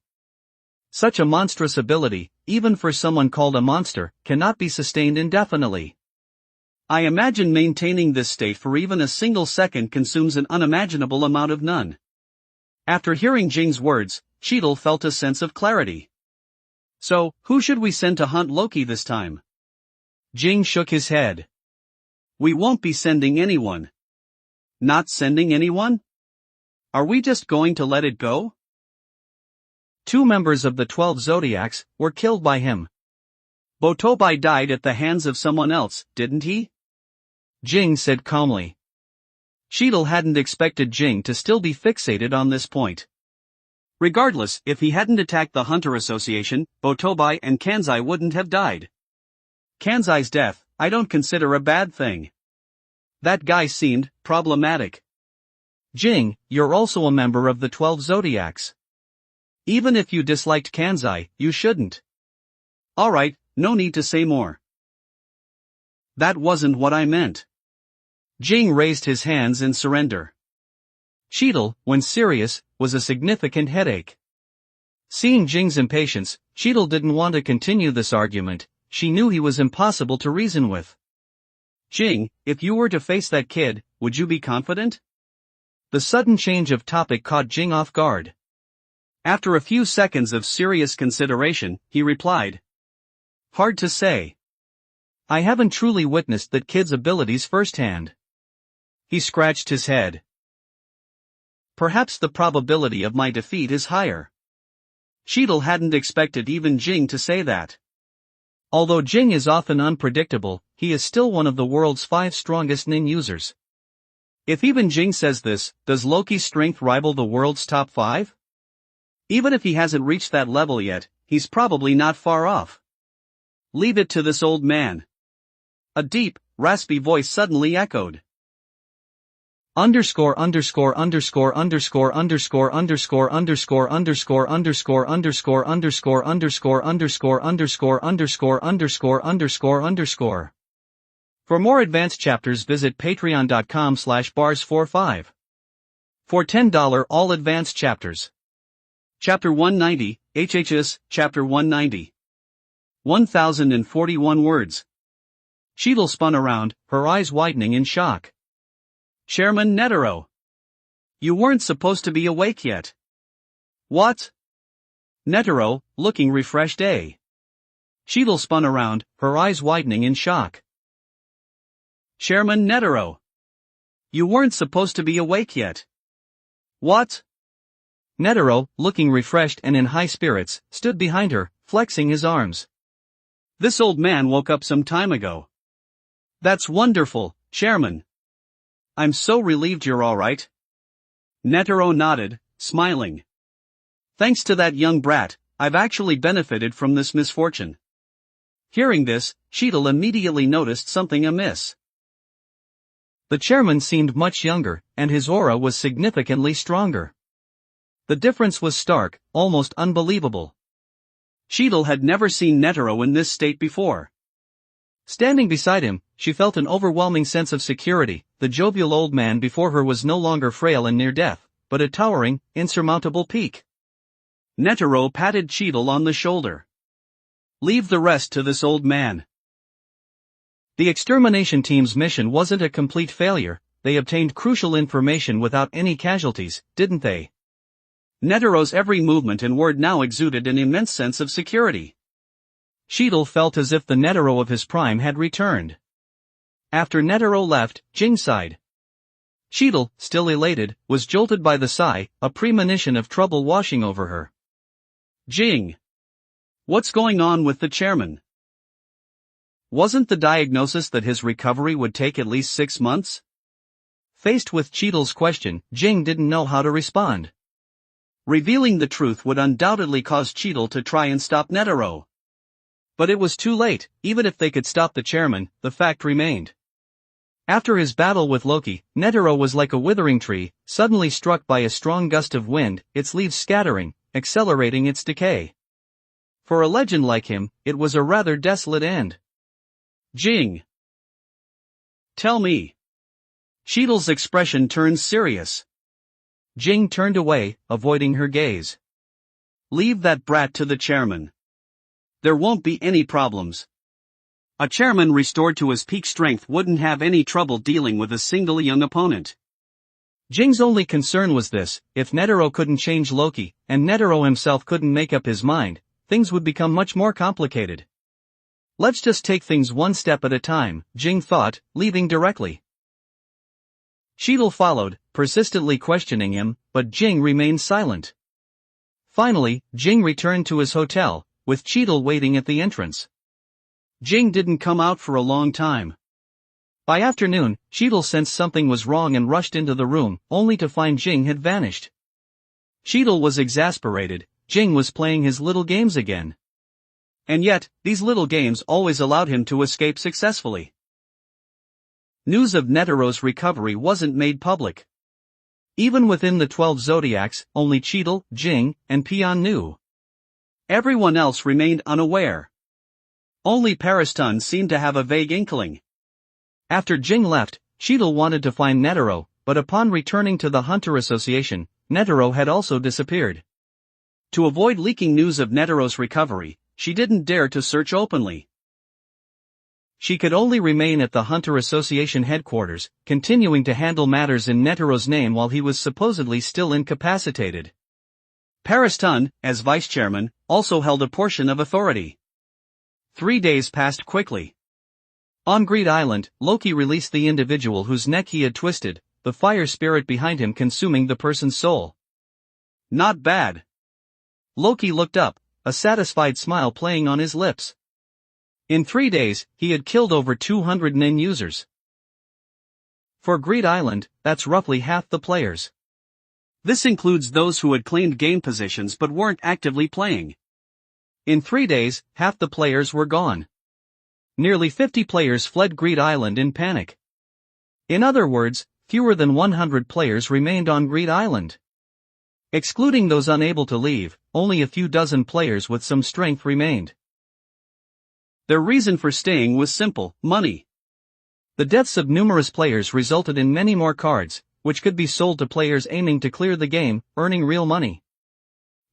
Such a monstrous ability, even for someone called a monster, cannot be sustained indefinitely. "I imagine maintaining this state for even a single second consumes an unimaginable amount of NAN." After hearing Jing's words, Cheadle felt a sense of clarity. So, who should we send to hunt Loki this time? Jing shook his head. We won't be sending anyone. Not sending anyone? Are we just going to let it go? 2 members of the 12 Zodiacs were killed by him. Botobai died at the hands of someone else, didn't he? Jing said calmly. Cheadle hadn't expected Jing to still be fixated on this point. Regardless, if he hadn't attacked the Hunter Association, Botobai and Kanzai wouldn't have died. Kanzai's death, I don't consider a bad thing. That guy seemed problematic. Jing, you're also a member of the 12 Zodiacs. Even if you disliked Kanzai, you shouldn't. Alright, no need to say more. That wasn't what I meant. Jing raised his hands in surrender. Cheadle, when serious, was a significant headache. Seeing Jing's impatience, Cheadle didn't want to continue this argument. She knew he was impossible to reason with. Jing, if you were to face that kid, would you be confident? The sudden change of topic caught Jing off guard. After a few seconds of serious consideration, he replied. Hard to say. I haven't truly witnessed that kid's abilities firsthand. He scratched his head. Perhaps the probability of my defeat is higher. Cheadle hadn't expected even Jing to say that. Although Jing is often unpredictable, he is still one of the world's 5 strongest nin users. If even Jing says this, does Loki's strength rival the world's top 5? Even if he hasn't reached that level yet, he's probably not far off. Leave it to this old man. A deep, raspy voice suddenly echoed. Underscore underscore underscore underscore underscore underscore underscore underscore underscore underscore underscore underscore underscore underscore underscore underscore underscore underscore. For more advanced chapters visit patreon.com/bars45. For $10 all advanced chapters. Chapter 190, HHS, Chapter 190. 1041 words. Cheadle spun around, her eyes widening in shock. Chairman Netero. You weren't supposed to be awake yet. What? Netero, looking refreshed. Cheadle spun around, her eyes widening in shock. Chairman Netero. You weren't supposed to be awake yet. What? Netero, looking refreshed and in high spirits, stood behind her, flexing his arms. This old man woke up some time ago. That's wonderful, Chairman. I'm so relieved you're all right. Netero nodded, smiling. Thanks to that young brat, I've actually benefited from this misfortune. Hearing this, Cheadle immediately noticed something amiss. The chairman seemed much younger, and his aura was significantly stronger. The difference was stark, almost unbelievable. Cheadle had never seen Netero in this state before. Standing beside him, she felt an overwhelming sense of security. The jovial old man before her was no longer frail and near death, but a towering, insurmountable peak. Netero patted Cheadle on the shoulder. Leave the rest to this old man. The extermination team's mission wasn't a complete failure. They obtained crucial information without any casualties, didn't they? Netero's every movement and word now exuded an immense sense of security. Cheadle felt as if the Netero of his prime had returned. After Netero left, Jing sighed. Cheadle, still elated, was jolted by the sigh, a premonition of trouble washing over her. Jing. What's going on with the chairman? Wasn't the diagnosis that his recovery would take at least 6 months? Faced with Cheadle's question, Jing didn't know how to respond. Revealing the truth would undoubtedly cause Cheadle to try and stop Netero. But it was too late. Even if they could stop the chairman, the fact remained. After his battle with Loki, Netero was like a withering tree, suddenly struck by a strong gust of wind, its leaves scattering, accelerating its decay. For a legend like him, it was a rather desolate end. Jing. Tell me. Cheadle's expression turned serious. Jing turned away, avoiding her gaze. Leave that brat to the chairman. There won't be any problems. A chairman restored to his peak strength wouldn't have any trouble dealing with a single young opponent. Jing's only concern was this: if Netero couldn't change Loki, and Netero himself couldn't make up his mind, things would become much more complicated. Let's just take things one step at a time, Jing thought, leaving directly. Cheadle followed, persistently questioning him, but Jing remained silent. Finally, Jing returned to his hotel, with Cheadle waiting at the entrance. Jing didn't come out for a long time. By afternoon, Cheadle sensed something was wrong and rushed into the room, only to find Jing had vanished. Cheadle was exasperated. Jing was playing his little games again. And yet, these little games always allowed him to escape successfully. News of Netero's recovery wasn't made public. Even within the 12 zodiacs, only Cheadle, Jing, and Pian knew. Everyone else remained unaware. Only Pariston seemed to have a vague inkling. After Jing left, Cheadle wanted to find Netero, but upon returning to the Hunter Association, Netero had also disappeared. To avoid leaking news of Netero's recovery, she didn't dare to search openly. She could only remain at the Hunter Association headquarters, continuing to handle matters in Netero's name while he was supposedly still incapacitated. Pariston, as vice-chairman, also held a portion of authority. 3 days passed quickly. On Greed Island, Loki released the individual whose neck he had twisted, the fire spirit behind him consuming the person's soul. Not bad. Loki looked up, a satisfied smile playing on his lips. In 3 days, he had killed over 200 NIN users. For Greed Island, that's roughly half the players. This includes those who had claimed game positions but weren't actively playing. In 3 days, half the players were gone. Nearly 50 players fled Greed Island in panic. In other words, fewer than 100 players remained on Greed Island. Excluding those unable to leave, only a few dozen players with some strength remained. Their reason for staying was simple: money. The deaths of numerous players resulted in many more cards, which could be sold to players aiming to clear the game, earning real money.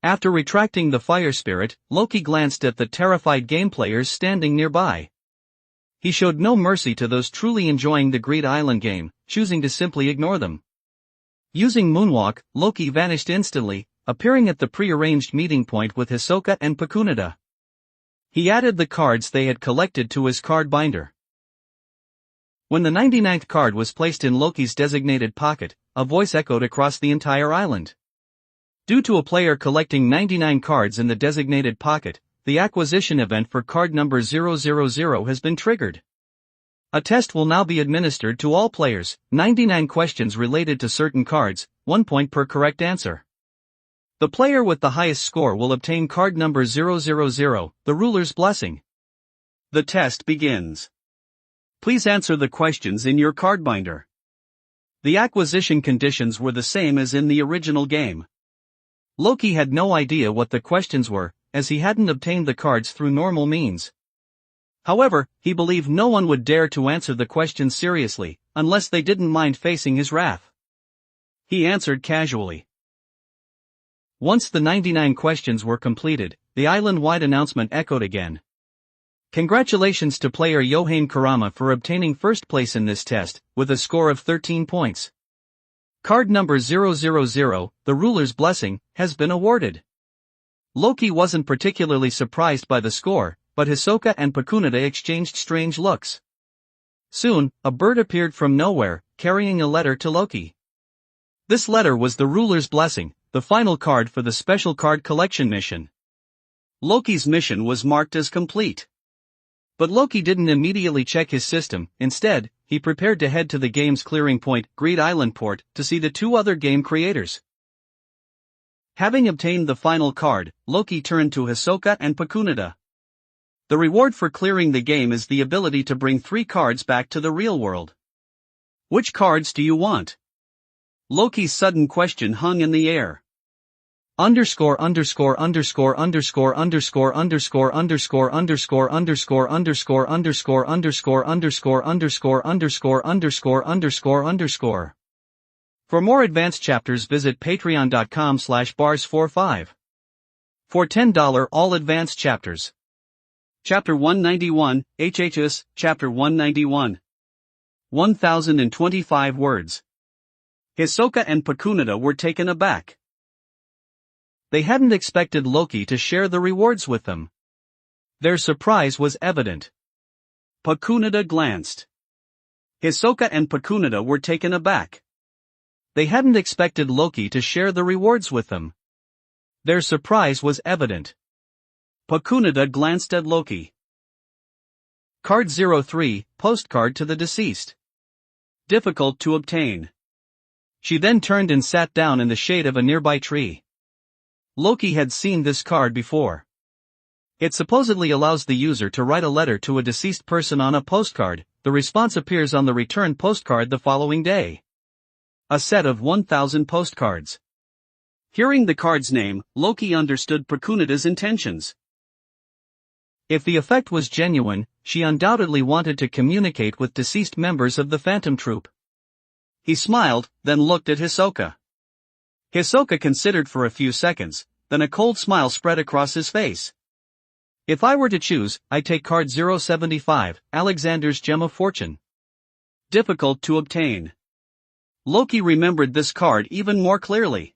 After retracting the fire spirit, Loki glanced at the terrified game players standing nearby. He showed no mercy to those truly enjoying the Greed Island game, choosing to simply ignore them. Using Moonwalk, Loki vanished instantly, appearing at the pre-arranged meeting point with Hisoka and Pakunada. He added the cards they had collected to his card binder. When the 99th card was placed in Loki's designated pocket, a voice echoed across the entire island. Due to a player collecting 99 cards in the designated pocket, the acquisition event for card number 000 has been triggered. A test will now be administered to all players, 99 questions related to certain cards, 1 point per correct answer. The player with the highest score will obtain card number 000, the ruler's blessing. The test begins. Please answer the questions in your card binder. The acquisition conditions were the same as in the original game. Loki had no idea what the questions were, as he hadn't obtained the cards through normal means. However, he believed no one would dare to answer the questions seriously, unless they didn't mind facing his wrath. He answered casually. Once the 99 questions were completed, the island-wide announcement echoed again. Congratulations to player Yohane Kurama for obtaining first place in this test, with a score of 13 points. Card number 000, the ruler's blessing, has been awarded. Loki wasn't particularly surprised by the score, but Hisoka and Pakunada exchanged strange looks. Soon, a bird appeared from nowhere, carrying a letter to Loki. This letter was the ruler's blessing, the final card for the special card collection mission. Loki's mission was marked as complete. But Loki didn't immediately check his system. Instead, he prepared to head to the game's clearing point, Greed Island Port, to see the 2 other game creators. Having obtained the final card, Loki turned to Hisoka and Pakunada. The reward for clearing the game is the ability to bring 3 cards back to the real world. Which cards do you want? Loki's sudden question hung in the air. Underscore underscore underscore underscore underscore underscore underscore underscore underscore underscore underscore underscore underscore underscore underscore underscore underscore underscore. For more advanced chapters, visit patreon.com/bars45. For $10 all advanced chapters. Chapter 191, HHS, Chapter 191. 1025 words. Hisoka and Pakunada were taken aback. They hadn't expected Loki to share the rewards with them. Their surprise was evident. Pakunada glanced. Hisoka and Pakunada were taken aback. They hadn't expected Loki to share the rewards with them. Their surprise was evident. Pakunada glanced at Loki. Card 03, postcard to the deceased. Difficult to obtain. She then turned and sat down in the shade of a nearby tree. Loki had seen this card before. It supposedly allows the user to write a letter to a deceased person on a postcard. The response appears on the return postcard the following day. A set of 1,000 postcards. Hearing the card's name, Loki understood Pakunada's intentions. If the effect was genuine, she undoubtedly wanted to communicate with deceased members of the Phantom Troupe. He smiled, then looked at Hisoka. Hisoka considered for a few seconds, then a cold smile spread across his face. If I were to choose, I'd take card 075, Alexander's Gem of Fortune. Difficult to obtain. Loki remembered this card even more clearly.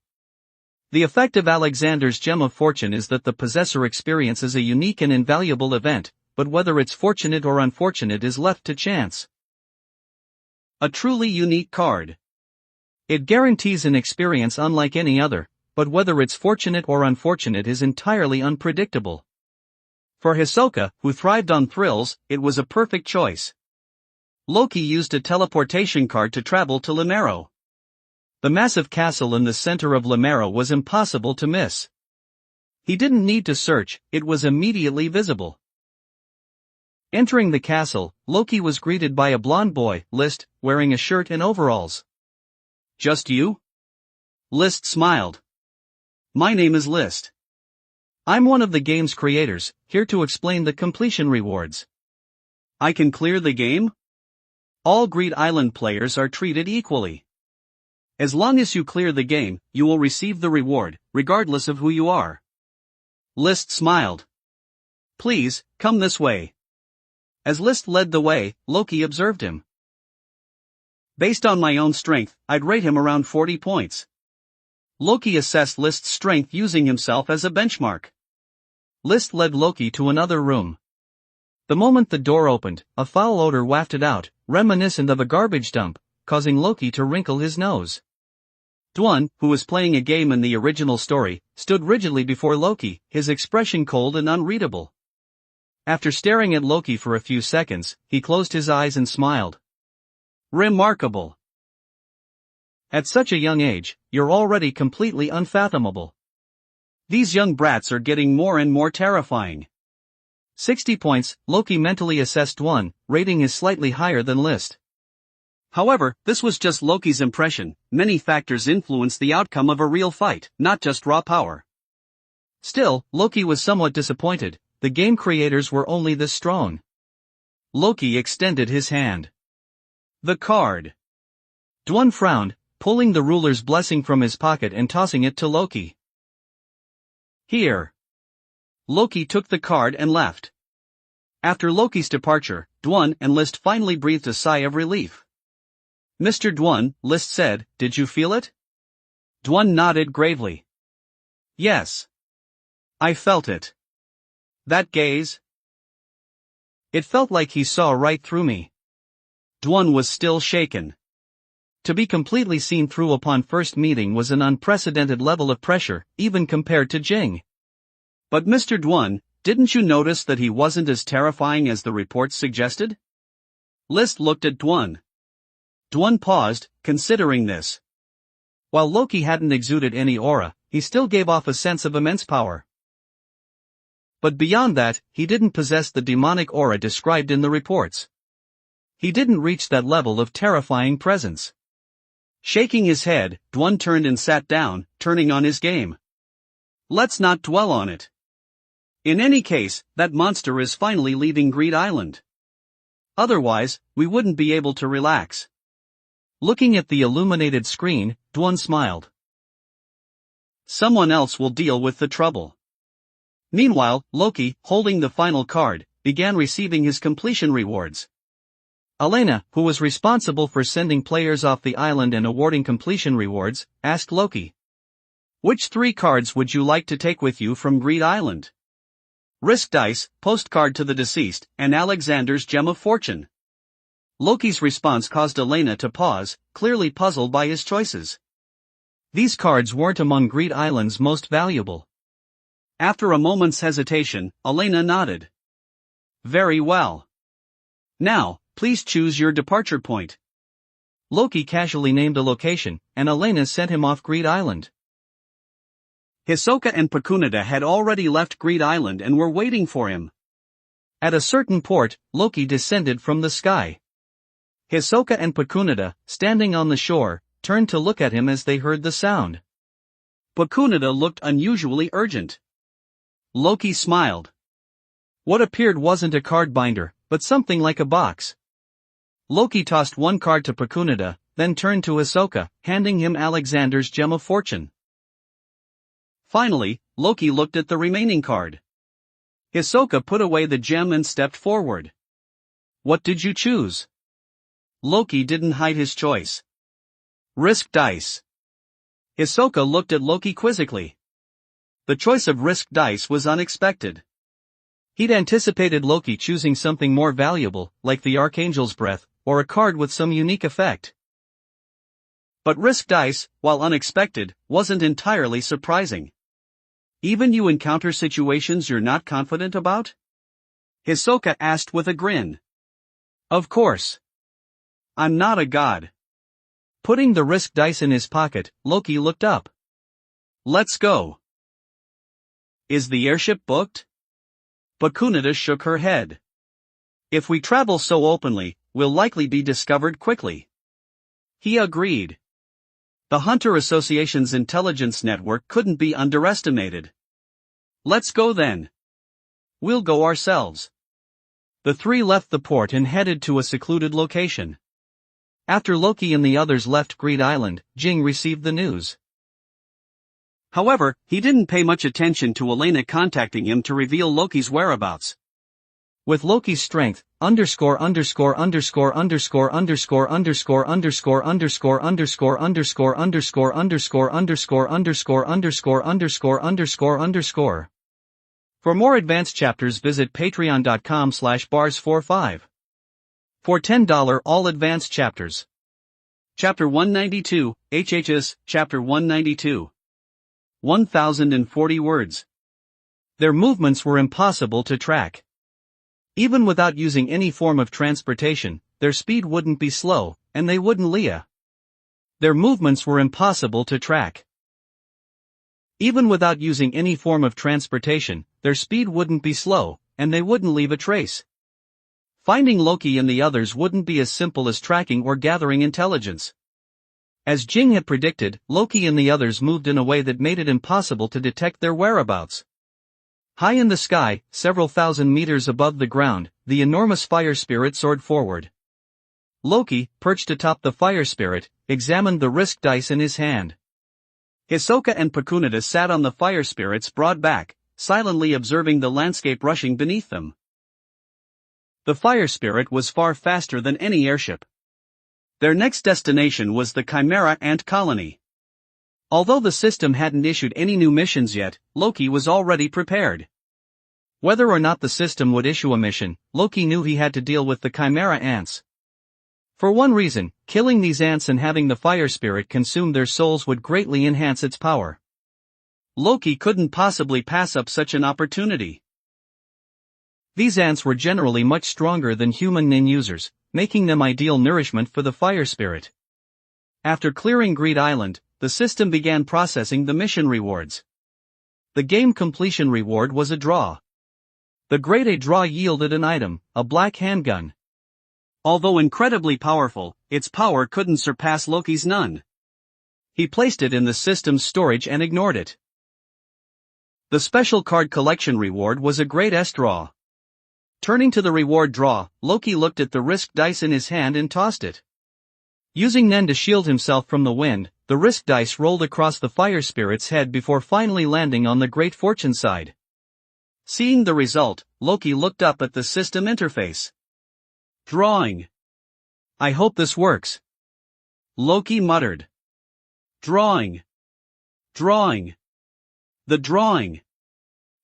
The effect of Alexander's Gem of Fortune is that the possessor experiences a unique and invaluable event, but whether it's fortunate or unfortunate is left to chance. A truly unique card. It guarantees an experience unlike any other, but whether it's fortunate or unfortunate is entirely unpredictable. For Hisoka, who thrived on thrills, it was a perfect choice. Loki used a teleportation card to travel to Limero. The massive castle in the center of Limero was impossible to miss. He didn't need to search, it was immediately visible. Entering the castle, Loki was greeted by a blonde boy, List, wearing a shirt and overalls. Just you? List smiled. My name is List. I'm one of the game's creators, here to explain the completion rewards. I can clear the game? All Greed Island players are treated equally. As long as you clear the game, you will receive the reward, regardless of who you are. List smiled. Please, come this way. As List led the way, Loki observed him. Based on my own strength, I'd rate him around 40 points. Loki assessed List's strength using himself as a benchmark. List led Loki to another room. The moment the door opened, a foul odor wafted out, reminiscent of a garbage dump, causing Loki to wrinkle his nose. Dwan, who was playing a game in the original story, stood rigidly before Loki, his expression cold and unreadable. After staring at Loki for a few seconds, he closed his eyes and smiled. Remarkable. At such a young age, you're already completely unfathomable. These young brats are getting more and more terrifying. 60 points, Loki mentally assessed Dwan, rating is slightly higher than List. However, this was just Loki's impression. Many factors influence the outcome of a real fight, not just raw power. Still, Loki was somewhat disappointed. The game creators were only this strong. Loki extended his hand. The card. Dwan frowned, pulling the ruler's blessing from his pocket and tossing it to Loki. Here. Loki took the card and left. After Loki's departure, Dwan and List finally breathed a sigh of relief. Mr. Dwan, List said, did you feel it? Dwan nodded gravely. Yes. I felt it. That gaze? It felt like he saw right through me. Dwan was still shaken. To be completely seen through upon first meeting was an unprecedented level of pressure, even compared to Jing. But Mr. Dwan, didn't you notice that he wasn't as terrifying as the reports suggested? List looked at Dwan. Dwan paused, considering this. While Loki hadn't exuded any aura, he still gave off a sense of immense power. But beyond that, he didn't possess the demonic aura described in the reports. He didn't reach that level of terrifying presence. Shaking his head, Dwan turned and sat down, turning on his game. Let's not dwell on it. In any case, that monster is finally leaving Greed Island. Otherwise, we wouldn't be able to relax. Looking at the illuminated screen, Dwan smiled. Someone else will deal with the trouble. Meanwhile, Loki, holding the final card, began receiving his completion rewards. Elena, who was responsible for sending players off the island and awarding completion rewards, asked Loki. Which 3 cards would you like to take with you from Greed Island? Risk dice, postcard to the deceased, and Alexander's gem of fortune. Loki's response caused Elena to pause, clearly puzzled by his choices. These cards weren't among Greed Island's most valuable. After a moment's hesitation, Elena nodded. Very well. Now, please choose your departure point. Loki casually named a location, and Elena sent him off Greed Island. Hisoka and Pacunida had already left Greed Island and were waiting for him. At a certain port, Loki descended from the sky. Hisoka and Pacunida, standing on the shore, turned to look at him as they heard the sound. Pacunida looked unusually urgent. Loki smiled. What appeared wasn't a card binder, but something like a box. Loki tossed one card to Pacunida, then turned to Hisoka, handing him Alexander's gem of fortune. Finally, Loki looked at the remaining card. Hisoka put away the gem and stepped forward. What did you choose? Loki didn't hide his choice. Risk dice. Hisoka looked at Loki quizzically. The choice of risk dice was unexpected. He'd anticipated Loki choosing something more valuable, like the Archangel's Breath, or a card with some unique effect. But risk dice, while unexpected, wasn't entirely surprising. Even you encounter situations you're not confident about? Hisoka asked with a grin. Of course. I'm not a god. Putting the risk dice in his pocket, Loki looked up. Let's go. Is the airship booked? Pacunida shook her head. If we travel so openly, we'll likely be discovered quickly. He agreed. The Hunter Association's intelligence network couldn't be underestimated. Let's go then. We'll go ourselves. The 3 left the port and headed to a secluded location. After Loki and the others left Greed Island, Jing received the news. However, he didn't pay much attention to Elena contacting him to reveal Loki's whereabouts. With Loki's strength, underscore underscore underscore underscore underscore underscore underscore underscore underscore underscore underscore underscore underscore underscore underscore underscore underscore underscore. For more advanced chapters visit patreon.com/bars45. For $10 all advanced chapters. Chapter 192, HHS, Chapter 192. 1040 words. Their movements were impossible to track. Even without using any form of transportation, their speed wouldn't be slow, and they wouldn't leah. Their movements were impossible to track. Even without using any form of transportation, their speed wouldn't be slow, and they wouldn't leave a trace. Finding Loki and the others wouldn't be as simple as tracking or gathering intelligence. As Jing had predicted, Loki and the others moved in a way that made it impossible to detect their whereabouts. High in the sky, several thousand meters above the ground, the enormous fire spirit soared forward. Loki, perched atop the fire spirit, examined the risk dice in his hand. Hisoka and Pacunida sat on the fire spirit's broad back, silently observing the landscape rushing beneath them. The fire spirit was far faster than any airship. Their next destination was the Chimera ant colony. Although the system hadn't issued any new missions yet, Loki was already prepared. Whether or not the system would issue a mission, Loki knew he had to deal with the Chimera ants. For one reason, killing these ants and having the fire spirit consume their souls would greatly enhance its power. Loki couldn't possibly pass up such an opportunity. These ants were generally much stronger than human nin users, making them ideal nourishment for the fire spirit. After clearing Greed Island, the system began processing the mission rewards. The game completion reward was a draw. The grade A draw yielded an item, a black handgun. Although incredibly powerful, its power couldn't surpass Loki's none. He placed it in the system's storage and ignored it. The special card collection reward was a grade S draw. Turning to the reward draw, Loki looked at the risk dice in his hand and tossed it. Using Nen to shield himself from the wind, the risk dice rolled across the fire spirit's head before finally landing on the great fortune side. Seeing the result, Loki looked up at the system interface. Drawing. I hope this works. Loki muttered. Drawing. Drawing. The drawing.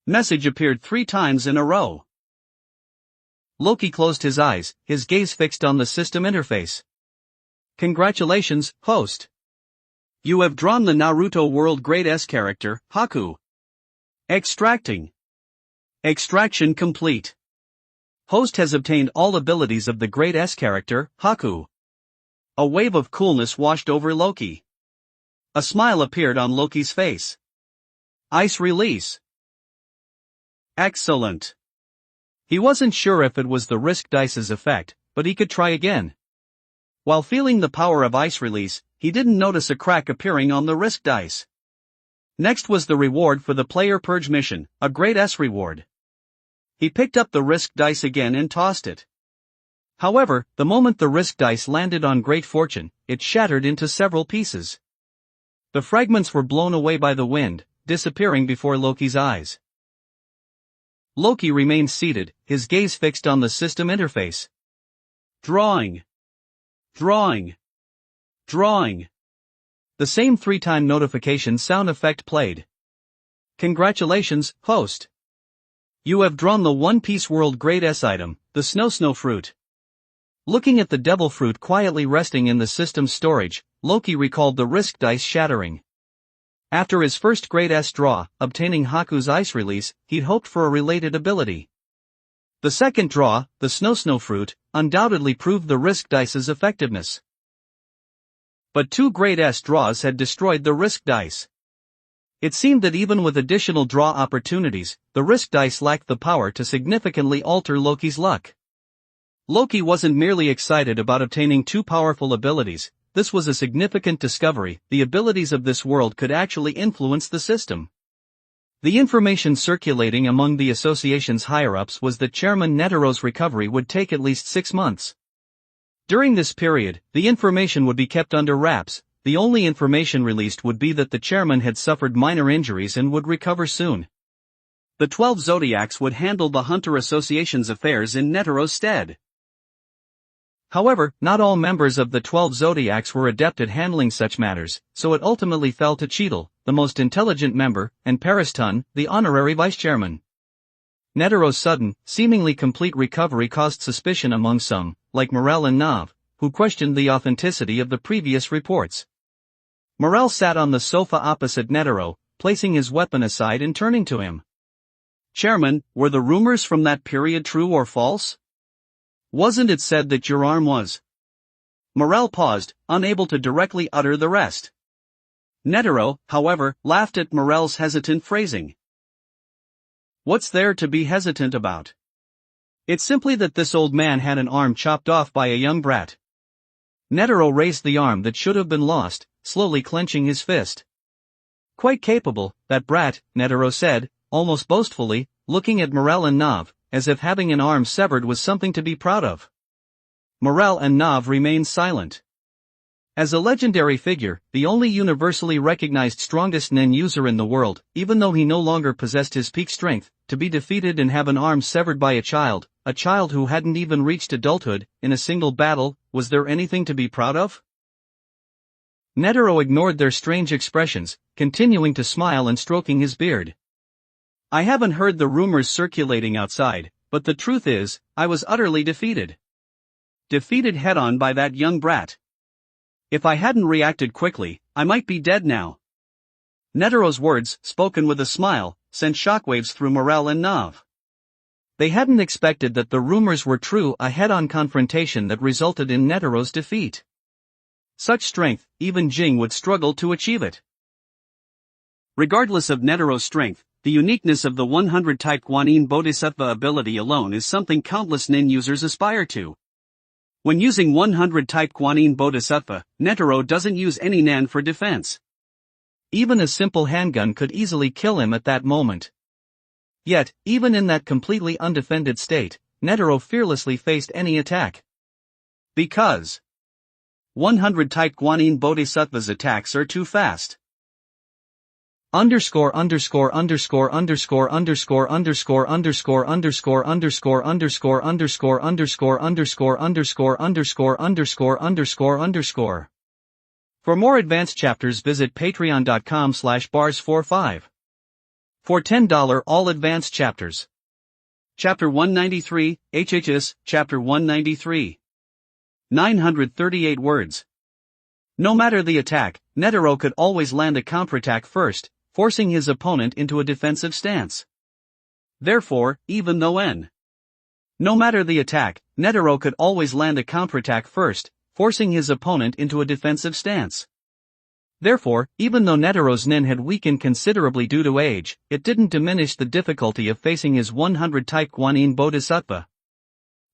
Message appeared 3 times in a row. Loki closed his eyes, his gaze fixed on the system interface. Congratulations, host. You have drawn the Naruto World Grade S character, Haku. Extracting. Extraction complete. Host has obtained all abilities of the Grade S character, Haku. A wave of coolness washed over Loki. A smile appeared on Loki's face. Ice release. Excellent. He wasn't sure if it was the risk dice's effect, but he could try again. While feeling the power of ice release, he didn't notice a crack appearing on the risk dice. Next was the reward for the player purge mission, a Grade S reward. He picked up the risk dice again and tossed it. However, the moment the risk dice landed on Great Fortune, it shattered into several pieces. The fragments were blown away by the wind, disappearing before Loki's eyes. Loki remained seated, his gaze fixed on the system interface. Drawing. Drawing. Drawing. The same 3-time notification sound effect played. Congratulations, host. You have drawn the One Piece World Grade S item, the Snow Fruit. Looking at the devil fruit quietly resting in the system's storage, Loki recalled the risk dice shattering. After his first Grade S draw, obtaining Haku's ice release, he'd hoped for a related ability. The second draw, the Snow Fruit, undoubtedly proved the risk dice's effectiveness. But 2 Grade S draws had destroyed the risk dice. It seemed that even with additional draw opportunities, the risk dice lacked the power to significantly alter Loki's luck. Loki wasn't merely excited about obtaining 2 powerful abilities. This was a significant discovery. The abilities of this world could actually influence the system. The information circulating among the association's higher-ups was that Chairman Netaro's recovery would take at least 6 months. During this period, the information would be kept under wraps. The only information released would be that the chairman had suffered minor injuries and would recover soon. The 12 Zodiacs would handle the Hunter Association's affairs in Netaro's stead. However, not all members of the 12 Zodiacs were adept at handling such matters, so it ultimately fell to Cheadle, the most intelligent member, and Pariston, the honorary vice-chairman. Netaro's sudden, seemingly complete recovery caused suspicion among some, like Morel and Nav, who questioned the authenticity of the previous reports. Morel sat on the sofa opposite Netero, placing his weapon aside and turning to him. Chairman, were the rumors from that period true or false? Wasn't it said that your arm was? Morel paused, unable to directly utter the rest. Netero, however, laughed at Morel's hesitant phrasing. What's there to be hesitant about? It's simply that this old man had an arm chopped off by a young brat. Netero raised the arm that should have been lost, slowly clenching his fist. Quite capable, that brat, Netero said, almost boastfully, looking at Morel and Nav, as if having an arm severed was something to be proud of. Morel and Nav remained silent. As a legendary figure, the only universally recognized strongest nen user in the world, even though he no longer possessed his peak strength, to be defeated and have an arm severed by a child who hadn't even reached adulthood, in a single battle, was there anything to be proud of? Netero ignored their strange expressions, continuing to smile and stroking his beard. I haven't heard the rumors circulating outside, but the truth is, I was utterly defeated. Defeated head-on by that young brat. If I hadn't reacted quickly, I might be dead now. Netero's words, spoken with a smile, sent shockwaves through Morel and Nav. They hadn't expected that the rumors were true, a head-on confrontation that resulted in Netero's defeat. Such strength, even Jing would struggle to achieve it. Regardless of Netero's strength, the uniqueness of the 100-type Guanyin Bodhisattva ability alone is something countless nin users aspire to. When using 100-type Guanyin Bodhisattva, Netero doesn't use any nan for defense. Even a simple handgun could easily kill him at that moment. Yet, even in that completely undefended state, Netero fearlessly faced any attack. Because 100-type Guanyin Bodhisattva's attacks are too fast. Underscore underscore underscore underscore underscore underscore underscore underscore underscore underscore underscore underscore underscore underscore underscore underscore underscore underscore. For more advanced chapters visit patreon.com/bars45. For $10 all advanced chapters. Chapter 193, HHS, Chapter 193. 938 words. No matter the attack, Netero could always land a counterattack first, forcing his opponent into a defensive stance. Therefore, even though No matter the attack, Netero could always land a counterattack first, forcing his opponent into a defensive stance. Therefore, even though Netero's nin had weakened considerably due to age, it didn't diminish the difficulty of facing his 100-type Guanyin Bodhisattva.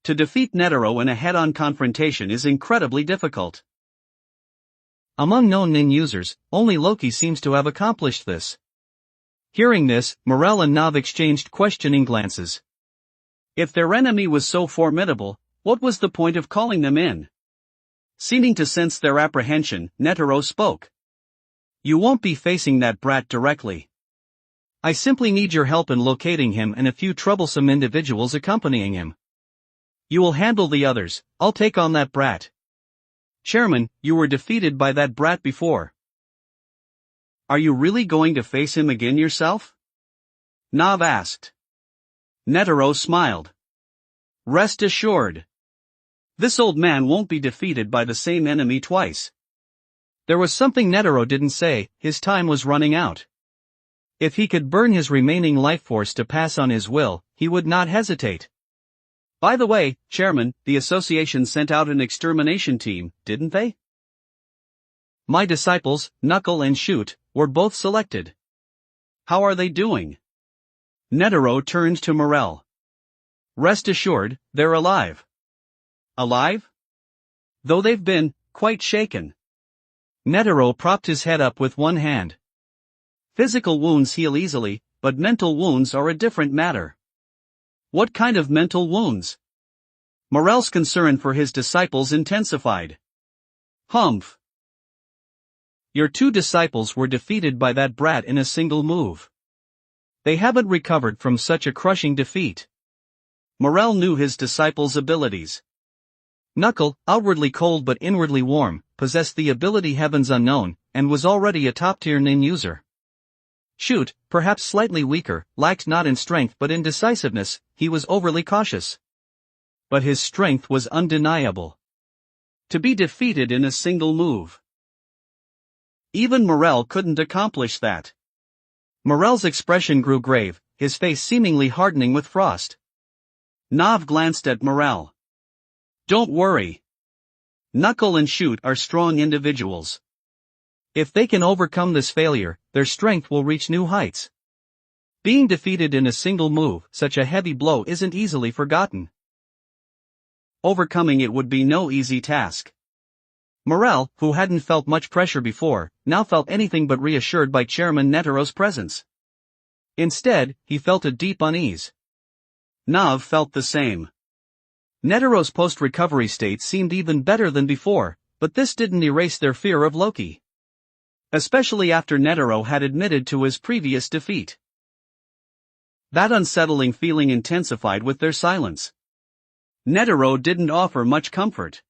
To defeat Netero in a head-on confrontation is incredibly difficult. Among known nin users, only Loki seems to have accomplished this. Hearing this, Morel and Nav exchanged questioning glances. If their enemy was so formidable, what was the point of calling them in? Seeming to sense their apprehension, Netero spoke. You won't be facing that brat directly. I simply need your help in locating him and a few troublesome individuals accompanying him. You will handle the others, I'll take on that brat. Chairman, you were defeated by that brat before. Are you really going to face him again yourself? Nav asked. Netero smiled. Rest assured. This old man won't be defeated by the same enemy twice. There was something Netero didn't say, his time was running out. If he could burn his remaining life force to pass on his will, he would not hesitate. By the way, Chairman, the association sent out an extermination team, didn't they? My disciples, Knuckle and Shoot, were both selected. How are they doing? Netero turned to Morel. Rest assured, they're alive. Alive? Though they've been quite shaken. Netero propped his head up with one hand. Physical wounds heal easily, but mental wounds are a different matter. What kind of mental wounds? Morel's concern for his disciples intensified. Humph. Your two disciples were defeated by that brat in a single move. They haven't recovered from such a crushing defeat. Morel knew his disciples' abilities. Knuckle, outwardly cold but inwardly warm, possessed the ability Heavens Unknown, and was already a top-tier nin user. Shoot, perhaps slightly weaker, lacked not in strength but in decisiveness, he was overly cautious. But his strength was undeniable. To be defeated in a single move. Even Morel couldn't accomplish that. Morel's expression grew grave, his face seemingly hardening with frost. Nav glanced at Morel. Don't worry. Knuckle and Shoot are strong individuals. If they can overcome this failure, their strength will reach new heights. Being defeated in a single move, such a heavy blow isn't easily forgotten. Overcoming it would be no easy task. Morel, who hadn't felt much pressure before, now felt anything but reassured by Chairman Netero's presence. Instead, he felt a deep unease. Nav felt the same. Netero's post-recovery state seemed even better than before, but this didn't erase their fear of Loki. Especially after Netero had admitted to his previous defeat. That unsettling feeling intensified with their silence. Netero didn't offer much comfort.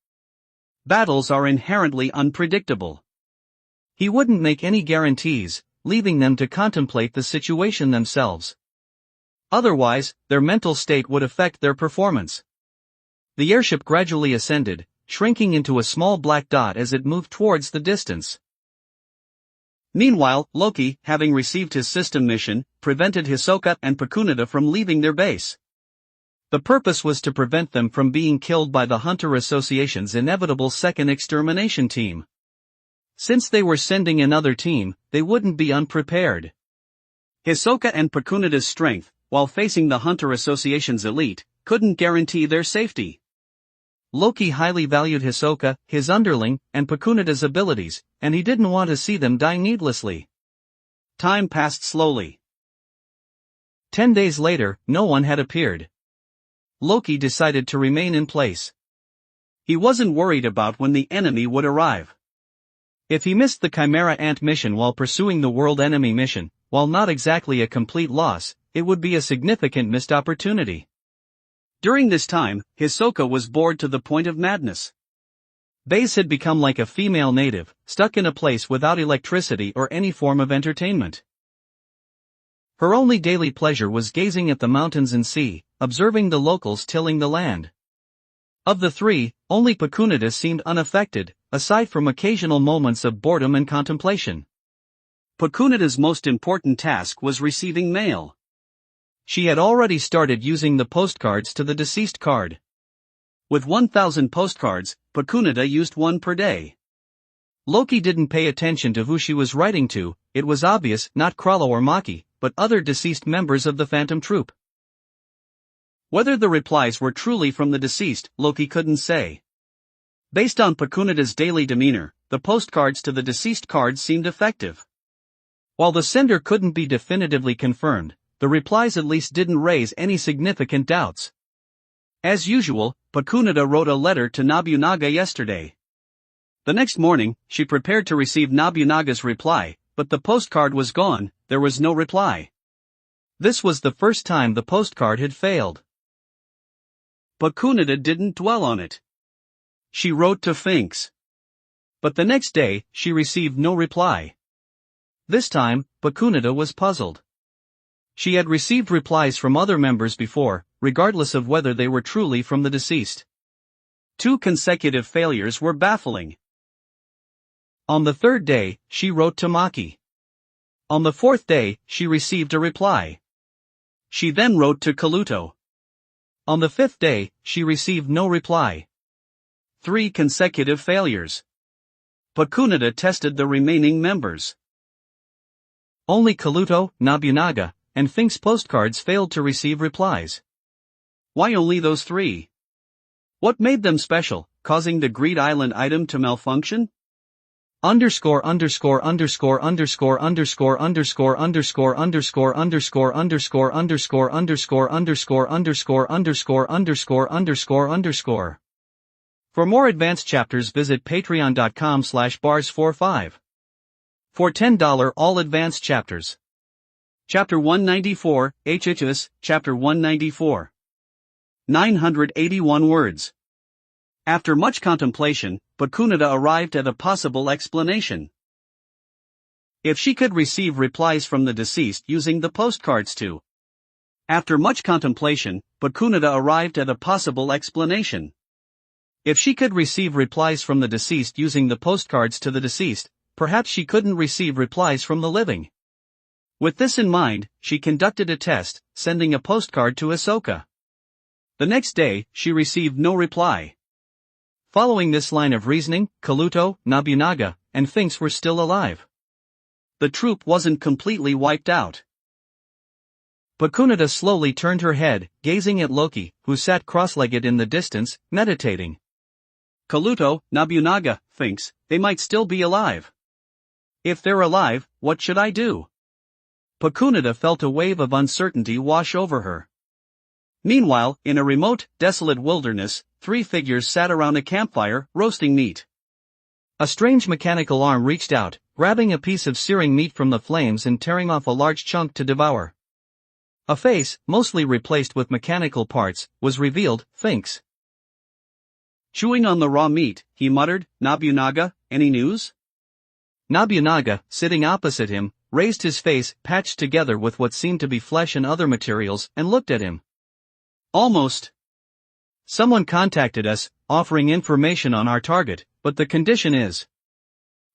Battles are inherently unpredictable. He wouldn't make any guarantees, leaving them to contemplate the situation themselves. Otherwise, their mental state would affect their performance. The airship gradually ascended, shrinking into a small black dot as it moved towards the distance. Meanwhile, Loki, having received his system mission, prevented Hisoka and Pakunita from leaving their base. The purpose was to prevent them from being killed by the Hunter Association's inevitable second extermination team. Since they were sending another team, they wouldn't be unprepared. Hisoka and Pakunita's strength, while facing the Hunter Association's elite, couldn't guarantee their safety. Loki highly valued Hisoka, his underling, and Pakunita's abilities, and he didn't want to see them die needlessly. Time passed slowly. 10 days later, no one had appeared. Loki decided to remain in place. He wasn't worried about when the enemy would arrive. If he missed the Chimera Ant mission while pursuing the World Enemy mission, while not exactly a complete loss, it would be a significant missed opportunity. During this time, Hisoka was bored to the point of madness. Base had become like a female native, stuck in a place without electricity or any form of entertainment. Her only daily pleasure was gazing at the mountains and sea, observing the locals tilling the land. Of the three, only Pecunita seemed unaffected, aside from occasional moments of boredom and contemplation. Pecunita's most important task was receiving mail. She had already started using the postcards to the deceased card. With 1,000 postcards, Pecunita used one per day. Loki didn't pay attention to who she was writing to. It was obvious, not Krallo or Maki, but other deceased members of the Phantom Troupe. Whether the replies were truly from the deceased, Loki couldn't say. Based on Pecunita's daily demeanor, the postcards to the deceased card seemed effective. While the sender couldn't be definitively confirmed, the replies at least didn't raise any significant doubts. As usual, Pecunita wrote a letter to Nobunaga yesterday. The next morning, she prepared to receive Nobunaga's reply, but the postcard was gone. There was no reply. This was the first time the postcard had failed. Pecunita didn't dwell on it. She wrote to Finks. But the next day, she received no reply. This time, Pecunita was puzzled. She had received replies from other members before, regardless of whether they were truly from the deceased. 2 consecutive failures were baffling. On the third day, she wrote to Maki. On the fourth day, she received a reply. She then wrote to Kaluto. On the fifth day, she received no reply. 3 consecutive failures. Pecunita tested the remaining members. Only Kaluto, Nobunaga, and Finks' postcards failed to receive replies. Why only those 3? What made them special, causing the Greed Island item to malfunction? Underscore underscore underscore underscore underscore underscore underscore underscore underscore underscore underscore underscore underscore underscore underscore underscore underscore underscore. For more advanced chapters, visit patreon.com/bars45. For $10 all advanced chapters. Chapter 194, HHS, Chapter 194. 981 words. After much contemplation, Pecunita arrived at a possible explanation. If she could receive replies from the deceased using the postcards too. After much contemplation, Pecunita arrived at a possible explanation. If she could receive replies from the deceased using the postcards to the deceased, perhaps she couldn't receive replies from the living. With this in mind, she conducted a test, sending a postcard to Hisoka. The next day, she received no reply. Following this line of reasoning, Kaluto, Nobunaga, and Finks were still alive. The troupe wasn't completely wiped out. Pecunita slowly turned her head, gazing at Loki, who sat cross-legged in the distance, meditating. Kaluto, Nobunaga, Finks, they might still be alive. If they're alive, what should I do? Pecunita felt a wave of uncertainty wash over her. Meanwhile, in a remote, desolate wilderness, 3 figures sat around a campfire, roasting meat. A strange mechanical arm reached out, grabbing a piece of searing meat from the flames and tearing off a large chunk to devour. A face, mostly replaced with mechanical parts, was revealed, Finks. Chewing on the raw meat, he muttered, "Nobunaga, any news?" Nobunaga, sitting opposite him, raised his face, patched together with what seemed to be flesh and other materials, and looked at him. Almost. Someone contacted us, offering information on our target, but the condition is.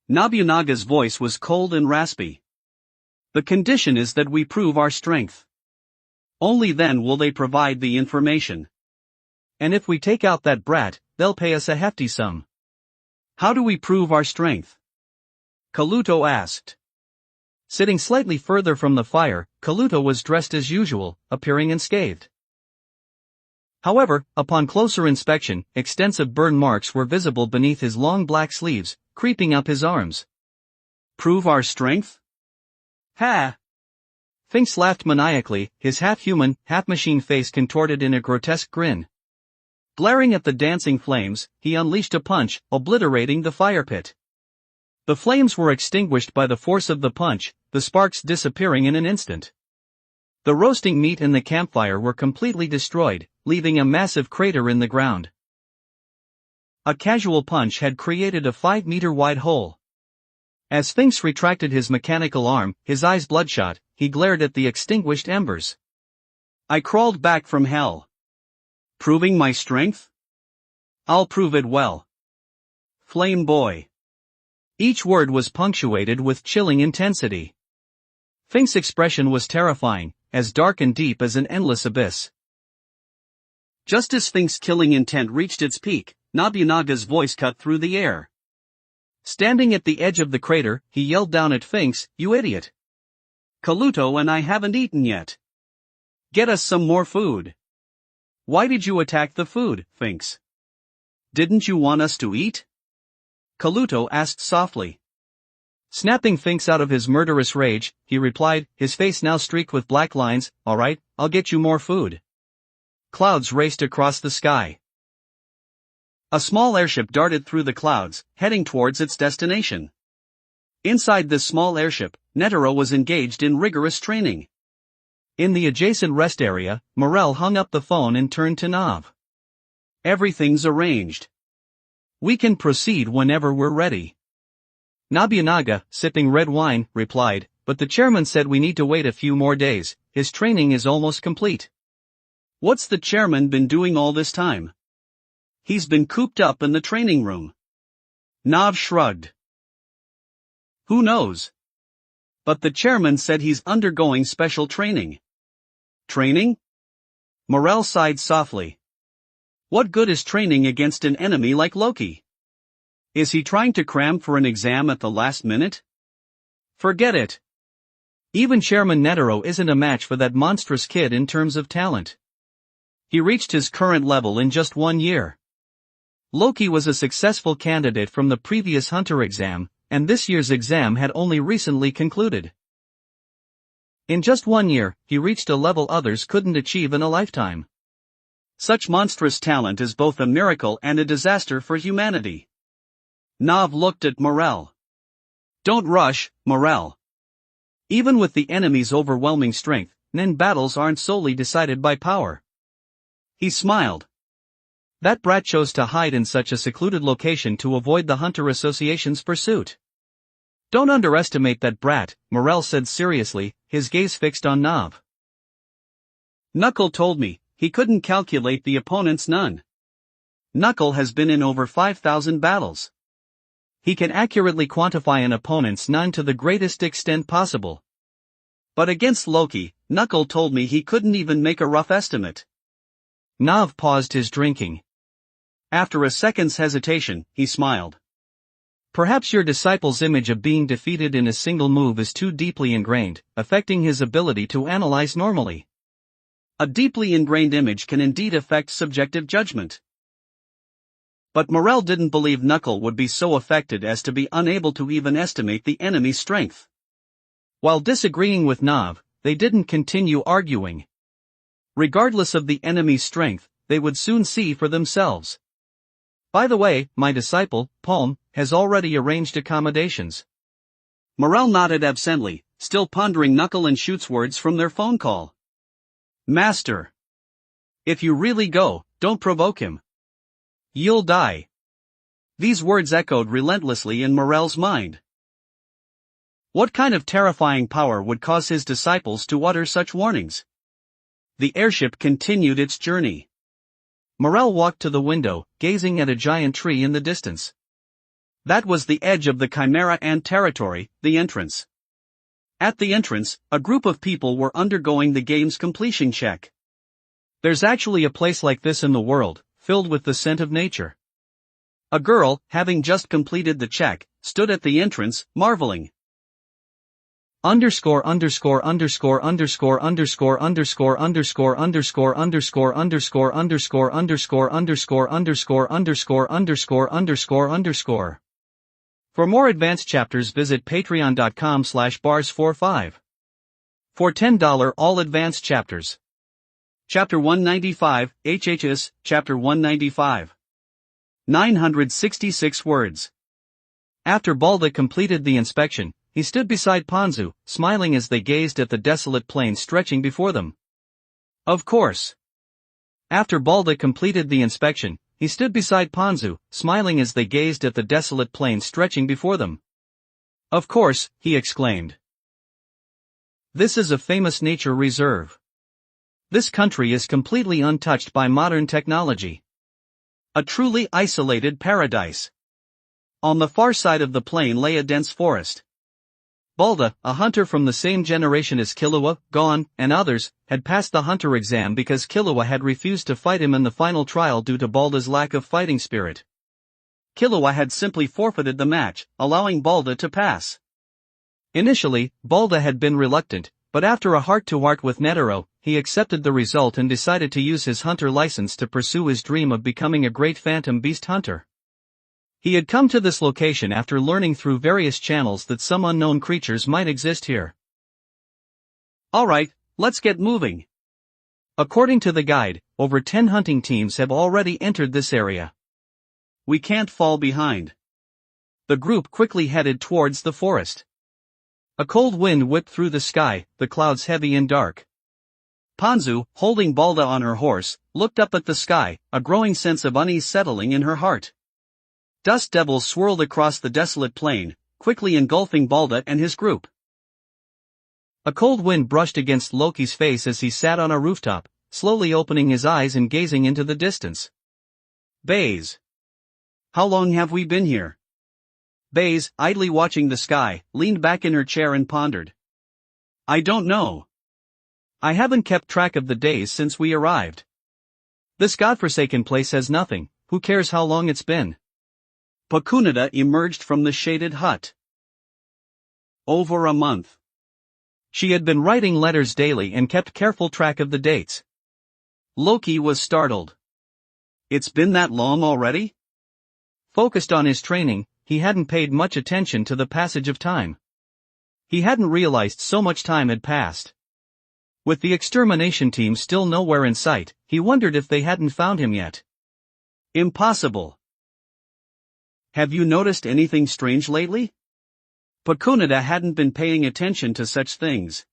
Nobunaga's voice was cold and raspy. The condition is that we prove our strength. Only then will they provide the information. And if we take out that brat, they'll pay us a hefty sum. How do we prove our strength? Kaluto asked. Sitting slightly further from the fire, Kaluto was dressed as usual, appearing unscathed. However, upon closer inspection, extensive burn marks were visible beneath his long black sleeves, creeping up his arms. Prove our strength? Ha! Finks laughed maniacally, his half-human, half-machine face contorted in a grotesque grin. Glaring at the dancing flames, he unleashed a punch, obliterating the fire pit. The flames were extinguished by the force of the punch, the sparks disappearing in an instant. The roasting meat and the campfire were completely destroyed, leaving a massive crater in the ground. A casual punch had created a 5-meter-wide hole. As Sphinx retracted his mechanical arm, his eyes bloodshot, he glared at the extinguished embers. I crawled back from hell. Proving my strength? I'll prove it well. Flame boy. Each word was punctuated with chilling intensity. Sphinx's expression was terrifying, as dark and deep as an endless abyss. Just as Sphinx's killing intent reached its peak, Nobunaga's voice cut through the air. Standing at the edge of the crater, he yelled down at Sphinx, "You idiot! Kaluto and I haven't eaten yet. Get us some more food." "Why did you attack the food, Sphinx? Didn't you want us to eat?" Kaluto asked softly. Snapping Sphinx out of his murderous rage, he replied, his face now streaked with black lines, "All right, I'll get you more food." Clouds raced across the sky. A small airship darted through the clouds, heading towards its destination. Inside this small airship, Netero was engaged in rigorous training. In the adjacent rest area, Morel hung up the phone and turned to Nav. "Everything's arranged. We can proceed whenever we're ready." Nobunaga, sipping red wine, replied, "But the chairman said we need to wait a few more days, his training is almost complete." "What's the chairman been doing all this time? He's been cooped up in the training room." Nav shrugged. "Who knows? But the chairman said he's undergoing special training." "Training?" Morel sighed softly. "What good is training against an enemy like Loki? Is he trying to cram for an exam at the last minute? Forget it. Even Chairman Netero isn't a match for that monstrous kid in terms of talent. He reached his current level in just 1 year. Loki was a successful candidate from the previous Hunter exam, and this year's exam had only recently concluded. In just 1 year, he reached a level others couldn't achieve in a lifetime. Such monstrous talent is both a miracle and a disaster for humanity." Nav looked at Morel. "Don't rush, Morel. Even with the enemy's overwhelming strength, nin battles aren't solely decided by power." He smiled. That brat chose to hide in such a secluded location to avoid the Hunter Association's pursuit. "Don't underestimate that brat," Morel said seriously, his gaze fixed on Nav. "Knuckle told me he couldn't calculate the opponent's nun. Knuckle has been in over 5,000 battles. He can accurately quantify an opponent's nun to the greatest extent possible. But against Loki, Knuckle told me he couldn't even make a rough estimate." Nav paused his drinking. After a second's hesitation, he smiled. "Perhaps your disciple's image of being defeated in a single move is too deeply ingrained, affecting his ability to analyze normally." A deeply ingrained image can indeed affect subjective judgment. But Morel didn't believe Knuckle would be so affected as to be unable to even estimate the enemy's strength. While disagreeing with Nav, they didn't continue arguing. Regardless of the enemy's strength, they would soon see for themselves. "By the way, my disciple, Palm, has already arranged accommodations." Morel nodded absently, still pondering Knuckle and Shoot's words from their phone call. "Master. If you really go, don't provoke him. You'll die." These words echoed relentlessly in Morel's mind. What kind of terrifying power would cause his disciples to utter such warnings? The airship continued its journey. Morel walked to the window, gazing at a giant tree in the distance. That was the edge of the Chimera Ant territory, the entrance. At the entrance, a group of people were undergoing the game's completion check. "There's actually a place like this in the world, filled with the scent of nature." A girl, having just completed the check, stood at the entrance, marveling. Underscore underscore underscore underscore underscore underscore underscore underscore underscore underscore underscore underscore underscore underscore underscore underscore underscore underscore. For more advanced chapters visit patreon.com/bars45. For $10 all advanced chapters. Chapter 195, HHS, Chapter 195. 966 words. After Balda completed the inspection, he stood beside Ponzu, smiling as they gazed at the desolate plain stretching before them. Of course. After Balda completed the inspection, he stood beside Panzu, smiling as they gazed at the desolate plain stretching before them. "Of course," he exclaimed. "This is a famous nature reserve. This country is completely untouched by modern technology. A truly isolated paradise." On the far side of the plain lay a dense forest. Balda, a hunter from the same generation as Killua, Gon, and others, had passed the hunter exam because Killua had refused to fight him in the final trial due to Balda's lack of fighting spirit. Killua had simply forfeited the match, allowing Balda to pass. Initially, Balda had been reluctant, but after a heart-to-heart with Netero, he accepted the result and decided to use his hunter license to pursue his dream of becoming a great phantom beast hunter. He had come to this location after learning through various channels that some unknown creatures might exist here. "Alright, let's get moving." According to the guide, over 10 hunting teams have already entered this area. We can't fall behind. The group quickly headed towards the forest. A cold wind whipped through the sky, the clouds heavy and dark. Panzu, holding Balda on her horse, looked up at the sky, a growing sense of unease settling in her heart. Dust devils swirled across the desolate plain, quickly engulfing Balda and his group. A cold wind brushed against Loki's face as he sat on a rooftop, slowly opening his eyes and gazing into the distance. "Baze. How long have we been here?" Baze, idly watching the sky, leaned back in her chair and pondered. "I don't know. I haven't kept track of the days since we arrived. This godforsaken place has nothing, who cares how long it's been?" Pakunada emerged from the shaded hut. "Over a month." She had been writing letters daily and kept careful track of the dates. Loki was startled. "It's been that long already?" Focused on his training, he hadn't paid much attention to the passage of time. He hadn't realized so much time had passed. With the extermination team still nowhere in sight, he wondered if they hadn't found him yet. "Impossible. Have you noticed anything strange lately?" Pakunada hadn't been paying attention to such things.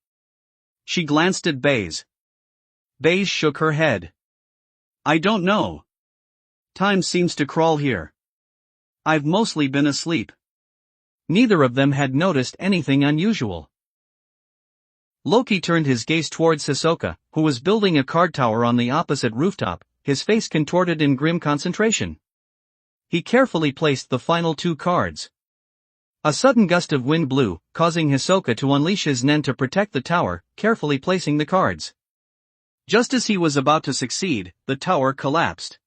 She glanced at Baze. Baze shook her head. "I don't know. Time seems to crawl here. I've mostly been asleep." Neither of them had noticed anything unusual. Loki turned his gaze towards Hisoka, who was building a card tower on the opposite rooftop, his face contorted in grim concentration. He carefully placed the final 2 cards. A sudden gust of wind blew, causing Hisoka to unleash his nen to protect the tower, carefully placing the cards. Just as he was about to succeed, the tower collapsed.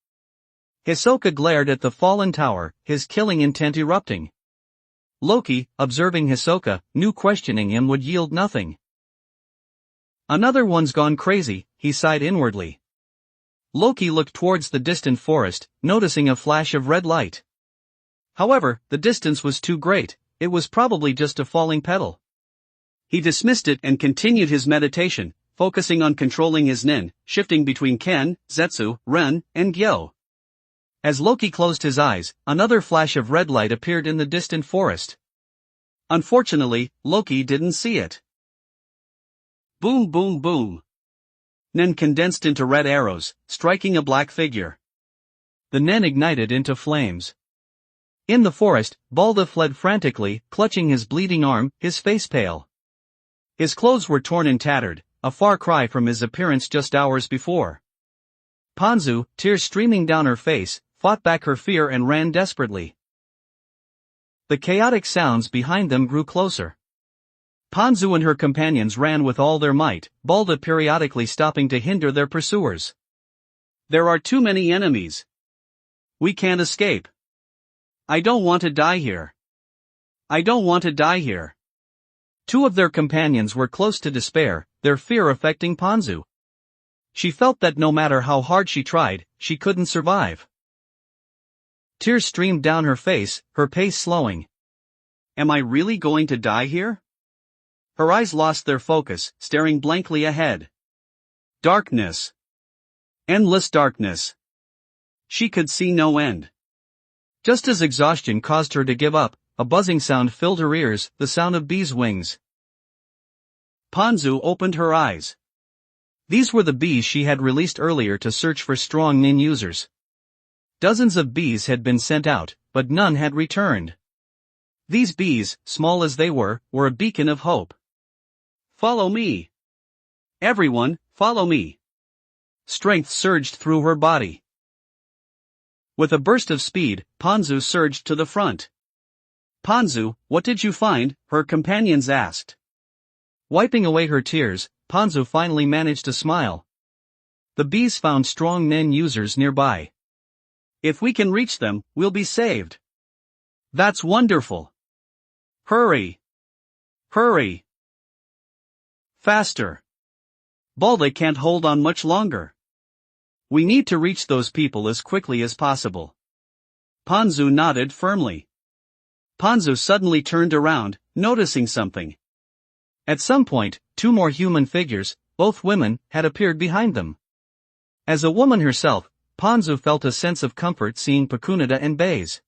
Hisoka glared at the fallen tower, his killing intent erupting. Loki, observing Hisoka, knew questioning him would yield nothing. "Another one's gone crazy," he sighed inwardly. Loki looked towards the distant forest, noticing a flash of red light. However, the distance was too great, it was probably just a falling petal. He dismissed it and continued his meditation, focusing on controlling his nen, shifting between Ken, Zetsu, Ren, and Gyo. As Loki closed his eyes, another flash of red light appeared in the distant forest. Unfortunately, Loki didn't see it. Boom boom boom. Nen condensed into red arrows, striking a black figure. The nen ignited into flames. In the forest, Balda fled frantically, clutching his bleeding arm, his face pale. His clothes were torn and tattered, a far cry from his appearance just hours before. Panzu, tears streaming down her face, fought back her fear and ran desperately. The chaotic sounds behind them grew closer. Panzu and her companions ran with all their might, Balda periodically stopping to hinder their pursuers. "There are too many enemies. We can't escape. I don't want to die here. I don't want to die here." 2 of their companions were close to despair, their fear affecting Panzu. She felt that no matter how hard she tried, she couldn't survive. Tears streamed down her face, her pace slowing. "Am I really going to die here?" Her eyes lost their focus, staring blankly ahead. Darkness. Endless darkness. She could see no end. Just as exhaustion caused her to give up, a buzzing sound filled her ears, the sound of bees' wings. Panzu opened her eyes. These were the bees she had released earlier to search for strong nin users. Dozens of bees had been sent out, but none had returned. These bees, small as they were a beacon of hope. Follow me. Everyone, follow me. Strength surged through her body. With a burst of speed, Panzu surged to the front. Panzu, what did you find? Her companions asked. Wiping away her tears, Panzu finally managed to smile. The bees found strong Nen users nearby. If we can reach them, we'll be saved. That's wonderful. Hurry. Hurry. Faster. Balda can't hold on much longer. We need to reach those people as quickly as possible. Panzu nodded firmly. Panzu suddenly turned around, noticing something. At some point, two more human figures, both women, had appeared behind them. As a woman herself, Panzu felt a sense of comfort seeing Pacunida and Baze.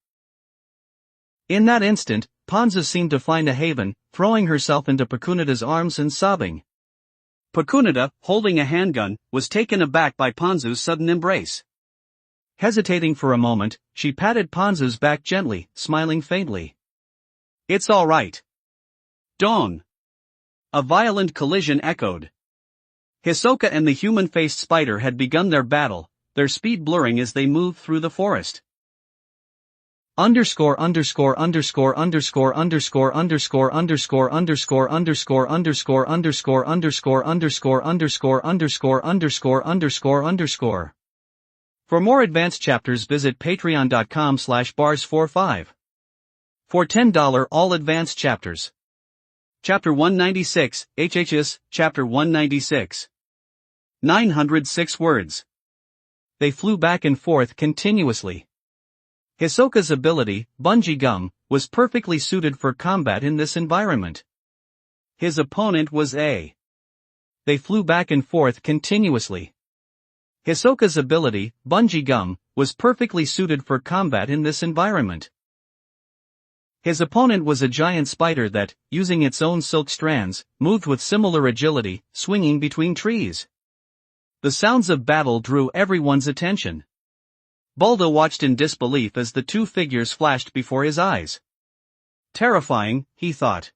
In that instant, Panzu seemed to find a haven, throwing herself into Pacunida's arms and sobbing. Pacunida, holding a handgun, was taken aback by Panzu's sudden embrace. Hesitating for a moment, she patted Panzu's back gently, smiling faintly. It's all right. Dawn. A violent collision echoed. Hisoka and the human-faced spider had begun their battle, their speed blurring as they moved through the forest. Underscore underscore underscore underscore underscore underscore underscore underscore underscore underscore underscore underscore underscore underscore underscore underscore underscore underscore. For more advanced chapters visit patreon.com/bars45. For $10 all advanced chapters. Chapter 196, HHS, Chapter 196. 906 words. They flew back and forth continuously. Hisoka's ability, Bungee Gum, was perfectly suited for combat in this environment. His opponent was A. They flew back and forth continuously. Hisoka's ability, Bungee Gum, was perfectly suited for combat in this environment. His opponent was a giant spider that, using its own silk strands, moved with similar agility, swinging between trees. The sounds of battle drew everyone's attention. Balda watched in disbelief as the two figures flashed before his eyes. Terrifying, he thought.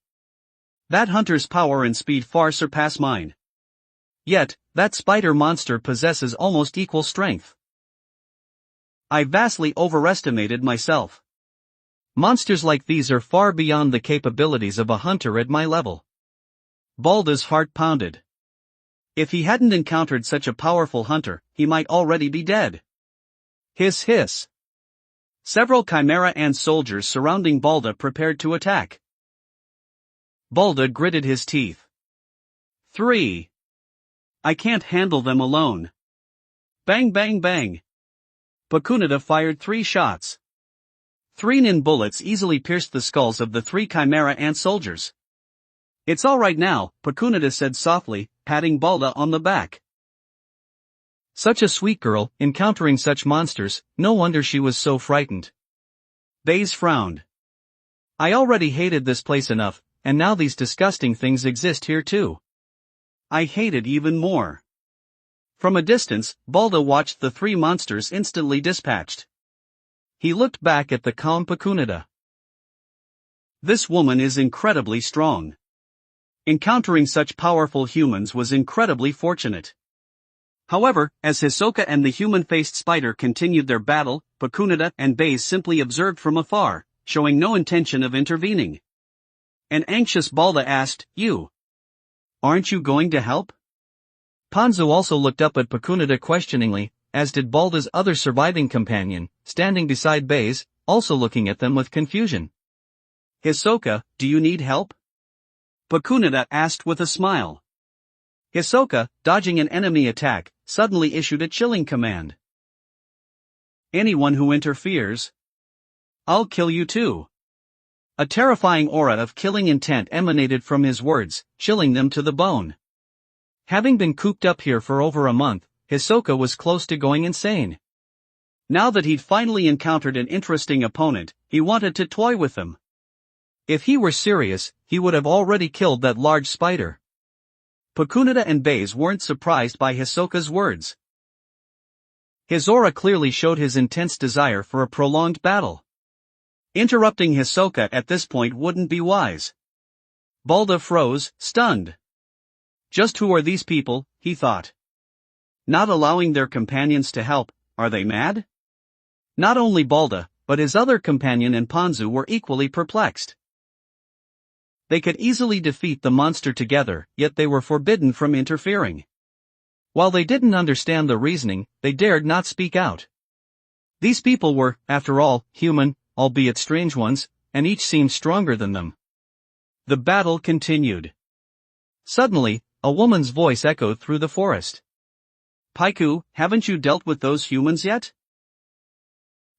That hunter's power and speed far surpass mine. Yet, that spider monster possesses almost equal strength. I vastly overestimated myself. Monsters like these are far beyond the capabilities of a hunter at my level. Balda's heart pounded. If he hadn't encountered such a powerful hunter, he might already be dead. Hiss hiss. Several chimera ant soldiers surrounding Balda prepared to attack. Balda gritted his teeth. 3. I can't handle them alone. Bang bang bang. Pacunida fired 3 shots. 3 Nin bullets easily pierced the skulls of the 3 chimera ant soldiers. It's all right now, Pacunida said softly, patting Balda on the back. Such a sweet girl, encountering such monsters, no wonder she was so frightened. Baze frowned. I already hated this place enough, and now these disgusting things exist here too. I hate it even more. From a distance, Balda watched the 3 monsters instantly dispatched. He looked back at the calm Pacunida. This woman is incredibly strong. Encountering such powerful humans was incredibly fortunate. However, as Hisoka and the human-faced spider continued their battle, Pacunida and Baze simply observed from afar, showing no intention of intervening. An anxious Balda asked, You. Aren't you going to help? Panzu also looked up at Pacunida questioningly, as did Balda's other surviving companion, standing beside Baze, also looking at them with confusion. Hisoka, do you need help? Pacunida asked with a smile. Hisoka, dodging an enemy attack, suddenly issued a chilling command. Anyone who interferes, I'll kill you too. A terrifying aura of killing intent emanated from his words, chilling them to the bone. Having been cooped up here for over a month, Hisoka was close to going insane. Now that he'd finally encountered an interesting opponent, he wanted to toy with them. If he were serious, he would have already killed that large spider. Pacunida and Baze weren't surprised by Hisoka's words. His aura clearly showed his intense desire for a prolonged battle. Interrupting Hisoka at this point wouldn't be wise. Balda froze, stunned. Just who are these people, he thought. Not allowing their companions to help, are they mad? Not only Balda, but his other companion and Ponzu were equally perplexed. They could easily defeat the monster together, yet they were forbidden from interfering. While they didn't understand the reasoning, they dared not speak out. These people were, after all, human, albeit strange ones, and each seemed stronger than them. The battle continued. Suddenly, a woman's voice echoed through the forest. Paiku, haven't you dealt with those humans yet?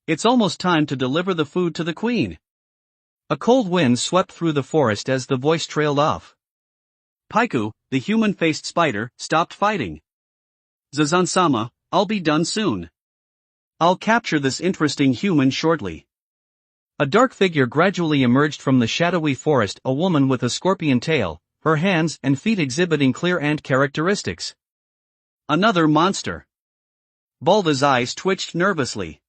It's almost time to deliver the food to the queen. A cold wind swept through the forest as the voice trailed off. Paiku, the human-faced spider, stopped fighting. Zazan-sama, I'll be done soon. I'll capture this interesting human shortly. A dark figure gradually emerged from the shadowy forest, a woman with a scorpion tail, her hands and feet exhibiting clear ant characteristics. Another monster. Balda's eyes twitched nervously.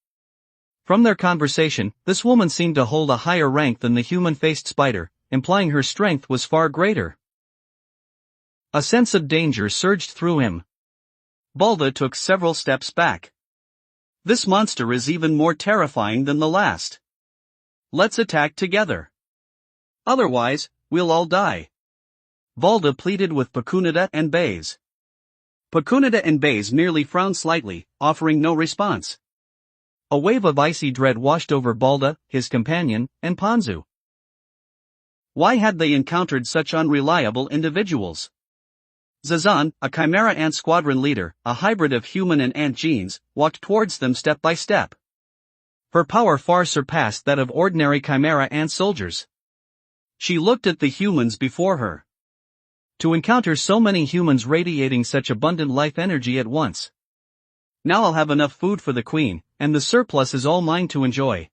From their conversation, this woman seemed to hold a higher rank than the human-faced spider, implying her strength was far greater. A sense of danger surged through him. Balda took several steps back. This monster is even more terrifying than the last. Let's attack together. Otherwise, we'll all die. Balda pleaded with Pakunada and Baze. Pakunada and Baze merely frowned slightly, offering no response. A wave of icy dread washed over Balda, his companion, and Ponzu. Why had they encountered such unreliable individuals? Zazan, a chimera ant squadron leader, a hybrid of human and ant genes, walked towards them step by step. Her power far surpassed that of ordinary chimera ant soldiers. She looked at the humans before her. To encounter so many humans radiating such abundant life energy at once. Now I'll have enough food for the queen, and the surplus is all mine to enjoy.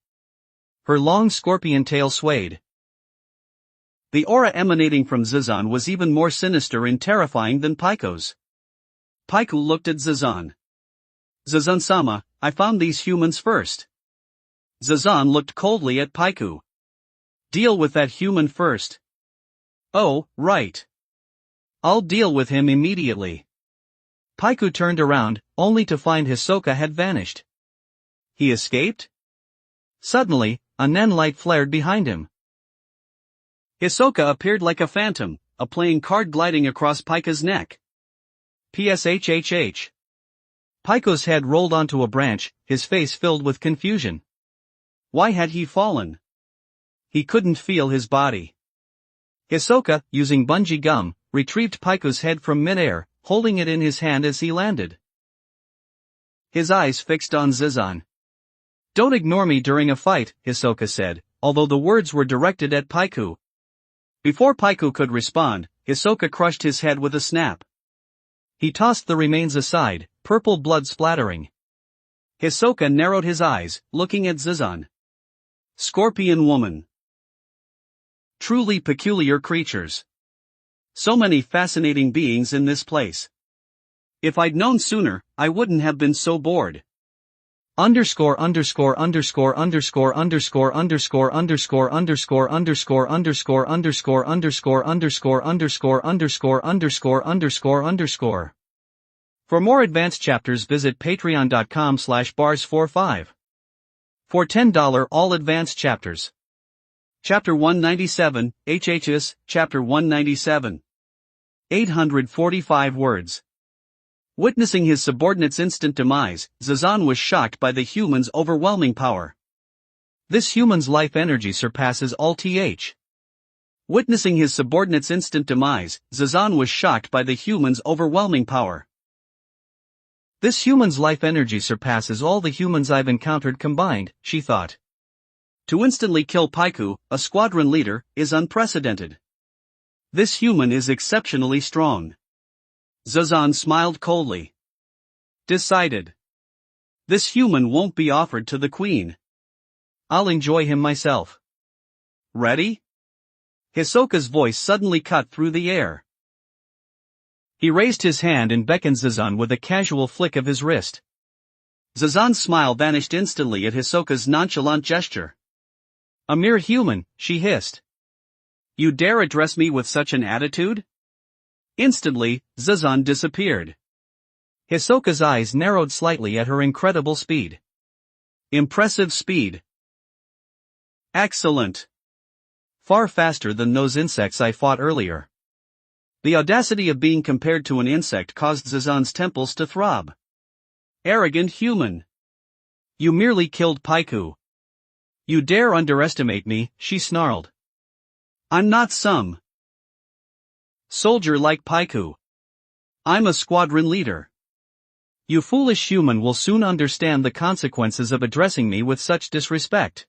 Her long scorpion tail swayed. The aura emanating from Zazan was even more sinister and terrifying than Paiku's. Paiku looked at Zazan. Zazan-sama, I found these humans first. Zazan looked coldly at Paiku. Deal with that human first. Oh, right. I'll deal with him immediately. Paiku turned around, only to find Hisoka had vanished. He escaped? Suddenly, a nen light flared behind him. Hisoka appeared like a phantom, a playing card gliding across Paiku's neck. PSHHH. Paiku's head rolled onto a branch, his face filled with confusion. Why had he fallen? He couldn't feel his body. Hisoka, using bungee gum, retrieved Paiku's head from midair, holding it in his hand as he landed. His eyes fixed on Zazan. Don't ignore me during a fight, Hisoka said, although the words were directed at Paiku. Before Paiku could respond, Hisoka crushed his head with a snap. He tossed the remains aside, purple blood splattering. Hisoka narrowed his eyes, looking at Zazan. Scorpion woman. Truly peculiar creatures. So many fascinating beings in this place. If I'd known sooner, I wouldn't have been so bored. Underscore underscore underscore underscore underscore underscore underscore underscore underscore underscore underscore underscore underscore underscore underscore underscore underscore underscore. For more advanced chapters visit patreon.com/bars45. For $10 all advanced chapters. Chapter 197, HHS, Chapter 197. 845 words. Witnessing his subordinate's instant demise, Zazan was shocked by the human's overwhelming power. This human's life energy surpasses all th. Witnessing his subordinate's instant demise, Zazan was shocked by the human's overwhelming power. This human's life energy surpasses all the humans I've encountered combined, she thought. To instantly kill Paiku, a squadron leader, is unprecedented. This human is exceptionally strong. Zazan smiled coldly. Decided. This human won't be offered to the queen. I'll enjoy him myself. Ready? Hisoka's voice suddenly cut through the air. He raised his hand and beckoned Zazan with a casual flick of his wrist. Zazan's smile vanished instantly at Hisoka's nonchalant gesture. A mere human, she hissed. You dare address me with such an attitude? Instantly, Zazan disappeared. Hisoka's eyes narrowed slightly at her incredible speed. Impressive speed. Excellent. Far faster than those insects I fought earlier. The audacity of being compared to an insect caused Zazan's temples to throb. Arrogant human. You merely killed Paiku. You dare underestimate me, she snarled. I'm not some soldier like Paiku. I'm a squadron leader. You foolish human will soon understand the consequences of addressing me with such disrespect.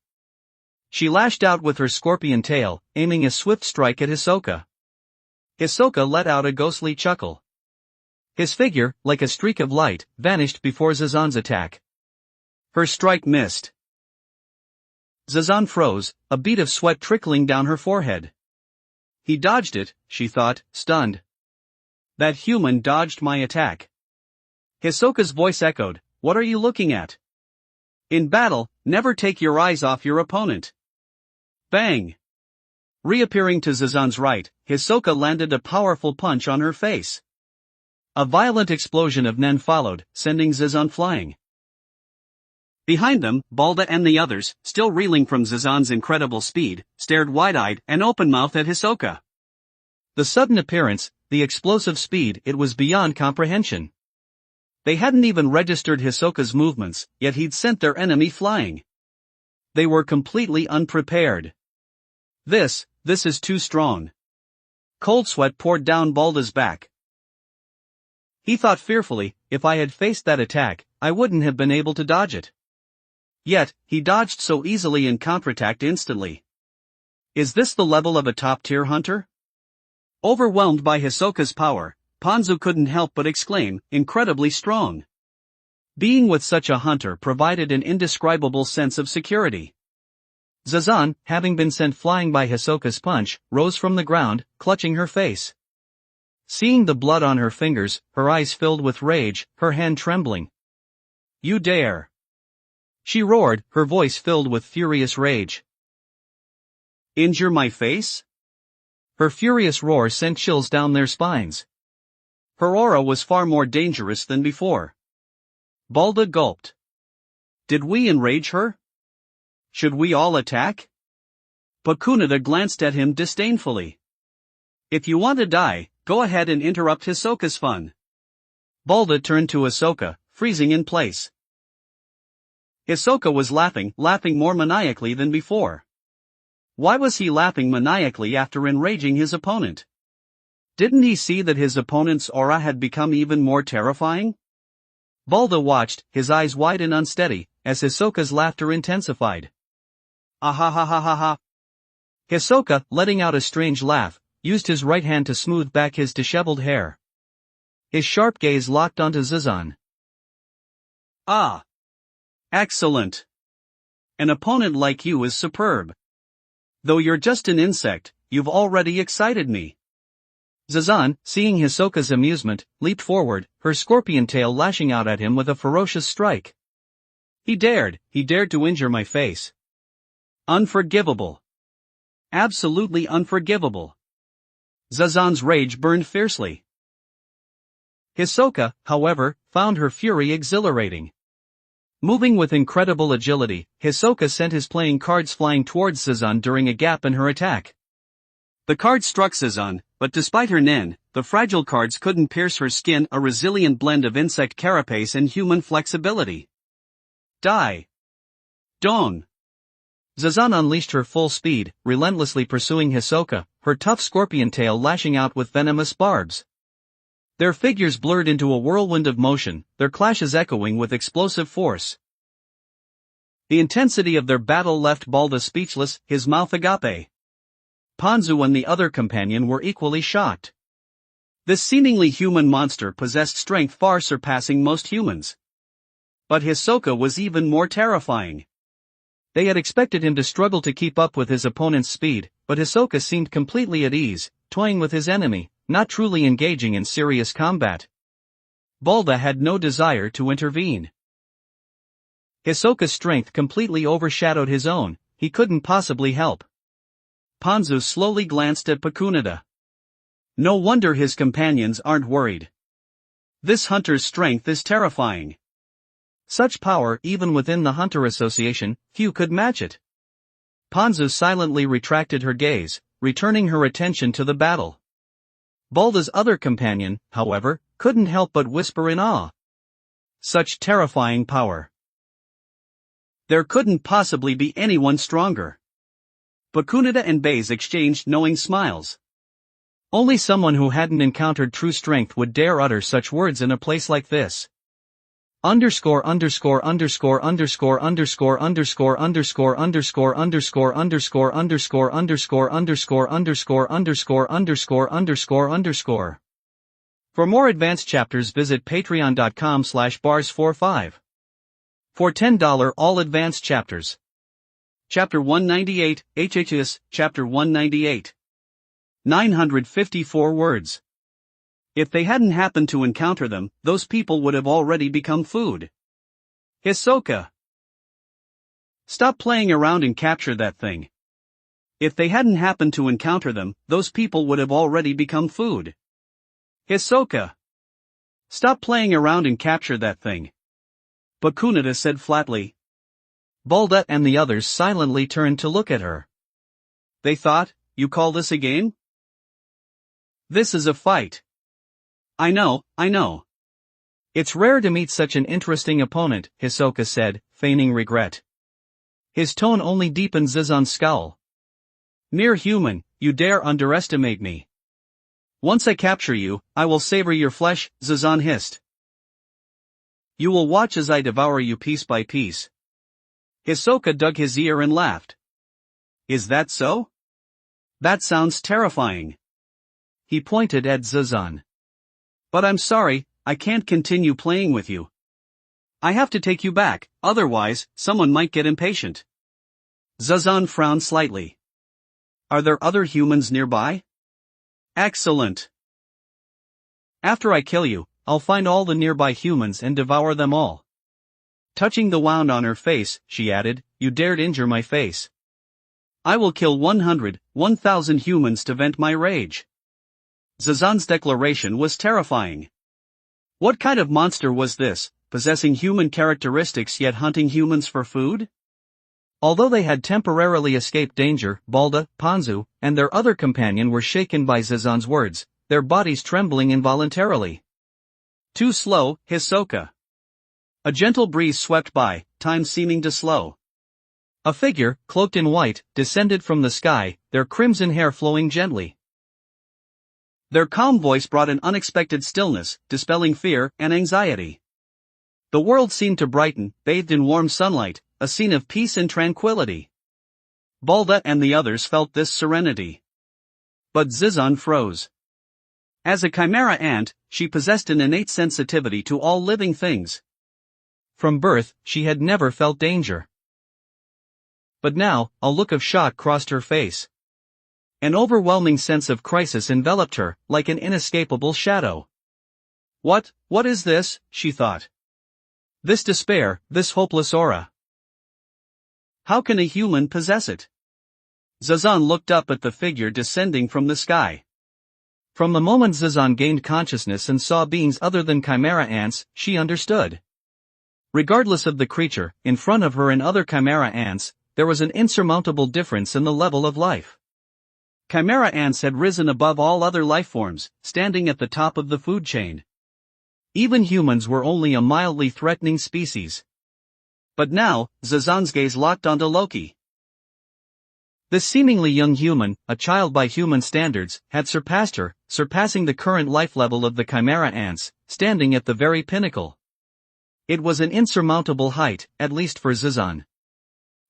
She lashed out with her scorpion tail, aiming a swift strike at Hisoka. Hisoka let out a ghostly chuckle. His figure, like a streak of light, vanished before Zazan's attack. Her strike missed. Zazan froze, a bead of sweat trickling down her forehead. He dodged it, she thought, stunned. That human dodged my attack. Hisoka's voice echoed, what are you looking at? In battle, never take your eyes off your opponent. Bang! Reappearing to Zazan's right, Hisoka landed a powerful punch on her face. A violent explosion of nen followed, sending Zazan flying. Behind them, Balda and the others, still reeling from Zazan's incredible speed, stared wide-eyed and open-mouthed at Hisoka. The sudden appearance, the explosive speed, it was beyond comprehension. They hadn't even registered Hisoka's movements, yet he'd sent their enemy flying. They were completely unprepared. This is too strong. Cold sweat poured down Balda's back. He thought fearfully, if I had faced that attack, I wouldn't have been able to dodge it. Yet, he dodged so easily and counterattacked instantly. Is this the level of a top-tier hunter? Overwhelmed by Hisoka's power, Ponzu couldn't help but exclaim, incredibly strong. Being with such a hunter provided an indescribable sense of security. Zazan, having been sent flying by Hisoka's punch, rose from the ground, clutching her face. Seeing the blood on her fingers, her eyes filled with rage, her hand trembling. You dare! She roared, her voice filled with furious rage. Injure my face? Her furious roar sent chills down their spines. Her aura was far more dangerous than before. Balda gulped. Did we enrage her? Should we all attack? Pakunada glanced at him disdainfully. If you want to die, go ahead and interrupt Hisoka's fun. Balda turned to Hisoka, freezing in place. Hisoka was laughing more maniacally than before. Why was he laughing maniacally after enraging his opponent? Didn't he see that his opponent's aura had become even more terrifying? Balda watched, his eyes wide and unsteady, as Hisoka's laughter intensified. Ah ha ha ha ha ha. Hisoka, letting out a strange laugh, used his right hand to smooth back his disheveled hair. His sharp gaze locked onto Zazan. Ah! Excellent! An opponent like you is superb. Though you're just an insect, you've already excited me. Zazan, seeing Hisoka's amusement, leaped forward, her scorpion tail lashing out at him with a ferocious strike. He dared to injure my face. Unforgivable. Absolutely unforgivable. Zazan's rage burned fiercely. Hisoka, however, found her fury exhilarating. Moving with incredible agility, Hisoka sent his playing cards flying towards Zazan during a gap in her attack. The cards struck Zazan, but despite her nen, the fragile cards couldn't pierce her skin, a resilient blend of insect carapace and human flexibility. Die! Don! Zazan unleashed her full speed, relentlessly pursuing Hisoka, her tough scorpion tail lashing out with venomous barbs. Their figures blurred into a whirlwind of motion, their clashes echoing with explosive force. The intensity of their battle left Balda speechless, his mouth agape. Ponzu and the other companion were equally shocked. This seemingly human monster possessed strength far surpassing most humans. But Hisoka was even more terrifying. They had expected him to struggle to keep up with his opponent's speed, but Hisoka seemed completely at ease, toying with his enemy, not truly engaging in serious combat. Balda had no desire to intervene. Hisoka's strength completely overshadowed his own, he couldn't possibly help. Ponzu slowly glanced at Pakunada. No wonder his companions aren't worried. This hunter's strength is terrifying. Such power even within the Hunter Association, few could match it. Ponzu silently retracted her gaze, returning her attention to the battle. Balda's other companion, however, couldn't help but whisper in awe. Such terrifying power. There couldn't possibly be anyone stronger. Pakunada and Baze exchanged knowing smiles. Only someone who hadn't encountered true strength would dare utter such words in a place like this. Underscore underscore underscore underscore underscore underscore underscore underscore underscore underscore underscore underscore underscore underscore underscore underscore underscore underscore. For more advanced chapters visit patreon.com/bars45. For $10 all advanced chapters. Chapter 198, HHS, Chapter 198. 954 words. If they hadn't happened to encounter them, those people would have already become food. Hisoka. Stop playing around and capture that thing. If they hadn't happened to encounter them, those people would have already become food. Hisoka. Stop playing around and capture that thing. Pakunada said flatly. Balda and the others silently turned to look at her. They thought, you call this a game? This is a fight. I know. It's rare to meet such an interesting opponent, Hisoka said, feigning regret. His tone only deepened Zizan's scowl. Mere human, you dare underestimate me. Once I capture you, I will savor your flesh, Zizan hissed. You will watch as I devour you piece by piece. Hisoka dug his ear and laughed. Is that so? That sounds terrifying. He pointed at Zizan. But I'm sorry, I can't continue playing with you. I have to take you back, otherwise, someone might get impatient. Zizan frowned slightly. Are there other humans nearby? Excellent. After I kill you, I'll find all the nearby humans and devour them all. Touching the wound on her face, she added, you dared injure my face. I will kill 1,000 humans to vent my rage. Zizan's declaration was terrifying. What kind of monster was this, possessing human characteristics yet hunting humans for food? Although they had temporarily escaped danger, Balda, Ponzu, and their other companion were shaken by Zizan's words, their bodies trembling involuntarily. Too slow, Hisoka. A gentle breeze swept by, time seeming to slow. A figure, cloaked in white, descended from the sky, their crimson hair flowing gently. Their calm voice brought an unexpected stillness, dispelling fear and anxiety. The world seemed to brighten, bathed in warm sunlight, a scene of peace and tranquility. Balda and the others felt this serenity. But Zizan froze. As a chimera ant, she possessed an innate sensitivity to all living things. From birth, she had never felt danger. But now, a look of shock crossed her face. An overwhelming sense of crisis enveloped her, like an inescapable shadow. What is this, she thought. This despair, this hopeless aura. How can a human possess it? Zizan looked up at the figure descending from the sky. From the moment Zizan gained consciousness and saw beings other than chimera ants, she understood. Regardless of the creature, in front of her and other chimera ants, there was an insurmountable difference in the level of life. Chimera ants had risen above all other lifeforms, standing at the top of the food chain. Even humans were only a mildly threatening species. But now, Zizan's gaze locked onto Loki. This seemingly young human, a child by human standards, had surpassed her, surpassing the current life level of the chimera ants, standing at the very pinnacle. It was an insurmountable height, at least for Zizan.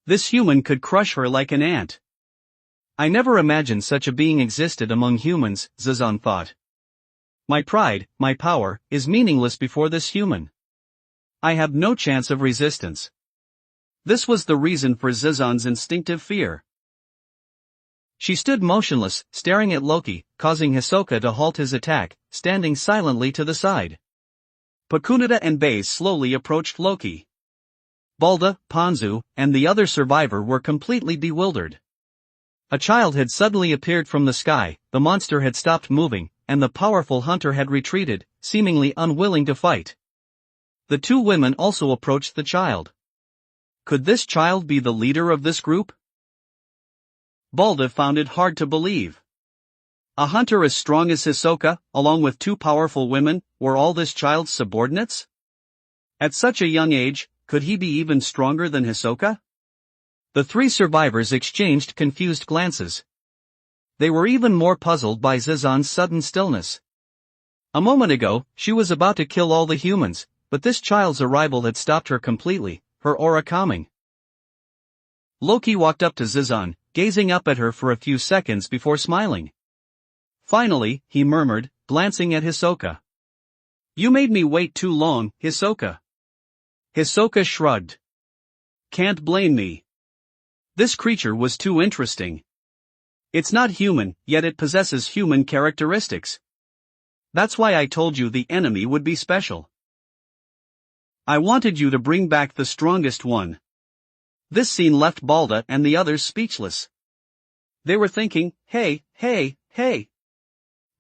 This human could crush her like an ant. I never imagined such a being existed among humans, Zizan thought. My pride, my power, is meaningless before this human. I have no chance of resistance. This was the reason for Zizan's instinctive fear. She stood motionless, staring at Loki, causing Hisoka to halt his attack, standing silently to the side. Pakunada and Baze slowly approached Loki. Balda, Panzu, and the other survivor were completely bewildered. A child had suddenly appeared from the sky, the monster had stopped moving, and the powerful hunter had retreated, seemingly unwilling to fight. The two women also approached the child. Could this child be the leader of this group? Balda found it hard to believe. A hunter as strong as Hisoka, along with two powerful women, were all this child's subordinates? At such a young age, could he be even stronger than Hisoka? The three survivors exchanged confused glances. They were even more puzzled by Zizan's sudden stillness. A moment ago, she was about to kill all the humans, but this child's arrival had stopped her completely, her aura calming. Loki walked up to Zizan, gazing up at her for a few seconds before smiling. Finally, he murmured, glancing at Hisoka. "You made me wait too long, Hisoka." Hisoka shrugged. "Can't blame me. This creature was too interesting. It's not human, yet it possesses human characteristics. That's why I told you the enemy would be special. I wanted you to bring back the strongest one." This scene left Balda and the others speechless. They were thinking, hey,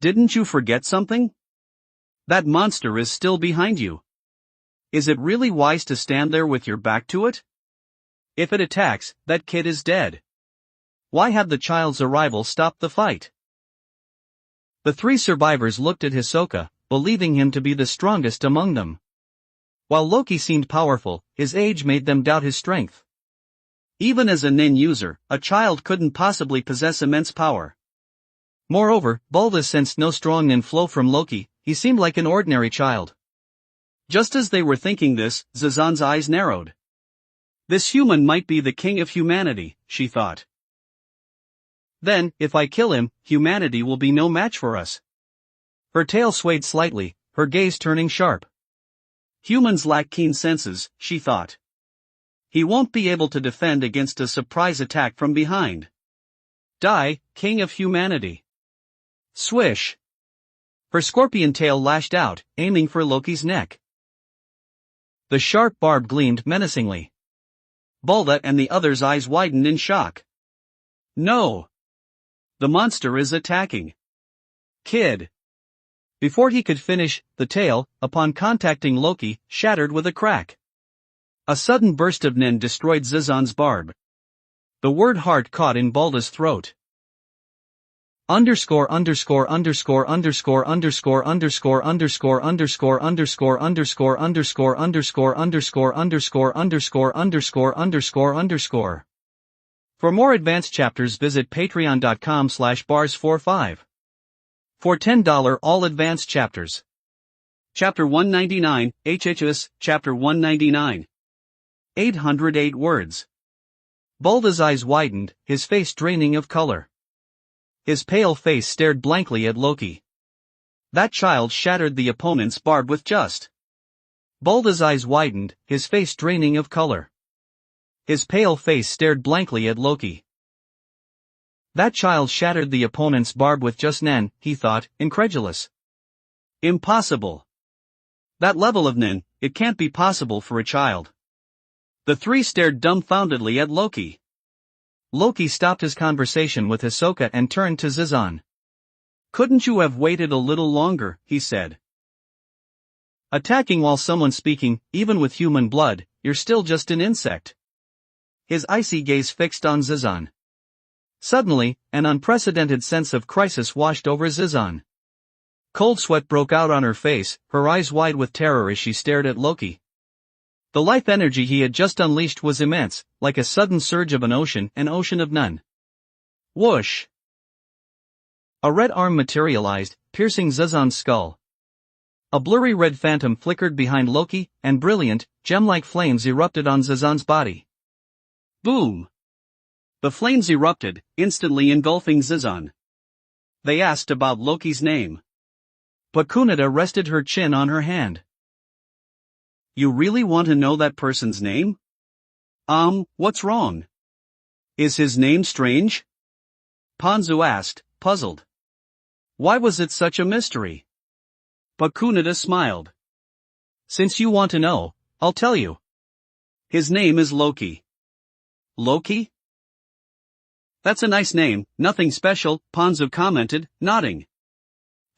didn't you forget something? That monster is still behind you. Is it really wise to stand there with your back to it? If it attacks, that kid is dead. Why have the child's arrival stopped the fight? The three survivors looked at Hisoka, believing him to be the strongest among them. While Loki seemed powerful, his age made them doubt his strength. Even as a nin user, a child couldn't possibly possess immense power. Moreover, Balda sensed no strong nin flow from Loki, he seemed like an ordinary child. Just as they were thinking this, Zizan's eyes narrowed. This human might be the king of humanity, she thought. Then, if I kill him, humanity will be no match for us. Her tail swayed slightly, her gaze turning sharp. Humans lack keen senses, she thought. He won't be able to defend against a surprise attack from behind. Die, king of humanity. Swish. Her scorpion tail lashed out, aiming for Loki's neck. The sharp barb gleamed menacingly. Balda and the others' eyes widened in shock. No! The monster is attacking. Kid. Before he could finish, the tail, upon contacting Loki, shattered with a crack. A sudden burst of nin destroyed Zizan's barb. The word heart caught in Balda's throat. Underscore underscore underscore underscore underscore underscore underscore underscore underscore underscore underscore underscore underscore underscore underscore underscore underscore underscore. For more advanced chapters visit patreon.com/bars45. For $10 all advanced chapters. Chapter 199, HHS, Chapter 199. 808 words. Balda's eyes widened, his face draining of color. His pale face stared blankly at Loki. That child shattered the opponent's barb with just. Balda's eyes widened, his face draining of color. His pale face stared blankly at Loki. That child shattered the opponent's barb with just nin, he thought, incredulous. Impossible. That level of nin, it can't be possible for a child. The three stared dumbfoundedly at Loki. Loki stopped his conversation with Hisoka and turned to Zizan. Couldn't you have waited a little longer, he said. Attacking while someone's speaking, even with human blood, you're still just an insect. His icy gaze fixed on Zizan. Suddenly, an unprecedented sense of crisis washed over Zizan. Cold sweat broke out on her face, her eyes wide with terror as she stared at Loki. The life energy he had just unleashed was immense, like a sudden surge of an ocean of none. Whoosh! A red arm materialized, piercing Zizan's skull. A blurry red phantom flickered behind Loki, and brilliant, gem-like flames erupted on Zizan's body. Boom! The flames erupted, instantly engulfing Zizan. They asked about Loki's name. But Kunita rested her chin on her hand. You really want to know that person's name? What's wrong? Is his name strange? Panzu asked, puzzled. Why was it such a mystery? But Kunita smiled. Since you want to know, I'll tell you. His name is Loki. Loki? That's a nice name, nothing special, Ponzu commented, nodding.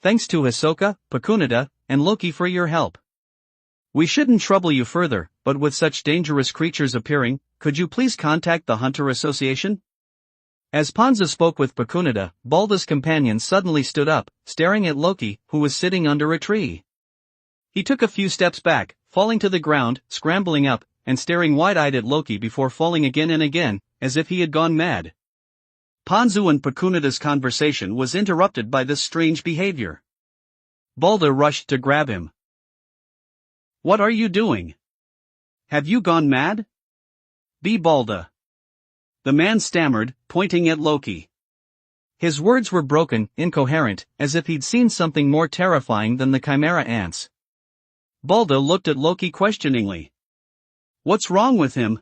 Thanks to Hisoka, Pakunita, and Loki for your help. We shouldn't trouble you further, but with such dangerous creatures appearing, could you please contact the Hunter Association? As Ponzu spoke with Pakunita, Balda's companion suddenly stood up, staring at Loki, who was sitting under a tree. He took a few steps back, falling to the ground, scrambling up, and staring wide-eyed at Loki before falling again and again, as if he had gone mad. Ponzu and Pakunita's conversation was interrupted by this strange behavior. Balda rushed to grab him. What are you doing? Have you gone mad? Be Balda. The man stammered, pointing at Loki. His words were broken, incoherent, as if he'd seen something more terrifying than the chimera ants. Balda looked at Loki questioningly. What's wrong with him?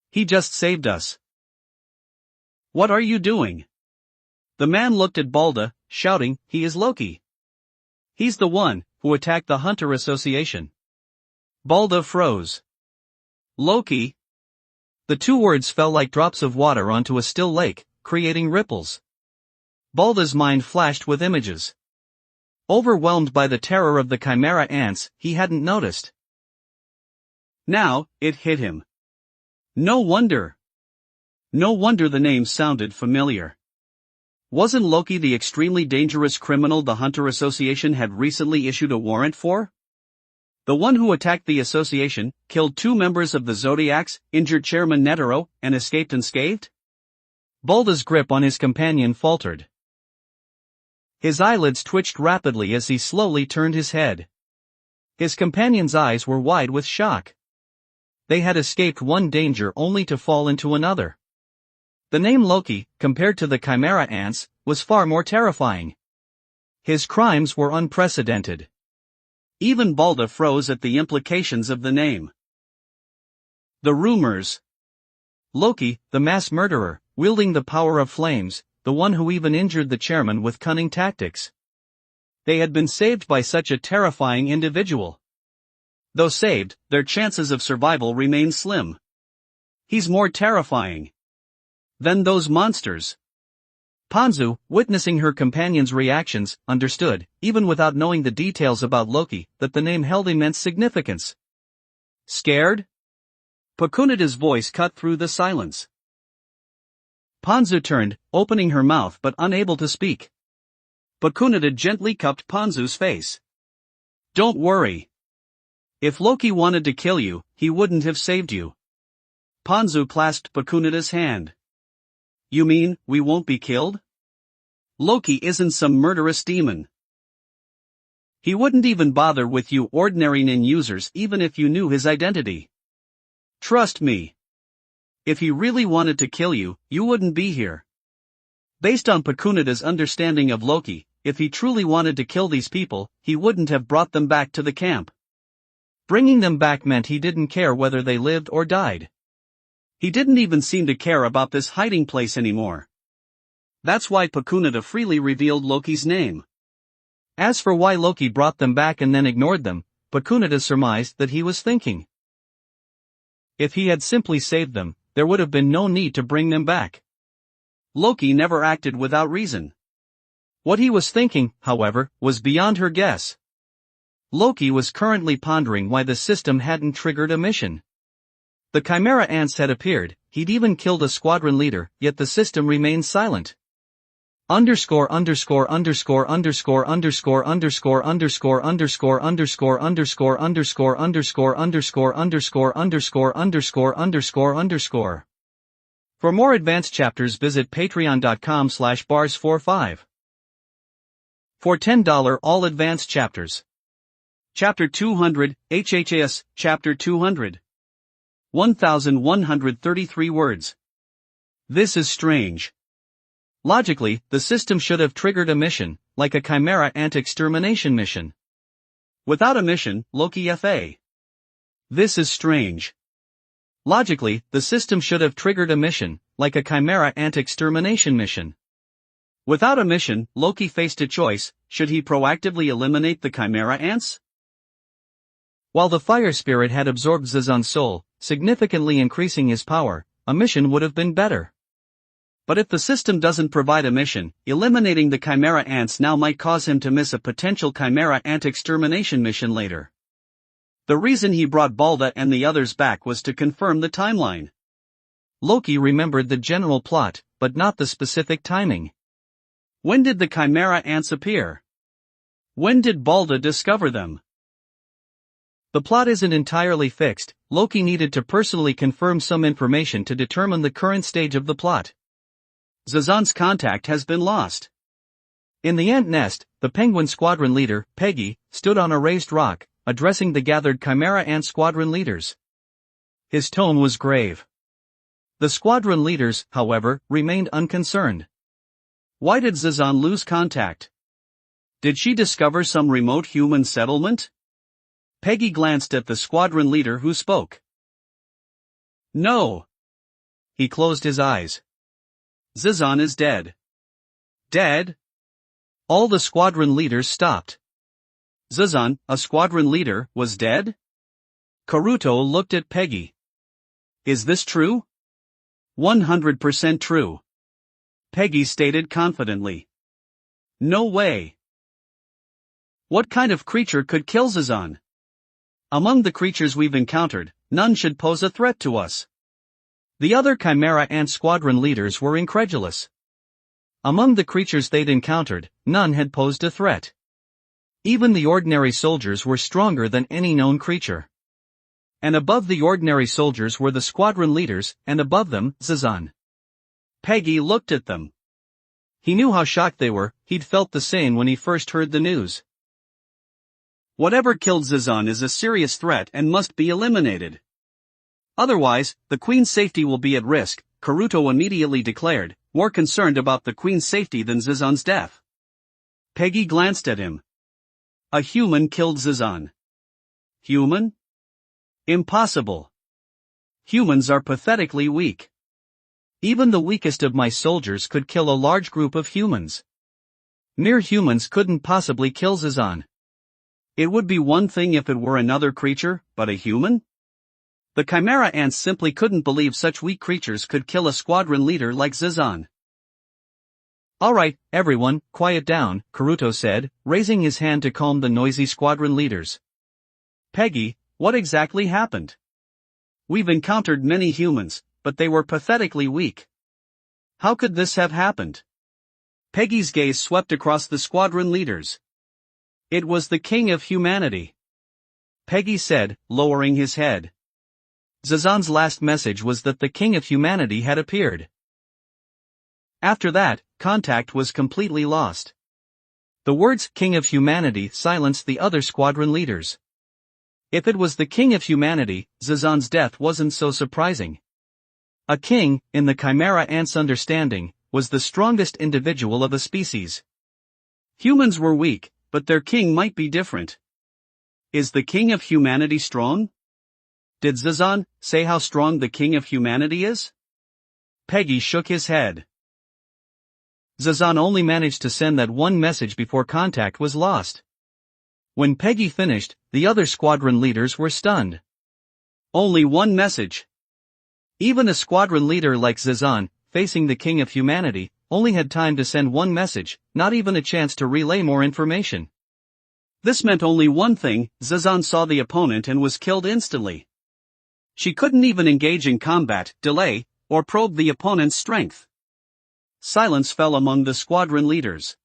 He just saved us. What are you doing? The man looked at Balda, shouting, he is Loki. He's the one who attacked the Hunter Association. Balda froze. Loki? The two words fell like drops of water onto a still lake, creating ripples. Balda's mind flashed with images. Overwhelmed by the terror of the chimera ants, he hadn't noticed. Now, it hit him. No wonder. No wonder the name sounded familiar. Wasn't Loki the extremely dangerous criminal the Hunter Association had recently issued a warrant for? The one who attacked the association, killed 2 members of the Zodiacs, injured Chairman Netero, and escaped unscathed? Balda's grip on his companion faltered. His eyelids twitched rapidly as he slowly turned his head. His companion's eyes were wide with shock. They had escaped one danger only to fall into another. The name Loki, compared to the chimera ants, was far more terrifying. His crimes were unprecedented. Even Balda froze at the implications of the name. The rumors. Loki, the mass murderer, wielding the power of flames, the one who even injured the chairman with cunning tactics. They had been saved by such a terrifying individual. Though saved, their chances of survival remain slim. He's more terrifying than those monsters. Ponzu, witnessing her companion's reactions, understood, even without knowing the details about Loki, that the name held immense significance. Scared? Pakunita's voice cut through the silence. Ponzu turned, opening her mouth but unable to speak. Pakunita gently cupped Ponzu's face. Don't worry. If Loki wanted to kill you, he wouldn't have saved you. Ponzu clasped Pakunita's hand. You mean, we won't be killed? Loki isn't some murderous demon. He wouldn't even bother with you ordinary nin users even if you knew his identity. Trust me. If he really wanted to kill you, you wouldn't be here. Based on Pakunita's understanding of Loki, if he truly wanted to kill these people, he wouldn't have brought them back to the camp. Bringing them back meant he didn't care whether they lived or died. He didn't even seem to care about this hiding place anymore. That's why Pakunita freely revealed Loki's name. As for why Loki brought them back and then ignored them, Pakunita surmised that he was thinking. If he had simply saved them, there would have been no need to bring them back. Loki never acted without reason. What he was thinking, however, was beyond her guess. Loki was currently pondering why the system hadn't triggered a mission. The chimera ants had appeared, he'd even killed a squadron leader, yet the system remained silent. Underscore underscore underscore underscore underscore underscore underscore underscore underscore underscore underscore underscore underscore underscore underscore underscore underscore underscore. For more advanced chapters visit patreon.com/bars45. For $10 all advanced chapters. Chapter 200, HHS, Chapter 200. 1133 words. This is strange. Logically, the system should have triggered a mission, like a chimera ant extermination mission. Without a mission, Loki F.A. This is strange. Logically, the system should have triggered a mission, like a chimera ant extermination mission. Without a mission, Loki faced a choice: should he proactively eliminate the chimera ants? While the fire spirit had absorbed Zazan's soul, significantly increasing his power, a mission would have been better. But if the system doesn't provide a mission, eliminating the Chimera ants now might cause him to miss a potential Chimera ant extermination mission later. The reason he brought Balda and the others back was to confirm the timeline. Loki remembered the general plot, but not the specific timing. When did the Chimera ants appear? When did Balda discover them? The plot isn't entirely fixed. Loki needed to personally confirm some information to determine the current stage of the plot. Zazan's contact has been lost. In the ant nest, the Penguin Squadron leader, Peggy, stood on a raised rock, addressing the gathered Chimera ant squadron leaders. His tone was grave. The squadron leaders, however, remained unconcerned. Why did Zazan lose contact? Did she discover some remote human settlement? Peggy glanced at the squadron leader who spoke. No. He closed his eyes. Zazan is dead. Dead? All the squadron leaders stopped. Zazan, a squadron leader, was dead? Karuto looked at Peggy. Is this true? 100% true. Peggy stated confidently. No way. What kind of creature could kill Zazan? Among the creatures we've encountered, none should pose a threat to us. The other Chimera ant squadron leaders were incredulous. Among the creatures they'd encountered, none had posed a threat. Even the ordinary soldiers were stronger than any known creature. And above the ordinary soldiers were the squadron leaders, and above them, Zazan. Peggy looked at them. He knew how shocked they were. He'd felt the same when he first heard the news. Whatever killed Zazan is a serious threat and must be eliminated. Otherwise, the Queen's safety will be at risk, Karuto immediately declared, more concerned about the Queen's safety than Zazan's death. Peggy glanced at him. A human killed Zazan. Human? Impossible. Humans are pathetically weak. Even the weakest of my soldiers could kill a large group of humans. Mere humans couldn't possibly kill Zazan. It would be one thing if it were another creature, but a human? The Chimera ants simply couldn't believe such weak creatures could kill a squadron leader like Zazan. Alright, everyone, quiet down, Karuto said, raising his hand to calm the noisy squadron leaders. Peggy, what exactly happened? We've encountered many humans, but they were pathetically weak. How could this have happened? Peggy's gaze swept across the squadron leaders. It was the King of Humanity. Peggy said, lowering his head. Zazan's last message was that the King of Humanity had appeared. After that, contact was completely lost. The words King of Humanity silenced the other squadron leaders. If it was the King of Humanity, Zazan's death wasn't so surprising. A king, in the Chimera ants' understanding, was the strongest individual of a species. Humans were weak, but their king might be different. Is the King of Humanity strong? Did Zazan say how strong the King of Humanity is? Peggy shook his head. Zazan only managed to send that one message before contact was lost. When Peggy finished, the other squadron leaders were stunned. Only one message. Even a squadron leader like Zazan, facing the King of Humanity, only had time to send one message, not even a chance to relay more information. This meant only one thing: Zazan saw the opponent and was killed instantly. She couldn't even engage in combat, delay, or probe the opponent's strength. Silence fell among the squadron leaders.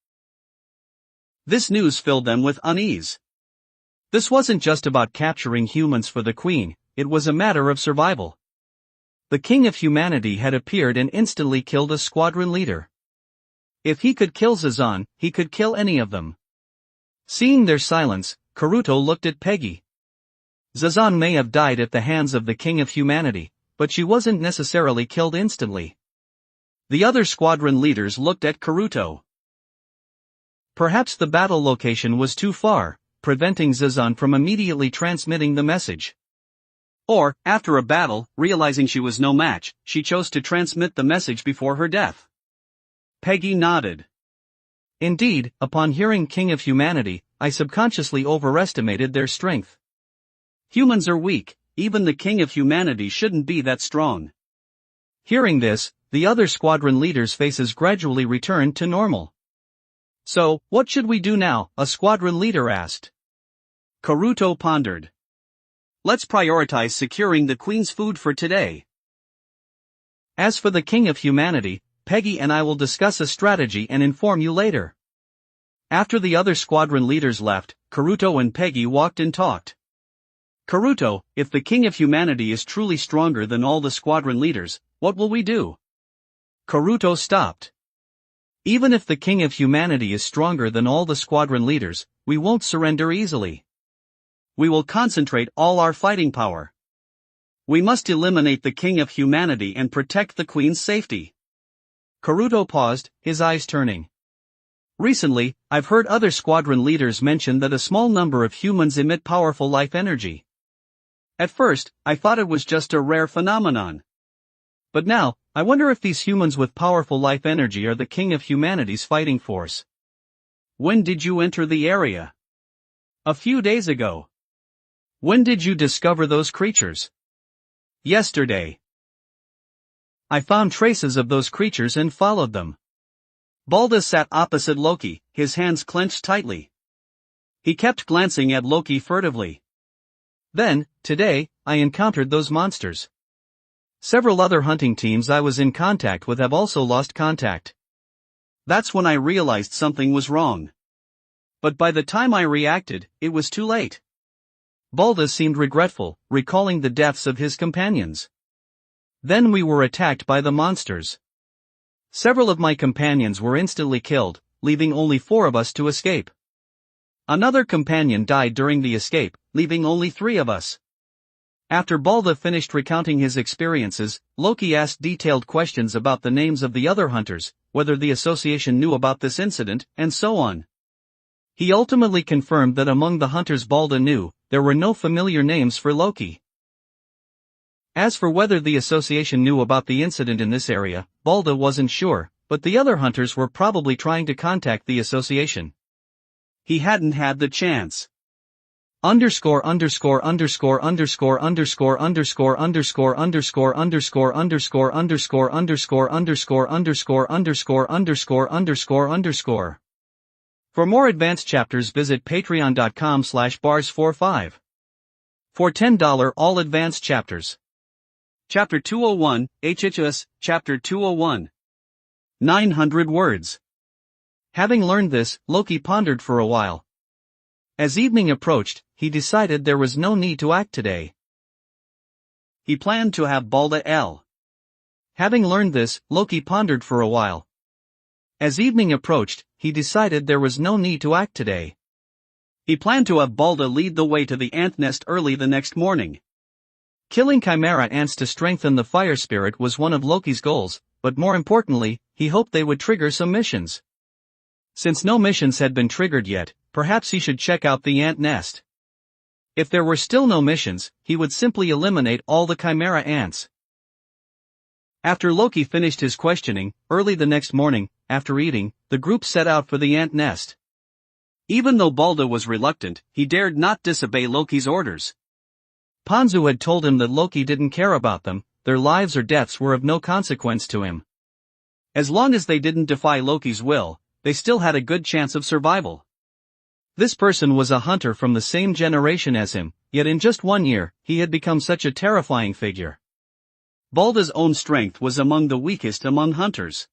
This news filled them with unease. This wasn't just about capturing humans for the Queen, it was a matter of survival. The King of Humanity had appeared and instantly killed a squadron leader. If he could kill Zazan, he could kill any of them. Seeing their silence, Karuto looked at Peggy. Zazan may have died at the hands of the King of Humanity, but she wasn't necessarily killed instantly. The other squadron leaders looked at Karuto. Perhaps the battle location was too far, preventing Zazan from immediately transmitting the message. Or, after a battle, realizing she was no match, she chose to transmit the message before her death. Peggy nodded. Indeed, upon hearing King of Humanity, I subconsciously overestimated their strength. Humans are weak, even the king of humanity shouldn't be that strong. Hearing this, the other squadron leaders' faces gradually returned to normal. So, what should we do now? A squadron leader asked. Karuto pondered. Let's prioritize securing the queen's food for today. As for the king of humanity, Peggy and I will discuss a strategy and inform you later. After the other squadron leaders left, Karuto and Peggy walked and talked. Karuto, if the king of humanity is truly stronger than all the squadron leaders, what will we do? Karuto stopped. Even if the king of humanity is stronger than all the squadron leaders, we won't surrender easily. We will concentrate all our fighting power. We must eliminate the king of humanity and protect the queen's safety. Karuto paused, his eyes turning. Recently, I've heard other squadron leaders mention that a small number of humans emit powerful life energy. At first, I thought it was just a rare phenomenon. But now, I wonder if these humans with powerful life energy are the king of humanity's fighting force. When did you enter the area? A few days ago. When did you discover those creatures? Yesterday. I found traces of those creatures and followed them. Balda sat opposite Loki, his hands clenched tightly. He kept glancing at Loki furtively. Then, today, I encountered those monsters. Several other hunting teams I was in contact with have also lost contact. That's when I realized something was wrong. But by the time I reacted, it was too late. Balda seemed regretful, recalling the deaths of his companions. Then we were attacked by the monsters. Several of my companions were instantly killed, leaving only 4 of us to escape. Another companion died during the escape, leaving only 3 of us. After Balda finished recounting his experiences, Loki asked detailed questions about the names of the other hunters, whether the association knew about this incident, and so on. He ultimately confirmed that among the hunters Balda knew, there were no familiar names for Loki. As for whether the association knew about the incident in this area, Balda wasn't sure, but the other hunters were probably trying to contact the association. He hadn't had the chance. Underscore underscore underscore underscore underscore underscore underscore underscore underscore underscore underscore underscore underscore underscore underscore underscore underscore underscore. For more advanced chapters visit patreon.com/bars45. For $10 all advanced chapters. Chapter 201, HHS, Chapter 201. 900 words. Having learned this, Loki pondered for a while. As evening approached, he decided there was no need to act today. He planned to have Balda L. Having learned this, Loki pondered for a while. As evening approached, he decided there was no need to act today. He planned to have Balda lead the way to the ant nest early the next morning. Killing chimera ants to strengthen the fire spirit was one of Loki's goals, but more importantly, he hoped they would trigger some missions. Since no missions had been triggered yet, perhaps he should check out the ant nest. If there were still no missions, he would simply eliminate all the chimera ants. After Loki finished his questioning, early the next morning, after eating, the group set out for the ant nest. Even though Balda was reluctant, he dared not disobey Loki's orders. Ponzu had told him that Loki didn't care about them, their lives or deaths were of no consequence to him. As long as they didn't defy Loki's will, they still had a good chance of survival. This person was a hunter from the same generation as him, yet in just 1 year, he had become such a terrifying figure. Balda's own strength was among the weakest among hunters.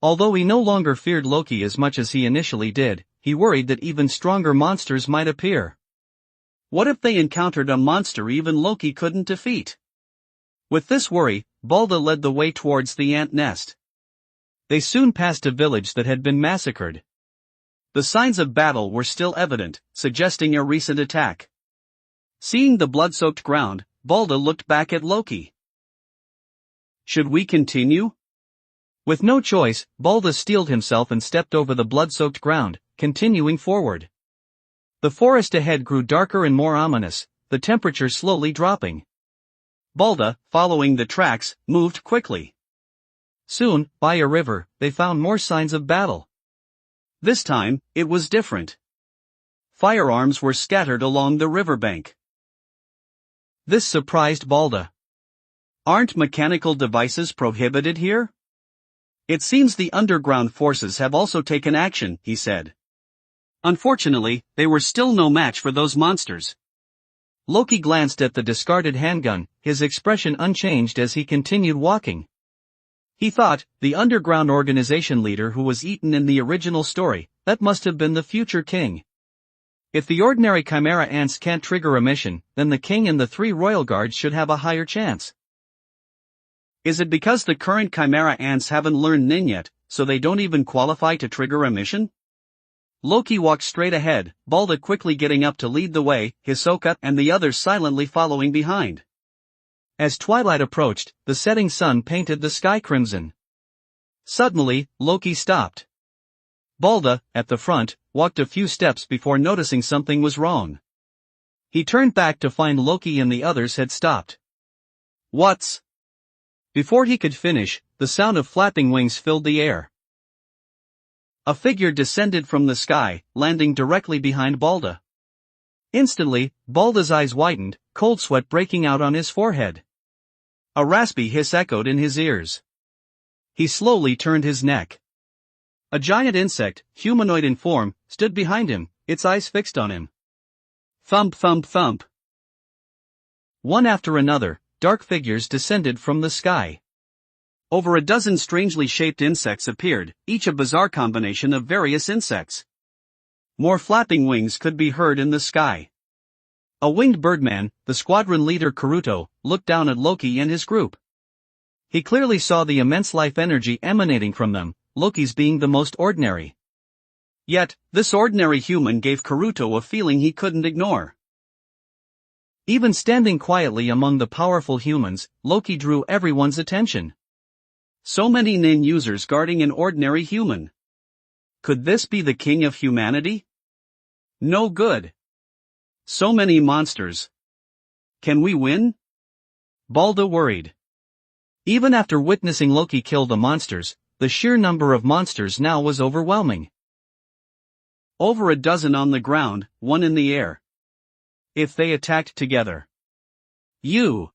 Although he no longer feared Loki as much as he initially did, he worried that even stronger monsters might appear. What if they encountered a monster even Loki couldn't defeat? With this worry, Balda led the way towards the ant nest. They soon passed a village that had been massacred. The signs of battle were still evident, suggesting a recent attack. Seeing the blood-soaked ground, Balda looked back at Loki. Should we continue? With no choice, Balda steeled himself and stepped over the blood-soaked ground, continuing forward. The forest ahead grew darker and more ominous, the temperature slowly dropping. Balda, following the tracks, moved quickly. Soon, by a river, they found more signs of battle. This time, it was different. Firearms were scattered along the riverbank. This surprised Balda. Aren't mechanical devices prohibited here? It seems the underground forces have also taken action, he said. Unfortunately, they were still no match for those monsters. Loki glanced at the discarded handgun, his expression unchanged as he continued walking. He thought, the underground organization leader who was eaten in the original story, that must have been the future king. If the ordinary Chimera ants can't trigger a mission, then the king and the 3 royal guards should have a higher chance. Is it because the current Chimera ants haven't learned Nin yet, so they don't even qualify to trigger a mission? Loki walked straight ahead, Balda quickly getting up to lead the way, Hisoka and the others silently following behind. As twilight approached, the setting sun painted the sky crimson. Suddenly, Loki stopped. Balda, at the front, walked a few steps before noticing something was wrong. He turned back to find Loki and the others had stopped. What's... Before he could finish, the sound of flapping wings filled the air. A figure descended from the sky, landing directly behind Balda. Instantly, Balda's eyes widened, cold sweat breaking out on his forehead. A raspy hiss echoed in his ears. He slowly turned his neck. A giant insect, humanoid in form, stood behind him, its eyes fixed on him. Thump thump thump. One after another, dark figures descended from the sky. Over a dozen strangely shaped insects appeared, each a bizarre combination of various insects. More flapping wings could be heard in the sky. A winged birdman, the squadron leader Karuto, looked down at Loki and his group. He clearly saw the immense life energy emanating from them, Loki's being the most ordinary. Yet, this ordinary human gave Karuto a feeling he couldn't ignore. Even standing quietly among the powerful humans, Loki drew everyone's attention. So many Nin users guarding an ordinary human. Could this be the king of humanity? No good. So many monsters. Can we win? Balda worried. Even after witnessing Loki kill the monsters, the sheer number of monsters now was overwhelming. Over a dozen on the ground, 1 in the air. If they attacked together. You.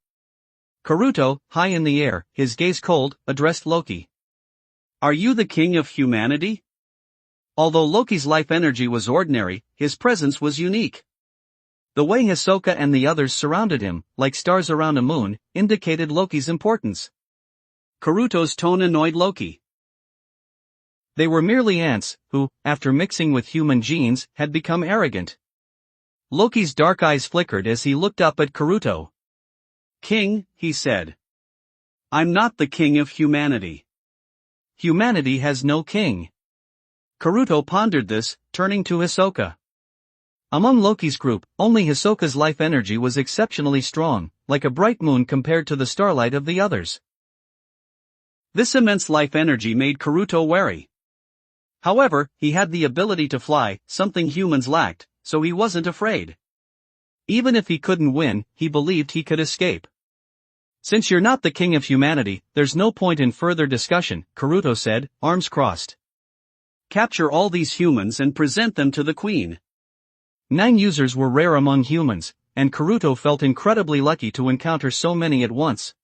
Karuto, high in the air, his gaze cold, addressed Loki. Are you the king of humanity? Although Loki's life energy was ordinary, his presence was unique. The way Hisoka and the others surrounded him, like stars around a moon, indicated Loki's importance. Karuto's tone annoyed Loki. They were merely ants, who, after mixing with human genes, had become arrogant. Loki's dark eyes flickered as he looked up at Karuto. King, he said. I'm not the king of humanity. Humanity has no king. Karuto pondered this, turning to Hisoka. Among Loki's group, only Hisoka's life energy was exceptionally strong, like a bright moon compared to the starlight of the others. This immense life energy made Karuto wary. However, he had the ability to fly, something humans lacked, so he wasn't afraid. Even if he couldn't win, he believed he could escape. Since you're not the king of humanity, there's no point in further discussion, Karuto said, arms crossed. Capture all these humans and present them to the queen. 9 users were rare among humans, and Karuto felt incredibly lucky to encounter so many at once.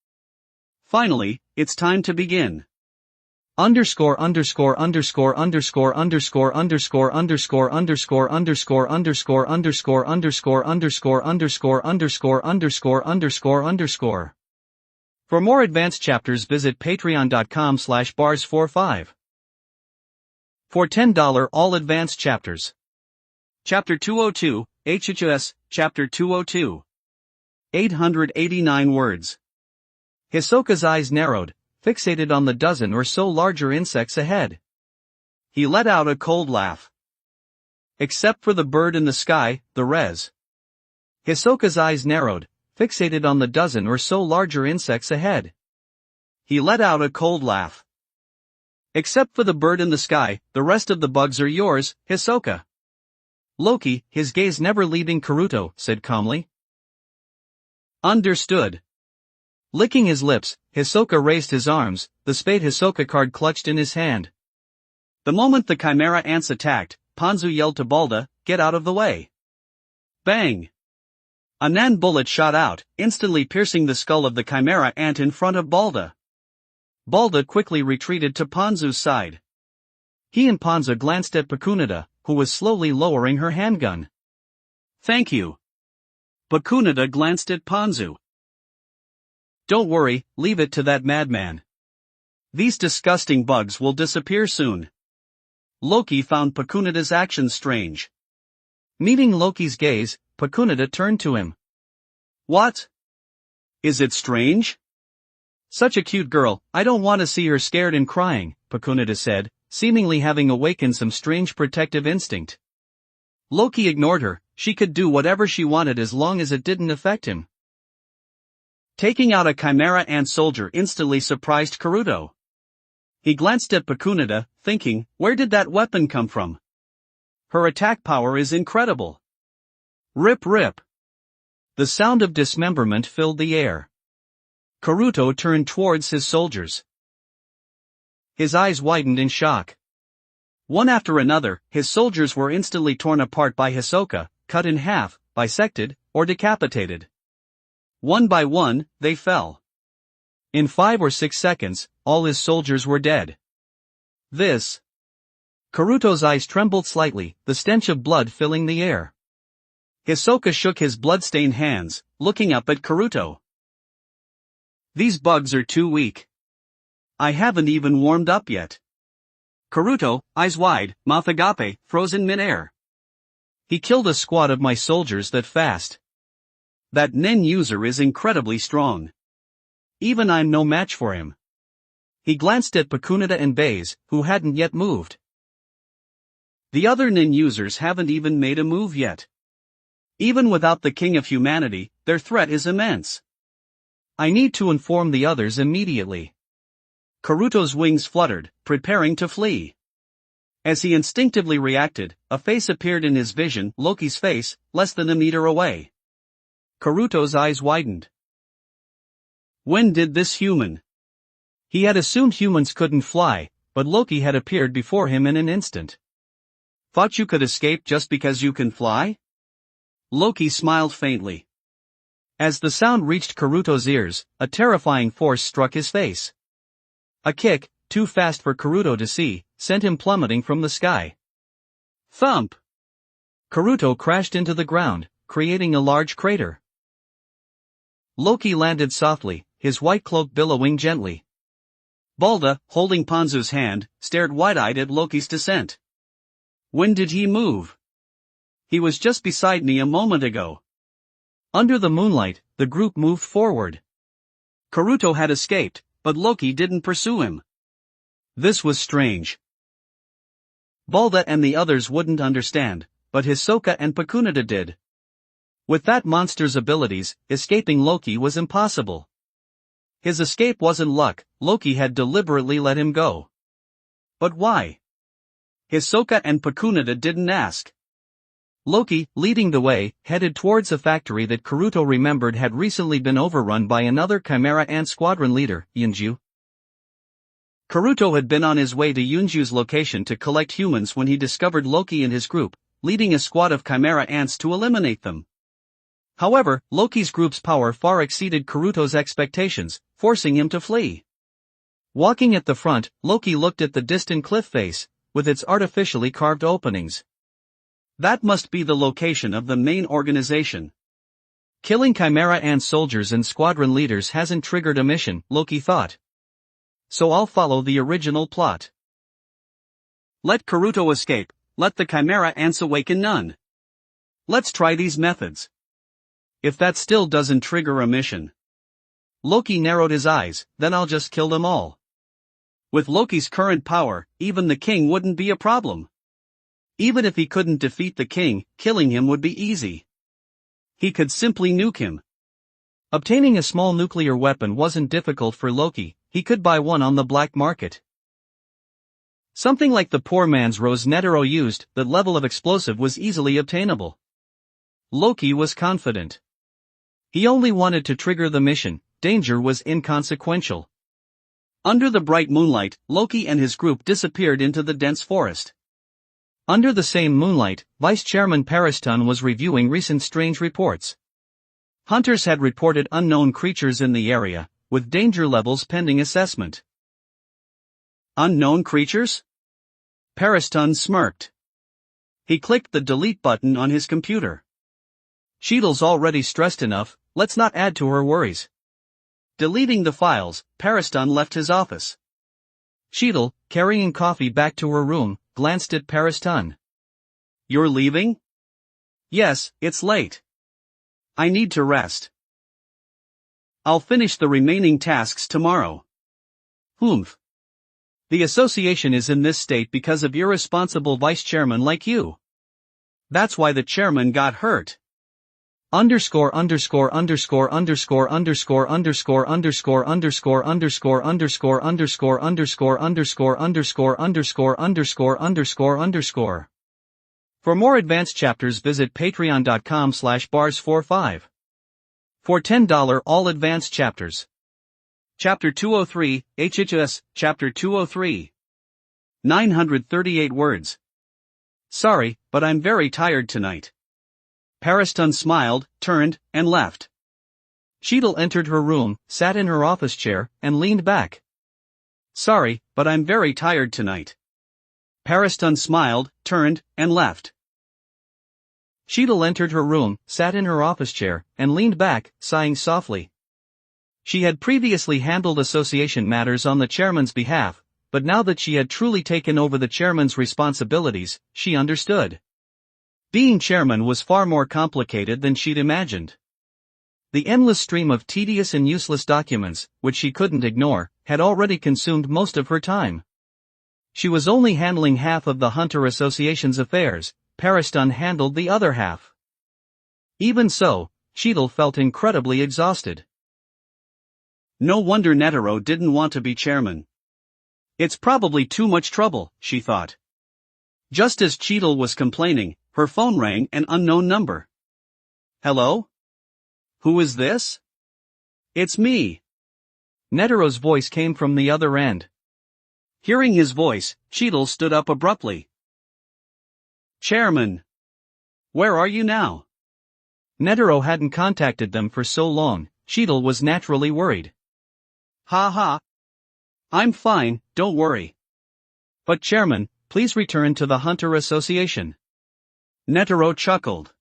Finally, it's time to begin. Underscore underscore underscore underscore underscore underscore underscore underscore underscore underscore underscore underscore underscore underscore underscore underscore underscore underscore. For more advanced chapters visit patreon.com/bars45. For $10 all advanced chapters. Chapter 202, HHS, Chapter 202. 889 words. Hisoka's eyes narrowed, fixated on the dozen or so larger insects ahead. He let out a cold laugh. Except for the bird in the sky, the res. Hisoka's eyes narrowed, fixated on the dozen or so larger insects ahead. He let out a cold laugh. Except for the bird in the sky, the rest of the bugs are yours, Hisoka. Loki, his gaze never leaving Karuto, said calmly. Understood. Licking his lips, Hisoka raised his arms, the spade Hisoka card clutched in his hand. The moment the Chimera ants attacked, Ponzu yelled to Balda, "Get out of the way!" Bang! A nan bullet shot out, instantly piercing the skull of the chimera ant in front of Balda. Balda quickly retreated to Panzu's side. He and Panza glanced at Pacunita, who was slowly lowering her handgun. Thank you. Pacunita glanced at Panzu. Don't worry, leave it to that madman. These disgusting bugs will disappear soon. Loki found Pacunita's actions strange. Meeting Loki's gaze, Pacunita turned to him. What? Is it strange? Such a cute girl, I don't want to see her scared and crying, Pacunita said, seemingly having awakened some strange protective instinct. Loki ignored her, she could do whatever she wanted as long as it didn't affect him. Taking out a chimera ant soldier instantly surprised Karuto. He glanced at Pacunita, thinking, where did that weapon come from? Her attack power is incredible. Rip rip. The sound of dismemberment filled the air. Karuto turned towards his soldiers. His eyes widened in shock. One after another, his soldiers were instantly torn apart by Hisoka, cut in half, bisected, or decapitated. One by one, they fell. In 5 or 6 seconds, all his soldiers were dead. This. Karuto's eyes trembled slightly, the stench of blood filling the air. Hisoka shook his blood-stained hands, looking up at Karuto. These bugs are too weak. I haven't even warmed up yet. Karuto, eyes wide, mouth agape, frozen mid-air. He killed a squad of my soldiers that fast. That nin user is incredibly strong. Even I'm no match for him. He glanced at Pacunita and Baze, who hadn't yet moved. The other nin users haven't even made a move yet. Even without the King of Humanity, their threat is immense. I need to inform the others immediately. Karuto's wings fluttered, preparing to flee. As he instinctively reacted, a face appeared in his vision, Loki's face, less than a meter away. Karuto's eyes widened. When did this human? He had assumed humans couldn't fly, but Loki had appeared before him in an instant. Thought you could escape just because you can fly? Loki smiled faintly. As the sound reached Karuto's ears, a terrifying force struck his face. A kick, too fast for Karuto to see, sent him plummeting from the sky. Thump! Karuto crashed into the ground, creating a large crater. Loki landed softly, his white cloak billowing gently. Balda, holding Panzu's hand, stared wide-eyed at Loki's descent. When did he move? He was just beside me a moment ago. Under the moonlight, the group moved forward. Karuto had escaped, but Loki didn't pursue him. This was strange. Balda and the others wouldn't understand, but Hisoka and Pacunita did. With that monster's abilities, escaping Loki was impossible. His escape wasn't luck, Loki had deliberately let him go. But why? Hisoka and Pacunita didn't ask. Loki, leading the way, headed towards a factory that Karuto remembered had recently been overrun by another Chimera Ant squadron leader, Yunju. Karuto had been on his way to Yunju's location to collect humans when he discovered Loki and his group, leading a squad of Chimera Ants to eliminate them. However, Loki's group's power far exceeded Karuto's expectations, forcing him to flee. Walking at the front, Loki looked at the distant cliff face, with its artificially carved openings. That must be the location of the main organization. Killing Chimera Ant soldiers and squadron leaders hasn't triggered a mission, Loki thought. So I'll follow the original plot. Let Karuto escape, let the Chimera Ants awaken none. Let's try these methods. If that still doesn't trigger a mission. Loki narrowed his eyes, then I'll just kill them all. With Loki's current power, even the king wouldn't be a problem. Even if he couldn't defeat the king, killing him would be easy. He could simply nuke him. Obtaining a small nuclear weapon wasn't difficult for Loki, he could buy one on the black market. Something like the poor man's Rose Netero used, that level of explosive was easily obtainable. Loki was confident. He only wanted to trigger the mission, danger was inconsequential. Under the bright moonlight, Loki and his group disappeared into the dense forest. Under the same moonlight, Vice Chairman Pariston was reviewing recent strange reports. Hunters had reported unknown creatures in the area, with danger levels pending assessment. Unknown creatures? Pariston smirked. He clicked the delete button on his computer. Sheetal's already stressed enough, let's not add to her worries. Deleting the files, Pariston left his office. Sheetal, carrying coffee back to her room, glanced at Pariston. You're leaving? Yes, it's late. I need to rest. I'll finish the remaining tasks tomorrow. Humph. The association is in this state because of irresponsible vice-chairmen like you. That's why the chairman got hurt. Underscore underscore underscore underscore underscore underscore underscore underscore underscore underscore underscore underscore underscore underscore underscore underscore underscore underscore. For more advanced chapters visit patreon.com/bars45. For $10 all advanced chapters. Chapter 203, HHS, Chapter 203. 938 words. Sorry, but I'm very tired tonight. Pariston smiled, turned, and left. Sheetal entered her room, sat in her office chair, and leaned back. Sorry, but I'm very tired tonight. Pariston smiled, turned, and left. Sheetal entered her room, sat in her office chair, and leaned back, sighing softly. She had previously handled association matters on the chairman's behalf, but now that she had truly taken over the chairman's responsibilities, she understood. Being chairman was far more complicated than she'd imagined. The endless stream of tedious and useless documents, which she couldn't ignore, had already consumed most of her time. She was only handling half of the Hunter Association's affairs, Pariston handled the other half. Even so, Sheetal felt incredibly exhausted. No wonder Netero didn't want to be chairman. It's probably too much trouble, she thought. Just as Sheetal was complaining, her phone rang, an unknown number. Hello? Who is this? It's me. Netero's voice came from the other end. Hearing his voice, Sheetal stood up abruptly. Chairman! Where are you now? Netero hadn't contacted them for so long, Sheetal was naturally worried. Ha ha. I'm fine, don't worry. But Chairman, please return to the Hunter Association. Netero chuckled.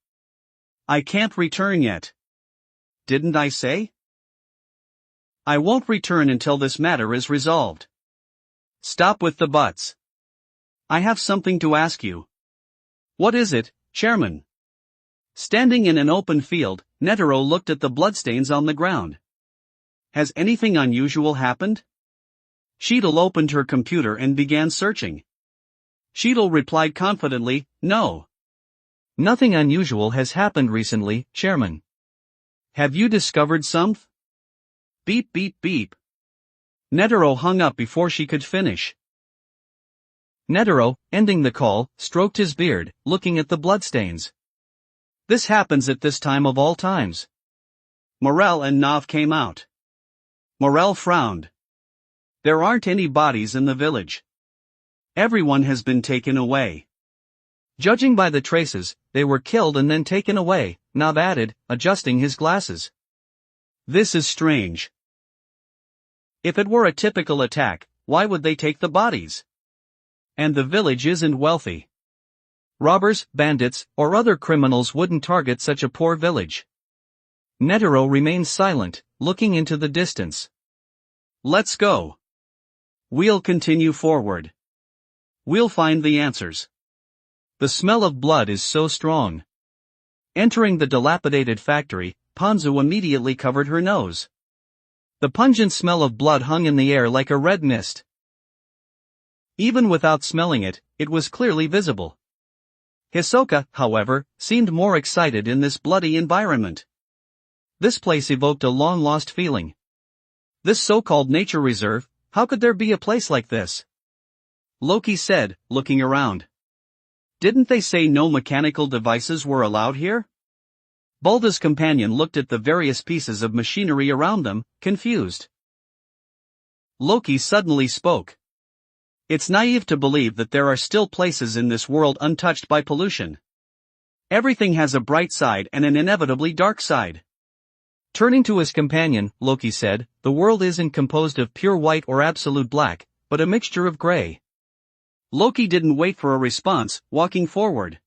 I can't return yet. Didn't I say? I won't return until this matter is resolved. Stop with the buts. I have something to ask you. What is it, Chairman? Standing in an open field, Netero looked at the bloodstains on the ground. Has anything unusual happened? Sheetal opened her computer and began searching. Sheetal replied confidently, no. Nothing unusual has happened recently, Chairman. Have you discovered something? Beep beep beep. Netero hung up before she could finish. Netero, ending the call, stroked his beard, looking at the bloodstains. This happens at this time of all times. Morel and Nav came out. Morel frowned. There aren't any bodies in the village. Everyone has been taken away. Judging by the traces, they were killed and then taken away, Nav added, adjusting his glasses. This is strange. If it were a typical attack, why would they take the bodies? And the village isn't wealthy. Robbers, bandits, or other criminals wouldn't target such a poor village. Netero remained silent, looking into the distance. Let's go. We'll continue forward. We'll find the answers. The smell of blood is so strong. Entering the dilapidated factory, Ponzu immediately covered her nose. The pungent smell of blood hung in the air like a red mist. Even without smelling it, it was clearly visible. Hisoka, however, seemed more excited in this bloody environment. This place evoked a long-lost feeling. This so-called nature reserve, how could there be a place like this? Loki said, looking around. Didn't they say no mechanical devices were allowed here? Bulda's companion looked at the various pieces of machinery around them, confused. Loki suddenly spoke. It's naive to believe that there are still places in this world untouched by pollution. Everything has a bright side and an inevitably dark side. Turning to his companion, Loki said, "The world isn't composed of pure white or absolute black, but a mixture of gray." Loki didn't wait for a response, walking forward.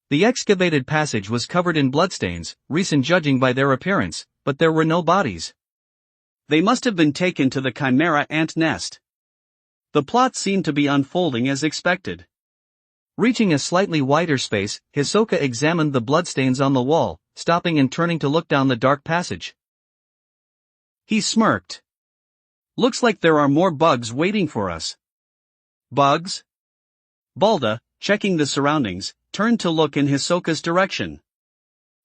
The excavated passage was covered in bloodstains, recent judging by their appearance, but there were no bodies. They must have been taken to the Chimera ant nest. The plot seemed to be unfolding as expected. Reaching a slightly wider space, Hisoka examined the bloodstains on the wall, stopping and turning to look down the dark passage. He smirked. "Looks like there are more bugs waiting for us." "Bugs?" Balda, checking the surroundings, turned to look in Hisoka's direction.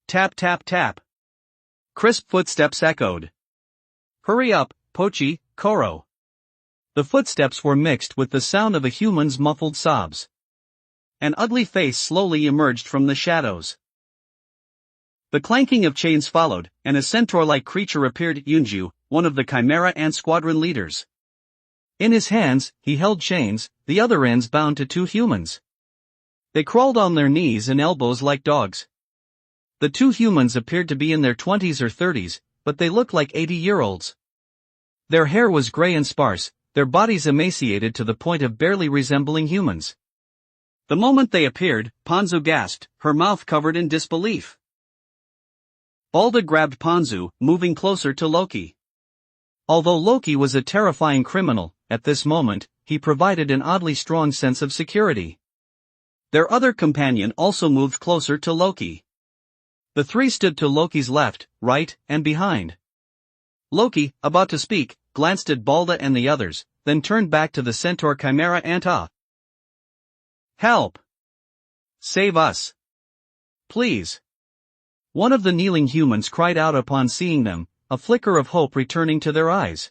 Tap tap tap. Crisp footsteps echoed. "Hurry up, Pochi, Koro." The footsteps were mixed with the sound of a human's muffled sobs. An ugly face slowly emerged from the shadows. The clanking of chains followed, and a centaur-like creature appeared. Yunju, one of the Chimera ant squadron leaders. In his hands, he held chains, the other ends bound to two humans. They crawled on their knees and elbows like dogs. The two humans appeared to be in their 20s or 30s, but they looked like 80-year-olds. Their hair was gray and sparse, their bodies emaciated to the point of barely resembling humans. The moment they appeared, Ponzu gasped, her mouth covered in disbelief. Balda grabbed Ponzu, moving closer to Loki. Although Loki was a terrifying criminal, at this moment, he provided an oddly strong sense of security. Their other companion also moved closer to Loki. The three stood to Loki's left, right, and behind. Loki, about to speak, glanced at Balda and the others, then turned back to the centaur Chimera ant. "Help! Save us! Please!" One of the kneeling humans cried out upon seeing them, a flicker of hope returning to their eyes.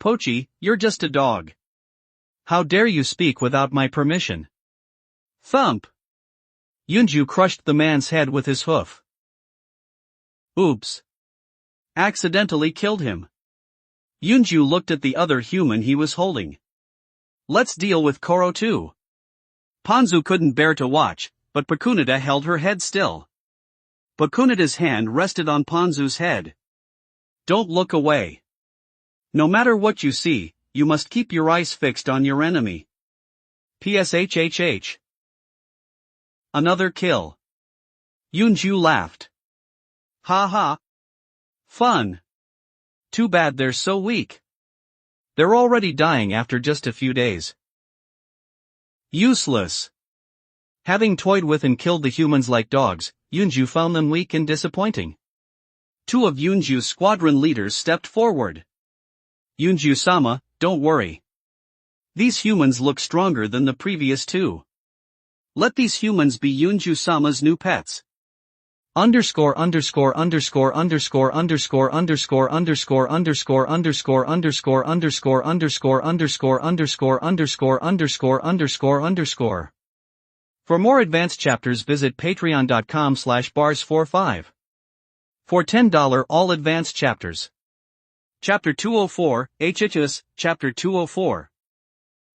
"Pochi, you're just a dog. How dare you speak without my permission?" Thump! Yunju crushed the man's head with his hoof. "Oops. Accidentally killed him." Yunju looked at the other human he was holding. "Let's deal with Koro too." Ponzu couldn't bear to watch, but Pakunita held her head still. Pakunita's hand rested on Ponzu's head. "Don't look away. No matter what you see, you must keep your eyes fixed on your enemy. PSHHH. Another kill." Yunju laughed. "Ha ha. Fun. Too bad they're so weak. They're already dying after just a few days. Useless." Having toyed with and killed the humans like dogs, Yunju found them weak and disappointing. Two of Yunju's squadron leaders stepped forward. "Yunju-sama, don't worry. These humans look stronger than the previous two. Let these humans be Yunju-sama's new pets." Underscore underscore underscore underscore underscore underscore underscore underscore underscore underscore underscore underscore underscore underscore underscore underscore underscore underscore. For more advanced chapters visit patreon.com/bars45. For $10 all advanced chapters. Chapter 204, HHS, Chapter 204.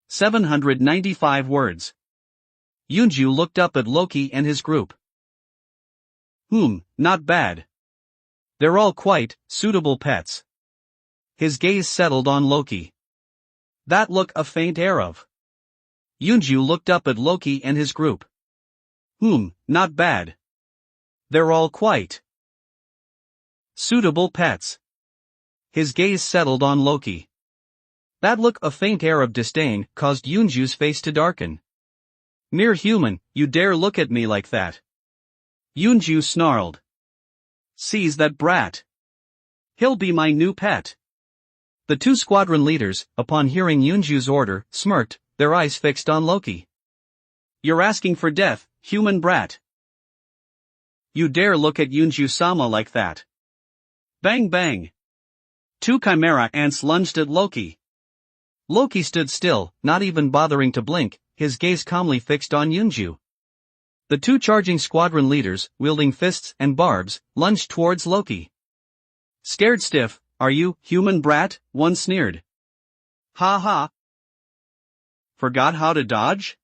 795 words. Yunju looked up at Loki and his group. Not bad. They're all quite suitable pets." His gaze settled on Loki. "That look a faint air of." Yunju looked up at Loki and his group. Not bad. They're all quite suitable pets." His gaze settled on Loki. That look a faint air of disdain caused Yunju's face to darken. "Mere human, you dare look at me like that?" Yunju snarled. "Seize that brat. He'll be my new pet." The two squadron leaders, upon hearing Yunju's order, smirked, their eyes fixed on Loki. "You're asking for death, human brat. You dare look at Yunju-sama like that?" Bang bang. Two Chimera ants lunged at Loki. Loki stood still, not even bothering to blink, his gaze calmly fixed on Yunju. The two charging squadron leaders, wielding fists and barbs, lunged towards Loki. "Scared stiff, are you, human brat?" one sneered. "Ha ha. Forgot how to dodge?"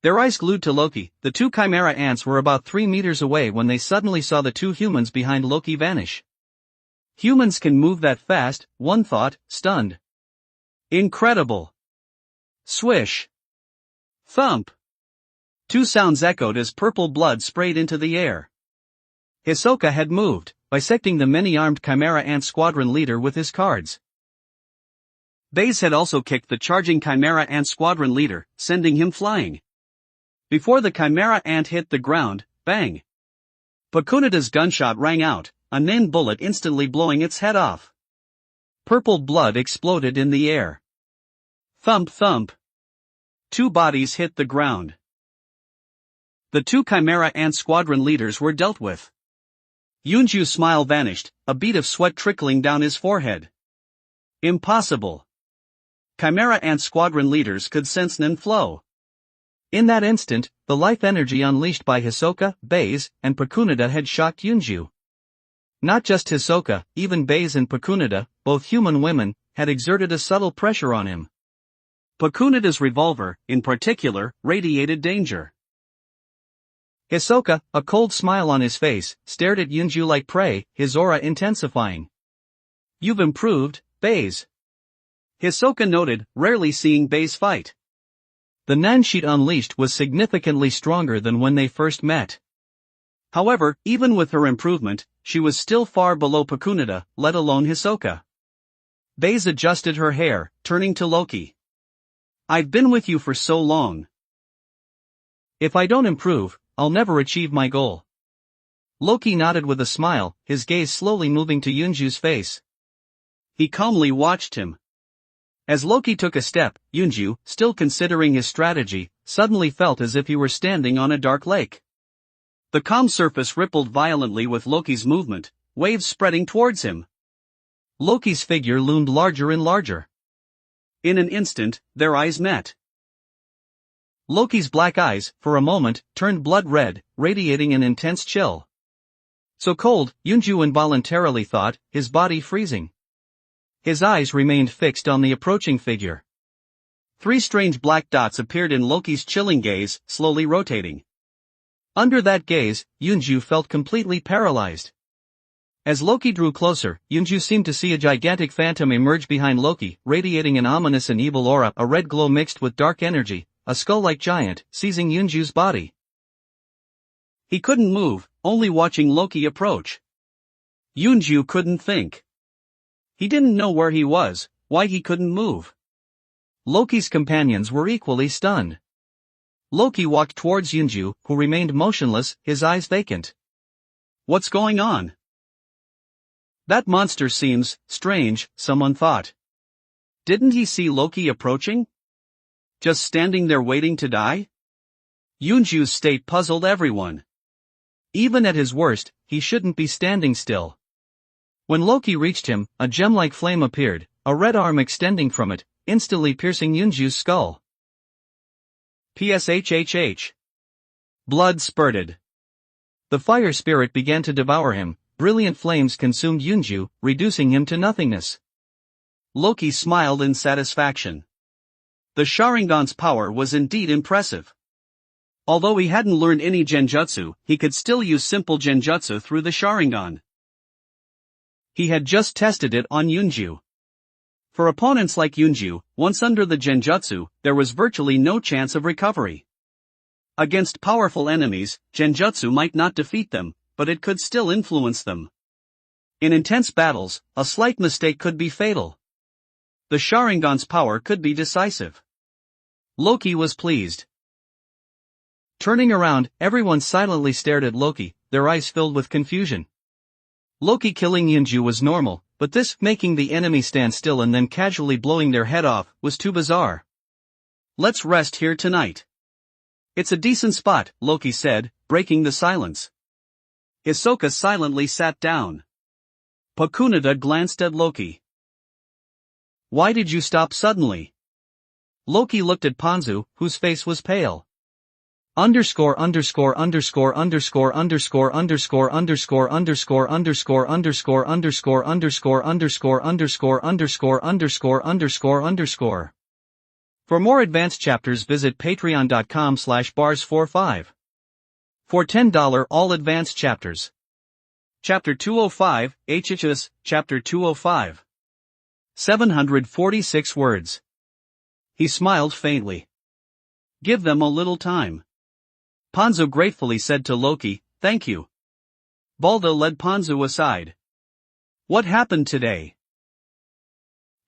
Their eyes glued to Loki, the two Chimera ants were about 3 meters away when they suddenly saw the two humans behind Loki vanish. Humans can move that fast, one thought, stunned. Incredible. Swish. Thump. Two sounds echoed as purple blood sprayed into the air. Hisoka had moved, bisecting the many-armed Chimera Ant Squadron leader with his cards. Baze had also kicked the charging Chimera Ant Squadron leader, sending him flying. Before the Chimera Ant hit the ground, bang! Pakunida's gunshot rang out, a nin bullet instantly blowing its head off. Purple blood exploded in the air. Thump thump. Two bodies hit the ground. The two Chimera Ant Squadron leaders were dealt with. Yunju's smile vanished, a bead of sweat trickling down his forehead. Impossible. Chimera Ant Squadron leaders could sense nin flow. In that instant, the life energy unleashed by Hisoka, Baze, and Pakunida had shocked Yunju. Not just Hisoka, even Baze and Pakunida, both human women, had exerted a subtle pressure on him. Pakunida's revolver, in particular, radiated danger. Hisoka, a cold smile on his face, stared at Yunju like prey, his aura intensifying. "You've improved, Baze." Hisoka noted, rarely seeing Baze fight. The nin she'd unleashed was significantly stronger than when they first met. However, even with her improvement, she was still far below Pakunida, let alone Hisoka. Baze adjusted her hair, turning to Loki. "I've been with you for so long. If I don't improve, I'll never achieve my goal." Loki nodded with a smile, his gaze slowly moving to Yunju's face. He calmly watched him. As Loki took a step, Yunju, still considering his strategy, suddenly felt as if he were standing on a dark lake. The calm surface rippled violently with Loki's movement, waves spreading towards him. Loki's figure loomed larger and larger. In an instant, their eyes met. Loki's black eyes, for a moment, turned blood red, radiating an intense chill. So cold, Yunju involuntarily thought, his body freezing. His eyes remained fixed on the approaching figure. Three strange black dots appeared in Loki's chilling gaze, slowly rotating. Under that gaze, Yunju felt completely paralyzed. As Loki drew closer, Yunju seemed to see a gigantic phantom emerge behind Loki, radiating an ominous and evil aura, a red glow mixed with dark energy, a skull-like giant, seizing Yunju's body. He couldn't move, only watching Loki approach. Yunju couldn't think. He didn't know where he was, why he couldn't move. Loki's companions were equally stunned. Loki walked towards Yunju, who remained motionless, his eyes vacant. "What's going on? That monster seems strange," someone thought. Didn't he see Loki approaching? Just standing there waiting to die? Yunju's state puzzled everyone. Even at his worst, he shouldn't be standing still. When Loki reached him, a gem-like flame appeared, a red arm extending from it, instantly piercing Yunju's skull. Pshhh. Blood spurted. The fire spirit began to devour him, brilliant flames consumed Yunju, reducing him to nothingness. Loki smiled in satisfaction. The Sharingan's power was indeed impressive. Although he hadn't learned any genjutsu, he could still use simple genjutsu through the Sharingan. He had just tested it on Yunju. For opponents like Yunju, once under the genjutsu, there was virtually no chance of recovery. Against powerful enemies, genjutsu might not defeat them, but it could still influence them. In intense battles, a slight mistake could be fatal. The Sharingan's power could be decisive. Loki was pleased. Turning around, everyone silently stared at Loki, their eyes filled with confusion. Loki killing Yunju was normal, but this, making the enemy stand still and then casually blowing their head off, was too bizarre. "Let's rest here tonight. It's a decent spot," Loki said, breaking the silence. Hisoka silently sat down. Pakunida glanced at Loki. "Why did you stop suddenly?" Loki looked at Ponzu, whose face was pale. Underscore underscore underscore underscore underscore underscore underscore underscore underscore underscore underscore underscore underscore underscore underscore underscore underscore underscore. For more advanced chapters visit patreon.com/bars45. For $10 all advanced chapters. Chapter 205, HHS, Chapter 205. 746 words. He smiled faintly. Give them a little time. Ponzu gratefully said to Loki, thank you. Balda led Ponzu aside. What happened today?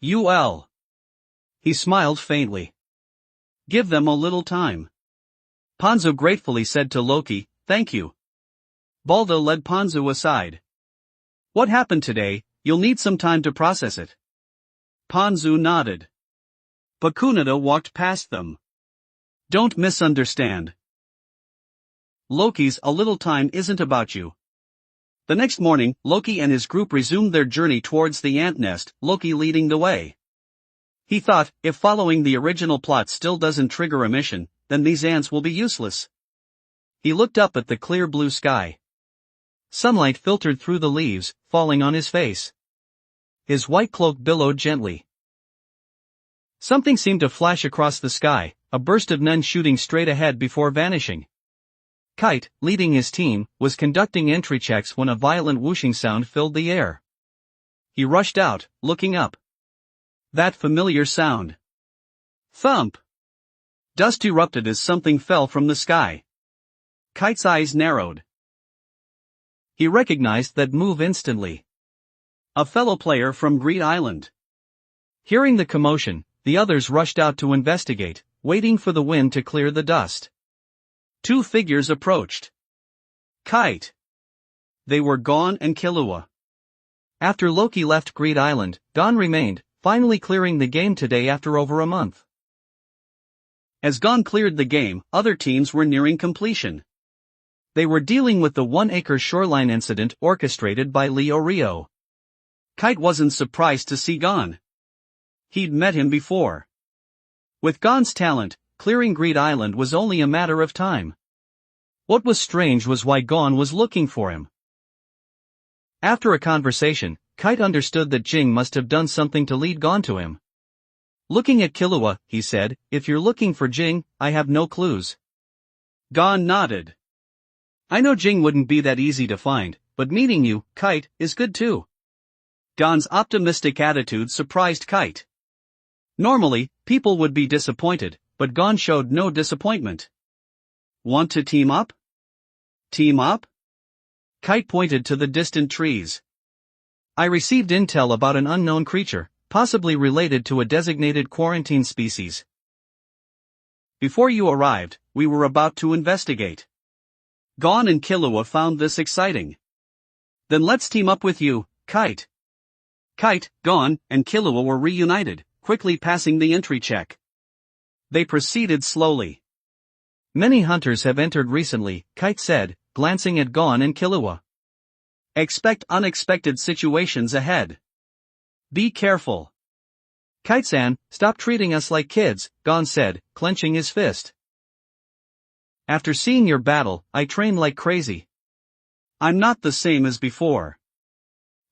UL. He smiled faintly. Give them a little time. Ponzu gratefully said to Loki, thank you. Balda led Ponzu aside. What happened today? You'll need some time to process it. Ponzu nodded. Bakunada walked past them. Don't misunderstand. Loki's a little time isn't about you. The next morning, Loki and his group resumed their journey towards the ant nest, Loki leading the way. He thought, if following the original plot still doesn't trigger a mission, then these ants will be useless. He looked up at the clear blue sky. Sunlight filtered through the leaves, falling on his face. His white cloak billowed gently. Something seemed to flash across the sky, a burst of nun shooting straight ahead before vanishing. Kite, leading his team, was conducting entry checks when a violent whooshing sound filled the air. He rushed out, looking up. That familiar sound. Thump! Dust erupted as something fell from the sky. Kite's eyes narrowed. He recognized that move instantly. A fellow player from Greed Island. Hearing the commotion, the others rushed out to investigate, waiting for the wind to clear the dust. Two figures approached. Kite. They were Gon and Killua. After Loki left Greed Island, Gon remained, finally clearing the game today after over a month. As Gon cleared the game, other teams were nearing completion. They were dealing with the 1-acre shoreline incident orchestrated by Leo Rio. Kite wasn't surprised to see Gon. He'd met him before. With Gon's talent, clearing Greed Island was only a matter of time. What was strange was why Gon was looking for him. After a conversation, Kite understood that Jing must have done something to lead Gon to him. Looking at Killua, he said, if you're looking for Jing, I have no clues. Gon nodded. I know Jing wouldn't be that easy to find, but meeting you, Kite, is good too. Gon's optimistic attitude surprised Kite. Normally, people would be disappointed, but Gon showed no disappointment. Want to team up? Team up? Kite pointed to the distant trees. I received intel about an unknown creature, possibly related to a designated quarantine species. Before you arrived, we were about to investigate. Gon and Killua found this exciting. Then let's team up with you, Kite. Kite, Gon, and Killua were reunited, quickly passing the entry check. They proceeded slowly. Many hunters have entered recently, Kite said, glancing at Gon and Killua. Expect unexpected situations ahead. Be careful. Kite-san, stop treating us like kids, Gon said, clenching his fist. After seeing your battle, I train like crazy. I'm not the same as before.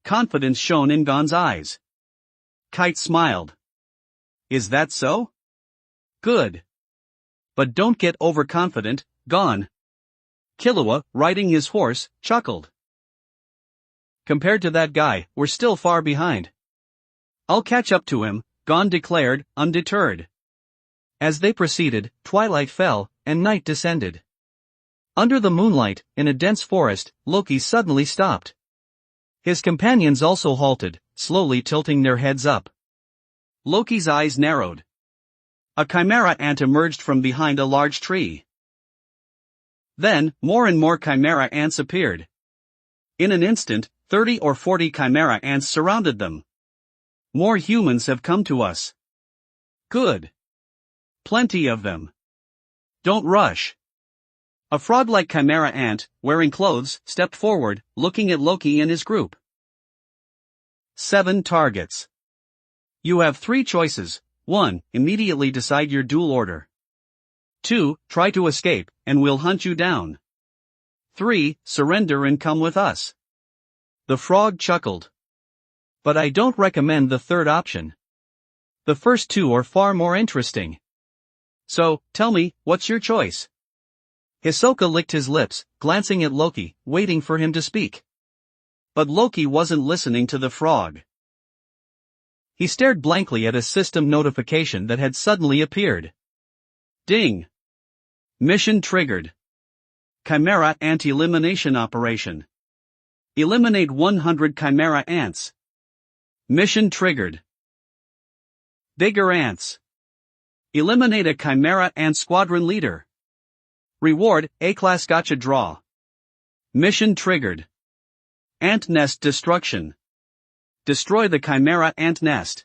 Confidence shone in Gon's eyes. Kite smiled. Is that so? Good. But don't get overconfident, Gon. Killua, riding his horse, chuckled. Compared to that guy, we're still far behind. I'll catch up to him, Gon declared, undeterred. As they proceeded, twilight fell, and night descended. Under the moonlight, in a dense forest, Loki suddenly stopped. His companions also halted, slowly tilting their heads up. Loki's eyes narrowed. A chimera ant emerged from behind a large tree. Then, more and more chimera ants appeared. In an instant, 30 or 40 chimera ants surrounded them. More humans have come to us. Good. Plenty of them. Don't rush. A frog-like chimera ant, wearing clothes, stepped forward, looking at Loki and his group. 7 targets. You have 3 choices. 1. Immediately decide your duel order. 2. Try to escape, and we'll hunt you down. 3. Surrender and come with us. The frog chuckled. But I don't recommend the third option. The first 2 are far more interesting. So, tell me, what's your choice? Hisoka licked his lips, glancing at Loki, waiting for him to speak. But Loki wasn't listening to the frog. He stared blankly at a system notification that had suddenly appeared. Ding! Mission triggered. Chimera Ant Elimination Operation. Eliminate 100 Chimera Ants. Mission triggered. Bigger Ants. Eliminate a Chimera Ant Squadron leader. Reward, A-Class Gotcha Draw. Mission triggered. Ant Nest Destruction. Destroy the Chimera Ant Nest.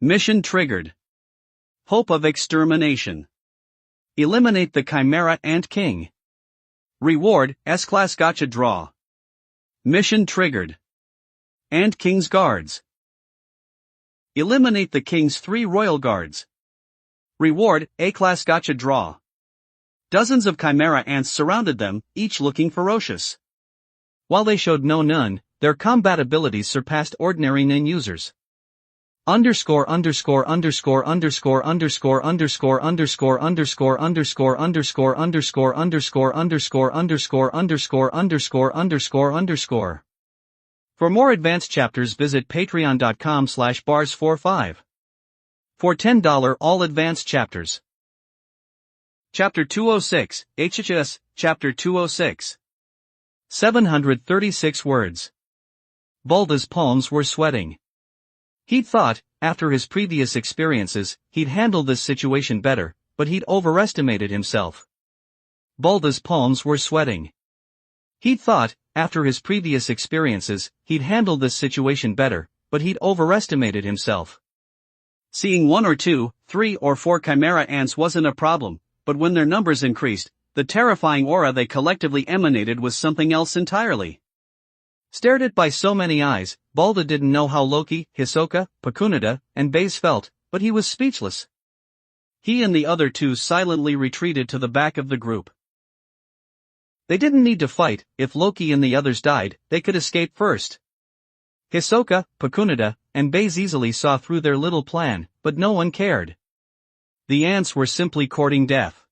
Mission triggered. Hope of Extermination. Eliminate the Chimera Ant King. Reward, S-Class Gotcha Draw. Mission triggered. Ant King's Guards. Eliminate the King's 3 Royal Guards. Reward, A-Class Gotcha Draw. Dozens of Chimera Ants surrounded them, each looking ferocious. While they showed no none, their combat abilities surpassed ordinary nin users. Underscore underscore underscore underscore underscore underscore underscore underscore underscore underscore underscore underscore underscore underscore underscore underscore underscore underscore. For more advanced chapters visit patreon.com/bars45. For $10 all advanced chapters. Chapter 206, HHS, Chapter 206. 736 words. Balda's palms were sweating. He'd thought, after his previous experiences, he'd handle this situation better, but he'd overestimated himself. Balda's palms were sweating. He'd thought, after his previous experiences, he'd handle this situation better, but he'd overestimated himself. Seeing 1 or 2, 3 or 4 Chimera Ants wasn't a problem, but when their numbers increased, the terrifying aura they collectively emanated was something else entirely. Stared at by so many eyes, Balda didn't know how Loki, Hisoka, Pakunada, and Baze felt, but he was speechless. He and the other 2 silently retreated to the back of the group. They didn't need to fight. If Loki and the others died, they could escape first. Hisoka, Pakunada, and Baze easily saw through their little plan, but no one cared. The ants were simply courting death.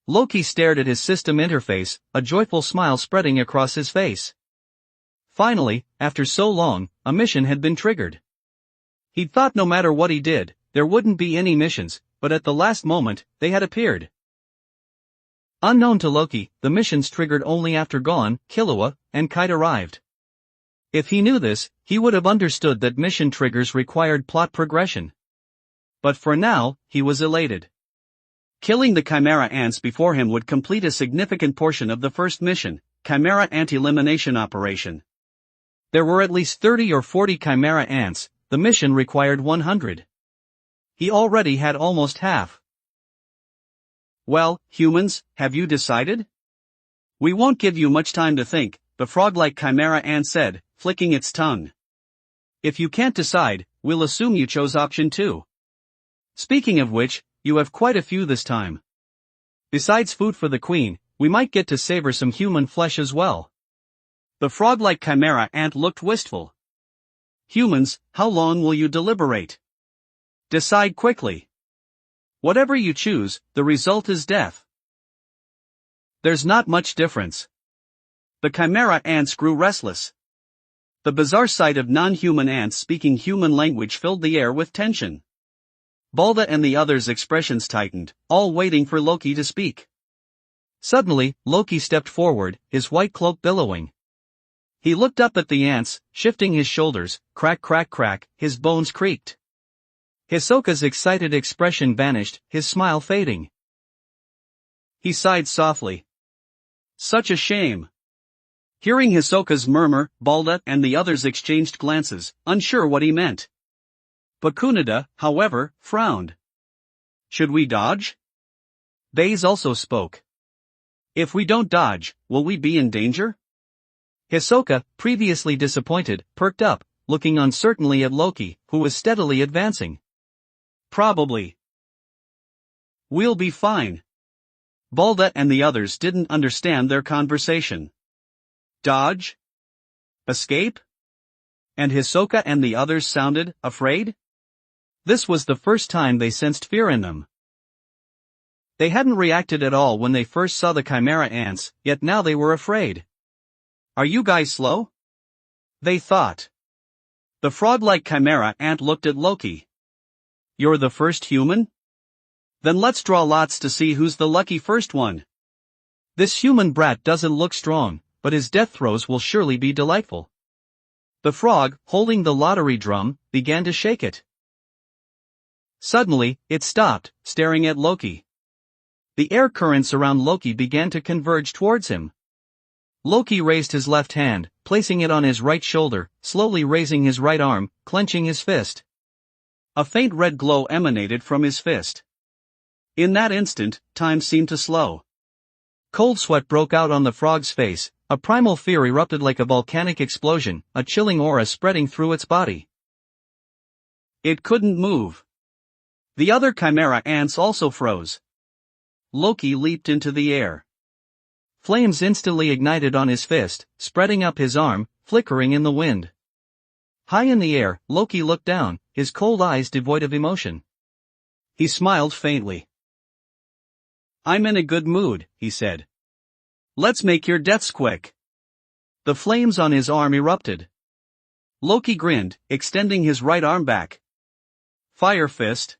Loki stared at his system interface, a joyful smile spreading across his face. Finally, after so long, a mission had been triggered. He'd thought no matter what he did, there wouldn't be any missions, but at the last moment, they had appeared. Unknown to Loki, the missions triggered only after Gon, Killua, and Kite arrived. If he knew this, he would have understood that mission triggers required plot progression. But for now, he was elated. Killing the Chimera Ants before him would complete a significant portion of the first mission, Chimera Ant Elimination Operation. There were at least 30 or 40 Chimera Ants, the mission required 100. He already had almost half. Well, humans, have you decided? We won't give you much time to think, the frog-like Chimera Ant said, flicking its tongue. If you can't decide, we'll assume you chose option 2. Speaking of which, you have quite a few this time. Besides food for the queen, we might get to savor some human flesh as well. The frog-like Chimera Ant looked wistful. Humans, how long will you deliberate? Decide quickly. Whatever you choose, the result is death. There's not much difference. The Chimera Ants grew restless. The bizarre sight of non-human ants speaking human language filled the air with tension. Balda and the others' expressions tightened, all waiting for Loki to speak. Suddenly, Loki stepped forward, his white cloak billowing. He looked up at the ants, shifting his shoulders, crack crack crack, his bones creaked. Hisoka's excited expression vanished, his smile fading. He sighed softly. Such a shame. Hearing Hisoka's murmur, Balda and the others exchanged glances, unsure what he meant. Pakunada, however, frowned. Should we dodge? Baze also spoke. If we don't dodge, will we be in danger? Hisoka, previously disappointed, perked up, looking uncertainly at Loki, who was steadily advancing. Probably. We'll be fine. Balda and the others didn't understand their conversation. Dodge? Escape? And Hisoka and the others sounded afraid? This was the first time they sensed fear in them. They hadn't reacted at all when they first saw the Chimera Ants, yet now they were afraid. Are you guys slow? They thought. The frog-like chimera ant looked at Loki. You're the first human? Then let's draw lots to see who's the lucky first one. This human brat doesn't look strong, but his death throes will surely be delightful. The frog, holding the lottery drum, began to shake it. Suddenly, it stopped, staring at Loki. The air currents around Loki began to converge towards him. Loki raised his left hand, placing it on his right shoulder, slowly raising his right arm, clenching his fist. A faint red glow emanated from his fist. In that instant, time seemed to slow. Cold sweat broke out on the frog's face, a primal fear erupted like a volcanic explosion, a chilling aura spreading through its body. It couldn't move. The other chimera ants also froze. Loki leaped into the air. Flames instantly ignited on his fist, spreading up his arm, flickering in the wind. High in the air, Loki looked down, his cold eyes devoid of emotion. He smiled faintly. I'm in a good mood, he said. Let's make your deaths quick. The flames on his arm erupted. Loki grinned, extending his right arm back. Fire fist.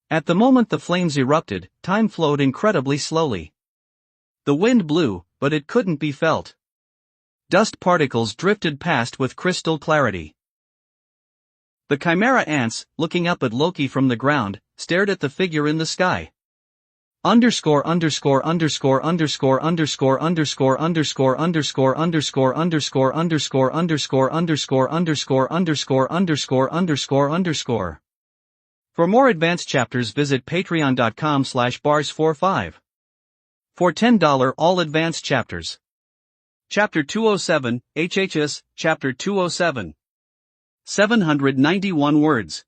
At the moment the flames erupted, time flowed incredibly slowly. The wind blew, but it couldn't be felt. Dust particles drifted past with crystal clarity. The chimera ants, looking up at Loki from the ground, stared at the figure in the sky. Underscore underscore underscore underscore underscore underscore underscore underscore underscore underscore underscore underscore underscore underscore underscore underscore underscore underscore. For more advanced chapters visit patreon.com/bars45. For $10 all advanced chapters. Chapter 207, HHS, Chapter 207. 791 words.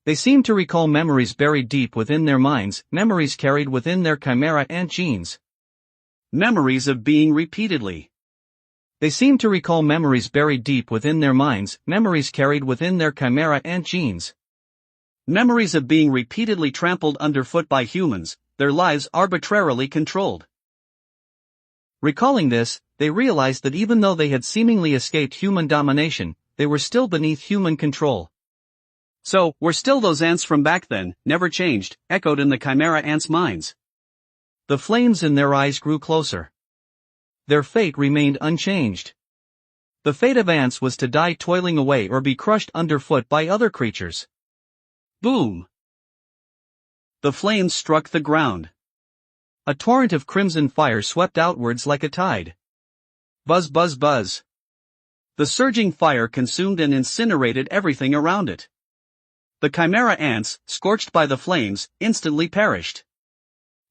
They seem to recall memories buried deep within their minds, memories carried within their chimera ant genes. Memories of being repeatedly. They seem to recall memories buried deep within their minds, memories carried within their chimera ant genes. Memories of being repeatedly trampled underfoot by humans, their lives arbitrarily controlled. Recalling this, they realized that even though they had seemingly escaped human domination, they were still beneath human control. So, we're still those ants from back then, never changed, echoed in the chimera ants' minds. The flames in their eyes grew closer. Their fate remained unchanged. The fate of ants was to die toiling away or be crushed underfoot by other creatures. Boom! The flames struck the ground. A torrent of crimson fire swept outwards like a tide. Buzz buzz buzz. The surging fire consumed and incinerated everything around it. The chimera ants, scorched by the flames, instantly perished.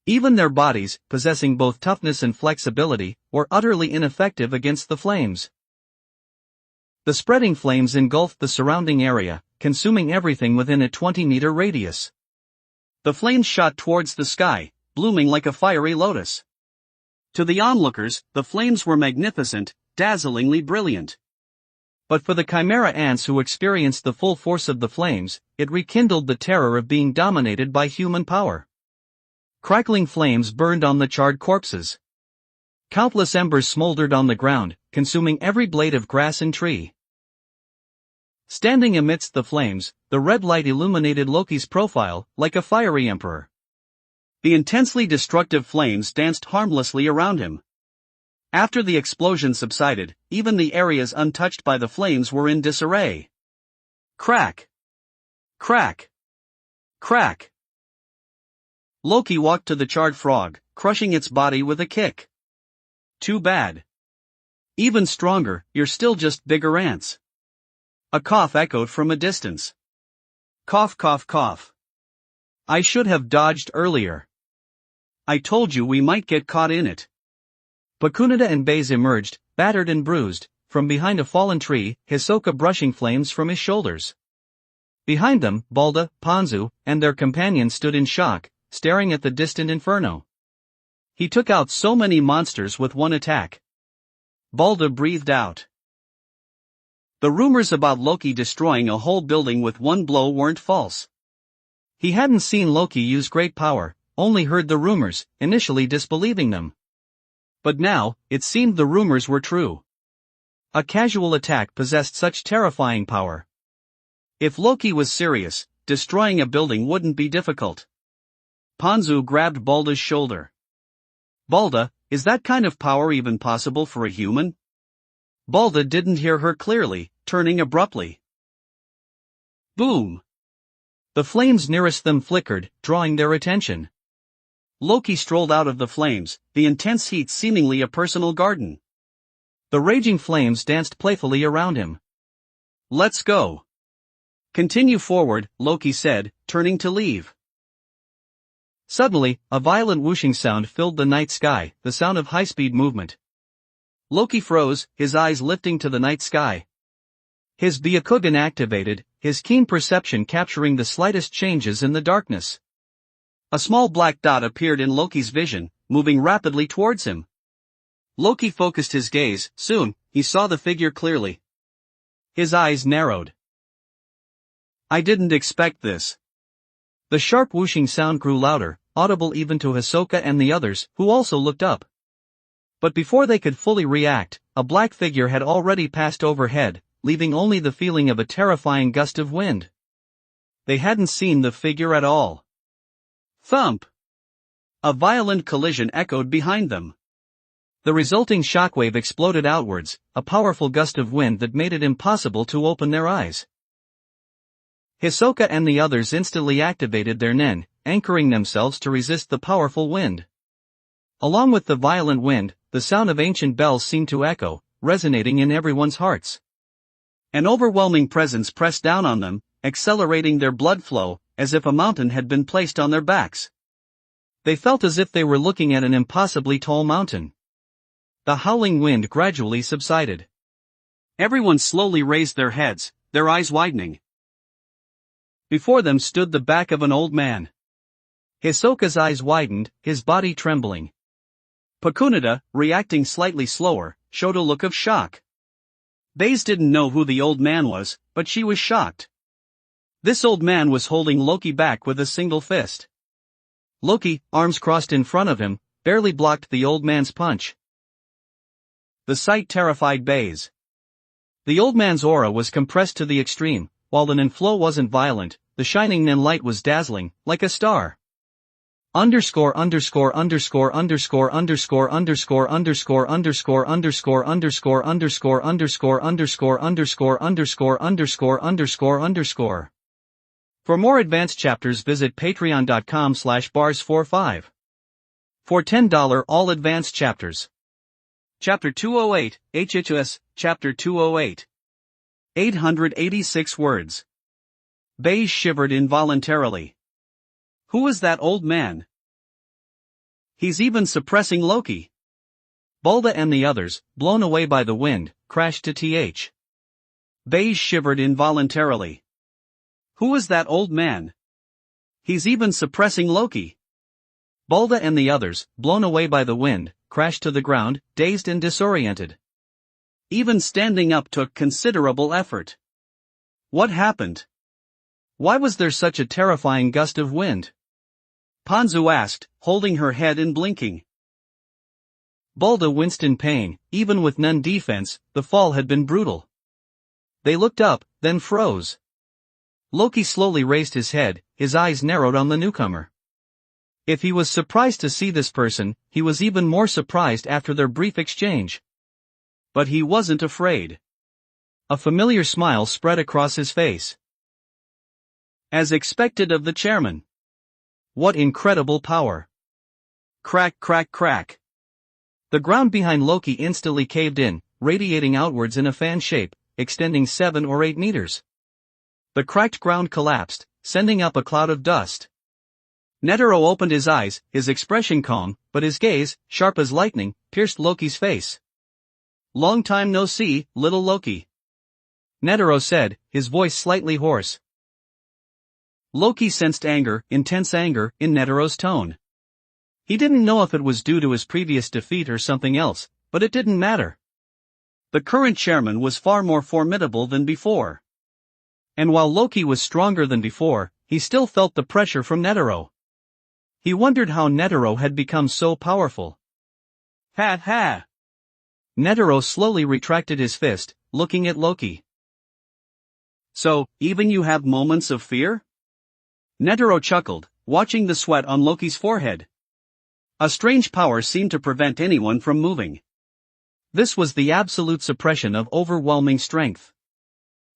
Even their bodies, possessing both toughness and flexibility, were utterly ineffective against the flames. The spreading flames engulfed the surrounding area, consuming everything within a 20-meter radius. The flames shot towards the sky, blooming like a fiery lotus. To the onlookers, the flames were magnificent, dazzlingly brilliant. But for the chimera ants who experienced the full force of the flames, it rekindled the terror of being dominated by human power. Crackling flames burned on the charred corpses. Countless embers smoldered on the ground, consuming every blade of grass and tree. Standing amidst the flames, the red light illuminated Loki's profile, like a fiery emperor. The intensely destructive flames danced harmlessly around him. After the explosion subsided, even the areas untouched by the flames were in disarray. Crack! Crack! Crack! Loki walked to the charred frog, crushing its body with a kick. Too bad. Even stronger, you're still just bigger ants. A cough echoed from a distance. Cough cough cough. I should have dodged earlier. I told you we might get caught in it. Pakunada and Baze emerged, battered and bruised, from behind a fallen tree, Hisoka brushing flames from his shoulders. Behind them, Balda, Panzu, and their companions stood in shock, staring at the distant inferno. He took out so many monsters with one attack. Balda breathed out. The rumors about Loki destroying a whole building with one blow weren't false. He hadn't seen Loki use great power, only heard the rumors, initially disbelieving them. But now, it seemed the rumors were true. A casual attack possessed such terrifying power. If Loki was serious, destroying a building wouldn't be difficult. Ponzu grabbed Balda's shoulder. Balda, is that kind of power even possible for a human? Balda didn't hear her clearly, turning abruptly. Boom! The flames nearest them flickered, drawing their attention. Loki strolled out of the flames, the intense heat seemingly a personal garden. The raging flames danced playfully around him. Let's go. Continue forward, Loki said, turning to leave. Suddenly, a violent whooshing sound filled the night sky, the sound of high-speed movement. Loki froze, his eyes lifting to the night sky. His Byakugan activated, his keen perception capturing the slightest changes in the darkness. A small black dot appeared in Loki's vision, moving rapidly towards him. Loki focused his gaze, soon, he saw the figure clearly. His eyes narrowed. I didn't expect this. The sharp whooshing sound grew louder, audible even to Hisoka and the others, who also looked up. But before they could fully react, a black figure had already passed overhead, leaving only the feeling of a terrifying gust of wind. They hadn't seen the figure at all. Thump! A violent collision echoed behind them. The resulting shockwave exploded outwards, a powerful gust of wind that made it impossible to open their eyes. Hisoka and the others instantly activated their nen, anchoring themselves to resist the powerful wind. Along with the violent wind, the sound of ancient bells seemed to echo, resonating in everyone's hearts. An overwhelming presence pressed down on them, accelerating their blood flow, as if a mountain had been placed on their backs. They felt as if they were looking at an impossibly tall mountain. The howling wind gradually subsided. Everyone slowly raised their heads, their eyes widening. Before them stood the back of an old man. Hisoka's eyes widened, his body trembling. Pakunada, reacting slightly slower, showed a look of shock. Baze didn't know who the old man was, but she was shocked. This old man was holding Loki back with a single fist. Loki, arms crossed in front of him, barely blocked the old man's punch. The sight terrified Baze. The old man's aura was compressed to the extreme, while the nen flow wasn't violent, the shining nen light was dazzling, like a star. Underscore underscore underscore underscore underscore underscore underscore underscore underscore underscore underscore underscore underscore underscore underscore underscore underscore underscore. For more advanced chapters visit patreon.com/bars45. For $10 all advanced chapters. Chapter 208, HHS, Chapter 208. 886 words. Baze shivered involuntarily. Who is that old man? He's even suppressing Loki. Balda and the others, blown away by the wind, crashed to th. Baze shivered involuntarily. Who is that old man? He's even suppressing Loki. Balda and the others, blown away by the wind, crashed to the ground, dazed and disoriented. Even standing up took considerable effort. What happened? Why was there such a terrifying gust of wind? Ponzu asked, holding her head and blinking. Balda winced in pain, even with none defense, the fall had been brutal. They looked up, then froze. Loki slowly raised his head, his eyes narrowed on the newcomer. If he was surprised to see this person, he was even more surprised after their brief exchange. But he wasn't afraid. A familiar smile spread across his face. As expected of the chairman. What incredible power. Crack, crack, crack. The ground behind Loki instantly caved in, radiating outwards in a fan shape, extending 7 or 8 meters. The cracked ground collapsed, sending up a cloud of dust. Netero opened his eyes, his expression calm, but his gaze, sharp as lightning, pierced Loki's face. Long time no see, little Loki. Netero said, his voice slightly hoarse. Loki sensed anger, intense anger, in Netero's tone. He didn't know if it was due to his previous defeat or something else, but it didn't matter. The current chairman was far more formidable than before. And while Loki was stronger than before, he still felt the pressure from Netero. He wondered how Netero had become so powerful. Ha ha! Netero slowly retracted his fist, looking at Loki. So, even you have moments of fear? Netero chuckled, watching the sweat on Loki's forehead. A strange power seemed to prevent anyone from moving. This was the absolute suppression of overwhelming strength.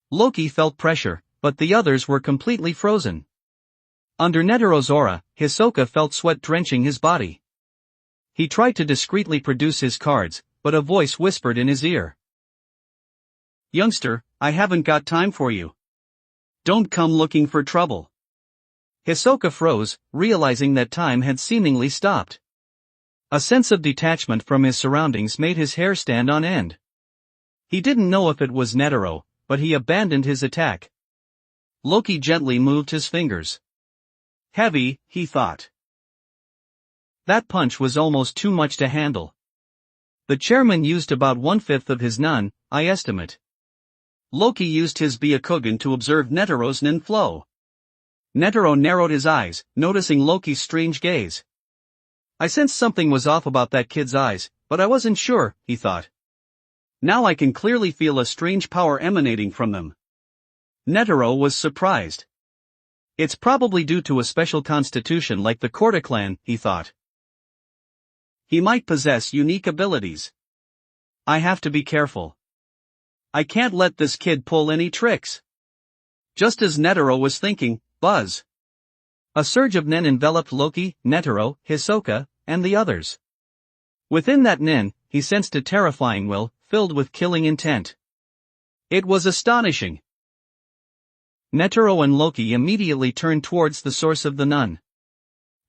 Loki felt pressure, but the others were completely frozen. Under Netero's aura, Hisoka felt sweat drenching his body. He tried to discreetly produce his cards, but a voice whispered in his ear. Youngster, I haven't got time for you. Don't come looking for trouble. Hisoka froze, realizing that time had seemingly stopped. A sense of detachment from his surroundings made his hair stand on end. He didn't know if it was Netero, but he abandoned his attack. Loki gently moved his fingers. Heavy, he thought. That punch was almost too much to handle. The chairman used about 1/5 of his nin, I estimate. Loki used his Byakugan to observe Netero's nin flow. Netero narrowed his eyes, noticing Loki's strange gaze. I sensed something was off about that kid's eyes, but I wasn't sure, he thought. Now I can clearly feel a strange power emanating from them. Netero was surprised. It's probably due to a special constitution like the Korda clan, he thought. He might possess unique abilities. I have to be careful. I can't let this kid pull any tricks. Just as Netero was thinking, buzz. A surge of nin enveloped Loki, Netero, Hisoka, and the others. Within that nin, he sensed a terrifying will, filled with killing intent. It was astonishing. Netero and Loki immediately turned towards the source of the nun.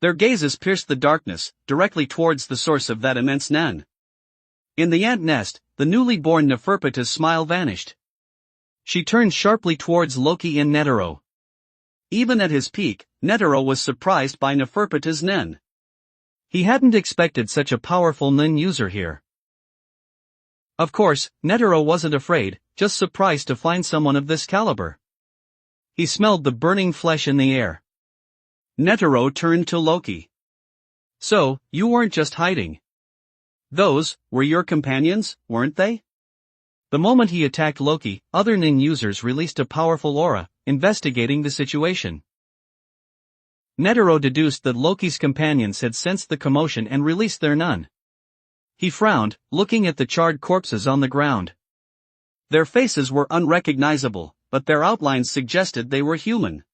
Their gazes pierced the darkness, directly towards the source of that immense nin. In the ant nest, the newly born Neferpita's smile vanished. She turned sharply towards Loki and Netero. Even at his peak, Netero was surprised by Neferpita's nin. He hadn't expected such a powerful nin user here. Of course, Netero wasn't afraid, just surprised to find someone of this caliber. He smelled the burning flesh in the air. Netero turned to Loki. So, you weren't just hiding. Those were your companions, weren't they? The moment he attacked Loki, other nin users released a powerful aura, investigating the situation. Netero deduced that Loki's companions had sensed the commotion and released their nin. He frowned, looking at the charred corpses on the ground. Their faces were unrecognizable, but their outlines suggested they were human.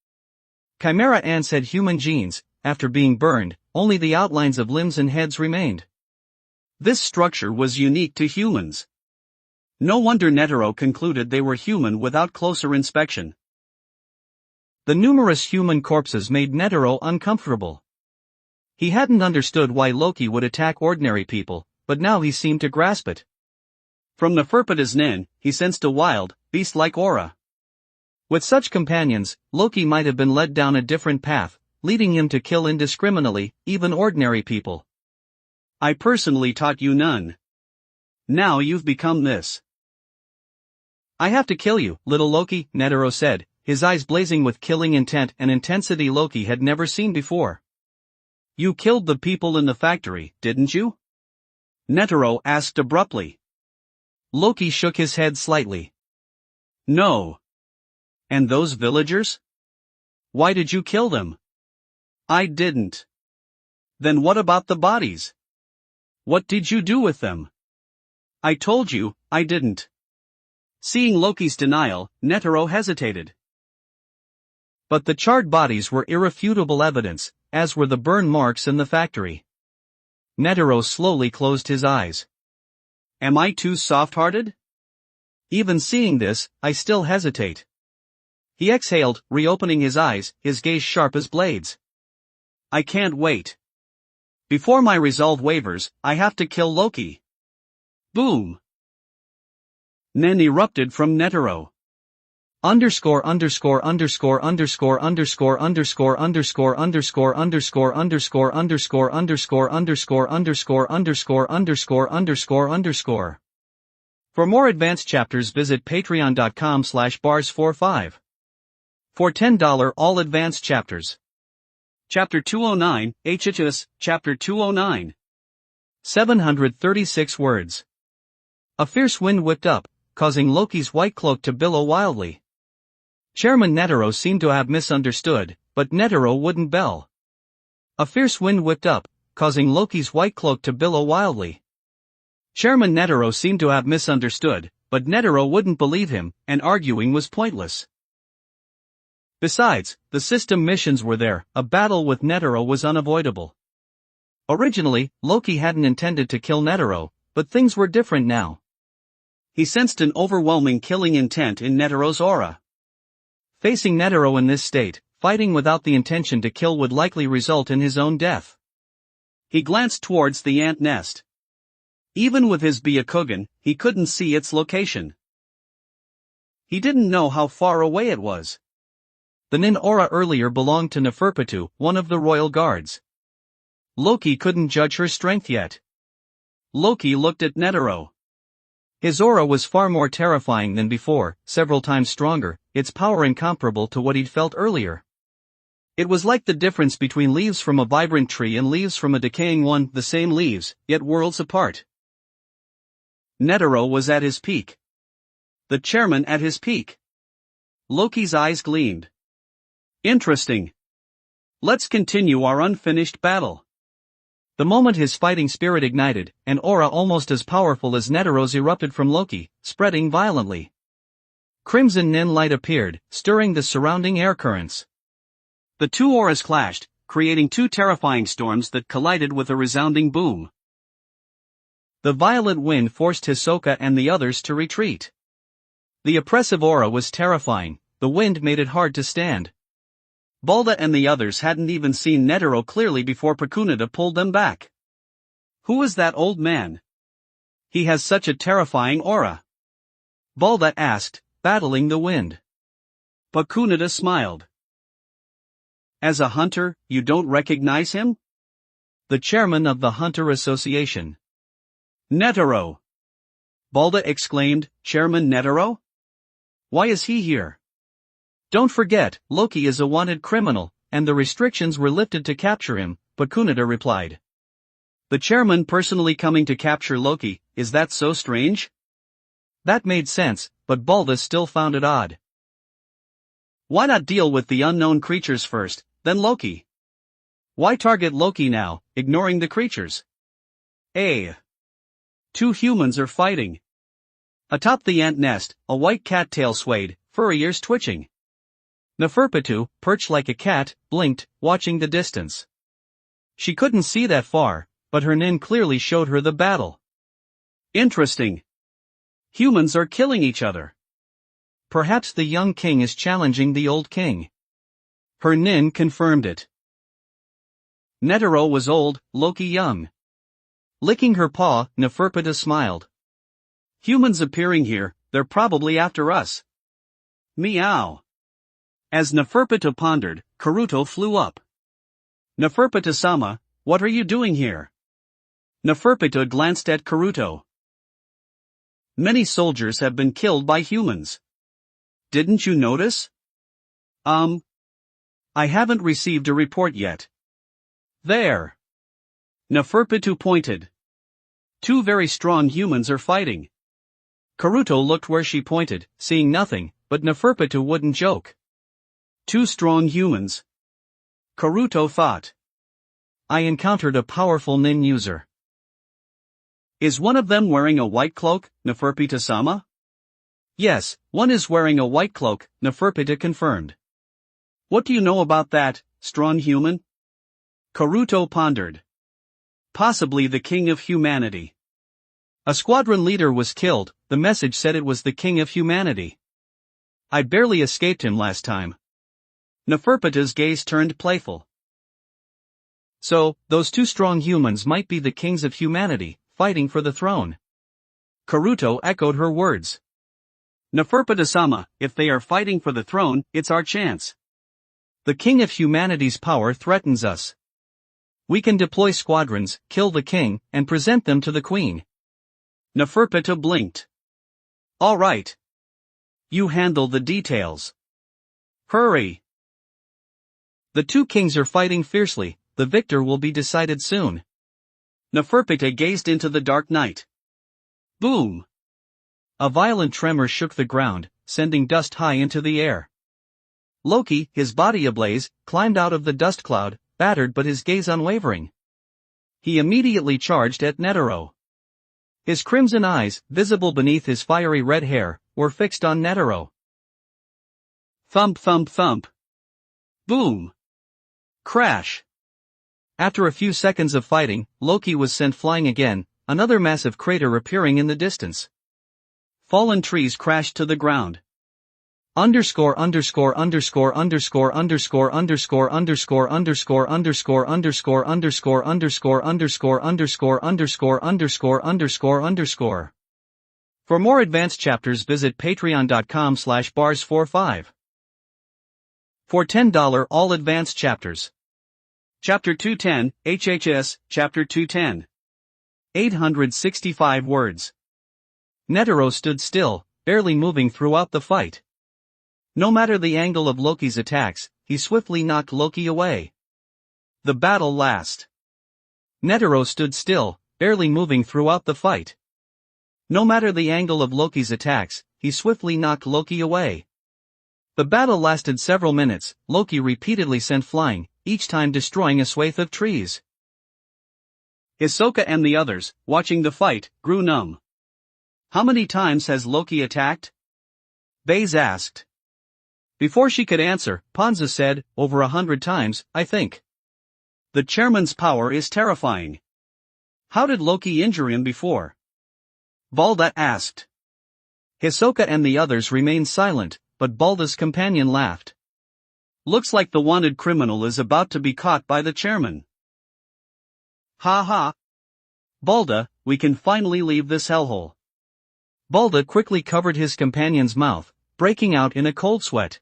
Chimera ants had human genes. After being burned, only the outlines of limbs and heads remained. This structure was unique to humans. No wonder Netero concluded they were human without closer inspection. The numerous human corpses made Netero uncomfortable. He hadn't understood why Loki would attack ordinary people, but now he seemed to grasp it. From Neferpita's nin, he sensed a wild, beast-like aura. With such companions, Loki might have been led down a different path, leading him to kill indiscriminately, even ordinary people. I personally taught you none. Now you've become this. I have to kill you, little Loki, Netero said, his eyes blazing with killing intent and intensity Loki had never seen before. You killed the people in the factory, didn't you? Netero asked abruptly. Loki shook his head slightly. No. And those villagers? Why did you kill them? I didn't. Then what about the bodies? What did you do with them? I told you, I didn't. Seeing Loki's denial, Netero hesitated. But the charred bodies were irrefutable evidence, as were the burn marks in the factory. Netero slowly closed his eyes. Am I too soft-hearted? Even seeing this, I still hesitate. He exhaled, reopening his eyes, his gaze sharp as blades. I can't wait. Before my resolve wavers, I have to kill Loki. Boom! Nen erupted from Netero. Underscore underscore underscore underscore underscore underscore underscore underscore underscore underscore underscore underscore underscore underscore underscore underscore underscore underscore. For more advanced chapters visit patreon.com/bars45. For $10 all advanced chapters. Chapter 209, HHS, Chapter 209. 736 words. A fierce wind whipped up, causing Loki's white cloak to billow wildly. Chairman Netero seemed to have misunderstood, but Netero wouldn't bell. A fierce wind whipped up, causing Loki's white cloak to billow wildly. Chairman Netero seemed to have misunderstood, but Netero wouldn't believe him, and arguing was pointless. Besides, the system missions were there, a battle with Netero was unavoidable. Originally, Loki hadn't intended to kill Netero, but things were different now. He sensed an overwhelming killing intent in Netero's aura. Facing Netero in this state, fighting without the intention to kill would likely result in his own death. He glanced towards the ant nest. Even with his Byakugan, he couldn't see its location. He didn't know how far away it was. The Nin aura earlier belonged to Neferpitu, one of the royal guards. Loki couldn't judge her strength yet. Loki looked at Netero. His aura was far more terrifying than before, several times stronger, its power incomparable to what he'd felt earlier. It was like the difference between leaves from a vibrant tree and leaves from a decaying one, the same leaves, yet worlds apart. Netero was at his peak. The chairman at his peak. Loki's eyes gleamed. Interesting. Let's continue our unfinished battle. The moment his fighting spirit ignited, an aura almost as powerful as Netero's erupted from Loki, spreading violently. Crimson Nin light appeared, stirring the surrounding air currents. The two auras clashed, creating two terrifying storms that collided with a resounding boom. The violent wind forced Hisoka and the others to retreat. The oppressive aura was terrifying, the wind made it hard to stand. Balda and the others hadn't even seen Netero clearly before Pakunita pulled them back. Who is that old man? He has such a terrifying aura. Balda asked, battling the wind. Pakunita smiled. As a hunter, you don't recognize him? The chairman of the Hunter Association. Netero! Balda exclaimed, Chairman Netero? Why is he here? Don't forget, Loki is a wanted criminal, and the restrictions were lifted to capture him, Pakunita replied. The chairman personally coming to capture Loki, is that so strange? That made sense, but Balda still found it odd. Why not deal with the unknown creatures first, then Loki? Why target Loki now, ignoring the creatures? Two humans are fighting. Atop the ant nest, a white cat tail swayed, furry ears twitching. Neferpitu, perched like a cat, blinked, watching the distance. She couldn't see that far, but her Nin clearly showed her the battle. Interesting. Humans are killing each other. Perhaps the young king is challenging the old king. Her Nin confirmed it. Netero was old, Loki young. Licking her paw, Neferpitu smiled. Humans appearing here, they're probably after us. Meow. As Neferpitu pondered, Karuto flew up. Neferpitu-sama, what are you doing here? Neferpitu glanced at Karuto. Many soldiers have been killed by humans. Didn't you notice? I haven't received a report yet. There. Neferpitu pointed. Two very strong humans are fighting. Karuto looked where she pointed, seeing nothing, but Neferpitu wouldn't joke. Two strong humans. Karuto thought. I encountered a powerful Nin user. Is one of them wearing a white cloak, Neferpitu-sama? Yes, one is wearing a white cloak, Neferpitu confirmed. What do you know about that, strong human? Karuto pondered. Possibly the king of humanity. A squadron leader was killed, the message said it was the king of humanity. I barely escaped him last time. Neferpitu's gaze turned playful. So, those two strong humans might be the kings of humanity, fighting for the throne. Karuto echoed her words. Neferpitu-sama, if they are fighting for the throne, it's our chance. The king of humanity's power threatens us. We can deploy squadrons, kill the king, and present them to the queen. Neferpitu blinked. All right. You handle the details. Hurry. The two kings are fighting fiercely, the victor will be decided soon. Neferpite gazed into the dark night. Boom! A violent tremor shook the ground, sending dust high into the air. Loki, his body ablaze, climbed out of the dust cloud, battered but his gaze unwavering. He immediately charged at Netero. His crimson eyes, visible beneath his fiery red hair, were fixed on Netero. Thump thump thump. Boom! Crash! After a few seconds of fighting, Loki was sent flying again, another massive crater appearing in the distance. Fallen trees crashed to the ground. Underscore underscore underscore underscore underscore underscore underscore underscore underscore underscore underscore underscore underscore underscore underscore underscore underscore underscore. For more advanced chapters visit patreon.com/bars45. For $10 all advanced chapters. Chapter 210, HHS, Chapter 210. 865 words. Netero stood still, barely moving throughout the fight. No matter the angle of Loki's attacks, he swiftly knocked Loki away. The battle last. Netero stood still, barely moving throughout the fight. No matter the angle of Loki's attacks, he swiftly knocked Loki away. The battle lasted several minutes, Loki repeatedly sent flying, each time destroying a swathe of trees. Hisoka and the others, watching the fight, grew numb. How many times has Loki attacked? Baze asked. Before she could answer, Ponza said, over 100 times, I think. The chairman's power is terrifying. How did Loki injure him before? Balda asked. Hisoka and the others remained silent, but Balda's companion laughed. Looks like the wanted criminal is about to be caught by the chairman. Ha ha. Balda, we can finally leave this hellhole. Balda quickly covered his companion's mouth, breaking out in a cold sweat.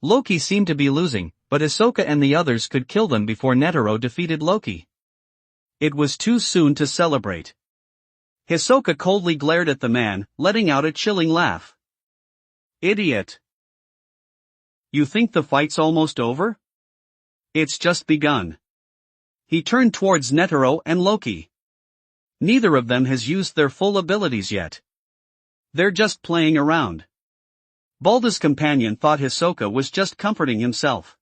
Loki seemed to be losing, but Hisoka and the others could kill them before Netero defeated Loki. It was too soon to celebrate. Hisoka coldly glared at the man, letting out a chilling laugh. Idiot. You think the fight's almost over? It's just begun. He turned towards Netero and Loki. Neither of them has used their full abilities yet. They're just playing around. Balda's companion thought Hisoka was just comforting himself.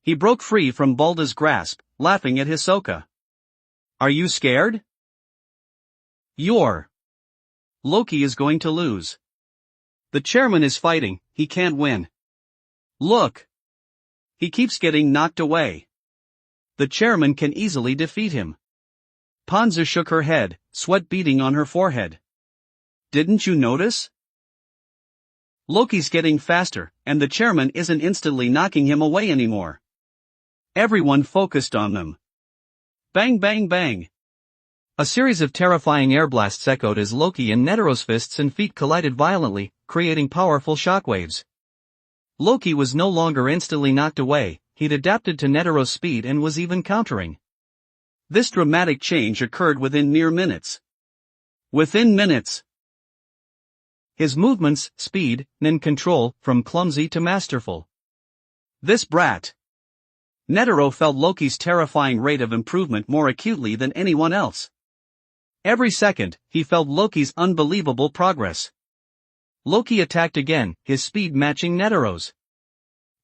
He broke free from Balda's grasp, laughing at Hisoka. Are you scared? Loki is going to lose. The chairman is fighting, he can't win. Look! He keeps getting knocked away. The chairman can easily defeat him. Ponza shook her head, sweat beading on her forehead. Didn't you notice? Loki's getting faster, and the chairman isn't instantly knocking him away anymore. Everyone focused on them. Bang bang bang. A series of terrifying air blasts echoed as Loki and Netero's fists and feet collided violently, creating powerful shockwaves. Loki was no longer instantly knocked away, he'd adapted to Netero's speed and was even countering. This dramatic change occurred within mere minutes. Within minutes. His movements, speed, and control, from clumsy to masterful. This brat. Netero felt Loki's terrifying rate of improvement more acutely than anyone else. Every second, he felt Loki's unbelievable progress. Loki attacked again, his speed matching Netero's.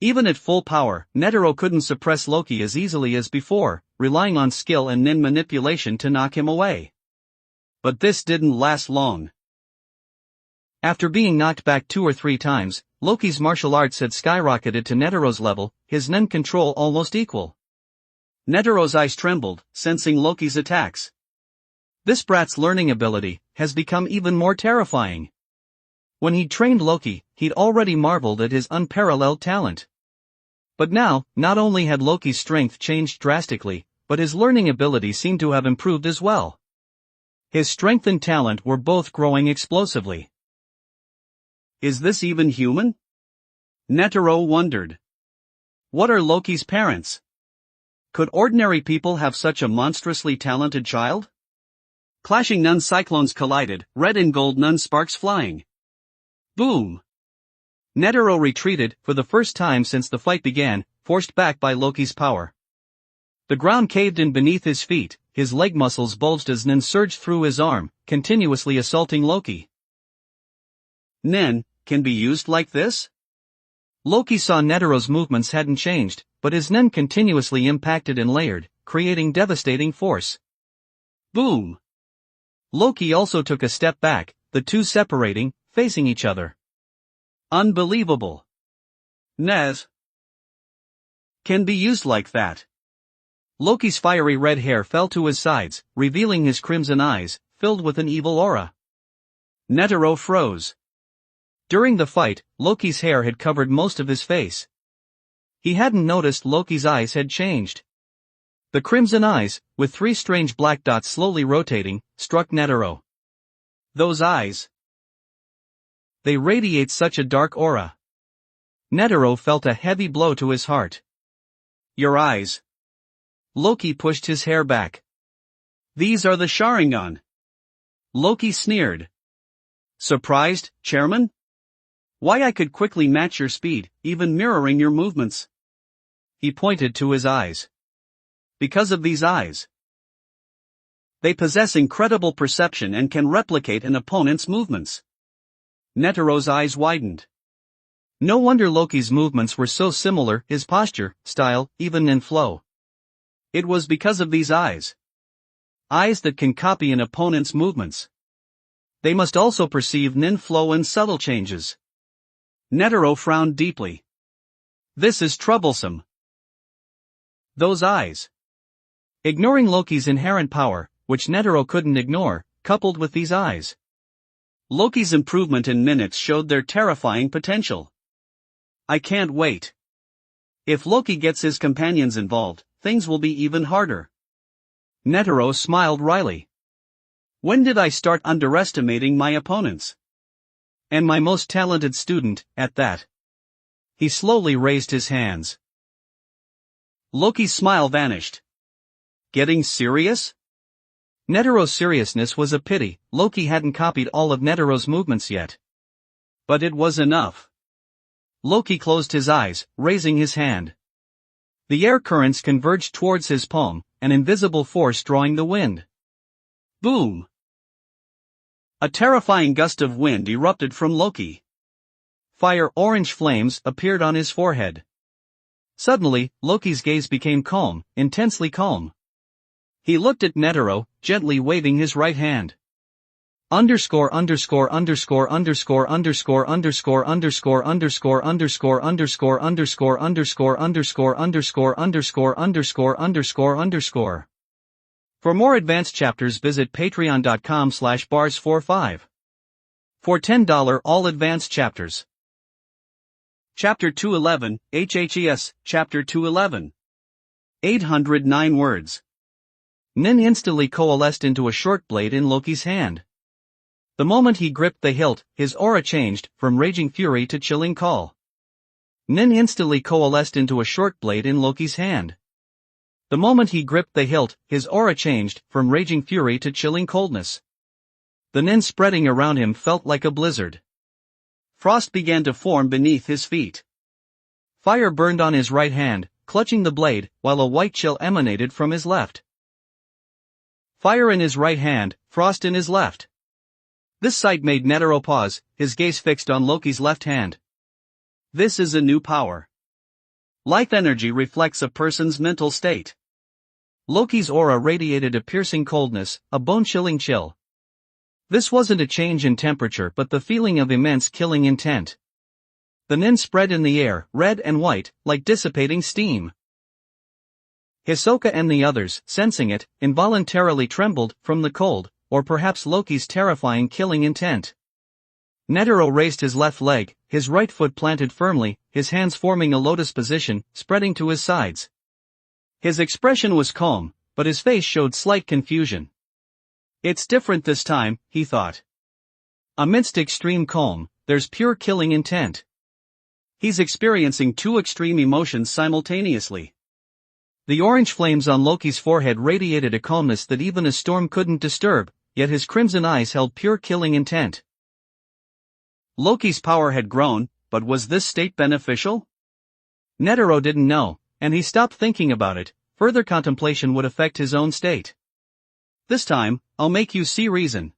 Even at full power, Netero couldn't suppress Loki as easily as before, relying on skill and nin manipulation to knock him away. But this didn't last long. After being knocked back 2 or 3 times, Loki's martial arts had skyrocketed to Netero's level, his nin control almost equal. Netero's eyes trembled, sensing Loki's attacks. This brat's learning ability has become even more terrifying. When he'd trained Loki, he'd already marveled at his unparalleled talent. But now, not only had Loki's strength changed drastically, but his learning ability seemed to have improved as well. His strength and talent were both growing explosively. Is this even human? Netero wondered. What are Loki's parents? Could ordinary people have such a monstrously talented child? Clashing nun cyclones collided, red and gold nun sparks flying. Boom! Netero retreated, for the first time since the fight began, forced back by Loki's power. The ground caved in beneath his feet, his leg muscles bulged as Nen surged through his arm, continuously assaulting Loki. Nen, can be used like this? Loki saw Netero's movements hadn't changed, but his Nen continuously impacted and layered, creating devastating force. Boom! Loki also took a step back, the two separating, facing each other. Unbelievable. Nez can be used like that. Loki's fiery red hair fell to his sides, revealing his crimson eyes, filled with an evil aura. Netero froze. During the fight, Loki's hair had covered most of his face. He hadn't noticed Loki's eyes had changed. The crimson eyes, with three strange black dots slowly rotating, struck Netero. Those eyes. They radiate such a dark aura. Netero felt a heavy blow to his heart. Your eyes. Loki pushed his hair back. These are the Sharingan. Loki sneered. Surprised, Chairman? Why, I could quickly match your speed, even mirroring your movements. He pointed to his eyes. Because of these eyes. They possess incredible perception and can replicate an opponent's movements. Netero's eyes widened. No wonder Loki's movements were so similar, his posture, style, even in flow. It was because of these eyes. Eyes that can copy an opponent's movements. They must also perceive Nen flow and subtle changes. Netero frowned deeply. This is troublesome. Those eyes. Ignoring Loki's inherent power, which Netero couldn't ignore, coupled with these eyes. Loki's improvement in minutes showed their terrifying potential. I can't wait. If Loki gets his companions involved, things will be even harder. Netero smiled wryly. When did I start underestimating my opponents? And my most talented student, at that. He slowly raised his hands. Loki's smile vanished. Getting serious? Netero's seriousness was a pity. Loki hadn't copied all of Netero's movements yet. But it was enough. Loki closed his eyes, raising his hand. The air currents converged towards his palm, an invisible force drawing the wind. Boom! A terrifying gust of wind erupted from Loki. Orange flames appeared on his forehead. Suddenly, Loki's gaze became calm, intensely calm. He looked at Netero, gently waving his right hand. Underscore underscore underscore underscore underscore underscore underscore underscore underscore underscore underscore underscore underscore underscore underscore underscore underscore underscore. For more advanced chapters, visit patreon.com/bars45. For $10 all advanced chapters. Chapter 211, HHES, Chapter 211. 809 words. Nen instantly coalesced into a short blade in Loki's hand. The moment he gripped the hilt, his aura changed, from raging fury to chilling call. Nen instantly coalesced into a short blade in Loki's hand. The moment he gripped the hilt, his aura changed, from raging fury to chilling coldness. The Nen spreading around him felt like a blizzard. Frost began to form beneath his feet. Fire burned on his right hand, clutching the blade, while a white chill emanated from his left. Fire in his right hand, frost in his left. This sight made Netero pause, his gaze fixed on Loki's left hand. This is a new power. Life energy reflects a person's mental state. Loki's aura radiated a piercing coldness, a bone-chilling chill. This wasn't a change in temperature but the feeling of immense killing intent. The Nen spread in the air, red and white, like dissipating steam. Hisoka and the others, sensing it, involuntarily trembled, from the cold, or perhaps Loki's terrifying killing intent. Netero raised his left leg, his right foot planted firmly, his hands forming a lotus position, spreading to his sides. His expression was calm, but his face showed slight confusion. It's different this time, he thought. Amidst extreme calm, there's pure killing intent. He's experiencing two extreme emotions simultaneously. The orange flames on Loki's forehead radiated a calmness that even a storm couldn't disturb, yet his crimson eyes held pure killing intent. Loki's power had grown, but was this state beneficial? Netero didn't know, and he stopped thinking about it. Further contemplation would affect his own state. This time, I'll make you see reason.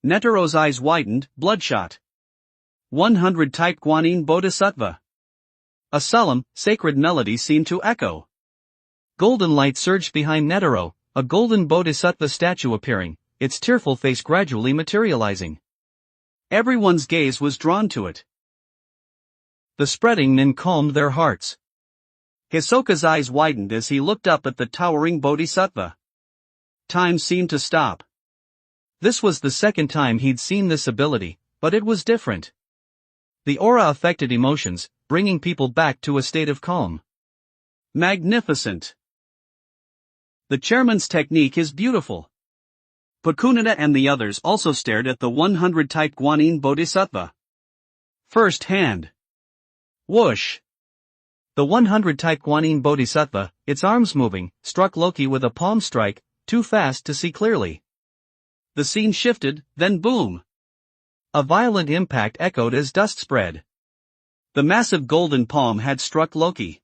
Netaro's eyes widened, bloodshot. 100 type Guanyin Bodhisattva. A solemn, sacred melody seemed to echo. Golden light surged behind Netaro, a golden bodhisattva statue appearing, its tearful face gradually materializing. Everyone's gaze was drawn to it. The spreading nin calmed their hearts. Hisoka's eyes widened as he looked up at the towering bodhisattva. Time seemed to stop. This was the second time he'd seen this ability, but it was different. The aura affected emotions, bringing people back to a state of calm. Magnificent. The chairman's technique is beautiful. Pakunada and the others also stared at the 100 type Guanyin Bodhisattva. First hand. Whoosh. The 100 type Guanyin Bodhisattva, its arms moving, struck Loki with a palm strike, too fast to see clearly. The scene shifted, then boom. A violent impact echoed as dust spread. The massive golden palm had struck Loki.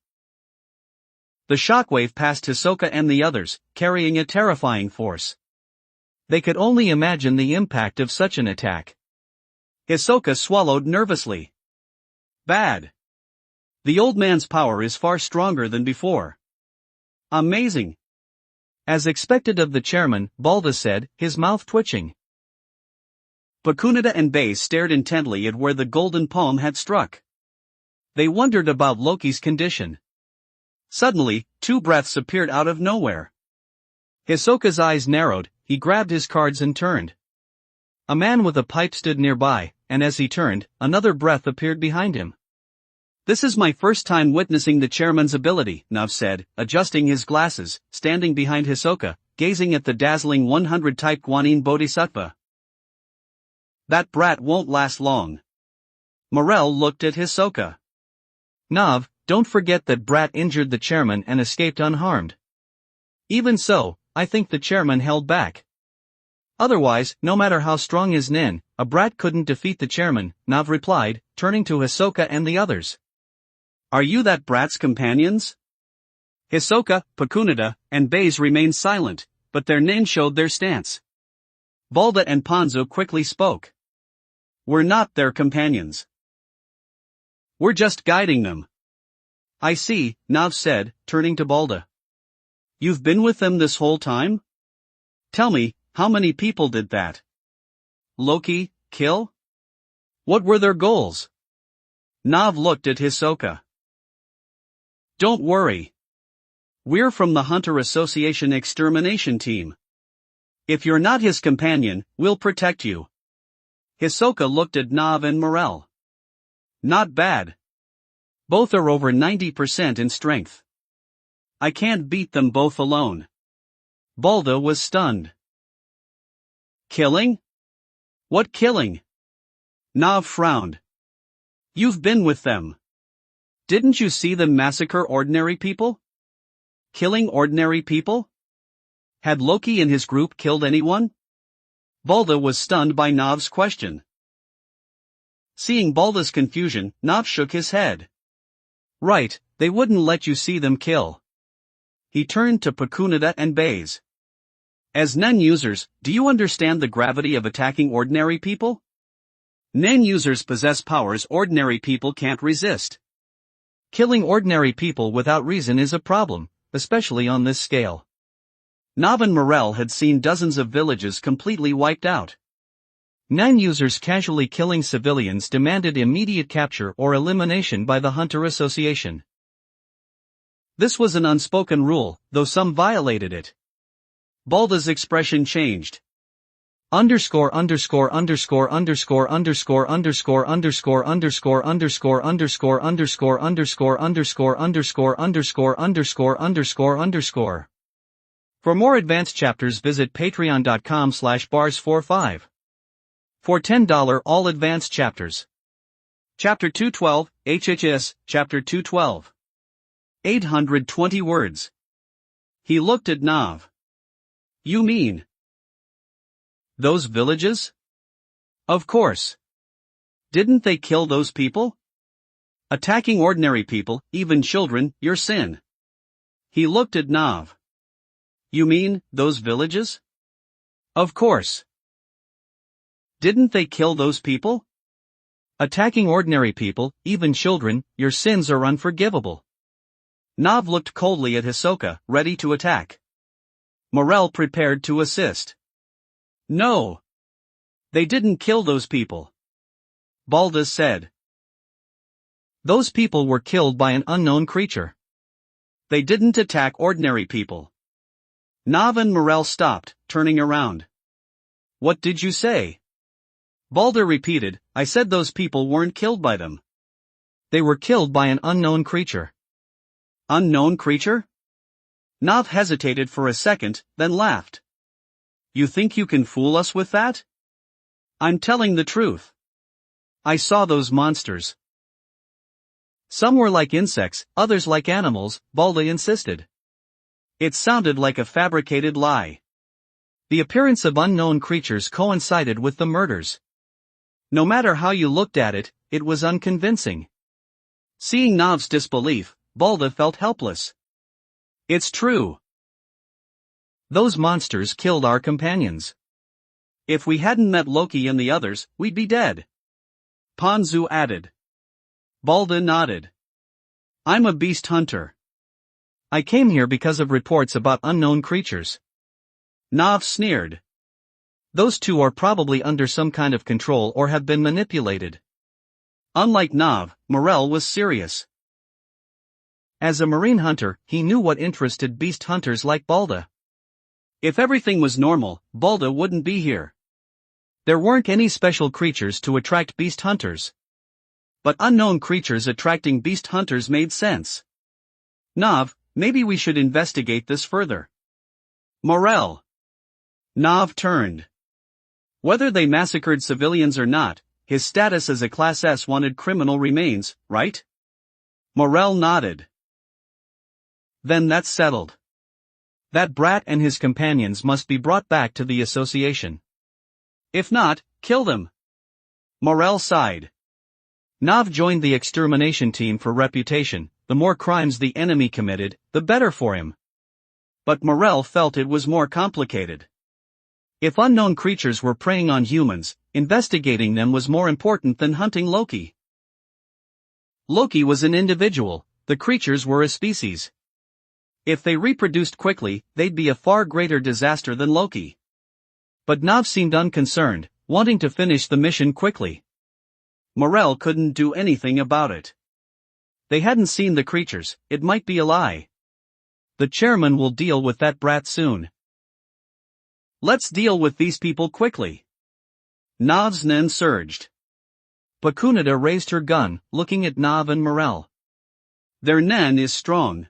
The shockwave passed Hisoka and the others, carrying a terrifying force. They could only imagine the impact of such an attack. Hisoka swallowed nervously. Bad. The old man's power is far stronger than before. Amazing. As expected of the chairman, Balda said, his mouth twitching. Pakunada and Baze stared intently at where the golden palm had struck. They wondered about Loki's condition. Suddenly, two breaths appeared out of nowhere. Hisoka's eyes narrowed, he grabbed his cards and turned. A man with a pipe stood nearby, and as he turned, another breath appeared behind him. This is my first time witnessing the chairman's ability, Nav said, adjusting his glasses, standing behind Hisoka, gazing at the dazzling 100 type Guanyin Bodhisattva. That brat won't last long. Morel looked at Hisoka. Nav, don't forget that brat injured the chairman and escaped unharmed. Even so, I think the chairman held back. Otherwise, no matter how strong his nin, a brat couldn't defeat the chairman, Nav replied, turning to Hisoka and the others. Are you that brat's companions? Hisoka, Pakunada, and Baze remained silent, but their nin showed their stance. Balda and Ponzo quickly spoke. We're not their companions. We're just guiding them. I see, Nav said, turning to Balda. You've been with them this whole time? Tell me, how many people did that? Loki, kill? What were their goals? Nav looked at Hisoka. Don't worry. We're from the Hunter Association Extermination Team. If you're not his companion, we'll protect you. Hisoka looked at Nav and Morel. Not bad. Both are over 90% in strength. I can't beat them both alone. Balda was stunned. Killing? What killing? Nav frowned. You've been with them. Didn't you see them massacre ordinary people? Killing ordinary people? Had Loki and his group killed anyone? Balda was stunned by Nav's question. Seeing Balda's confusion, Nav shook his head. Right, they wouldn't let you see them kill. He turned to Pakunada and Baze. As Nen users, do you understand the gravity of attacking ordinary people? Nen users possess powers ordinary people can't resist. Killing ordinary people without reason is a problem, especially on this scale. Nav and Morel had seen dozens of villages completely wiped out. Nen users casually killing civilians demanded immediate capture or elimination by the Hunter Association. This was an unspoken rule, though some violated it. Balda's expression changed. Underscore underscore underscore underscore underscore underscore underscore underscore underscore underscore underscore underscore underscore underscore underscore underscore underscore underscore. For more advanced chapters visit patreon.com/bars45. For $10 all advanced chapters. Chapter 212, HHS, Chapter 212. 820 words. He looked at Nav. You mean those villages? Of course. Didn't they kill those people? Attacking ordinary people, even children, your sin. He looked at Nav. You mean those villages? Of course. Didn't they kill those people? Attacking ordinary people, even children, your sins are unforgivable. Nav looked coldly at Hisoka, ready to attack. Morel prepared to assist. No. They didn't kill those people. Balda said. Those people were killed by an unknown creature. They didn't attack ordinary people. Nav and Morel stopped, turning around. What did you say? Balda repeated, I said those people weren't killed by them. They were killed by an unknown creature. Unknown creature? Nav hesitated for a second, then laughed. You think you can fool us with that? I'm telling the truth. I saw those monsters. Some were like insects, others like animals, Balda insisted. It sounded like a fabricated lie. The appearance of unknown creatures coincided with the murders. No matter how you looked at it, it was unconvincing. Seeing Nav's disbelief, Balda felt helpless. It's true. Those monsters killed our companions. If we hadn't met Loki and the others, we'd be dead. Ponzu added. Balda nodded. I'm a beast hunter. I came here because of reports about unknown creatures. Nav sneered. Those two are probably under some kind of control or have been manipulated. Unlike Nav, Morel was serious. As a marine hunter, he knew what interested beast hunters like Balda. If everything was normal, Balda wouldn't be here. There weren't any special creatures to attract beast hunters. But unknown creatures attracting beast hunters made sense. Nav, maybe we should investigate this further. Morel. Nav turned. Whether they massacred civilians or not, his status as a Class S wanted criminal remains, right? Morel nodded. Then that's settled. That brat and his companions must be brought back to the association. If not, kill them. Morel sighed. Nav joined the extermination team for reputation. The more crimes the enemy committed, the better for him. But Morel felt it was more complicated. If unknown creatures were preying on humans, investigating them was more important than hunting Loki. Loki was an individual, the creatures were a species. If they reproduced quickly, they'd be a far greater disaster than Loki. But Nav seemed unconcerned, wanting to finish the mission quickly. Morel couldn't do anything about it. They hadn't seen the creatures, it might be a lie. The chairman will deal with that brat soon. Let's deal with these people quickly. Nav's nen surged. Pakunada raised her gun, looking at Nav and Morel. Their nen is strong.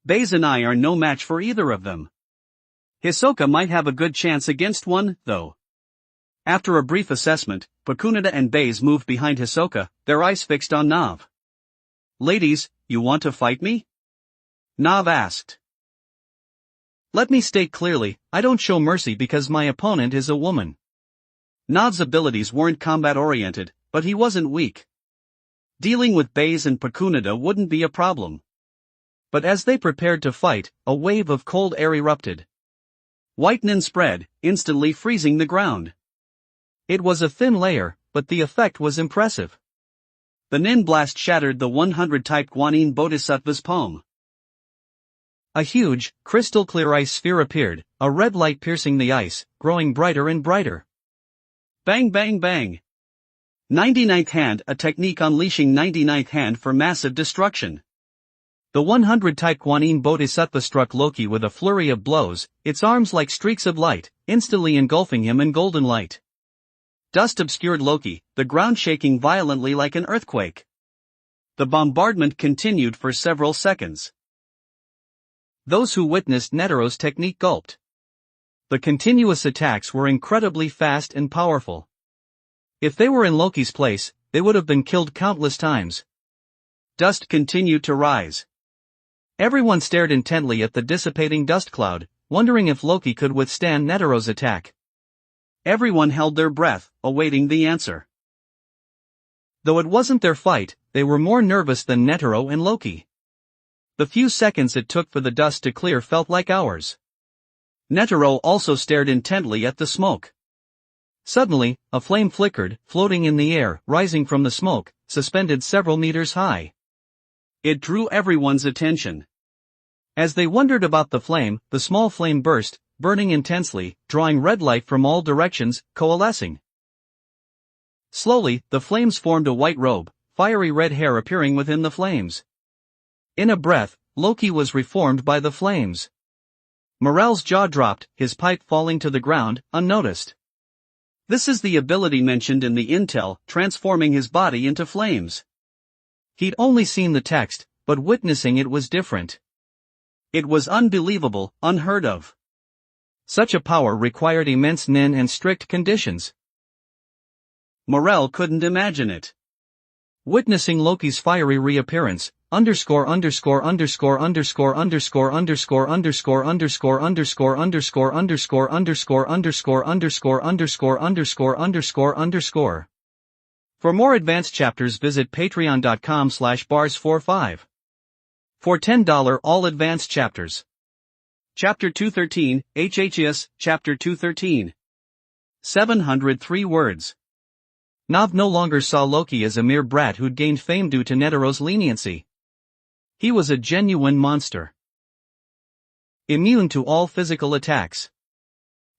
Baze and I are no match for either of them. Hisoka might have a good chance against one, though. After a brief assessment, Pakunada and Baze moved behind Hisoka, their eyes fixed on Nav. Ladies, you want to fight me? Nav asked. Let me state clearly, I don't show mercy because my opponent is a woman. Nav's abilities weren't combat-oriented, but he wasn't weak. Dealing with Baze and Pakunada wouldn't be a problem. But as they prepared to fight, a wave of cold air erupted. White nen spread, instantly freezing the ground. It was a thin layer, but the effect was impressive. The nen blast shattered the 100-type Guanyin Bodhisattva's palm. A huge, crystal-clear ice sphere appeared, a red light piercing the ice, growing brighter and brighter. Bang bang bang. 99th Hand, a technique unleashing 99th Hand for massive destruction. The 100-type Guanyin Bodhisattva struck Loki with a flurry of blows, its arms like streaks of light, instantly engulfing him in golden light. Dust obscured Loki, the ground shaking violently like an earthquake. The bombardment continued for several seconds. Those who witnessed Netero's technique gulped. The continuous attacks were incredibly fast and powerful. If they were in Loki's place, they would have been killed countless times. Dust continued to rise. Everyone stared intently at the dissipating dust cloud, wondering if Loki could withstand Netero's attack. Everyone held their breath, awaiting the answer. Though it wasn't their fight, they were more nervous than Netero and Loki. The few seconds it took for the dust to clear felt like hours. Netero also stared intently at the smoke. Suddenly, a flame flickered, floating in the air, rising from the smoke, suspended several meters high. It drew everyone's attention. As they wondered about the small flame burst, burning intensely, drawing red light from all directions, coalescing. Slowly, the flames formed a white robe, fiery red hair appearing within the flames. In a breath, Loki was reformed by the flames. Morel's jaw dropped, his pipe falling to the ground, unnoticed. This is the ability mentioned in the intel, transforming his body into flames. He'd only seen the text, but witnessing it was different. It was unbelievable, unheard of. Such a power required immense nin and strict conditions. Morel couldn't imagine it. Witnessing Loki's fiery reappearance, underscore underscore underscore underscore underscore underscore underscore underscore underscore underscore underscore underscore underscore underscore underscore underscore underscore underscore. For more advanced chapters visit patreon.com/bars45. For $10 all advanced chapters. Chapter 213, HHS, Chapter 213. 703 words. Nav no longer saw Loki as a mere brat who'd gained fame due to Netero's leniency. He was a genuine monster. Immune to all physical attacks.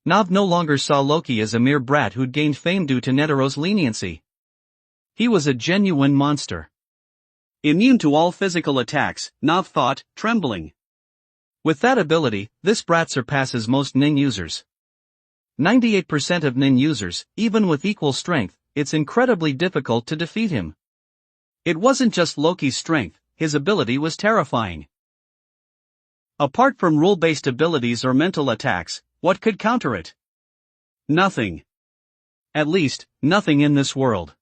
Nav no longer saw Loki as a mere brat who'd gained fame due to Netero's leniency. He was a genuine monster. Immune to all physical attacks, Nav thought, trembling. With that ability, this brat surpasses most Nin users. 98% of Nin users, even with equal strength, it's incredibly difficult to defeat him. It wasn't just Loki's strength, his ability was terrifying. Apart from rule-based abilities or mental attacks, what could counter it? Nothing. At least, nothing in this world.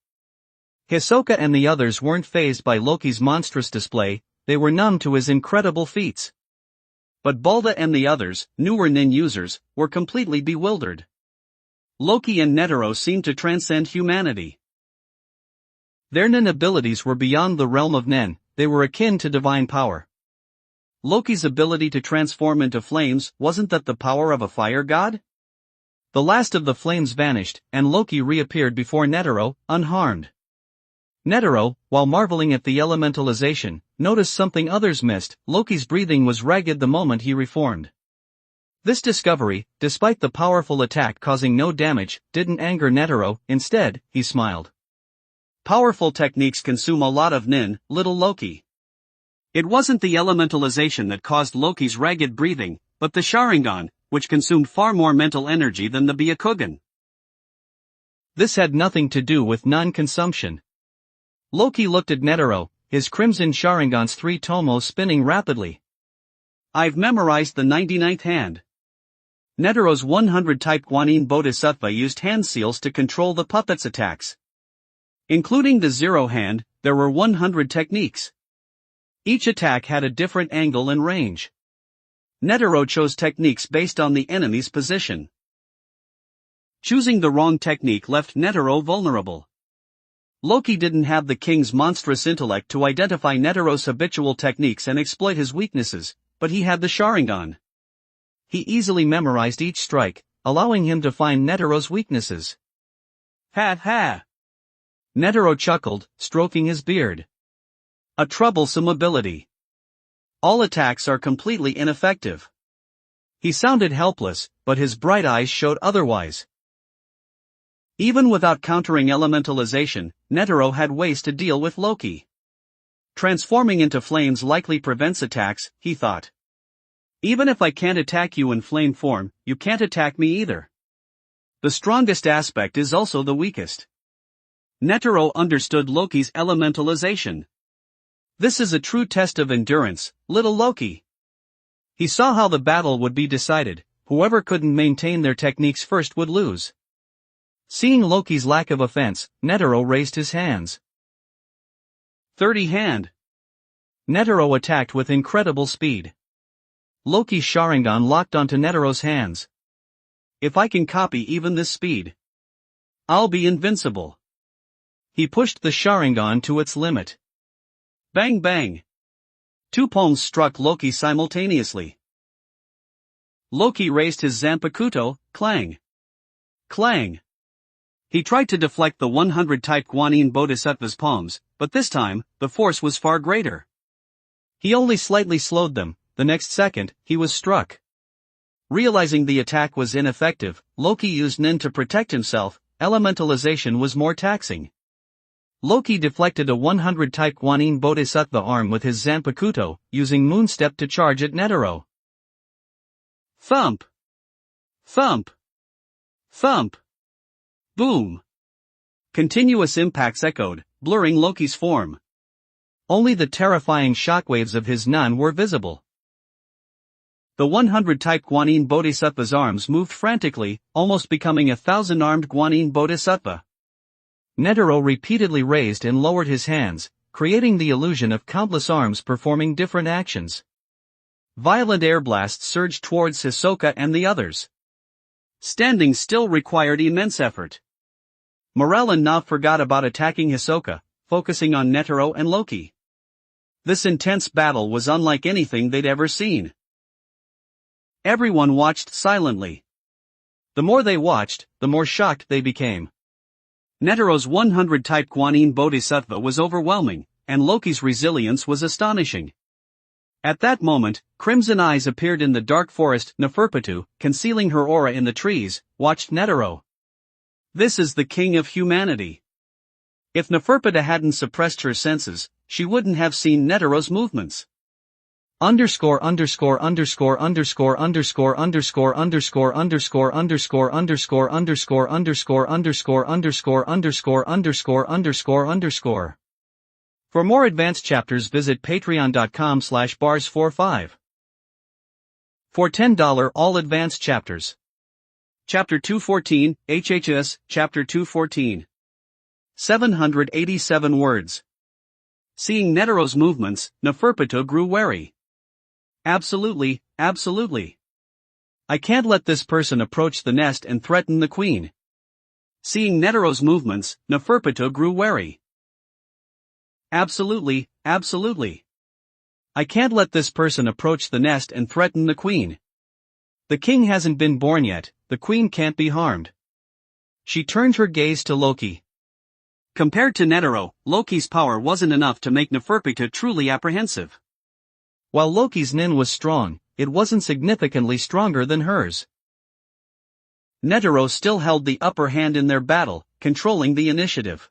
Hisoka and the others weren't fazed by Loki's monstrous display, they were numb to his incredible feats. But Balda and the others, newer Nin users, were completely bewildered. Loki and Netero seemed to transcend humanity. Their Nin abilities were beyond the realm of Nen, they were akin to divine power. Loki's ability to transform into flames, wasn't that the power of a fire god? The last of the flames vanished, and Loki reappeared before Netero, unharmed. Netero, while marveling at the elementalization, noticed something others missed. Loki's breathing was ragged the moment he reformed. This discovery, despite the powerful attack causing no damage, didn't anger Netero, instead, he smiled. Powerful techniques consume a lot of Nin, little Loki. It wasn't the elementalization that caused Loki's ragged breathing, but the Sharingan, which consumed far more mental energy than the Byakugan. This had nothing to do with non-consumption. Loki looked at Netero, his crimson Sharingan's 3 tomos spinning rapidly. I've memorized the 99th hand. Netero's 100-type Guanyin Bodhisattva used hand seals to control the puppet's attacks. Including the 0 hand, there were 100 techniques. Each attack had a different angle and range. Netero chose techniques based on the enemy's position. Choosing the wrong technique left Netero vulnerable. Loki didn't have the king's monstrous intellect to identify Netero's habitual techniques and exploit his weaknesses, but he had the Sharingan. He easily memorized each strike, allowing him to find Netero's weaknesses. Ha ha! Netero chuckled, stroking his beard. A troublesome ability. All attacks are completely ineffective. He sounded helpless, but his bright eyes showed otherwise. Even without countering elementalization, Netero had ways to deal with Loki. Transforming into flames likely prevents attacks, he thought. Even if I can't attack you in flame form, you can't attack me either. The strongest aspect is also the weakest. Netero understood Loki's elementalization. This is a true test of endurance, little Loki. He saw how the battle would be decided, whoever couldn't maintain their techniques first would lose. Seeing Loki's lack of offense, Netero raised his hands. 30 hand. Netero attacked with incredible speed. Loki's Sharingan locked onto Netero's hands. If I can copy even this speed, I'll be invincible. He pushed the Sharingan to its limit. Bang bang. 2 palms struck Loki simultaneously. Loki raised his Zanpakuto, clang. Clang. He tried to deflect the 100-type Guanyin Bodhisattva's palms, but this time, the force was far greater. He only slightly slowed them. The next second, he was struck. Realizing the attack was ineffective, Loki used Nin to protect himself. Elementalization was more taxing. Loki deflected a 100-type Guanyin Bodhisattva arm with his Zanpakuto, using Moonstep to charge at Netero. Thump! Thump! Thump! Boom! Continuous impacts echoed, blurring Loki's form. Only the terrifying shockwaves of his Nun were visible. The 100-type Guanyin Bodhisattva's arms moved frantically, almost becoming a 1,000-armed Guanyin Bodhisattva. Netero repeatedly raised and lowered his hands, creating the illusion of countless arms performing different actions. Violent air blasts surged towards Hisoka and the others. Standing still required immense effort. Morel and Nav forgot about attacking Hisoka, focusing on Netero and Loki. This intense battle was unlike anything they'd ever seen. Everyone watched silently. The more they watched, the more shocked they became. Netero's 100-type Guanyin Bodhisattva was overwhelming, and Loki's resilience was astonishing. At that moment, crimson eyes appeared in the dark forest. Neferpitou, concealing her aura in the trees, watched Netero. This is the king of humanity. If Neferpitou hadn't suppressed her senses, she wouldn't have seen Netero's movements. Underscore underscore underscore underscore underscore underscore underscore underscore underscore underscore underscore underscore underscore underscore underscore underscore underscore underscore. For more advanced chapters visit patreon.com/bars45. For $10 all advanced chapters. Chapter 214, HHS, Chapter 214. 787 words. Seeing Netero's movements, Neferpitou grew wary. Absolutely, absolutely. I can't let this person approach the nest and threaten the queen. Seeing Netero's movements, Neferpitou grew wary. Absolutely, absolutely. I can't let this person approach the nest and threaten the queen. The king hasn't been born yet, the queen can't be harmed. She turned her gaze to Loki. Compared to Netero, Loki's power wasn't enough to make Neferpitou truly apprehensive. While Loki's Nin was strong, it wasn't significantly stronger than hers. Netero still held the upper hand in their battle, controlling the initiative.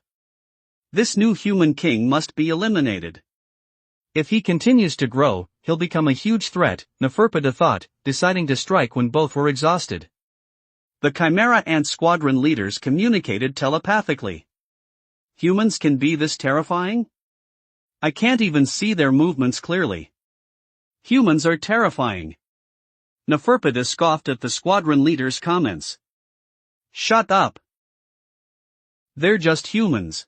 This new human king must be eliminated. If he continues to grow, he'll become a huge threat, Neferpitou thought, deciding to strike when both were exhausted. The Chimera Ant Squadron leaders communicated telepathically. Humans can be this terrifying? I can't even see their movements clearly. Humans are terrifying. Neferpitou scoffed at the squadron leader's comments. Shut up. They're just humans.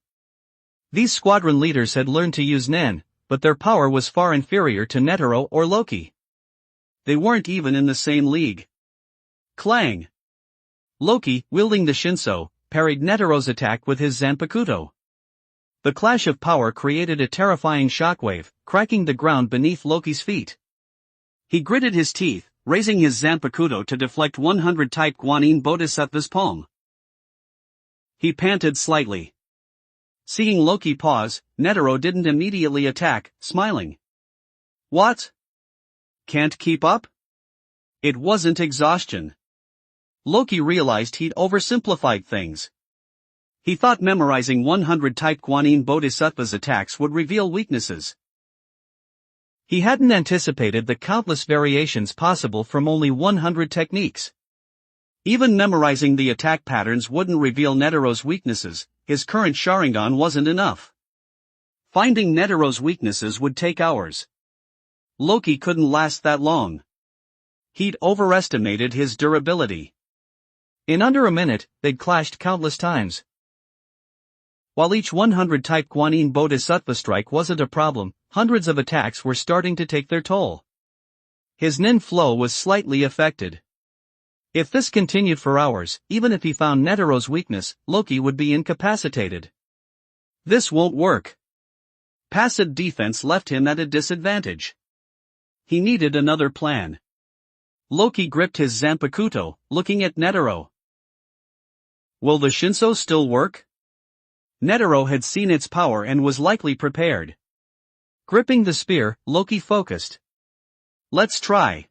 These squadron leaders had learned to use Nen, but their power was far inferior to Netero or Loki. They weren't even in the same league. Clang. Loki, wielding the Shinso, parried Netero's attack with his Zanpakuto. The clash of power created a terrifying shockwave, cracking the ground beneath Loki's feet. He gritted his teeth, raising his Zanpakuto to deflect 100-type Guanyin Bodhisattva's palm. He panted slightly. Seeing Loki pause, Netero didn't immediately attack, smiling. What? Can't keep up? It wasn't exhaustion. Loki realized he'd oversimplified things. He thought memorizing 100-type Guanyin Bodhisattva's attacks would reveal weaknesses. He hadn't anticipated the countless variations possible from only 100 techniques. Even memorizing the attack patterns wouldn't reveal Netero's weaknesses. His current Sharingan wasn't enough. Finding Netero's weaknesses would take hours. Loki couldn't last that long. He'd overestimated his durability. In under a minute, they'd clashed countless times. While each 100-type Guanyin Bodhisattva strike wasn't a problem, hundreds of attacks were starting to take their toll. His Nin flow was slightly affected. If this continued for hours, even if he found Netero's weakness, Loki would be incapacitated. This won't work. Passive defense left him at a disadvantage. He needed another plan. Loki gripped his Zanpakuto, looking at Netero. Will the Shinso still work? Netero had seen its power and was likely prepared. Gripping the spear, Loki focused. Let's try.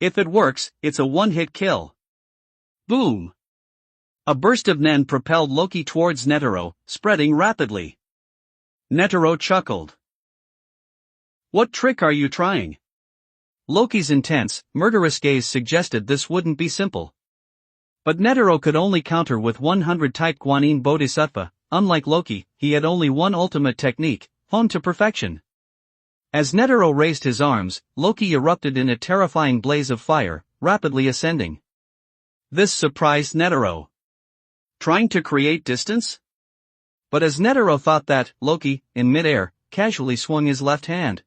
If it works, it's a one-hit kill. Boom! A burst of Nen propelled Loki towards Netero, spreading rapidly. Netero chuckled. What trick are you trying? Loki's intense, murderous gaze suggested this wouldn't be simple. But Netero could only counter with 100 type Guanyin Bodhisattva. Unlike Loki, he had only one ultimate technique, honed to perfection. As Netero raised his arms, Loki erupted in a terrifying blaze of fire, rapidly ascending. This surprised Netero. Trying to create distance? But as Netero thought that, Loki, in midair, casually swung his left hand.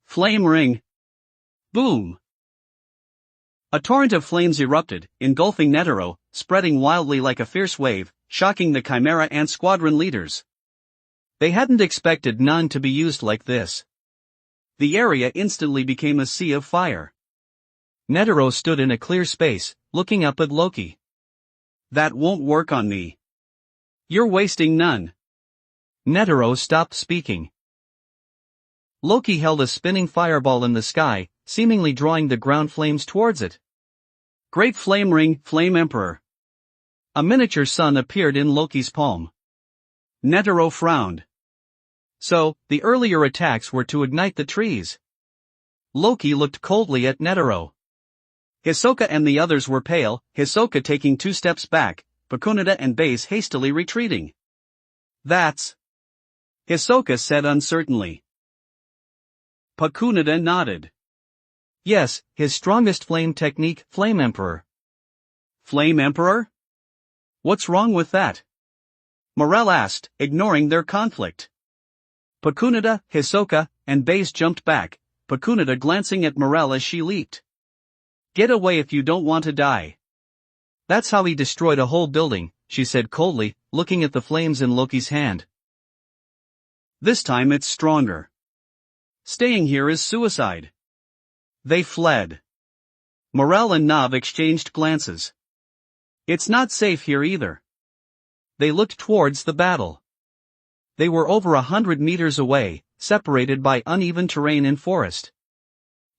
Flame ring. Boom! A torrent of flames erupted, engulfing Netero, spreading wildly like a fierce wave, shocking the Chimera Ant Squadron leaders. They hadn't expected none to be used like this. The area instantly became a sea of fire. Netero stood in a clear space, looking up at Loki. That won't work on me. You're wasting none. Netero stopped speaking. Loki held a spinning fireball in the sky, seemingly drawing the ground flames towards it. Great flame ring, Flame Emperor. A miniature sun appeared in Loki's palm. Netero frowned. So, the earlier attacks were to ignite the trees. Loki looked coldly at Netero. Hisoka and the others were pale, Hisoka taking 2 steps back, Pakunada and Base hastily retreating. That's... Hisoka said uncertainly. Pakunada nodded. Yes, his strongest flame technique, Flame Emperor. Flame Emperor? What's wrong with that? Morel asked, ignoring their conflict. Pakunada, Hisoka, and Base jumped back, Pakunada glancing at Morel as she leaped. Get away if you don't want to die. That's how he destroyed a whole building, she said coldly, looking at the flames in Loki's hand. This time it's stronger. Staying here is suicide. They fled. Morel and Nav exchanged glances. It's not safe here either. They looked towards the battle. They were over 100 meters away, separated by uneven terrain and forest.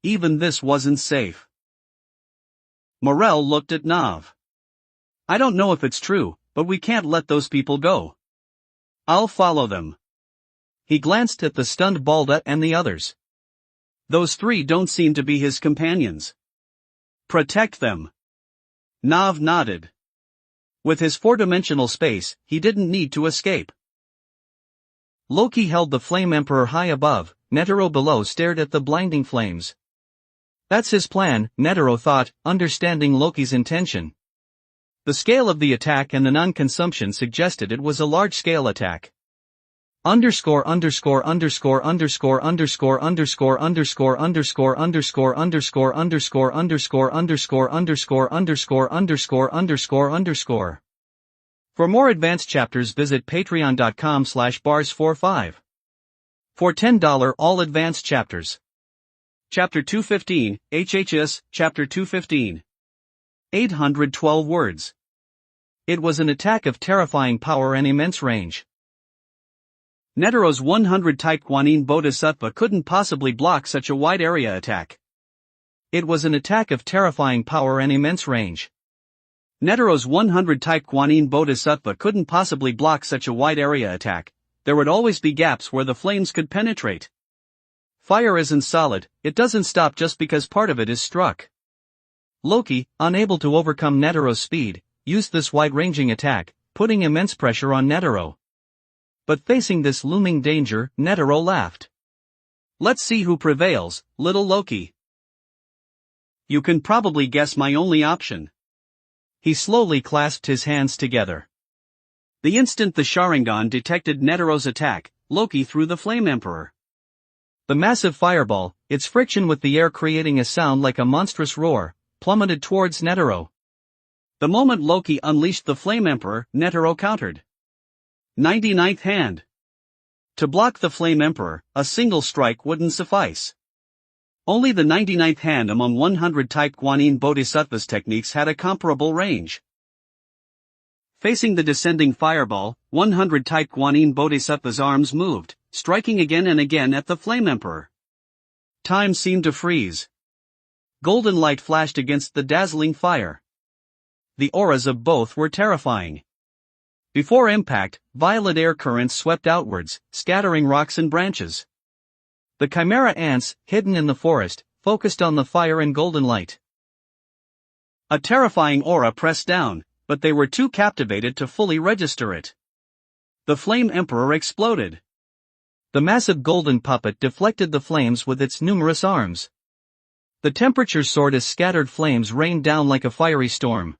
Even this wasn't safe. Morel looked at Nav. I don't know if it's true, but we can't let those people go. I'll follow them. He glanced at the stunned Balda and the others. Those 3 don't seem to be his companions. Protect them. Nav nodded. With his 4-dimensional space, he didn't need to escape. Loki held the Flame Emperor high above, Netero below stared at the blinding flames. That's his plan, Netero thought, understanding Loki's intention. The scale of the attack and the non-consumption suggested it was a large-scale attack. Underscore underscore underscore underscore underscore underscore underscore underscore underscore underscore underscore underscore underscore underscore underscore underscore underscore underscore. For more advanced chapters visit patreon.com/bars45. For $10 all advanced chapters. Chapter 215, HHS, Chapter 215. 812 words. It was an attack of terrifying power and immense range. Netero's 100 type Guanyin Bodhisattva couldn't possibly block such a wide area attack. It was an attack of terrifying power and immense range. Netero's 100 type Guanyin Bodhisattva couldn't possibly block such a wide area attack. There would always be gaps where the flames could penetrate. Fire isn't solid, it doesn't stop just because part of it is struck. Loki, unable to overcome Netero's speed, used this wide-ranging attack, putting immense pressure on Netero. But facing this looming danger, Netero laughed. Let's see who prevails, little Loki. You can probably guess my only option. He slowly clasped his hands together. The instant the Sharingan detected Netero's attack, Loki threw the Flame Emperor. The massive fireball, its friction with the air creating a sound like a monstrous roar, plummeted towards Netero. The moment Loki unleashed the Flame Emperor, Netero countered. 99th hand. To block the Flame Emperor, a single strike wouldn't suffice. Only the 99th hand among 100 type Guanyin Bodhisattva's techniques had a comparable range. Facing the descending fireball, 100 type Guanyin Bodhisattva's arms moved, striking again and again at the Flame Emperor. Time seemed to freeze. Golden light flashed against the dazzling fire. The auras of both were terrifying. Before impact, violet air currents swept outwards, scattering rocks and branches. The chimera ants, hidden in the forest, focused on the fire and golden light. A terrifying aura pressed down, but they were too captivated to fully register it. The Flame Emperor exploded. The massive golden puppet deflected the flames with its numerous arms. The temperature soared as scattered flames rained down like a fiery storm.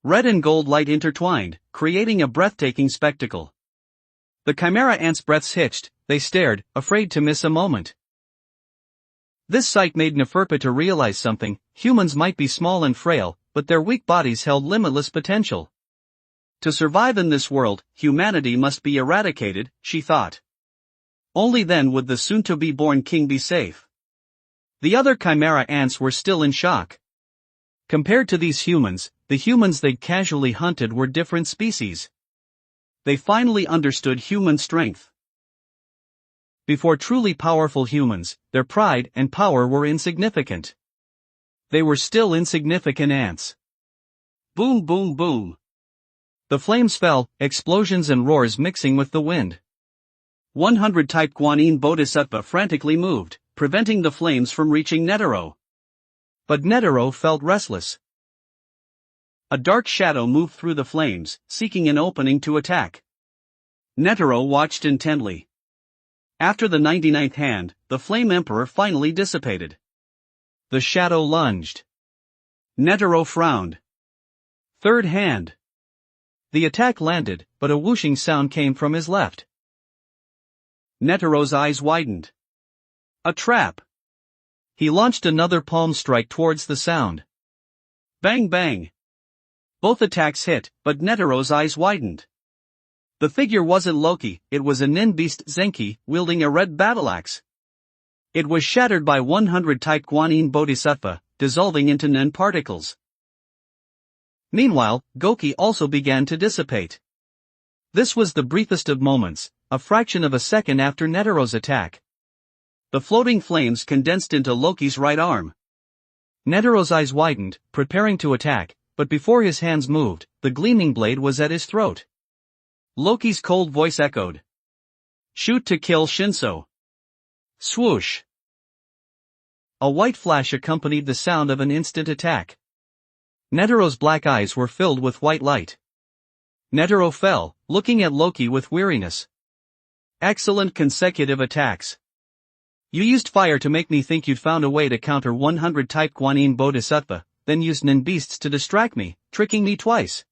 Red and gold light intertwined, creating a breathtaking spectacle. The chimera ants' breaths hitched, they stared, afraid to miss a moment. This sight made Neferpita realize something: humans might be small and frail, but their weak bodies held limitless potential. To survive in this world, humanity must be eradicated, she thought. Only then would the soon-to-be-born king be safe. The other chimera ants were still in shock. Compared to these humans, the humans they'd casually hunted were different species. They finally understood human strength. Before truly powerful humans, their pride and power were insignificant. They were still insignificant ants. Boom, boom, boom. The flames fell, explosions and roars mixing with the wind. 100 type Guanyin Bodhisattva frantically moved, preventing the flames from reaching Netero. But Netero felt restless. A dark shadow moved through the flames, seeking an opening to attack. Netero watched intently. After the 99th hand, the Flame Emperor finally dissipated. The shadow lunged. Netero frowned. Third hand. The attack landed, but a whooshing sound came from his left. Netero's eyes widened. A trap. He launched another palm strike towards the sound. Bang bang. Both attacks hit, but Netero's eyes widened. The figure wasn't Loki, it was a nin beast Zenki, wielding a red battle-axe. It was shattered by 100 type Guanyin Bodhisattva, dissolving into nin particles. Meanwhile, Goki also began to dissipate. This was the briefest of moments, a fraction of a second after Netero's attack. The floating flames condensed into Loki's right arm. Netero's eyes widened, preparing to attack, but before his hands moved, the gleaming blade was at his throat. Loki's cold voice echoed. Shoot to kill Shinso. Swoosh. A white flash accompanied the sound of an instant attack. Netero's black eyes were filled with white light. Netero fell, looking at Loki with weariness. Excellent consecutive attacks. You used fire to make me think you'd found a way to counter 100 type Guanyin Bodhisattva, then used nin beasts to distract me, tricking me twice.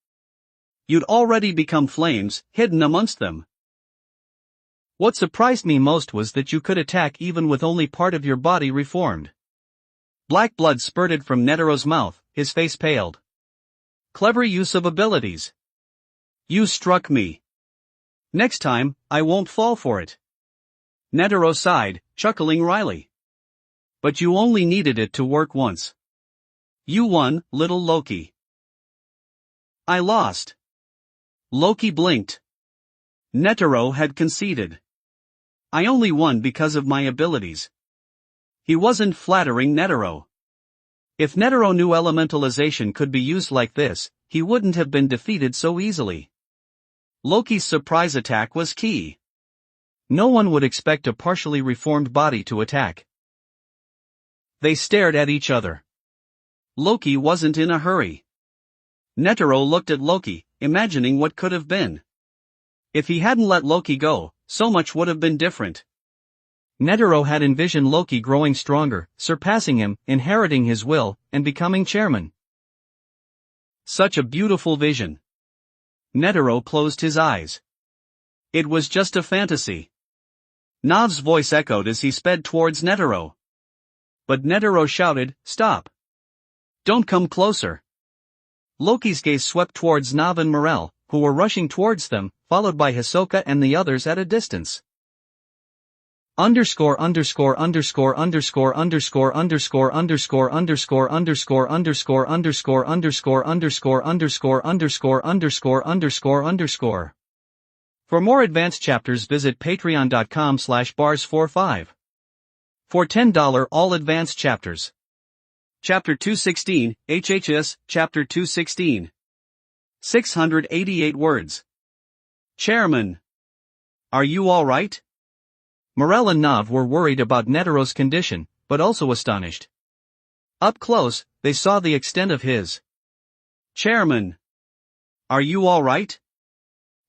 You'd already become flames, hidden amongst them. What surprised me most was that you could attack even with only part of your body reformed. Black blood spurted from Netero's mouth, his face paled. Clever use of abilities. You struck me. Next time, I won't fall for it. Netero sighed, chuckling wryly. But you only needed it to work once. You won, little Loki. I lost. Loki blinked. Netero had conceded. I only won because of my abilities. He wasn't flattering Netero. If Netero knew elementalization could be used like this, he wouldn't have been defeated so easily. Loki's surprise attack was key. No one would expect a partially reformed body to attack. They stared at each other. Loki wasn't in a hurry. Netero looked at Loki, imagining what could have been. If he hadn't let Loki go, so much would have been different. Netero had envisioned Loki growing stronger, surpassing him, inheriting his will, and becoming chairman. Such a beautiful vision. Netero closed his eyes. It was just a fantasy. Nav's voice echoed as he sped towards Netero. But Netero shouted, "Stop! Don't come closer!" Loki's gaze swept towards Nav and Morel, who were rushing towards them, followed by Hisoka and the others at a distance. Underscore underscore underscore underscore underscore underscore underscore underscore underscore underscore underscore underscore underscore underscore underscore underscore underscore underscore. For more advanced chapters visit patreon.com/bars45. For $10 all advanced chapters. Chapter 216, HHS, Chapter 216. 688 words. Chairman. Are you alright? Morel and Nav were worried about Netero's condition, but also astonished. Up close, they saw the extent of his. Chairman. Are you alright?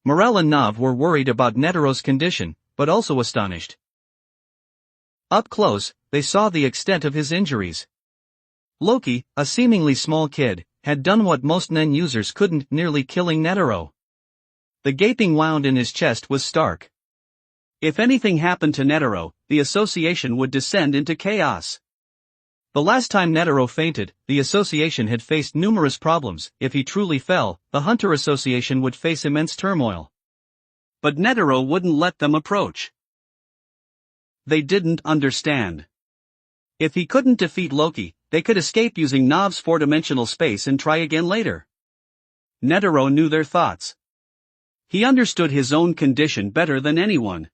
Morel and Nav were worried about Netero's condition, but also astonished. Up close, they saw the extent of his injuries. Loki, a seemingly small kid, had done what most Nen users couldn't, nearly killing Netero. The gaping wound in his chest was stark. If anything happened to Netero, the association would descend into chaos. The last time Netero fainted, the association had faced numerous problems. If he truly fell, the Hunter Association would face immense turmoil. But Netero wouldn't let them approach. They didn't understand. If he couldn't defeat Loki, they could escape using Nav's four-dimensional space and try again later. Netero knew their thoughts. He understood his own condition better than anyone.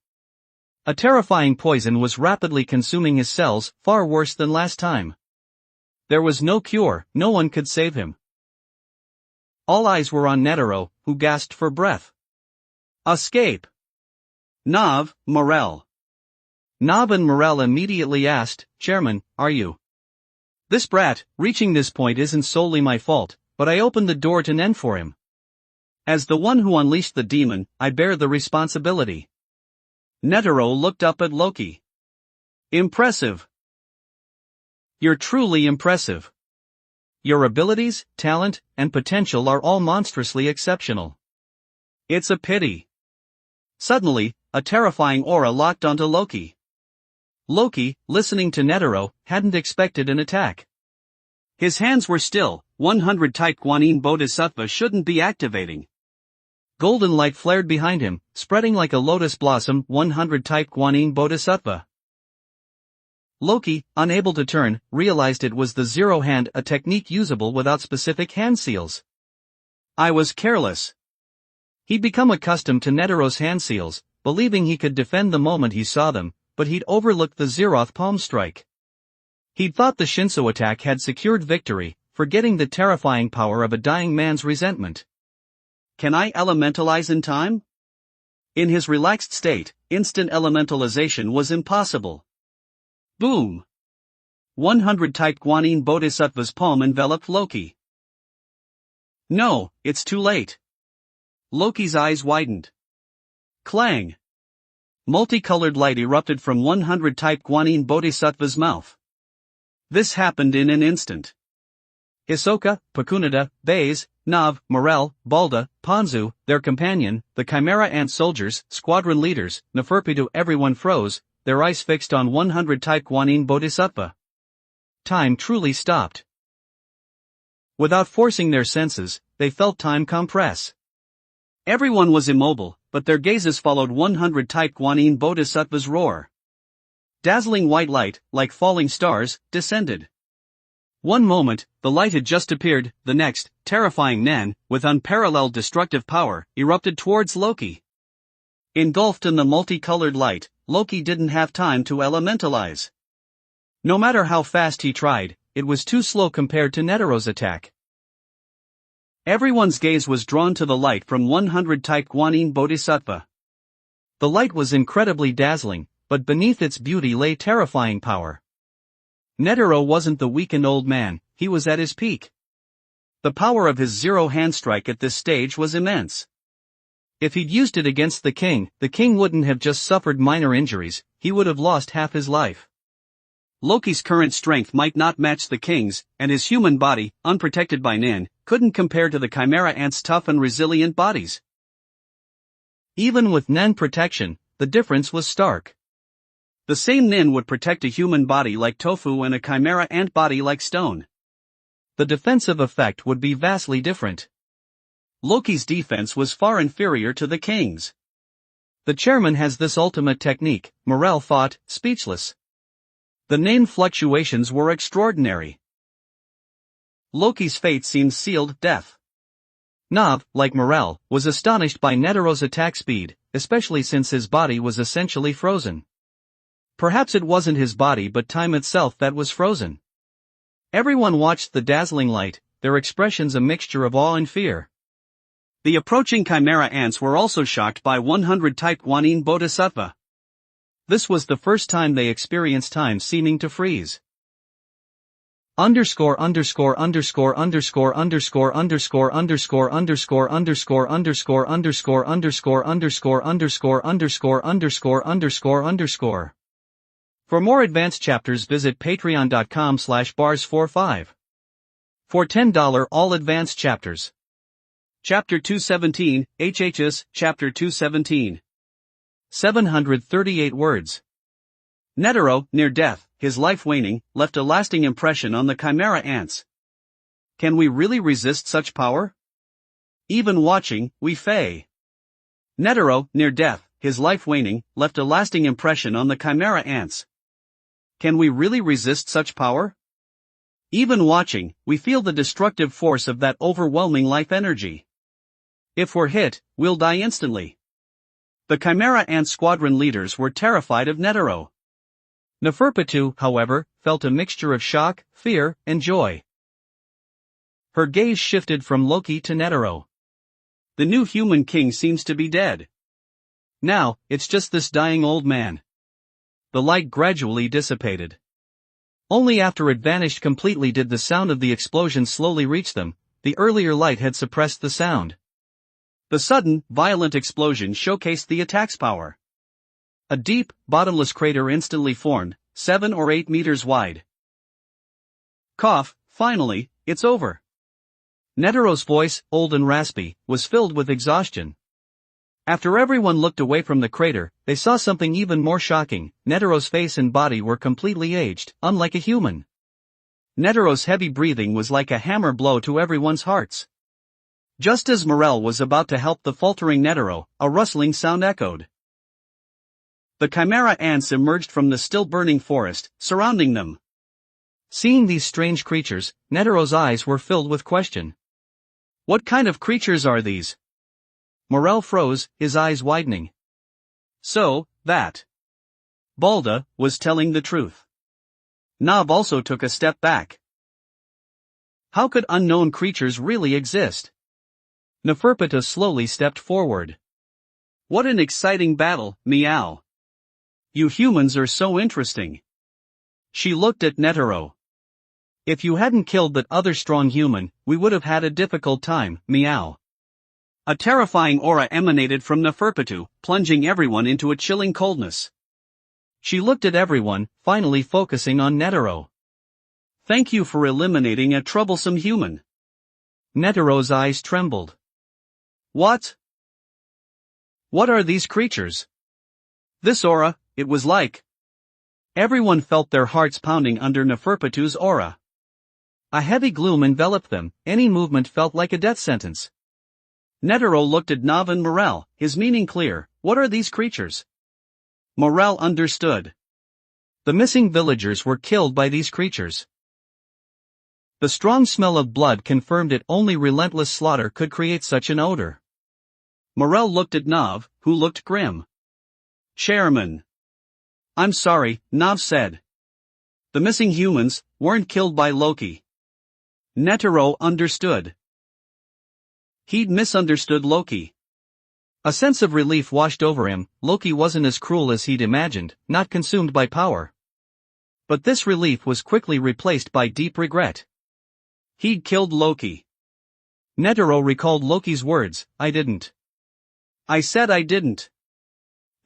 A terrifying poison was rapidly consuming his cells, far worse than last time. There was no cure, no one could save him. All eyes were on Netero, who gasped for breath. Escape! Nav, Morel. Nav and Morel immediately asked, Chairman, are you? This brat, reaching this point isn't solely my fault, but I opened the door to Nen for him. As the one who unleashed the demon, I bear the responsibility. Netero looked up at Loki. Impressive. You're truly impressive. Your abilities, talent, and potential are all monstrously exceptional. It's a pity. Suddenly, a terrifying aura locked onto Loki. Loki, listening to Netero, hadn't expected an attack. His hands were still. 100 type Guanyin Bodhisattva shouldn't be activating. Golden light flared behind him, spreading like a lotus blossom. 100 type Guanyin Bodhisattva. Loki, unable to turn, realized it was the zero hand, a technique usable without specific hand seals. I was careless. He'd become accustomed to Netero's hand seals, believing he could defend the moment he saw them, but he'd overlooked the Zeroth palm strike. He'd thought the Shinso attack had secured victory, forgetting the terrifying power of a dying man's resentment. Can I elementalize in time? In his relaxed state, instant elementalization was impossible. Boom! 100 type Guanyin Bodhisattva's palm enveloped Loki. No, it's too late. Loki's eyes widened. Clang! Multicolored light erupted from 100 type Guanyin Bodhisattva's mouth. This happened in an instant. Hisoka, Pakunada, Baze, Nav, Morel, Balda, Ponzu, their companion, the Chimera Ant soldiers, squadron leaders, Neferpitu, everyone froze, their eyes fixed on 100 type Guanyin Bodhisattva. Time truly stopped. Without forcing their senses, they felt time compress. Everyone was immobile, but their gazes followed 100 type Guanyin Bodhisattva's roar. Dazzling white light, like falling stars, descended. One moment, the light had just appeared, the next, terrifying Nen, with unparalleled destructive power, erupted towards Loki. Engulfed in the multicolored light, Loki didn't have time to elementalize. No matter how fast he tried, it was too slow compared to Netero's attack. Everyone's gaze was drawn to the light from 100 type Guanyin Bodhisattva. The light was incredibly dazzling, but beneath its beauty lay terrifying power. Netero wasn't the weakened old man, he was at his peak. The power of his zero hand strike at this stage was immense. If he'd used it against the king wouldn't have just suffered minor injuries, he would have lost half his life. Loki's current strength might not match the king's, and his human body, unprotected by Nen, couldn't compare to the Chimera Ant's tough and resilient bodies. Even with Nen protection, the difference was stark. The same Nen would protect a human body like tofu and a Chimera Ant body like stone. The defensive effect would be vastly different. Loki's defense was far inferior to the king's. The chairman has this ultimate technique, Morel thought, speechless. The name fluctuations were extraordinary. Loki's fate seemed sealed, death. Nov, like Morel, was astonished by Netero's attack speed, especially since his body was essentially frozen. Perhaps it wasn't his body but time itself that was frozen. Everyone watched the dazzling light, their expressions a mixture of awe and fear. The approaching chimera ants were also shocked by 100-type Guanyin Bodhisattva. This was the first time they experienced time seeming to freeze. Underscore underscore underscore underscore underscore underscore underscore underscore underscore underscore underscore underscore underscore underscore underscore underscore underscore underscore. For more advanced chapters visit patreon.com/bars45. For $10 all advanced chapters. Chapter 217, HHS, Chapter 217. 738 words. Netero, near death, his life waning, left a lasting impression on the chimera ants. Can we really resist such power? Even watching, we fey. Netero, near death, his life waning, left a lasting impression on the chimera ants. Can we really resist such power? Even watching, we feel the destructive force of that overwhelming life energy. If we're hit, we'll die instantly. The chimera ant squadron leaders were terrified of Netero. Neferpitou, however, felt a mixture of shock, fear, and joy. Her gaze shifted from Loki to Netero. The new human king seems to be dead. Now, it's just this dying old man. The light gradually dissipated. Only after it vanished completely did the sound of the explosion slowly reach them. The earlier light had suppressed the sound. The sudden, violent explosion showcased the attack's power. A deep, bottomless crater instantly formed, 7 or 8 meters wide. Cough, finally, it's over. Netero's voice, old and raspy, was filled with exhaustion. After everyone looked away from the crater, they saw something even more shocking. Netero's face and body were completely aged, unlike a human. Netero's heavy breathing was like a hammer blow to everyone's hearts. Just as Morel was about to help the faltering Netero, a rustling sound echoed. The chimera ants emerged from the still burning forest, surrounding them. Seeing these strange creatures, Netero's eyes were filled with question. What kind of creatures are these? Morel froze, his eyes widening. So, that Balda was telling the truth. Nov also took a step back. How could unknown creatures really exist? Neferpitou slowly stepped forward. What an exciting battle, meow. You humans are so interesting. She looked at Netero. If you hadn't killed that other strong human, we would have had a difficult time, meow. A terrifying aura emanated from Neferpitou, plunging everyone into a chilling coldness. She looked at everyone, finally focusing on Netero. Thank you for eliminating a troublesome human. Netero's eyes trembled. What? What are these creatures? This aura, it was like. Everyone felt their hearts pounding under Neferpitou's aura. A heavy gloom enveloped them, any movement felt like a death sentence. Netero looked at Nov and Morel, his meaning clear. What are these creatures? Morel understood. The missing villagers were killed by these creatures. The strong smell of blood confirmed it. Only relentless slaughter could create such an odor. Morel looked at Nov, who looked grim. Chairman. I'm sorry, Nov said. The missing humans weren't killed by Loki. Netero understood. He'd misunderstood Loki. A sense of relief washed over him. Loki wasn't as cruel as he'd imagined, not consumed by power. But this relief was quickly replaced by deep regret. He'd killed Loki. Netero recalled Loki's words, I didn't. I said I didn't.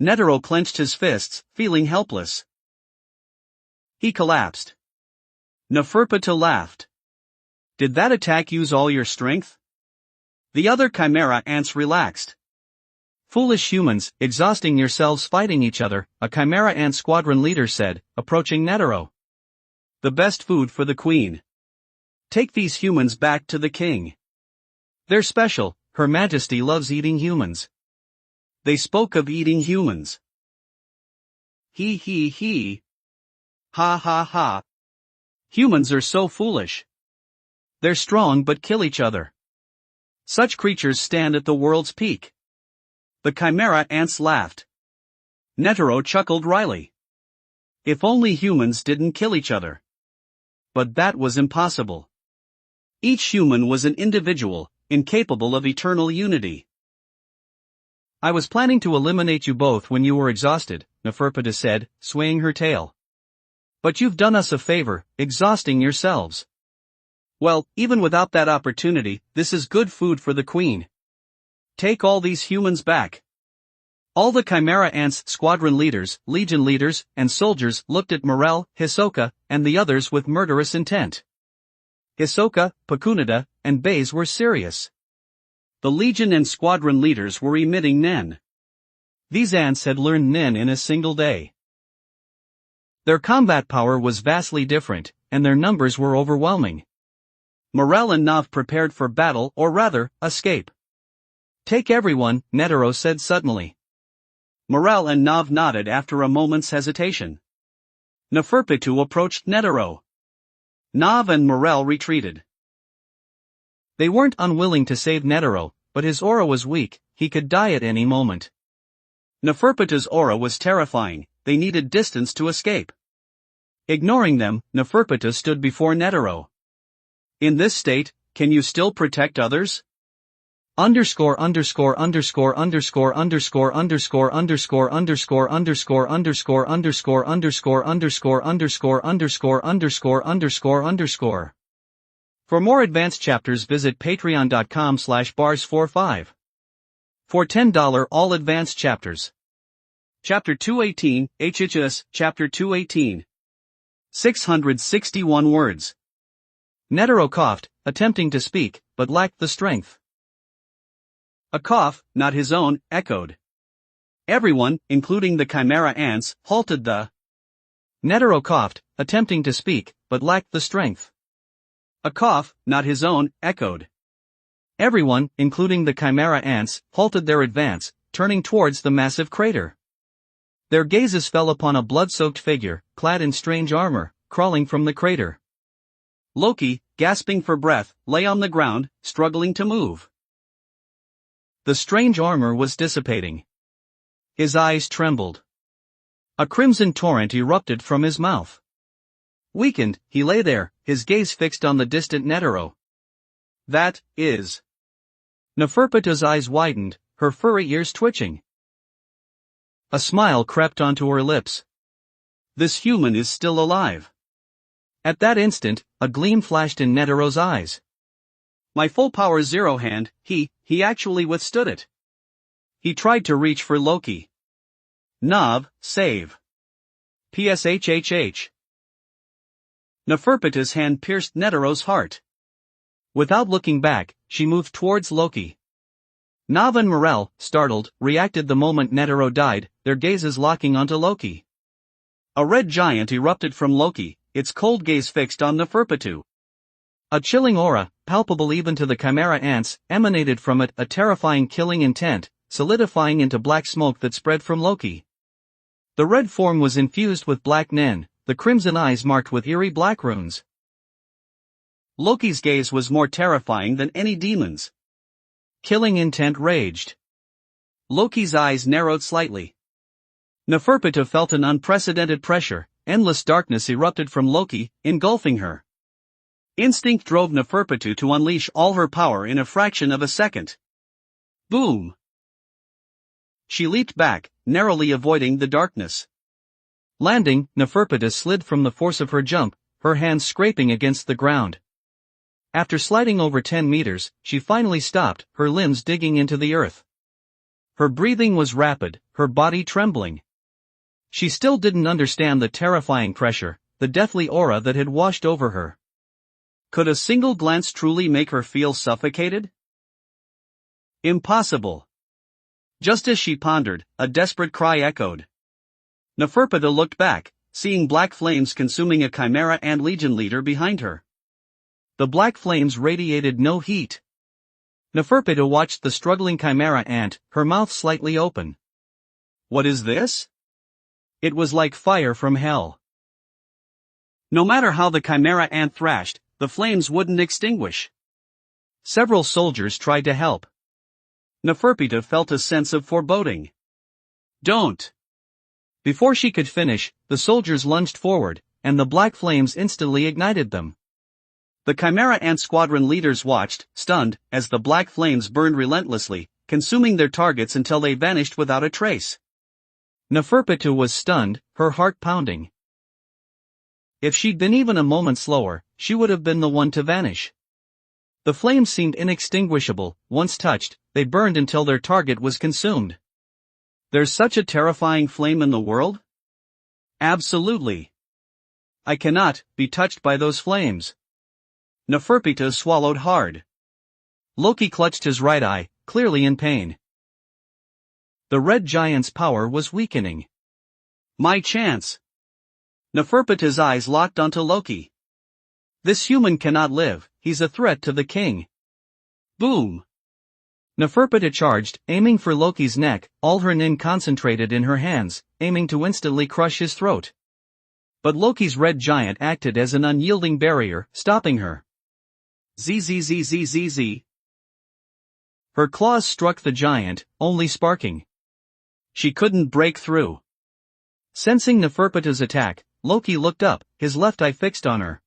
Netero clenched his fists, feeling helpless. He collapsed. Neferpitou laughed. Did that attack use all your strength? The other chimera ants relaxed. Foolish humans, exhausting yourselves fighting each other, a chimera ant squadron leader said, approaching Netero. The best food for the queen. Take these humans back to the king. They're special, Her Majesty loves eating humans. They spoke of eating humans. He. Ha ha ha. Humans are so foolish. They're strong but kill each other. Such creatures stand at the world's peak. The chimera ants laughed. Netero chuckled wryly. If only humans didn't kill each other. But that was impossible. Each human was an individual, incapable of eternal unity. I was planning to eliminate you both when you were exhausted, Neferpita said, swaying her tail. But you've done us a favor, exhausting yourselves. Well, even without that opportunity, this is good food for the queen. Take all these humans back. All the Chimera Ants' squadron leaders, legion leaders, and soldiers looked at Morel, Hisoka, and the others with murderous intent. Hisoka, Pacunida, and Baze were serious. The legion and squadron leaders were emitting Nen. These ants had learned Nen in a single day. Their combat power was vastly different, and their numbers were overwhelming. Morel and Nav prepared for battle, or rather, escape. Take everyone, Netero said suddenly. Morel and Nav nodded after a moment's hesitation. Neferpitou approached Netero. Nav and Morel retreated. They weren't unwilling to save Netero, but his aura was weak, he could die at any moment. Neferpitou's aura was terrifying, they needed distance to escape. Ignoring them, Neferpitou stood before Netero. In this state, can you still protect others? Underscore underscore underscore underscore underscore underscore underscore underscore underscore underscore underscore underscore underscore underscore underscore underscore underscore underscore. For more advanced chapters visit patreon.com/bars45. For $10 all advanced chapters. Chapter 218, HHS, Chapter 218. 661 words. Netero coughed, attempting to speak, but lacked the strength. A cough, not his own, echoed. Everyone, including the Chimera Ants, halted the. Netero coughed, attempting to speak, but lacked the strength. A cough, not his own, echoed. Everyone, including the Chimera Ants, halted their advance, turning towards the massive crater. Their gazes fell upon a blood-soaked figure, clad in strange armor, crawling from the crater. Loki, gasping for breath, lay on the ground, struggling to move. The strange armor was dissipating. His eyes trembled. A crimson torrent erupted from his mouth. Weakened, he lay there, his gaze fixed on the distant Netero. That is. Neferpitou's eyes widened, her furry ears twitching. A smile crept onto her lips. This human is still alive. At that instant, a gleam flashed in Netero's eyes. My full power zero hand, he actually withstood it. He tried to reach for Loki. Nav, save. PSHHH. Neferpitou's hand pierced Netero's heart. Without looking back, she moved towards Loki. Nav and Morel, startled, reacted the moment Netero died, their gazes locking onto Loki. A red giant erupted from Loki, its cold gaze fixed on Neferpitou. A chilling aura, palpable even to the Chimera Ants, emanated from it, a terrifying killing intent, solidifying into black smoke that spread from Loki. The red form was infused with black Nen, the crimson eyes marked with eerie black runes. Loki's gaze was more terrifying than any demon's. Killing intent raged. Loki's eyes narrowed slightly. Neferpitou felt an unprecedented pressure, endless darkness erupted from Loki, engulfing her. Instinct drove Neferpitou to unleash all her power in a fraction of a second. Boom! She leaped back, narrowly avoiding the darkness. Landing, Neferpitou slid from the force of her jump, her hands scraping against the ground. After sliding over 10 meters, she finally stopped, her limbs digging into the earth. Her breathing was rapid, her body trembling. She still didn't understand the terrifying pressure, the deathly aura that had washed over her. Could a single glance truly make her feel suffocated? Impossible. Just as she pondered, a desperate cry echoed. Neferpitou looked back, seeing black flames consuming a Chimera and Legion leader behind her. The black flames radiated no heat. Neferpita watched the struggling chimera ant, her mouth slightly open. What is this? It was like fire from hell. No matter how the chimera ant thrashed, the flames wouldn't extinguish. Several soldiers tried to help. Neferpita felt a sense of foreboding. Don't! Before she could finish, the soldiers lunged forward, and the black flames instantly ignited them. The chimera ant squadron leaders watched, stunned, as the black flames burned relentlessly, consuming their targets until they vanished without a trace. Neferpita was stunned, her heart pounding. If she'd been even a moment slower, she would have been the one to vanish. The flames seemed inextinguishable. Once touched, they burned until their target was consumed. There's such a terrifying flame in the world? Absolutely. I cannot be touched by those flames. Neferpita swallowed hard. Loki clutched his right eye, clearly in pain. The red giant's power was weakening. My chance. Neferpita's eyes locked onto Loki. This human cannot live, he's a threat to the king. Boom! Neferpita charged, aiming for Loki's neck, all her nin concentrated in her hands, aiming to instantly crush his throat. But Loki's red giant acted as an unyielding barrier, stopping her. Zzz. Her claws struck the giant, only sparking. She couldn't break through. Sensing Neferpita's attack, Loki looked up, his left eye fixed on her.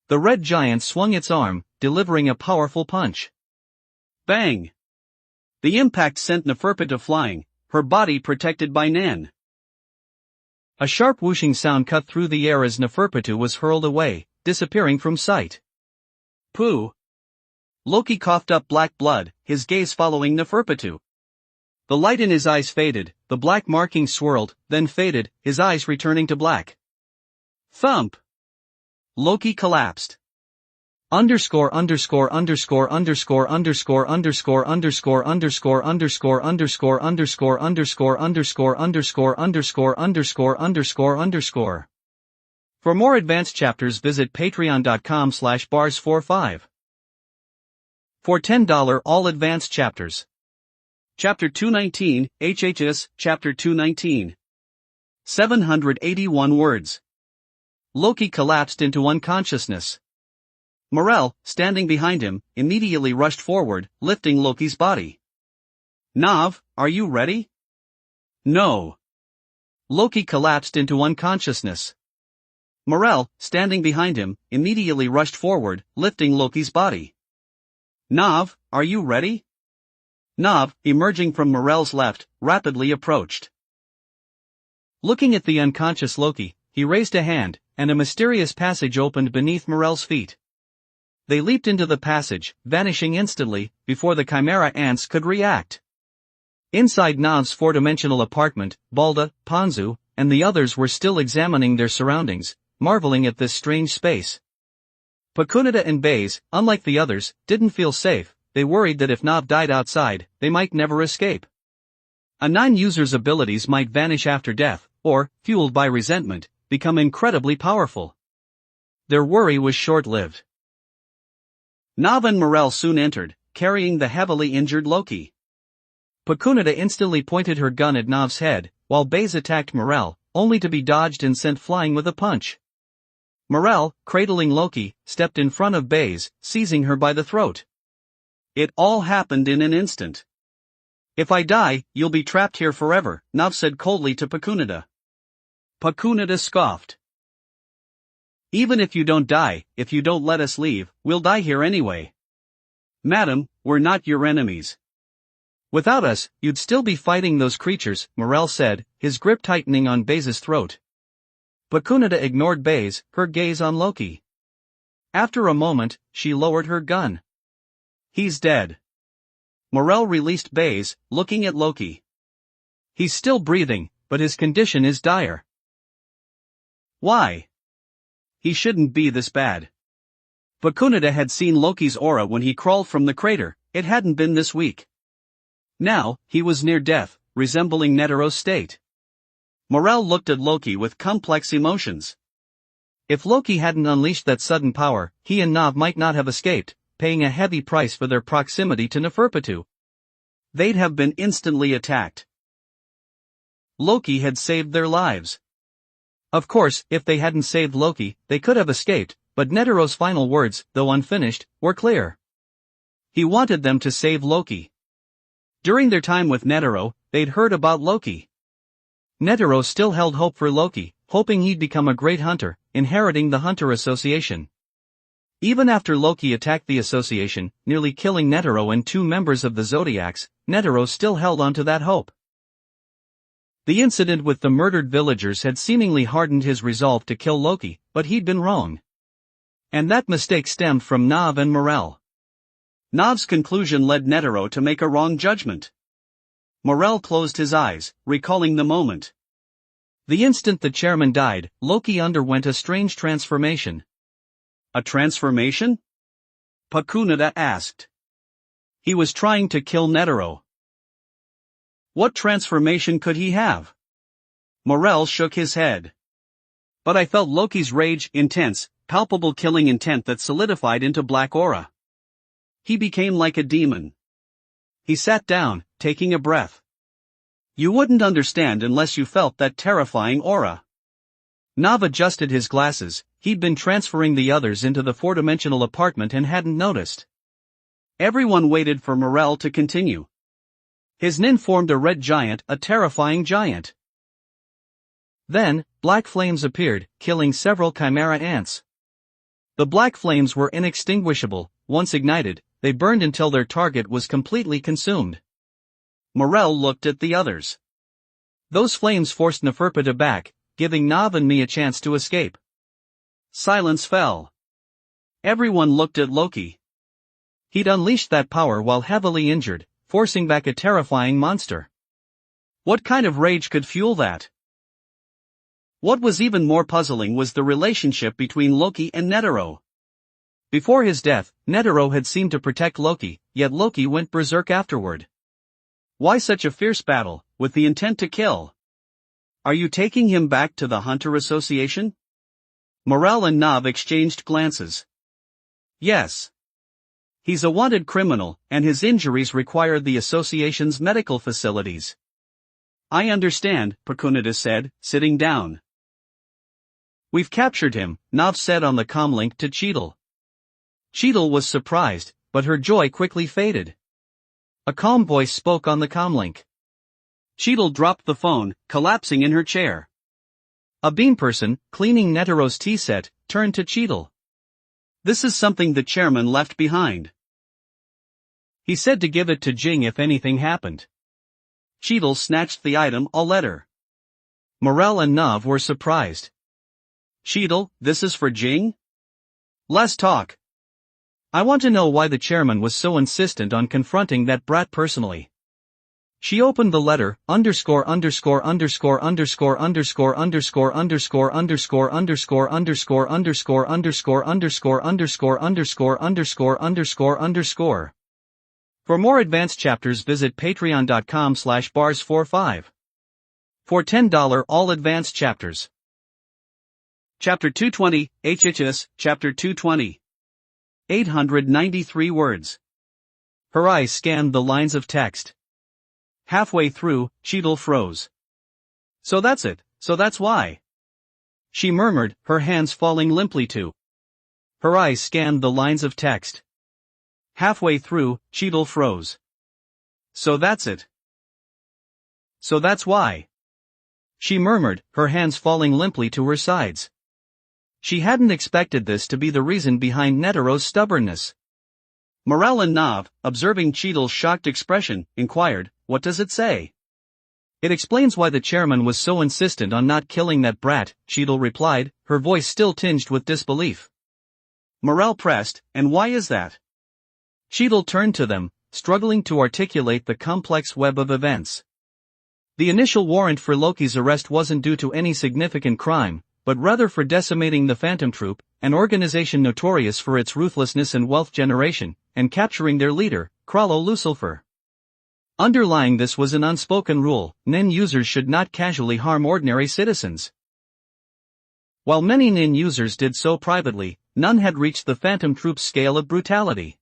The red giant swung its arm, delivering a powerful punch. Bang! The impact sent Neferpita flying, her body protected by Nan. A sharp whooshing sound cut through the air as Neferpita was hurled away, disappearing from sight. Pooh! Loki coughed up black blood, his gaze following Neferpita. The light in his eyes faded, the black markings swirled, then faded, his eyes returning to black. Thump! Loki collapsed. Underscore underscore underscore underscore underscore underscore underscore underscore underscore underscore underscore underscore underscore underscore underscore underscore underscore underscore. For more advanced chapters visit patreon.com/bars45. For $10 all advanced chapters. Chapter 219, HHS, Chapter 219. 781 words. Loki collapsed into unconsciousness. Morel, standing behind him, immediately rushed forward, lifting Loki's body. Nav, are you ready? No. Loki collapsed into unconsciousness. Morel, standing behind him, immediately rushed forward, lifting Loki's body. Nav, are you ready? Nav, emerging from Morel's left, rapidly approached. Looking at the unconscious Loki, he raised a hand, and a mysterious passage opened beneath Morel's feet. They leaped into the passage, vanishing instantly, before the chimera ants could react. Inside Nav's four-dimensional apartment, Balda, Panzu, and the others were still examining their surroundings, marveling at this strange space. Pakunita and Baze, unlike the others, didn't feel safe. They worried that if Nav died outside, they might never escape. A 9-user's abilities might vanish after death, or, fueled by resentment, become incredibly powerful. Their worry was short-lived. Nav and Morel soon entered, carrying the heavily injured Loki. Pakunita instantly pointed her gun at Nav's head, while Baze attacked Morel, only to be dodged and sent flying with a punch. Morel, cradling Loki, stepped in front of Baze, seizing her by the throat. It all happened in an instant. If I die, you'll be trapped here forever, Nav said coldly to Pakunita. Pakunita scoffed. Even if you don't die, if you don't let us leave, we'll die here anyway. Madam, we're not your enemies. Without us, you'd still be fighting those creatures, Morel said, his grip tightening on Baze's throat. Pakunita ignored Baze, her gaze on Loki. After a moment, she lowered her gun. He's dead. Morel released Baze, looking at Loki. He's still breathing, but his condition is dire. Why? He shouldn't be this bad. Pakunita had seen Loki's aura when he crawled from the crater, it hadn't been this weak. Now, he was near death, resembling Netero's state. Morel looked at Loki with complex emotions. If Loki hadn't unleashed that sudden power, he and Nav might not have escaped, paying a heavy price for their proximity to Neferpitu. They'd have been instantly attacked. Loki had saved their lives. Of course, if they hadn't saved Loki, they could have escaped, but Netero's final words, though unfinished, were clear. He wanted them to save Loki. During their time with Netero, they'd heard about Loki. Netero still held hope for Loki, hoping he'd become a great hunter, inheriting the Hunter Association. Even after Loki attacked the association, nearly killing Netero and 2 members of the Zodiacs, Netero still held on to that hope. The incident with the murdered villagers had seemingly hardened his resolve to kill Loki, but he'd been wrong. And that mistake stemmed from Nav and Morel. Nav's conclusion led Netero to make a wrong judgment. Morel closed his eyes, recalling the moment. The instant the chairman died, Loki underwent a strange transformation. A transformation? Pacunada asked. He was trying to kill Netero. What transformation could he have? Morel shook his head. But I felt Loki's rage, intense, palpable killing intent that solidified into black aura. He became like a demon. He sat down, taking a breath. You wouldn't understand unless you felt that terrifying aura. Nav adjusted his glasses. He'd been transferring the others into the 4-dimensional apartment and hadn't noticed. Everyone waited for Morel to continue. His nin formed a red giant, a terrifying giant. Then, black flames appeared, killing several chimera ants. The black flames were inextinguishable. Once ignited, they burned until their target was completely consumed. Morel looked at the others. Those flames forced Neferpitu back, giving Nav and me a chance to escape. Silence fell. Everyone looked at Loki. He'd unleashed that power while heavily injured, forcing back a terrifying monster. What kind of rage could fuel that? What was even more puzzling was the relationship between Loki and Netero. Before his death, Netero had seemed to protect Loki, yet Loki went berserk afterward. Why such a fierce battle, with the intent to kill? Are you taking him back to the Hunter Association? Morel and Nav exchanged glances. Yes. He's a wanted criminal, and his injuries require the association's medical facilities. I understand, Pacunada said, sitting down. We've captured him, Nav said on the comlink to Cheadle. Cheadle was surprised, but her joy quickly faded. A calm voice spoke on the comlink. Cheadle dropped the phone, collapsing in her chair. A bean person, cleaning Netero's tea set, turned to Cheadle. This is something the chairman left behind. He said to give it to Jing if anything happened. Cheadle snatched the item, a letter. Morel and Nav were surprised. Cheadle, this is for Jing? Less talk. I want to know why the chairman was so insistent on confronting that brat personally. She opened the letter, underscore underscore underscore underscore underscore underscore underscore underscore underscore underscore underscore underscore underscore underscore underscore underscore underscore underscore. For more advanced chapters visit patreon.com/bars45. For $10 all advanced chapters. Chapter 220, HHS, Chapter 220. 893 words. Her eyes scanned the lines of text. Halfway through, Cheadle froze. So that's it, so that's why. She murmured, her hands falling limply to. Her eyes scanned the lines of text. Halfway through, Cheadle froze. So that's it. So that's why. She murmured, her hands falling limply to her sides. She hadn't expected this to be the reason behind Netero's stubbornness. Morel and Nav, observing Cheadle's shocked expression, inquired, what does it say? It explains why the chairman was so insistent on not killing that brat, Cheadle replied, her voice still tinged with disbelief. Morel pressed, and why is that? Cheadle turned to them, struggling to articulate the complex web of events. The initial warrant for Loki's arrest wasn't due to any significant crime, but rather for decimating the Phantom Troop, an organization notorious for its ruthlessness and wealth generation, and capturing their leader, Krallo Lucifer. Underlying this was an unspoken rule: NIN users should not casually harm ordinary citizens. While many NIN users did so privately, none had reached the Phantom Troop's scale of brutality.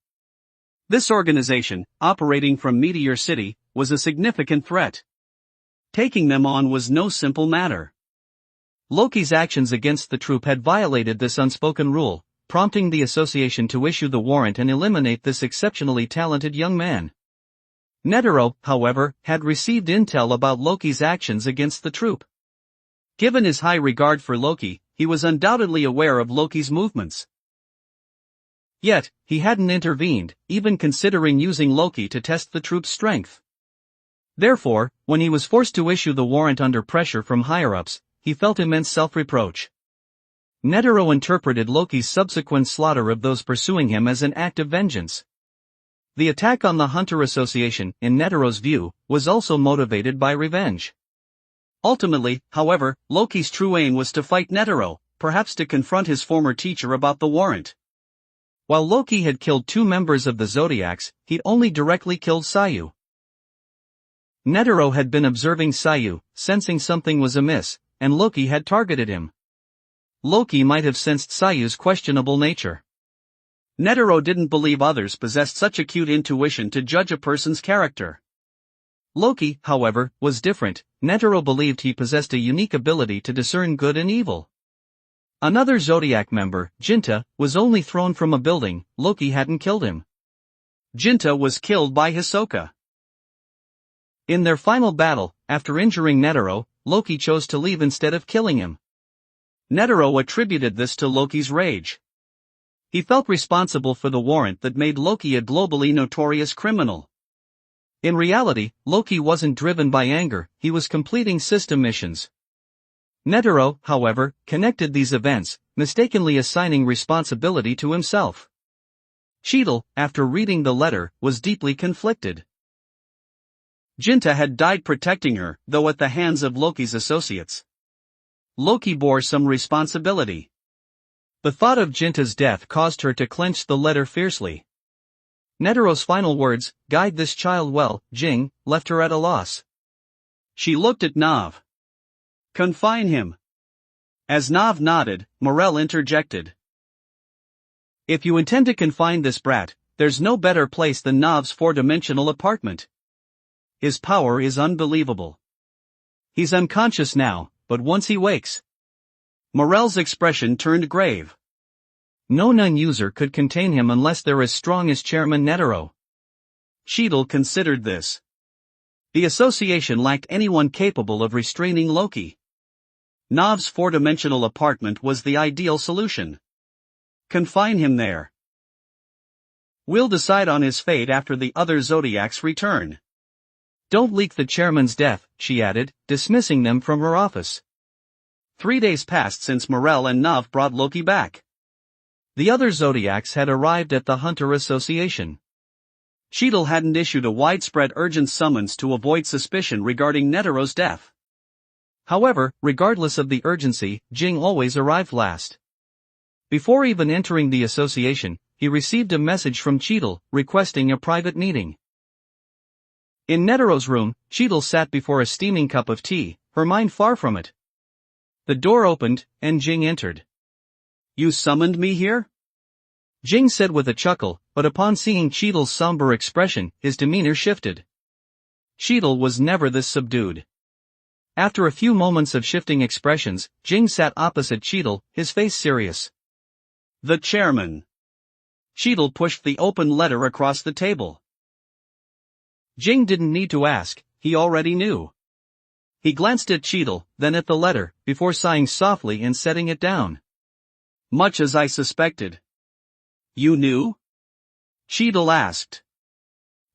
This organization, operating from Meteor City, was a significant threat. Taking them on was no simple matter. Loki's actions against the troop had violated this unspoken rule, prompting the association to issue the warrant and eliminate this exceptionally talented young man. Netero, however, had received intel about Loki's actions against the troop. Given his high regard for Loki, he was undoubtedly aware of Loki's movements. Yet, he hadn't intervened, even considering using Loki to test the troop's strength. Therefore, when he was forced to issue the warrant under pressure from higher-ups, he felt immense self-reproach. Netero interpreted Loki's subsequent slaughter of those pursuing him as an act of vengeance. The attack on the Hunter Association, in Netero's view, was also motivated by revenge. Ultimately, however, Loki's true aim was to fight Netero, perhaps to confront his former teacher about the warrant. While Loki had killed 2 members of the Zodiacs, he'd only directly killed Sayu. Netero had been observing Sayu, sensing something was amiss, and Loki had targeted him. Loki might have sensed Sayu's questionable nature. Netero didn't believe others possessed such acute intuition to judge a person's character. Loki, however, was different. Netero believed he possessed a unique ability to discern good and evil. Another Zodiac member, Jinta, was only thrown from a building. Loki hadn't killed him. Jinta was killed by Hisoka. In their final battle, after injuring Netero, Loki chose to leave instead of killing him. Netero attributed this to Loki's rage. He felt responsible for the warrant that made Loki a globally notorious criminal. In reality, Loki wasn't driven by anger, he was completing system missions. Netero, however, connected these events, mistakenly assigning responsibility to himself. Cheadle, after reading the letter, was deeply conflicted. Jinta had died protecting her, though at the hands of Loki's associates. Loki bore some responsibility. The thought of Jinta's death caused her to clench the letter fiercely. Netero's final words, "Guide this child well, Jing," left her at a loss. She looked at Nav. "Confine him." As Nav nodded, Morel interjected. "If you intend to confine this brat, there's no better place than Nav's 4-dimensional apartment. His power is unbelievable. He's unconscious now, but once he wakes..." Morel's expression turned grave. No non-user could contain him unless they're as strong as Chairman Netero. Cheadle considered this. The association lacked anyone capable of restraining Loki. Nav's 4-dimensional apartment was the ideal solution. Confine him there. We'll decide on his fate after the other Zodiacs return. Don't leak the chairman's death, she added, dismissing them from her office. 3 days passed since Morel and Nav brought Loki back. The other Zodiacs had arrived at the Hunter Association. Cheadle hadn't issued a widespread urgent summons to avoid suspicion regarding Netero's death. However, regardless of the urgency, Jing always arrived last. Before even entering the association, he received a message from Cheadle, requesting a private meeting. In Netero's room, Cheadle sat before a steaming cup of tea, her mind far from it. The door opened, and Jing entered. "You summoned me here?" Jing said with a chuckle, but upon seeing Cheadle's somber expression, his demeanor shifted. Cheadle was never this subdued. After a few moments of shifting expressions, Jing sat opposite Cheadle, his face serious. "The chairman." Cheadle pushed the open letter across the table. Jing didn't need to ask, he already knew. He glanced at Cheadle, then at the letter, before sighing softly and setting it down. "Much as I suspected." "You knew?" Cheadle asked.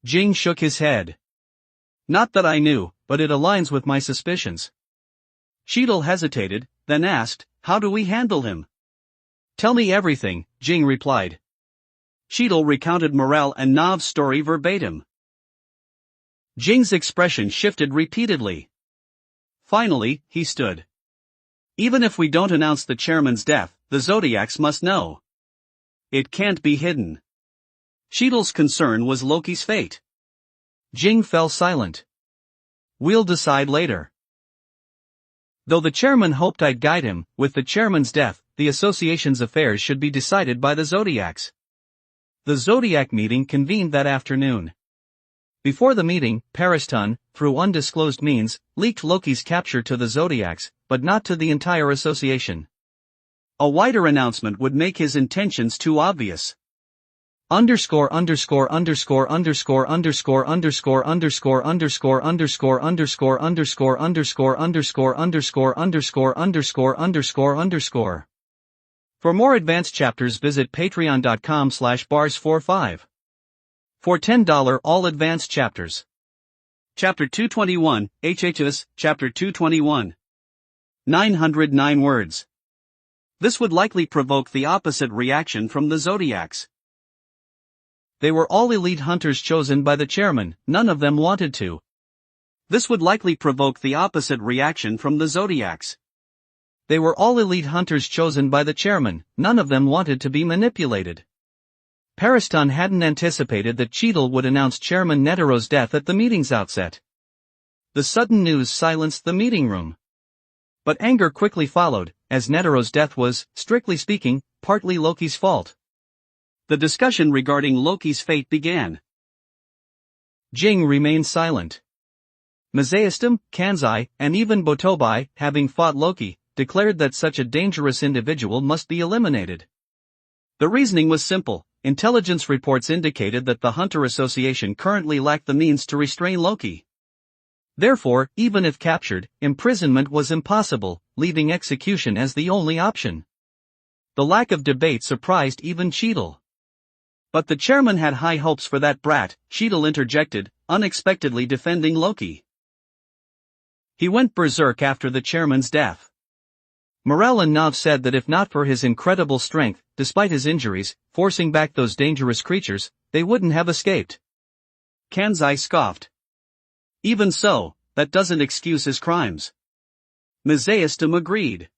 Jing shook his head. "Not that I knew, but it aligns with my suspicions." Cheadle hesitated, then asked, "How do we handle him?" "Tell me everything," Jing replied. Cheadle recounted Morel and Nav's story verbatim. Jing's expression shifted repeatedly. Finally, he stood. "Even if we don't announce the chairman's death, the Zodiacs must know. It can't be hidden." Cheadle's concern was Loki's fate. Jing fell silent. "We'll decide later." Though the chairman hoped I'd guide him, with the chairman's death, the association's affairs should be decided by the Zodiacs. The Zodiac meeting convened that afternoon. Before the meeting, Pariston, through undisclosed means, leaked Loki's capture to the Zodiacs, but not to the entire association. A wider announcement would make his intentions too obvious. Underscore underscore underscore underscore underscore underscore underscore underscore underscore underscore underscore underscore underscore underscore underscore underscore underscore underscore. For more advanced chapters visit patreon.com/bars45. For $10 all advanced chapters. Chapter 221, HHS, Chapter 221. 909 words. This would likely provoke the opposite reaction from the Zodiacs. They were all elite hunters chosen by the chairman, none of them wanted to. This would likely provoke the opposite reaction from the Zodiacs. They were all elite hunters chosen by the chairman, none of them wanted to be manipulated. Pariston hadn't anticipated that Cheadle would announce Chairman Netero's death at the meeting's outset. The sudden news silenced the meeting room. But anger quickly followed, as Netero's death was, strictly speaking, partly Loki's fault. The discussion regarding Loki's fate began. Jing remained silent. Mazaistam, Kanzai, and even Botobai, having fought Loki, declared that such a dangerous individual must be eliminated. The reasoning was simple. Intelligence reports indicated that the Hunter Association currently lacked the means to restrain Loki. Therefore, even if captured, imprisonment was impossible, leaving execution as the only option. The lack of debate surprised even Cheadle. But the chairman had high hopes for that brat, Cheadle interjected, unexpectedly defending Loki. He went berserk after the chairman's death. Morel and Nav said that if not for his incredible strength, despite his injuries, forcing back those dangerous creatures, they wouldn't have escaped. Kanzai scoffed. Even so, that doesn't excuse his crimes. Mazaistam agreed.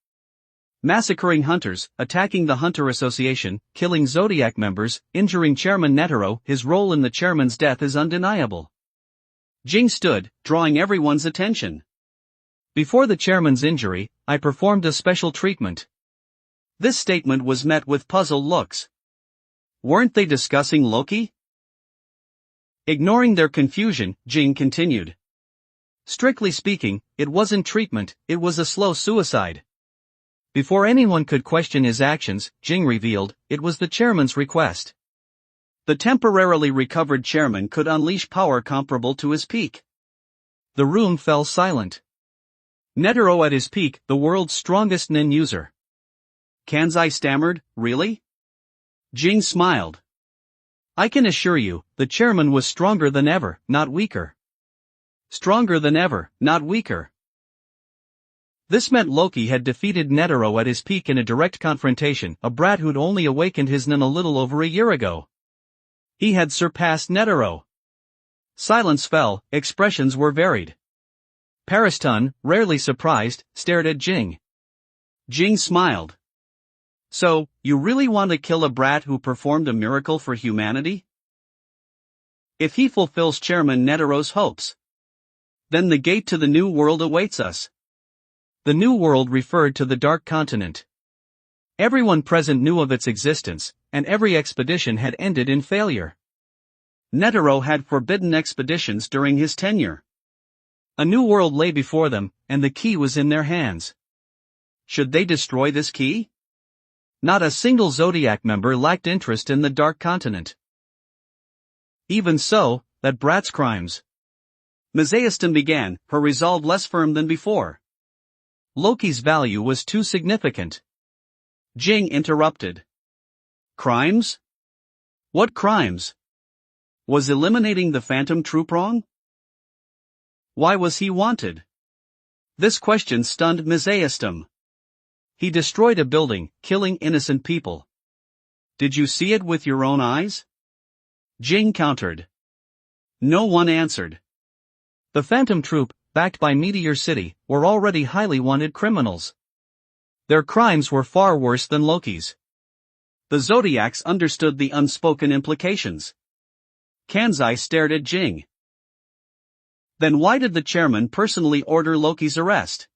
Massacring hunters, attacking the Hunter Association, killing Zodiac members, injuring Chairman Netero, his role in the chairman's death is undeniable. Jing stood, drawing everyone's attention. Before the chairman's injury, I performed a special treatment. This statement was met with puzzled looks. Weren't they discussing Loki? Ignoring their confusion, Jing continued. Strictly speaking, it wasn't treatment, it was a slow suicide. Before anyone could question his actions, Jing revealed, it was the chairman's request. The temporarily recovered chairman could unleash power comparable to his peak. The room fell silent. Netero at his peak, the world's strongest nin user. Kanzai stammered, really? Jing smiled. I can assure you, the chairman was stronger than ever, not weaker. Stronger than ever, not weaker. This meant Loki had defeated Netero at his peak in a direct confrontation, a brat who'd only awakened his nin a little over a year ago. He had surpassed Netero. Silence fell, expressions were varied. Pariston, rarely surprised, stared at Jing. Jing smiled. So, you really want to kill a brat who performed a miracle for humanity? If he fulfills Chairman Netero's hopes, then the gate to the New World awaits us. The New World referred to the Dark Continent. Everyone present knew of its existence, and every expedition had ended in failure. Netero had forbidden expeditions during his tenure. A new world lay before them, and the key was in their hands. Should they destroy this key? Not a single Zodiac member lacked interest in the Dark Continent. Even so, that brat's crimes. Mazaistam began, her resolve less firm than before. Loki's value was too significant. Jing interrupted. Crimes? What crimes? Was eliminating the Phantom Troop wrong? Why was he wanted? This question stunned Mazaistam. He destroyed a building, killing innocent people. Did you see it with your own eyes? Jing countered. No one answered. The Phantom Troop, backed by Meteor City, were already highly wanted criminals. Their crimes were far worse than Loki's. The Zodiacs understood the unspoken implications. Kanzai stared at Jing. Then why did the chairman personally order Loki's arrest?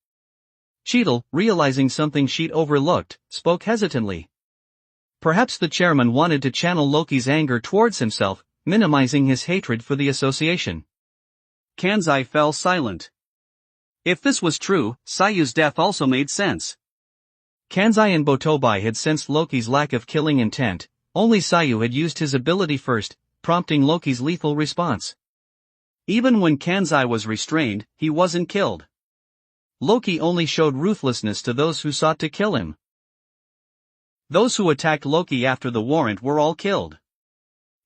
Cheadle, realizing something she'd overlooked, spoke hesitantly. Perhaps the chairman wanted to channel Loki's anger towards himself, minimizing his hatred for the association. Kanzai fell silent. If this was true, Sayu's death also made sense. Kanzai and Botobai had sensed Loki's lack of killing intent, only Sayu had used his ability first, prompting Loki's lethal response. Even when Kanzai was restrained, he wasn't killed. Loki only showed ruthlessness to those who sought to kill him. Those who attacked Loki after the warrant were all killed.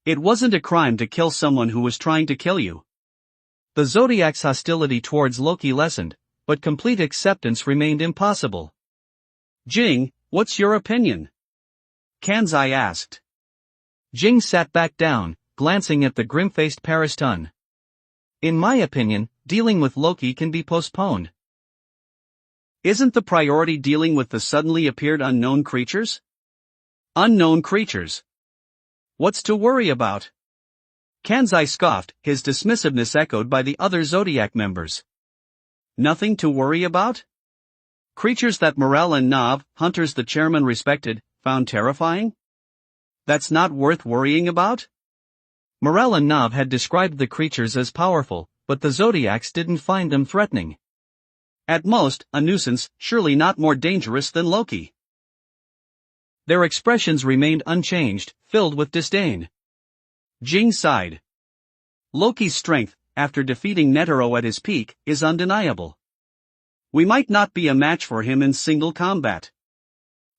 It wasn't a crime to kill someone who was trying to kill you. The Zodiac's hostility towards Loki lessened, but complete acceptance remained impossible. Jing, what's your opinion? Kanzai asked. Jing sat back down, glancing at the grim-faced Paris-Tun. In my opinion, dealing with Loki can be postponed. Isn't the priority dealing with the suddenly appeared unknown creatures? Unknown creatures. What's to worry about? Kanzai scoffed, his dismissiveness echoed by the other Zodiac members. Nothing to worry about? Creatures that Morel and Nav, hunters the chairman respected, found terrifying? That's not worth worrying about? Morel and Nav had described the creatures as powerful, but the Zodiacs didn't find them threatening. At most, a nuisance, surely not more dangerous than Loki. Their expressions remained unchanged, filled with disdain. Jing sighed. Loki's strength, after defeating Netero at his peak, is undeniable. We might not be a match for him in single combat.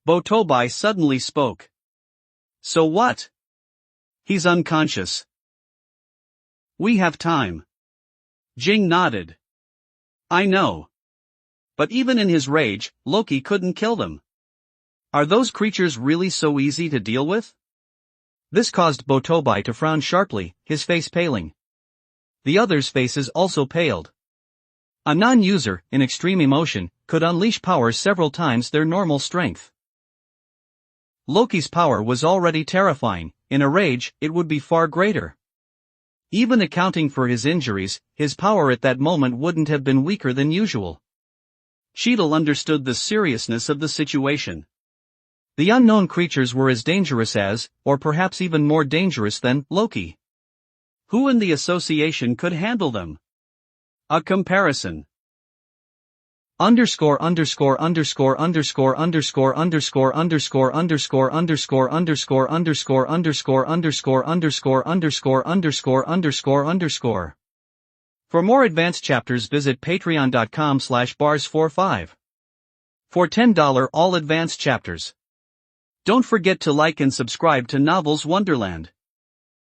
Botobai suddenly spoke. So what? He's unconscious. We have time. Jing nodded. I know. But even in his rage, Loki couldn't kill them. Are those creatures really so easy to deal with? This caused Botobai to frown sharply, his face paling. The others' faces also paled. A non-user, in extreme emotion, could unleash power several times their normal strength. Loki's power was already terrifying, in a rage, it would be far greater. Even accounting for his injuries, his power at that moment wouldn't have been weaker than usual. Cheadle understood the seriousness of the situation. The unknown creatures were as dangerous as, or perhaps even more dangerous than, Loki. Who in the association could handle them? A comparison. Underscore underscore underscore underscore underscore underscore underscore underscore underscore underscore underscore underscore underscore underscore underscore underscore underscore underscore. For more advanced chapters visit patreon.com/bars45. For $10 all advanced chapters. Don't forget to like and subscribe to Novels Wonderland.